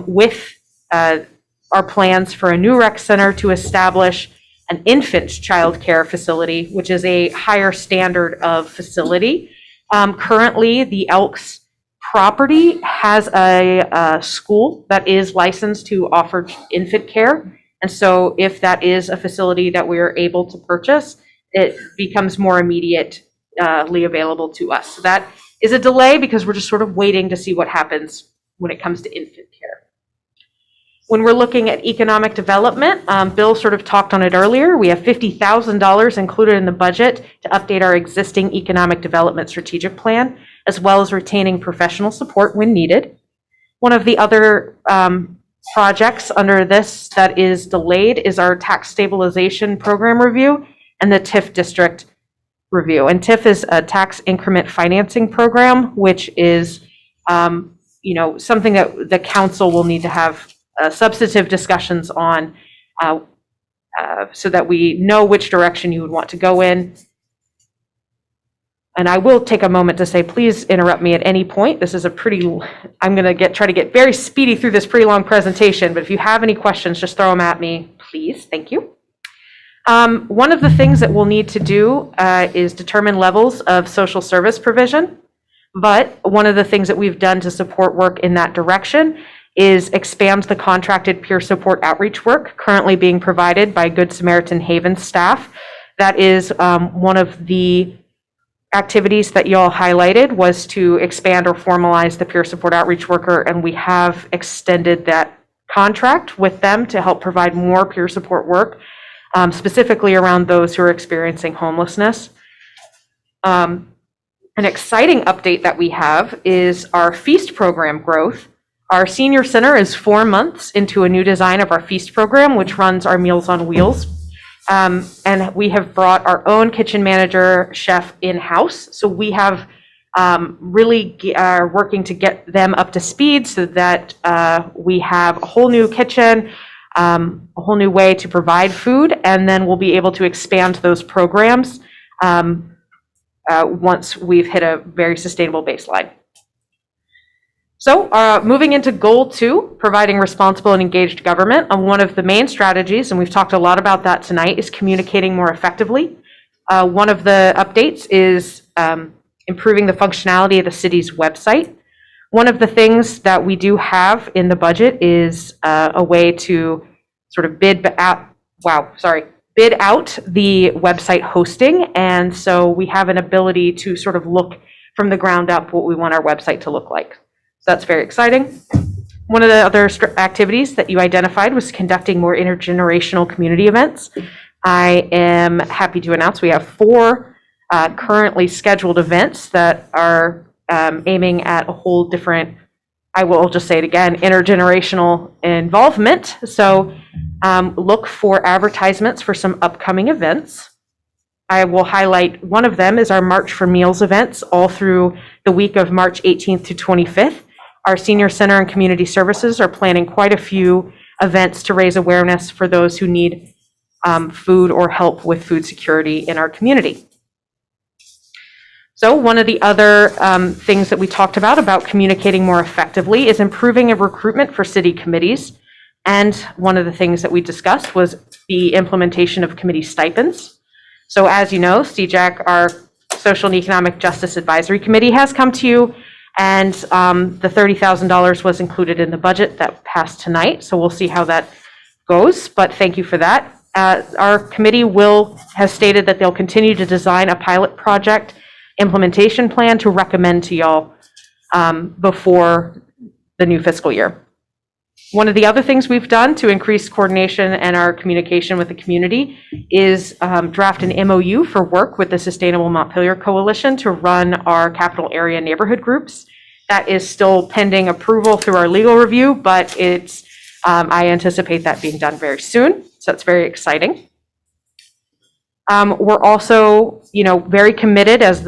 with our plans for a new rec center to establish an infant child care facility, which is a higher standard of facility. Currently, the Elks property has a school that is licensed to offer infant care. And so if that is a facility that we are able to purchase, it becomes more immediately available to us. So that is a delay because we're just sort of waiting to see what happens when it comes to infant care. When we're looking at economic development, Bill sort of talked on it earlier. We have $50,000 included in the budget to update our existing economic development strategic plan, as well as retaining professional support when needed. One of the other projects under this that is delayed is our tax stabilization program review and the TIF district review. And TIF is a tax increment financing program, which is something that the council will need to have substantive discussions on so that we know which direction you would want to go in. And I will take a moment to say, please interrupt me at any point. This is I'm going to try to get very speedy through this pretty long presentation, but if you have any questions, just throw them at me, please. Thank you. One of the things that we'll need to do is determine levels of social service provision. But one of the things that we've done to support work in that direction is expand the contracted peer support outreach work currently being provided by Good Samaritan Haven staff. That is one of the activities that y'all highlighted, was to expand or formalize the peer support outreach worker, and we have extended that contract with them to help provide more peer support work, specifically around those who are experiencing homelessness. An exciting update that we have is our Feast program growth. Our senior center is 4 months into a new design of our Feast program, which runs our Meals on Wheels. And we have brought our own kitchen manager chef in-house. So we have really are working to get them up to speed so that we have a whole new kitchen, a whole new way to provide food, and then we'll be able to expand those programs once we've hit a very sustainable baseline. So moving into goal 2, providing responsible and engaged government. One of the main strategies, and we've talked a lot about that tonight, is communicating more effectively. One of the updates is improving the functionality of the city's website. One of the things that we do have in the budget is a way to sort of bid out the website hosting. And so we have an ability to sort of look from the ground up what we want our website to look like. So that's very exciting. One of the other activities that you identified was conducting more intergenerational community events. I am happy to announce we have 4 currently scheduled events that are aiming at a whole different, I will just say it again, intergenerational involvement. So look for advertisements for some upcoming events. I will highlight one of them is our March for Meals events all through the week of March 18th to 25th. Our Senior Center and Community Services are planning quite a few events to raise awareness for those who need food or help with food security in our community. So one of the other things that we talked about communicating more effectively is improving recruitment for city committees. And one of the things that we discussed was the implementation of committee stipends. So as you know, CJAC, our Social and Economic Justice Advisory Committee, has come to you, and the $30,000 was included in the budget that passed tonight. So we'll see how that goes, but thank you for that. Our committee has stated that they'll continue to design a pilot project implementation plan to recommend to y'all before the new fiscal year. One of the other things we've done to increase coordination and our communication with the community is draft an MOU for work with the Sustainable Montpelier Coalition to run our capital area neighborhood groups. That is still pending approval through our legal review, but I anticipate that being done very soon. So that's very exciting. We're also, very committed as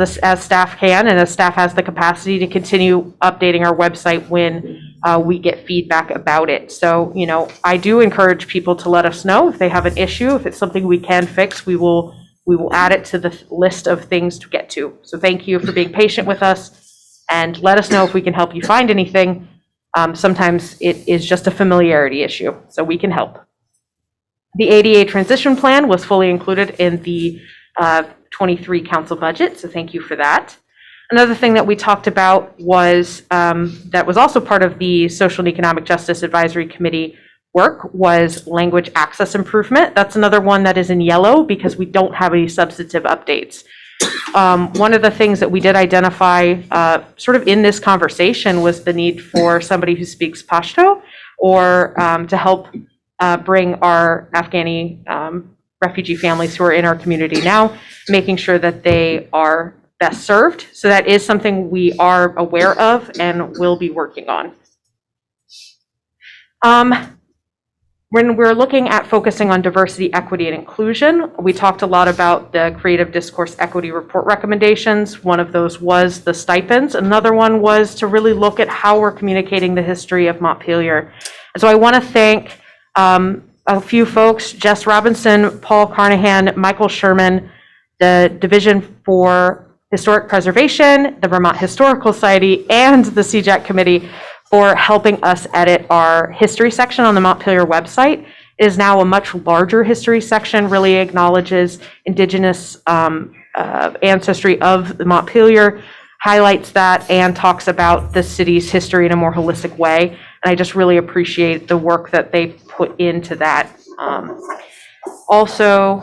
staff can, and as staff has the capacity to continue updating our website when we get feedback about it. So, I do encourage people to let us know if they have an issue. If it's something we can fix, we will add it to the list of things to get to. So thank you for being patient with us, and let us know if we can help you find anything. Sometimes it is just a familiarity issue, so we can help. The ADA transition plan was fully included in the 23 council budget, so thank you for that. Another thing that we talked about was, that was also part of the Social and Economic Justice Advisory Committee work, was language access improvement. That's another one that is in yellow because we don't have any substantive updates. One of the things that we did identify sort of in this conversation was the need for somebody who speaks Pashto or to help bring our Afghani refugee families who are in our community now, making sure that they are best served. So that is something we are aware of and will be working on. When we're looking at focusing on diversity, equity, and inclusion, we talked a lot about the Creative Discourse Equity Report recommendations. One of those was the stipends. Another one was to really look at how we're communicating the history of Montpelier. And so I want to thank a few folks, Jess Robinson, Paul Carnahan, Michael Sherman, the Division for Historic Preservation, the Vermont Historical Society, and the CJAC Committee for helping us edit our history section on the Montpelier website. It is now a much larger history section, really acknowledges Indigenous ancestry of the Montpelier, highlights that, and talks about the city's history in a more holistic way. And I just really appreciate the work that they put into that. Also,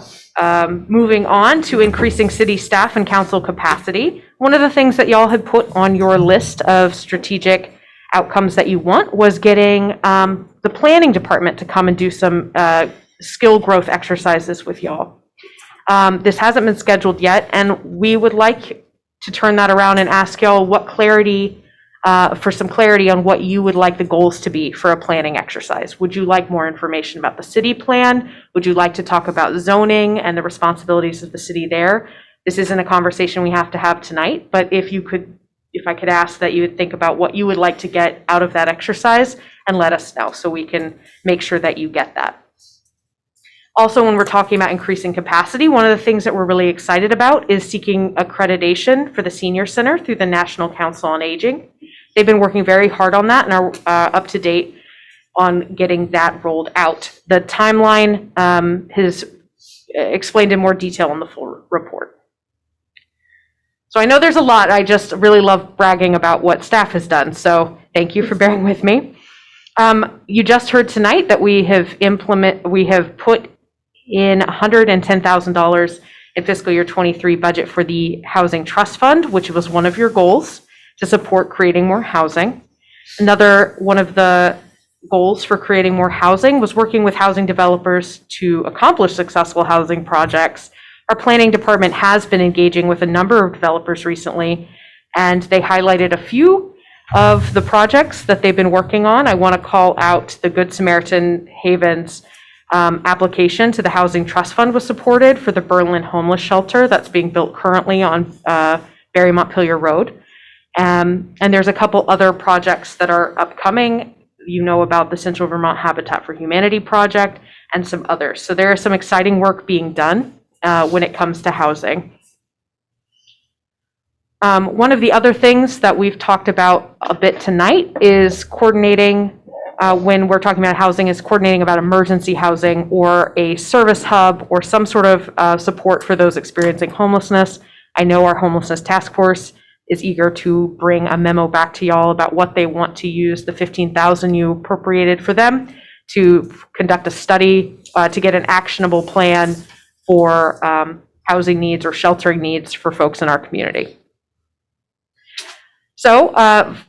moving on to increasing city staff and council capacity. One of the things that y'all had put on your list of strategic outcomes that you want was getting the planning department to come and do some skill growth exercises with y'all. This hasn't been scheduled yet, and we would like to turn that around and ask y'all what clarity, for some clarity on what you would like the goals to be for a planning exercise. Would you like more information about the city plan? Would you like to talk about zoning and the responsibilities of the city there? This isn't a conversation we have to have tonight, but if I could ask that you would think about what you would like to get out of that exercise and let us know so we can make sure that you get that. Also, when we're talking about increasing capacity, one of the things that we're really excited about is seeking accreditation for the Senior Center through the National Council on Aging. They've been working very hard on that and are up to date on getting that rolled out. The timeline is explained in more detail in the full report. So I know there's a lot. I just really love bragging about what staff has done. So thank you for bearing with me. You just heard tonight that we have put in $110,000 in fiscal year 23 budget for the Housing Trust Fund, which was one of your goals to support creating more housing. Another one of the goals for creating more housing was working with housing developers to accomplish successful housing projects. Our planning department has been engaging with a number of developers recently, and they highlighted a few of the projects that they've been working on. I want to call out the Good Samaritan Havens application to the Housing Trust Fund was supported for the Berlin Homeless Shelter that's being built currently on Barry Montpelier Road. And there's a couple other projects that are upcoming. You know about the Central Vermont Habitat for Humanity project and some others. So there is some exciting work being done when it comes to housing. One of the other things that we've talked about a bit tonight is coordinating, when we're talking about housing, is coordinating about emergency housing or a service hub or some sort of support for those experiencing homelessness. I know our homelessness task force is eager to bring a memo back to y'all about what they want to use the $15,000 you appropriated for them to conduct a study to get an actionable plan for housing needs or sheltering needs for folks in our community. So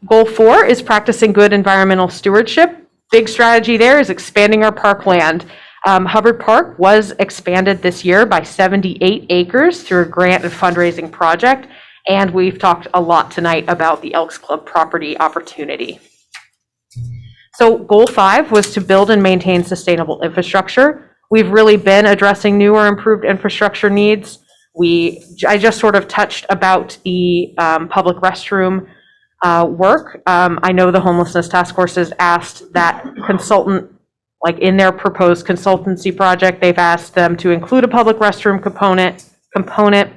goal 4 is practicing good environmental stewardship. Big strategy there is expanding our parkland. Hubbard Park was expanded this year by 78 acres through a grant and fundraising project. And we've talked a lot tonight about the Elks Club property opportunity. So goal 5 was to build and maintain sustainable infrastructure. We've really been addressing new or improved infrastructure needs. I just sort of touched about the public restroom work. I know the Homelessness Task Force has asked that consultant, like in their proposed consultancy project, they've asked them to include a public restroom component.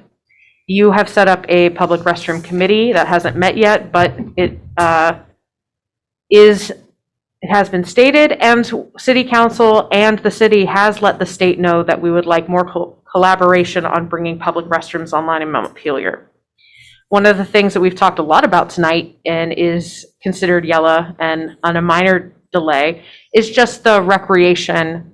You have set up a public restroom committee that hasn't met yet, but it it has been stated, and City Council and the city has let the state know that we would like more collaboration on bringing public restrooms online in Montpelier. One of the things that we've talked a lot about tonight and is considered yellow and on a minor delay is just the recreation,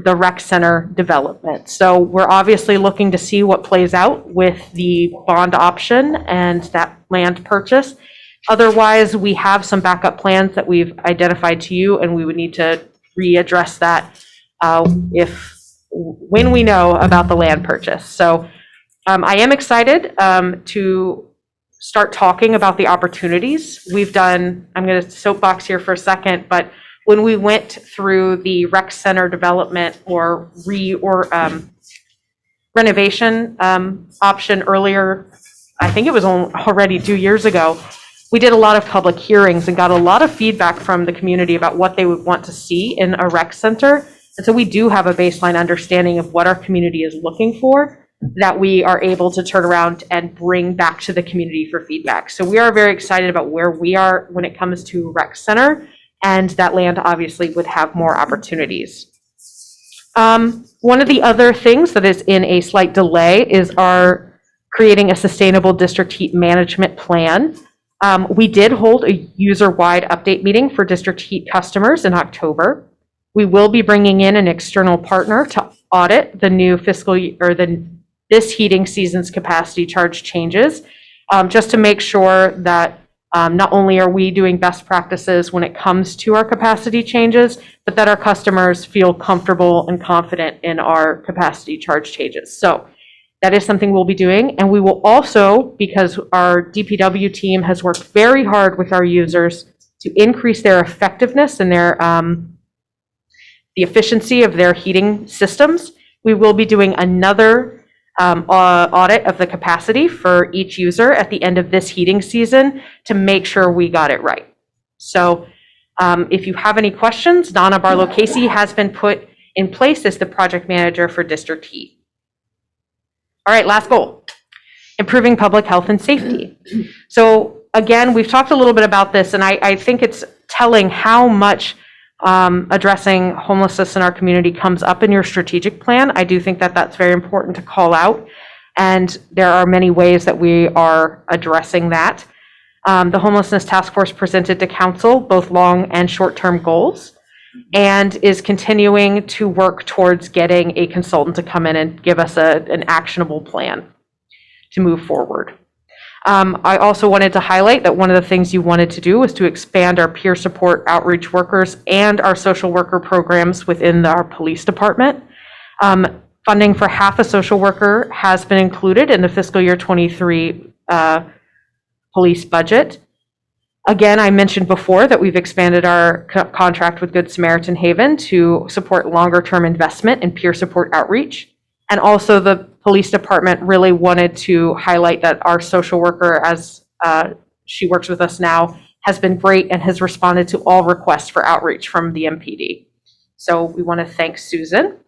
the rec center development. So we're obviously looking to see what plays out with the bond option and that land purchase. Otherwise, we have some backup plans that we've identified to you, and we would need to readdress that when we know about the land purchase. So I am excited to start talking about the opportunities. I'm going to soapbox here for a second, but when we went through the rec center development or renovation option earlier, I think it was already 2 years ago, we did a lot of public hearings and got a lot of feedback from the community about what they would want to see in a rec center. And so we do have a baseline understanding of what our community is looking for that we are able to turn around and bring back to the community for feedback. So we are very excited about where we are when it comes to rec center, and that land obviously would have more opportunities. One of the other things that is in a slight delay is our creating a sustainable district heat management plan. We did hold a user-wide update meeting for district heat customers in October. We will be bringing in an external partner to audit the new fiscal year or this heating season's capacity charge changes, just to make sure that not only are we doing best practices when it comes to our capacity changes, but that our customers feel comfortable and confident in our capacity charge changes. So that is something we'll be doing. And we will also, because our DPW team has worked very hard with our users to increase their effectiveness and the efficiency of their heating systems, we will be doing another audit of the capacity for each user at the end of this heating season to make sure we got it right. So if you have any questions, Donna Barlow-Casey has been put in place as the project manager for District Heat. All right, last goal, improving public health and safety. So again, we've talked a little bit about this, and I think it's telling how much addressing homelessness in our community comes up in your strategic plan. I do think that that's very important to call out, and there are many ways that we are addressing that. The Homelessness Task Force presented to Council both long and short-term goals, and is continuing to work towards getting a consultant to come in and give us an actionable plan to move forward. I also wanted to highlight that one of the things you wanted to do was to expand our peer support outreach workers and our social worker programs within our police department. Funding for half a social worker has been included in the fiscal year 23 police budget. Again, I mentioned before that we've expanded our contract with Good Samaritan Haven to support longer term investment in peer support outreach. And also the police department really wanted to highlight that our social worker, as she works with us now, has been great and has responded to all requests for outreach from the MPD. So we want to thank Susan.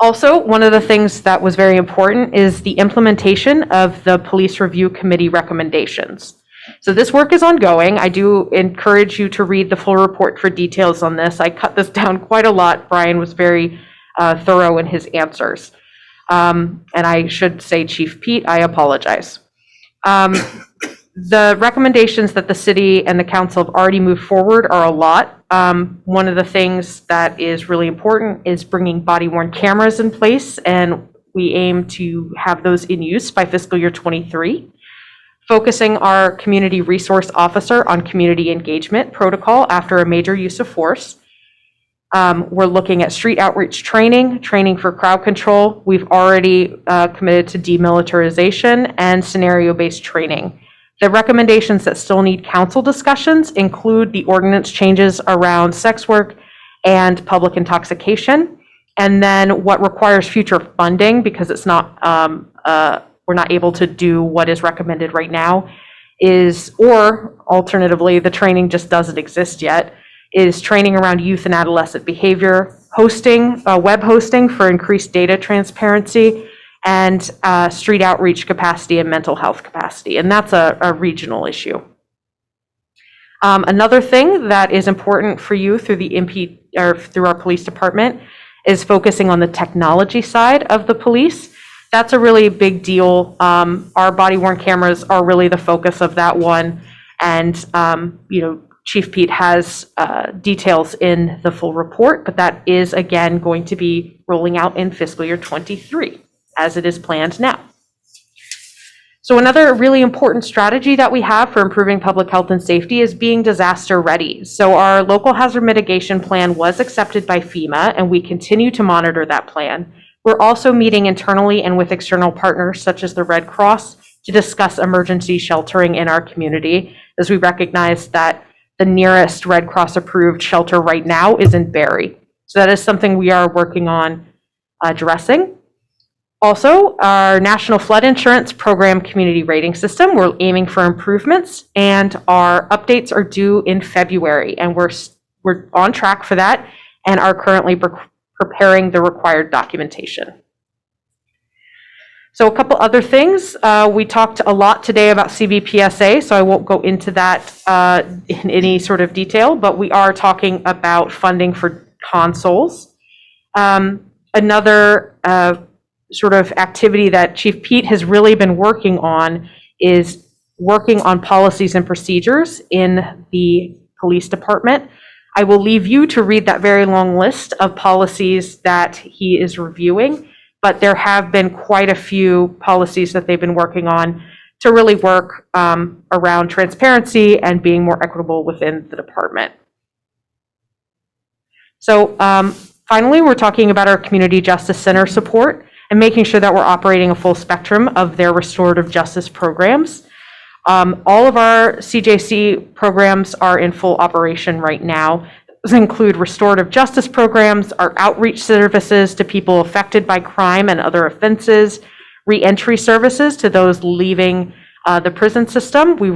Also, one of the things that was very important is the implementation of the Police Review Committee recommendations. So this work is ongoing. I do encourage you to read the full report for details on this. I cut this down quite a lot. Brian was very thorough in his answers. And I should say, Chief Pete, I apologize. The recommendations that the city and the council have already moved forward are a lot. One of the things that is really important is bringing body-worn cameras in place, and we aim to have those in use by fiscal year 23. Focusing our community resource officer on community engagement protocol after a major use of force. We're looking at street outreach training for crowd control. We've already committed to demilitarization and scenario-based training. The recommendations that still need council discussions include the ordinance changes around sex work and public intoxication, and then what requires future funding, because it's not we're not able to do what is recommended right now, or alternatively, the training just doesn't exist yet, is training around youth and adolescent behavior, web hosting for increased data transparency, and street outreach capacity and mental health capacity. And that's a regional issue. Another thing that is important for you through the or through our police department is focusing on the technology side of the police. That's a really big deal. Our body worn cameras are really the focus of that one. And, Chief Pete has details in the full report, but that is again going to be rolling out in fiscal year 23 as it is planned now. So another really important strategy that we have for improving public health and safety is being disaster ready. So our local hazard mitigation plan was accepted by FEMA, and we continue to monitor that plan. We're also meeting internally and with external partners such as the Red Cross to discuss emergency sheltering in our community, as we recognize that the nearest Red Cross approved shelter right now is in Barrie. So that is something we are working on addressing. Also, our National Flood Insurance Program community rating system, we're aiming for improvements, and our updates are due in February, and we're on track for that and are currently preparing the required documentation. So a couple other things. We talked a lot today about CVPSA, so I won't go into that in any sort of detail, but we are talking about funding for consoles. Another sort of activity that Chief Pete has really been working on is working on policies and procedures in the police department. I will leave you to read that very long list of policies that he is reviewing, but there have been quite a few policies that they've been working on to really work around transparency and being more equitable within the department. So finally, we're talking about our Community Justice Center support and making sure that we're operating a full spectrum of their restorative justice programs. All of our CJC programs are in full operation right now. Those include restorative justice programs, our outreach services to people affected by crime and other offenses, reentry services to those leaving the prison system. The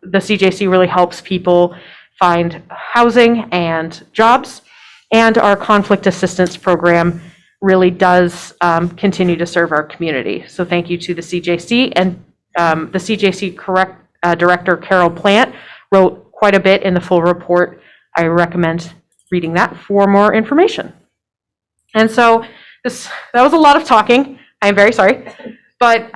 CJC really helps people find housing and jobs, and our conflict assistance program really does continue to serve our community. So thank you to the CJC, and the CJC Director Carol Plant wrote quite a bit in the full report. I recommend reading that for more information. And so that was a lot of talking. I'm very sorry. But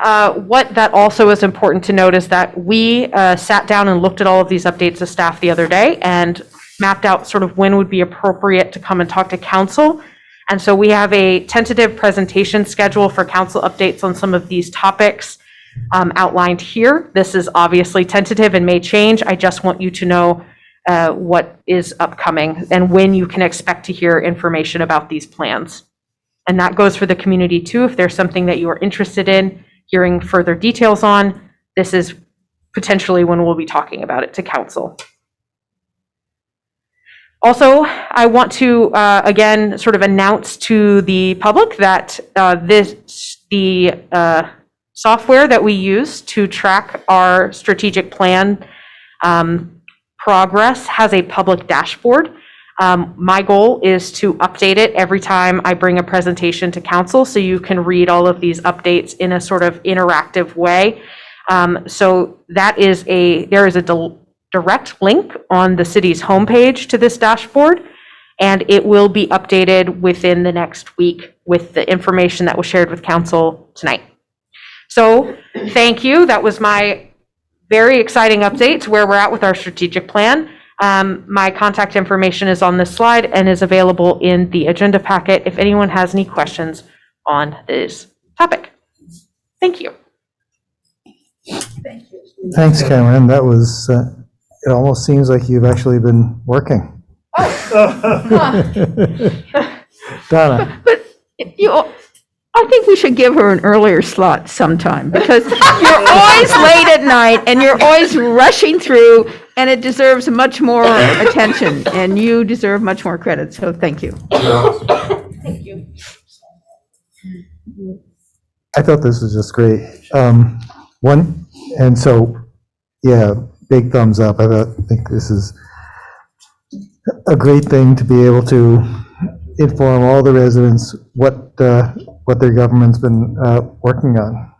what that also is important to note is that we sat down and looked at all of these updates as staff the other day and mapped out sort of when would be appropriate to come and talk to council. And so we have a tentative presentation schedule for council updates on some of these topics outlined here. This is obviously tentative and may change. I just want you to know what is upcoming and when you can expect to hear information about these plans. And that goes for the community too. If there's something that you are interested in hearing further details on, this is potentially when we'll be talking about it to council. Also, I want to, again, sort of announce to the public that the software that we use to track our strategic plan progress has a public dashboard. My goal is to update it every time I bring a presentation to council, so you can read all of these updates in a sort of interactive way. So there is a direct link on the city's homepage to this dashboard, and it will be updated within the next week with the information that was shared with council tonight. So thank you. That was my very exciting update to where we're at with our strategic plan. My contact information is on this slide and is available in the agenda packet if anyone has any questions on this topic. Thank you. Thanks, Cameron. That was, it almost seems like you've actually been working. Donna. But I think we should give her an earlier slot sometime, because you're always late at night and you're always rushing through, and it deserves much more attention, and you deserve much more credit. So thank you. Thank you. I thought this was just great. Yeah, big thumbs up. I think this is a great thing to be able to inform all the residents what their government's been working on.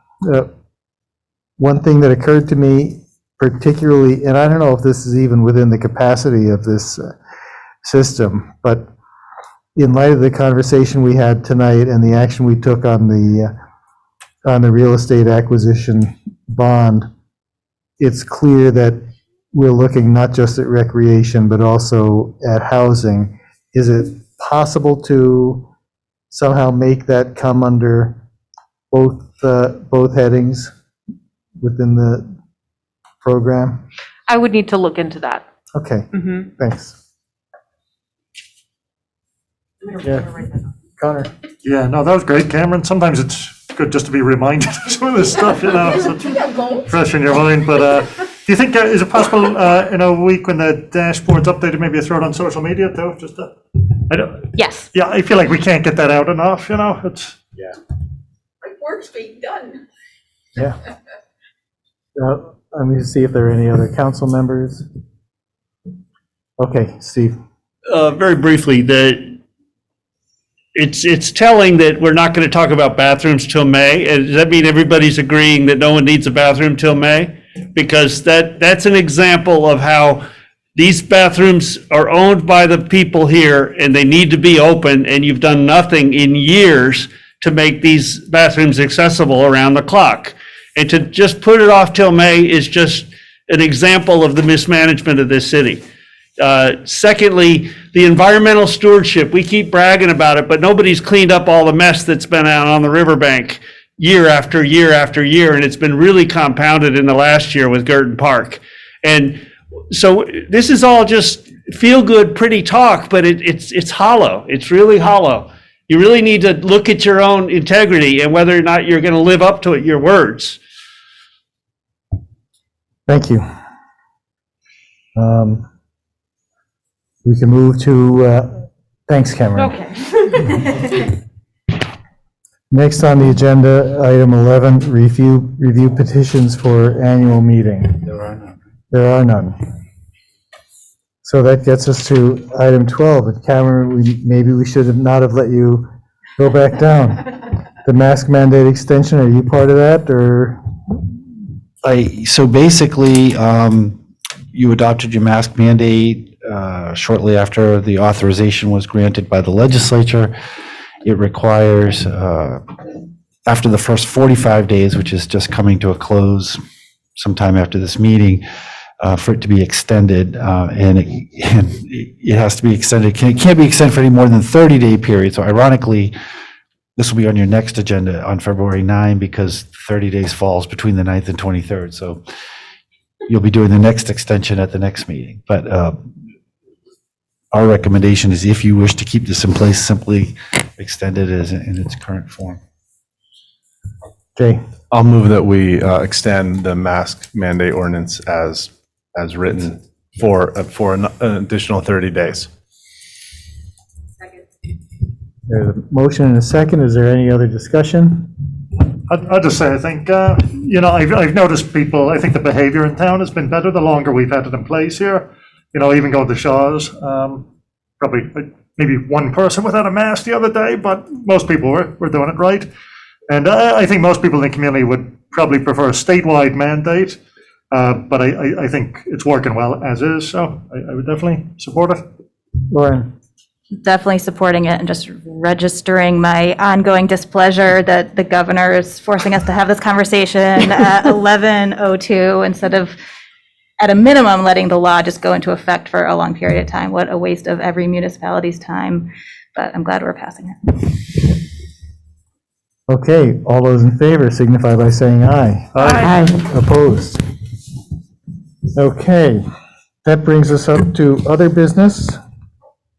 One thing that occurred to me particularly, and I don't know if this is even within the capacity of this system, but in light of the conversation we had tonight and the action we took on the real estate acquisition bond, it's clear that we're looking not just at recreation, but also at housing. Is it possible to somehow make that come under both headings within the program? I would need to look into that. Okay, Mhm. thanks. Yeah, Connor. Yeah, no, that was great, Cameron. Sometimes it's good just to be reminded of some of this stuff, you know, so it's fresh in your mind. But do you think, is it possible in a week when the dashboard's updated, maybe you throw it on social media too? Just to, I don't. Yes. Yeah, I feel like we can't get that out enough, you know, it's. Yeah. My work's being done. Yeah. Let me see if there are any other council members. Okay, Steve. Very briefly, it's telling that we're not going to talk about bathrooms till May. And does that mean everybody's agreeing that no one needs a bathroom till May? Because that's an example of how these bathrooms are owned by the people here and they need to be open, and you've done nothing in years to make these bathrooms accessible around the clock. And to just put it off till May is just an example of the mismanagement of this city. Secondly, the environmental stewardship, we keep bragging about it, but nobody's cleaned up all the mess that's been out on the riverbank year after year after year, and it's been really compounded in the last year with Girton Park. And so this is all just feel-good, pretty talk, but it's hollow. It's really hollow. You really need to look at your own integrity and whether or not you're going to live up to your words. Thank you. We can move to, thanks, Cameron. Okay. Next on the agenda, item 11, review petitions for annual meeting. There are none. There are none. So that gets us to item 12. And Cameron, maybe we should have not have let you go back down. The mask mandate extension, are you part of that, or? So basically, you adopted your mask mandate shortly after the authorization was granted by the legislature. It requires, after the first 45 days, which is just coming to a close sometime after this meeting, for it to be extended, and it has to be extended. It can't be extended for any more than 30-day period. So ironically, this will be on your next agenda on February 9 because 30 days falls between the 9th and 23rd. So you'll be doing the next extension at the next meeting. But our recommendation is, if you wish to keep this in place, simply extend it as in its current form. Okay. I'll move that we extend the mask mandate ordinance as written for an additional 30 days. There's a motion and a second. Is there any other discussion? I'll just say, I think, I've noticed people, I think the behavior in town has been better the longer we've had it in place here. Even go to Shaw's, probably maybe one person without a mask the other day, but most people were doing it right. And I think most people in the community would probably prefer a statewide mandate, but I think it's working well as is, so I would definitely support it. Lauren? Definitely supporting it and just registering my ongoing displeasure that the governor is forcing us to have this conversation at 11:02 instead of, at a minimum, letting the law just go into effect for a long period of time. What a waste of every municipality's time, but I'm glad we're passing it. Okay, all those in favor signify by saying aye. Aye. Opposed? Okay, that brings us up to other business.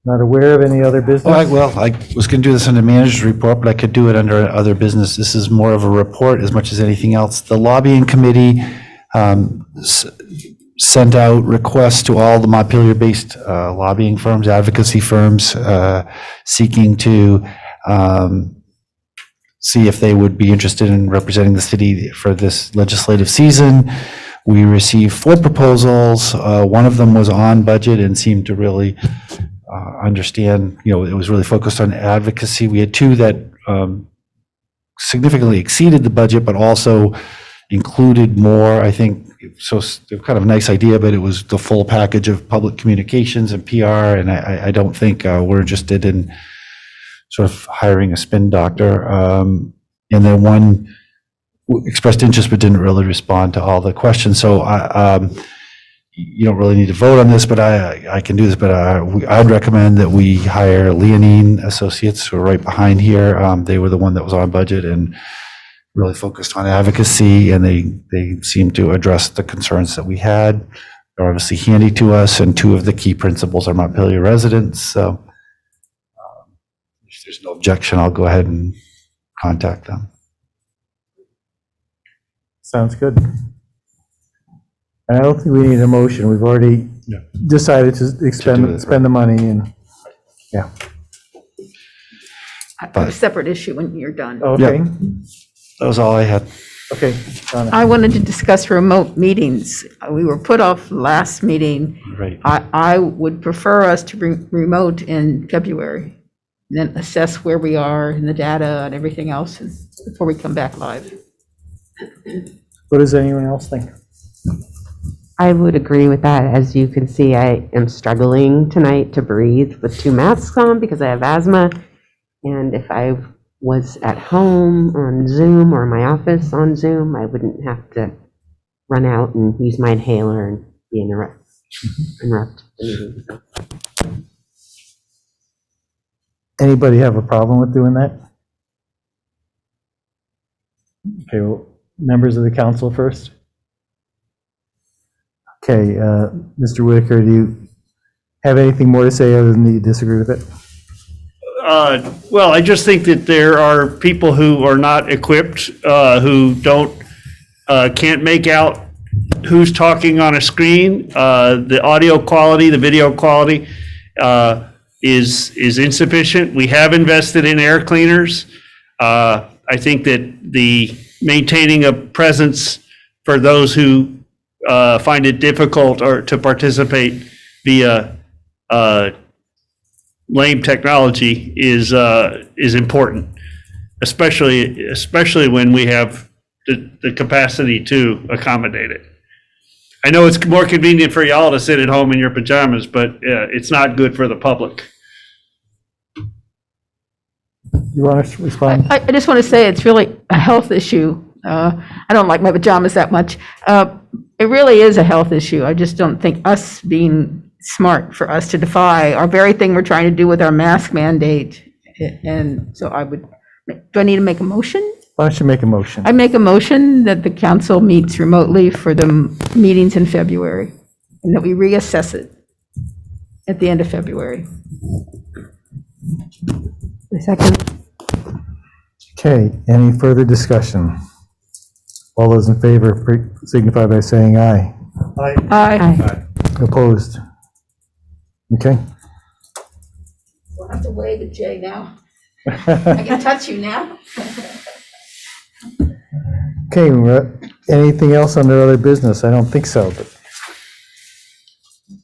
Not aware of any other business? Well, I was going to do this in the manager's report, but I could do it under other business. This is more of a report as much as anything else. The lobbying committee sent out requests to all the Montpelier-based lobbying firms, advocacy firms, seeking to see if they would be interested in representing the city for this legislative season. We received 4 proposals. One of them was on budget and seemed to really understand, it was really focused on advocacy. We had 2 that significantly exceeded the budget, but also included more, I think, so kind of a nice idea, but it was the full package of public communications and PR, and I don't think we're interested in sort of hiring a spin doctor. And then one expressed interest but didn't really respond to all the questions. So you don't really need to vote on this, but I can do this. But I'd recommend that we hire Leonine Associates, who are right behind here. They were the one that was on budget and really focused on advocacy, and they seem to address the concerns that we had. They're obviously handy to us, and two of the key principals are Montpelier residents. So if there's no objection, I'll go ahead and contact them. Sounds good. And I don't think we need a motion. We've already decided to spend the money, and yeah. I have a separate issue when you're done. Okay. Yep. That was all I had. Okay. Donna. I wanted to discuss remote meetings. We were put off last meeting. Right. I would prefer us to bring remote in February, and then assess where we are in the data and everything else before we come back live. What does anyone else think? I would agree with that. As you can see, I am struggling tonight to breathe with 2 masks on because I have asthma. And if I was at home on Zoom or in my office on Zoom, I wouldn't have to run out and use my inhaler and be interrupt the meeting. Anybody have a problem with doing that? Okay, well, members of the council first. Okay, Mr. Whitaker, do you have anything more to say other than that you disagree with it? Well, I just think that there are people who are not equipped, who can't make out who's talking on a screen. The audio quality, the video quality is insufficient. We have invested in air cleaners. I think that the maintaining a presence for those who find it difficult or to participate via lame technology is important, especially when we have the capacity to accommodate it. I know it's more convenient for y'all to sit at home in your pajamas, but it's not good for the public. You want to respond? I just want to say it's really a health issue. I don't like my pajamas that much. It really is a health issue. I just don't think us being smart for us to defy our very thing we're trying to do with our mask mandate. And so do I need to make a motion? Why don't you make a motion? I make a motion that the council meets remotely for the meetings in February, and that we reassess it at the end of February. A second. Okay, any further discussion? All those in favor signify by saying aye. Aye. Aye. Opposed? Okay. We'll have to wave at Jay now. I can touch you now. Okay, anything else under other business? I don't think so, but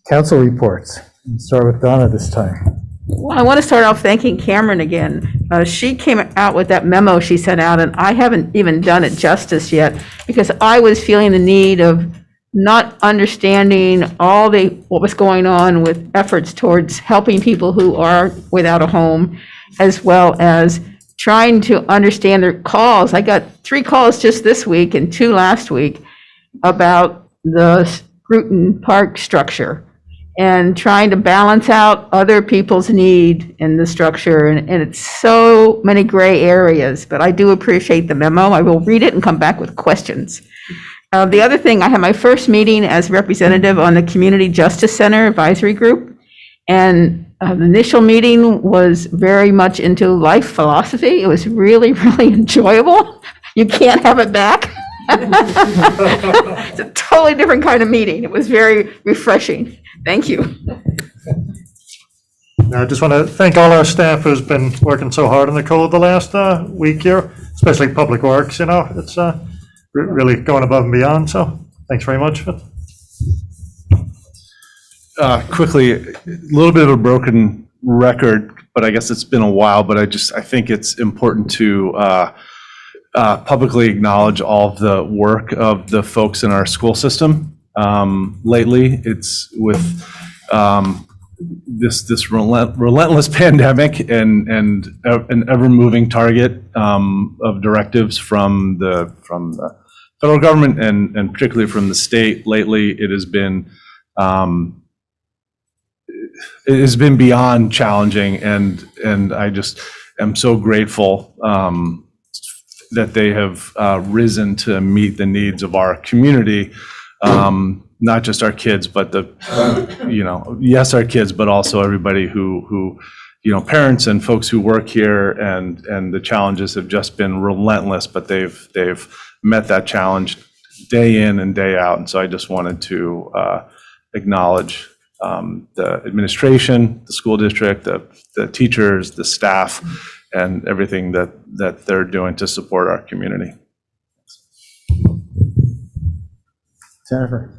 council reports. Let's start with Donna this time. Well, I want to start off thanking Cameron again. She came out with that memo she sent out, and I haven't even done it justice yet because I was feeling the need of not understanding what was going on with efforts towards helping people who are without a home, as well as trying to understand their calls. I got 3 calls just this week and 2 last week about the Scruton Park structure and trying to balance out other people's need in the structure. And it's so many gray areas, but I do appreciate the memo. I will read it and come back with questions. The other thing, I had my first meeting as representative on the Community Justice Center Advisory Group. And the initial meeting was very much into life philosophy. It was really, really enjoyable. You can't have it back. It's a totally different kind of meeting. It was very refreshing. Thank you. I just want to thank all our staff who's been working so hard on the code the last week here, especially Public Works. It's really going above and beyond. So thanks very much. Quickly, a little bit of a broken record, but I guess it's been a while, but I think it's important to publicly acknowledge all of the work of the folks in our school system. Lately, it's with this relentless pandemic and an ever-moving target of directives from the federal government and particularly from the state. Lately, it has been beyond challenging, and I just am so grateful that they have risen to meet the needs of our community. Not just our kids, but yes, our kids, but also everybody who parents and folks who work here, and the challenges have just been relentless, but they've met that challenge day in and day out. And so I just wanted to acknowledge the administration, the school district, the teachers, the staff, and everything that they're doing to support our community. Jennifer.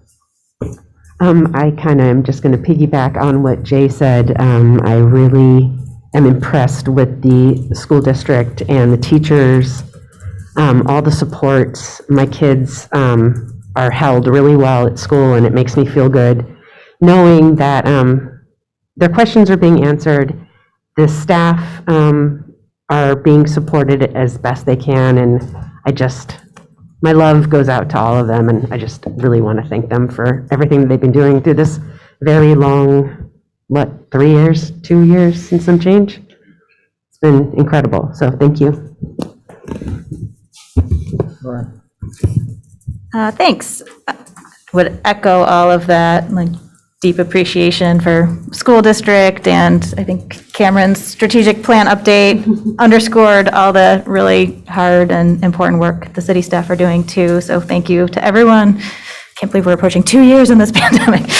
I kind of am just going to piggyback on what Jay said. I really am impressed with the school district and the teachers, all the supports. My kids are held really well at school, and it makes me feel good knowing that their questions are being answered. The staff are being supported as best they can, and my love goes out to all of them, and I just really want to thank them for everything that they've been doing through this very long, 3 years, 2 years and some change. It's been incredible, so thank you. Thanks. Would echo all of that, like deep appreciation for school district, and I think Cameron's strategic plan update underscored all the really hard and important work the city staff are doing too. So thank you to everyone. Can't believe we're approaching 2 years in this pandemic.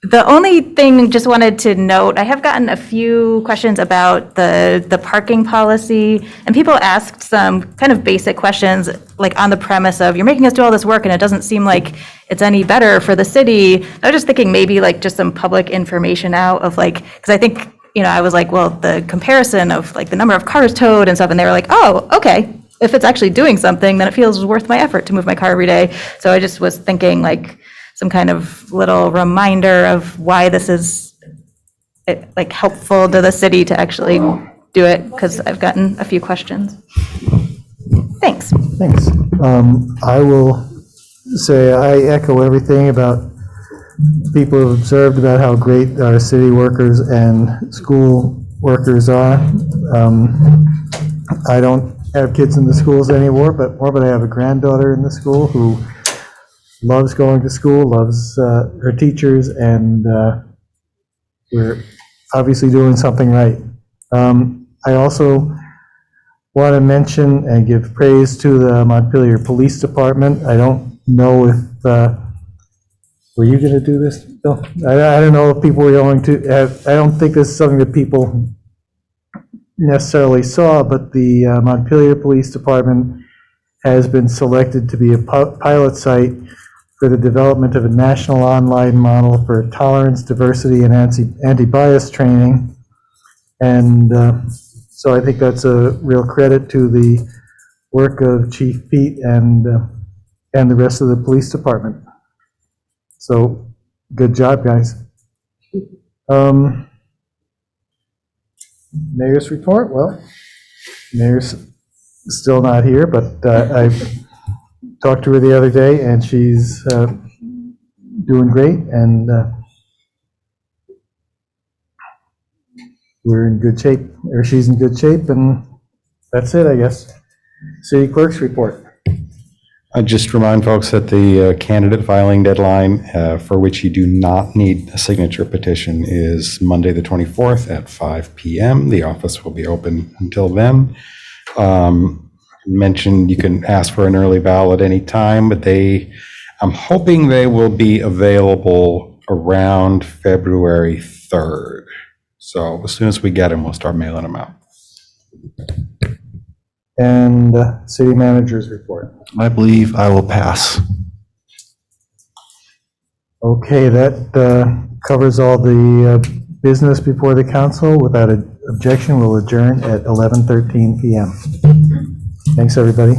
The only thing just wanted to note, I have gotten a few questions about the parking policy, and people asked some kind of basic questions, like on the premise of, you're making us do all this work and it doesn't seem like it's any better for the city. I was just thinking maybe like just some public information out of like, because I think, I was like, well, the comparison of like the number of cars towed and stuff, and they were like, oh, okay. If it's actually doing something, then it feels worth my effort to move my car every day. So I just was thinking like, some kind of little reminder of why this is like helpful to the city to actually do it, because I've gotten a few questions. Thanks. Thanks. I will say I echo everything about people have observed about how great our city workers and school workers are. I don't have kids in the schools anymore, but I have a granddaughter in the school who loves going to school, loves her teachers, and we're obviously doing something right. I also want to mention and give praise to the Montpelier Police Department. I don't know if, were you going to do this, Bill? I don't know if people were going to, I don't think this is something that people necessarily saw, but the Montpelier Police Department has been selected to be a pilot site for the development of a national online model for tolerance, diversity, and anti-bias training. And so I think that's a real credit to the work of Chief Pete and the rest of the police department. So good job, guys. Mayor's report. Well, Mayor's still not here, but I talked to her the other day, and she's doing great, and we're in good shape, or she's in good shape, and that's it, I guess. City Clerk's report. I just remind folks that the candidate filing deadline, for which you do not need a signature petition, is Monday the 24th at 5 p.m. The office will be open until then. Mentioned you can ask for an early ballot any time, but I'm hoping they will be available around February 3rd. So as soon as we get them, we'll start mailing them out. And city manager's report. I believe I will pass. Okay, that covers all the business before the council. Without an objection, we'll adjourn at 11:13 p.m. Thanks, everybody.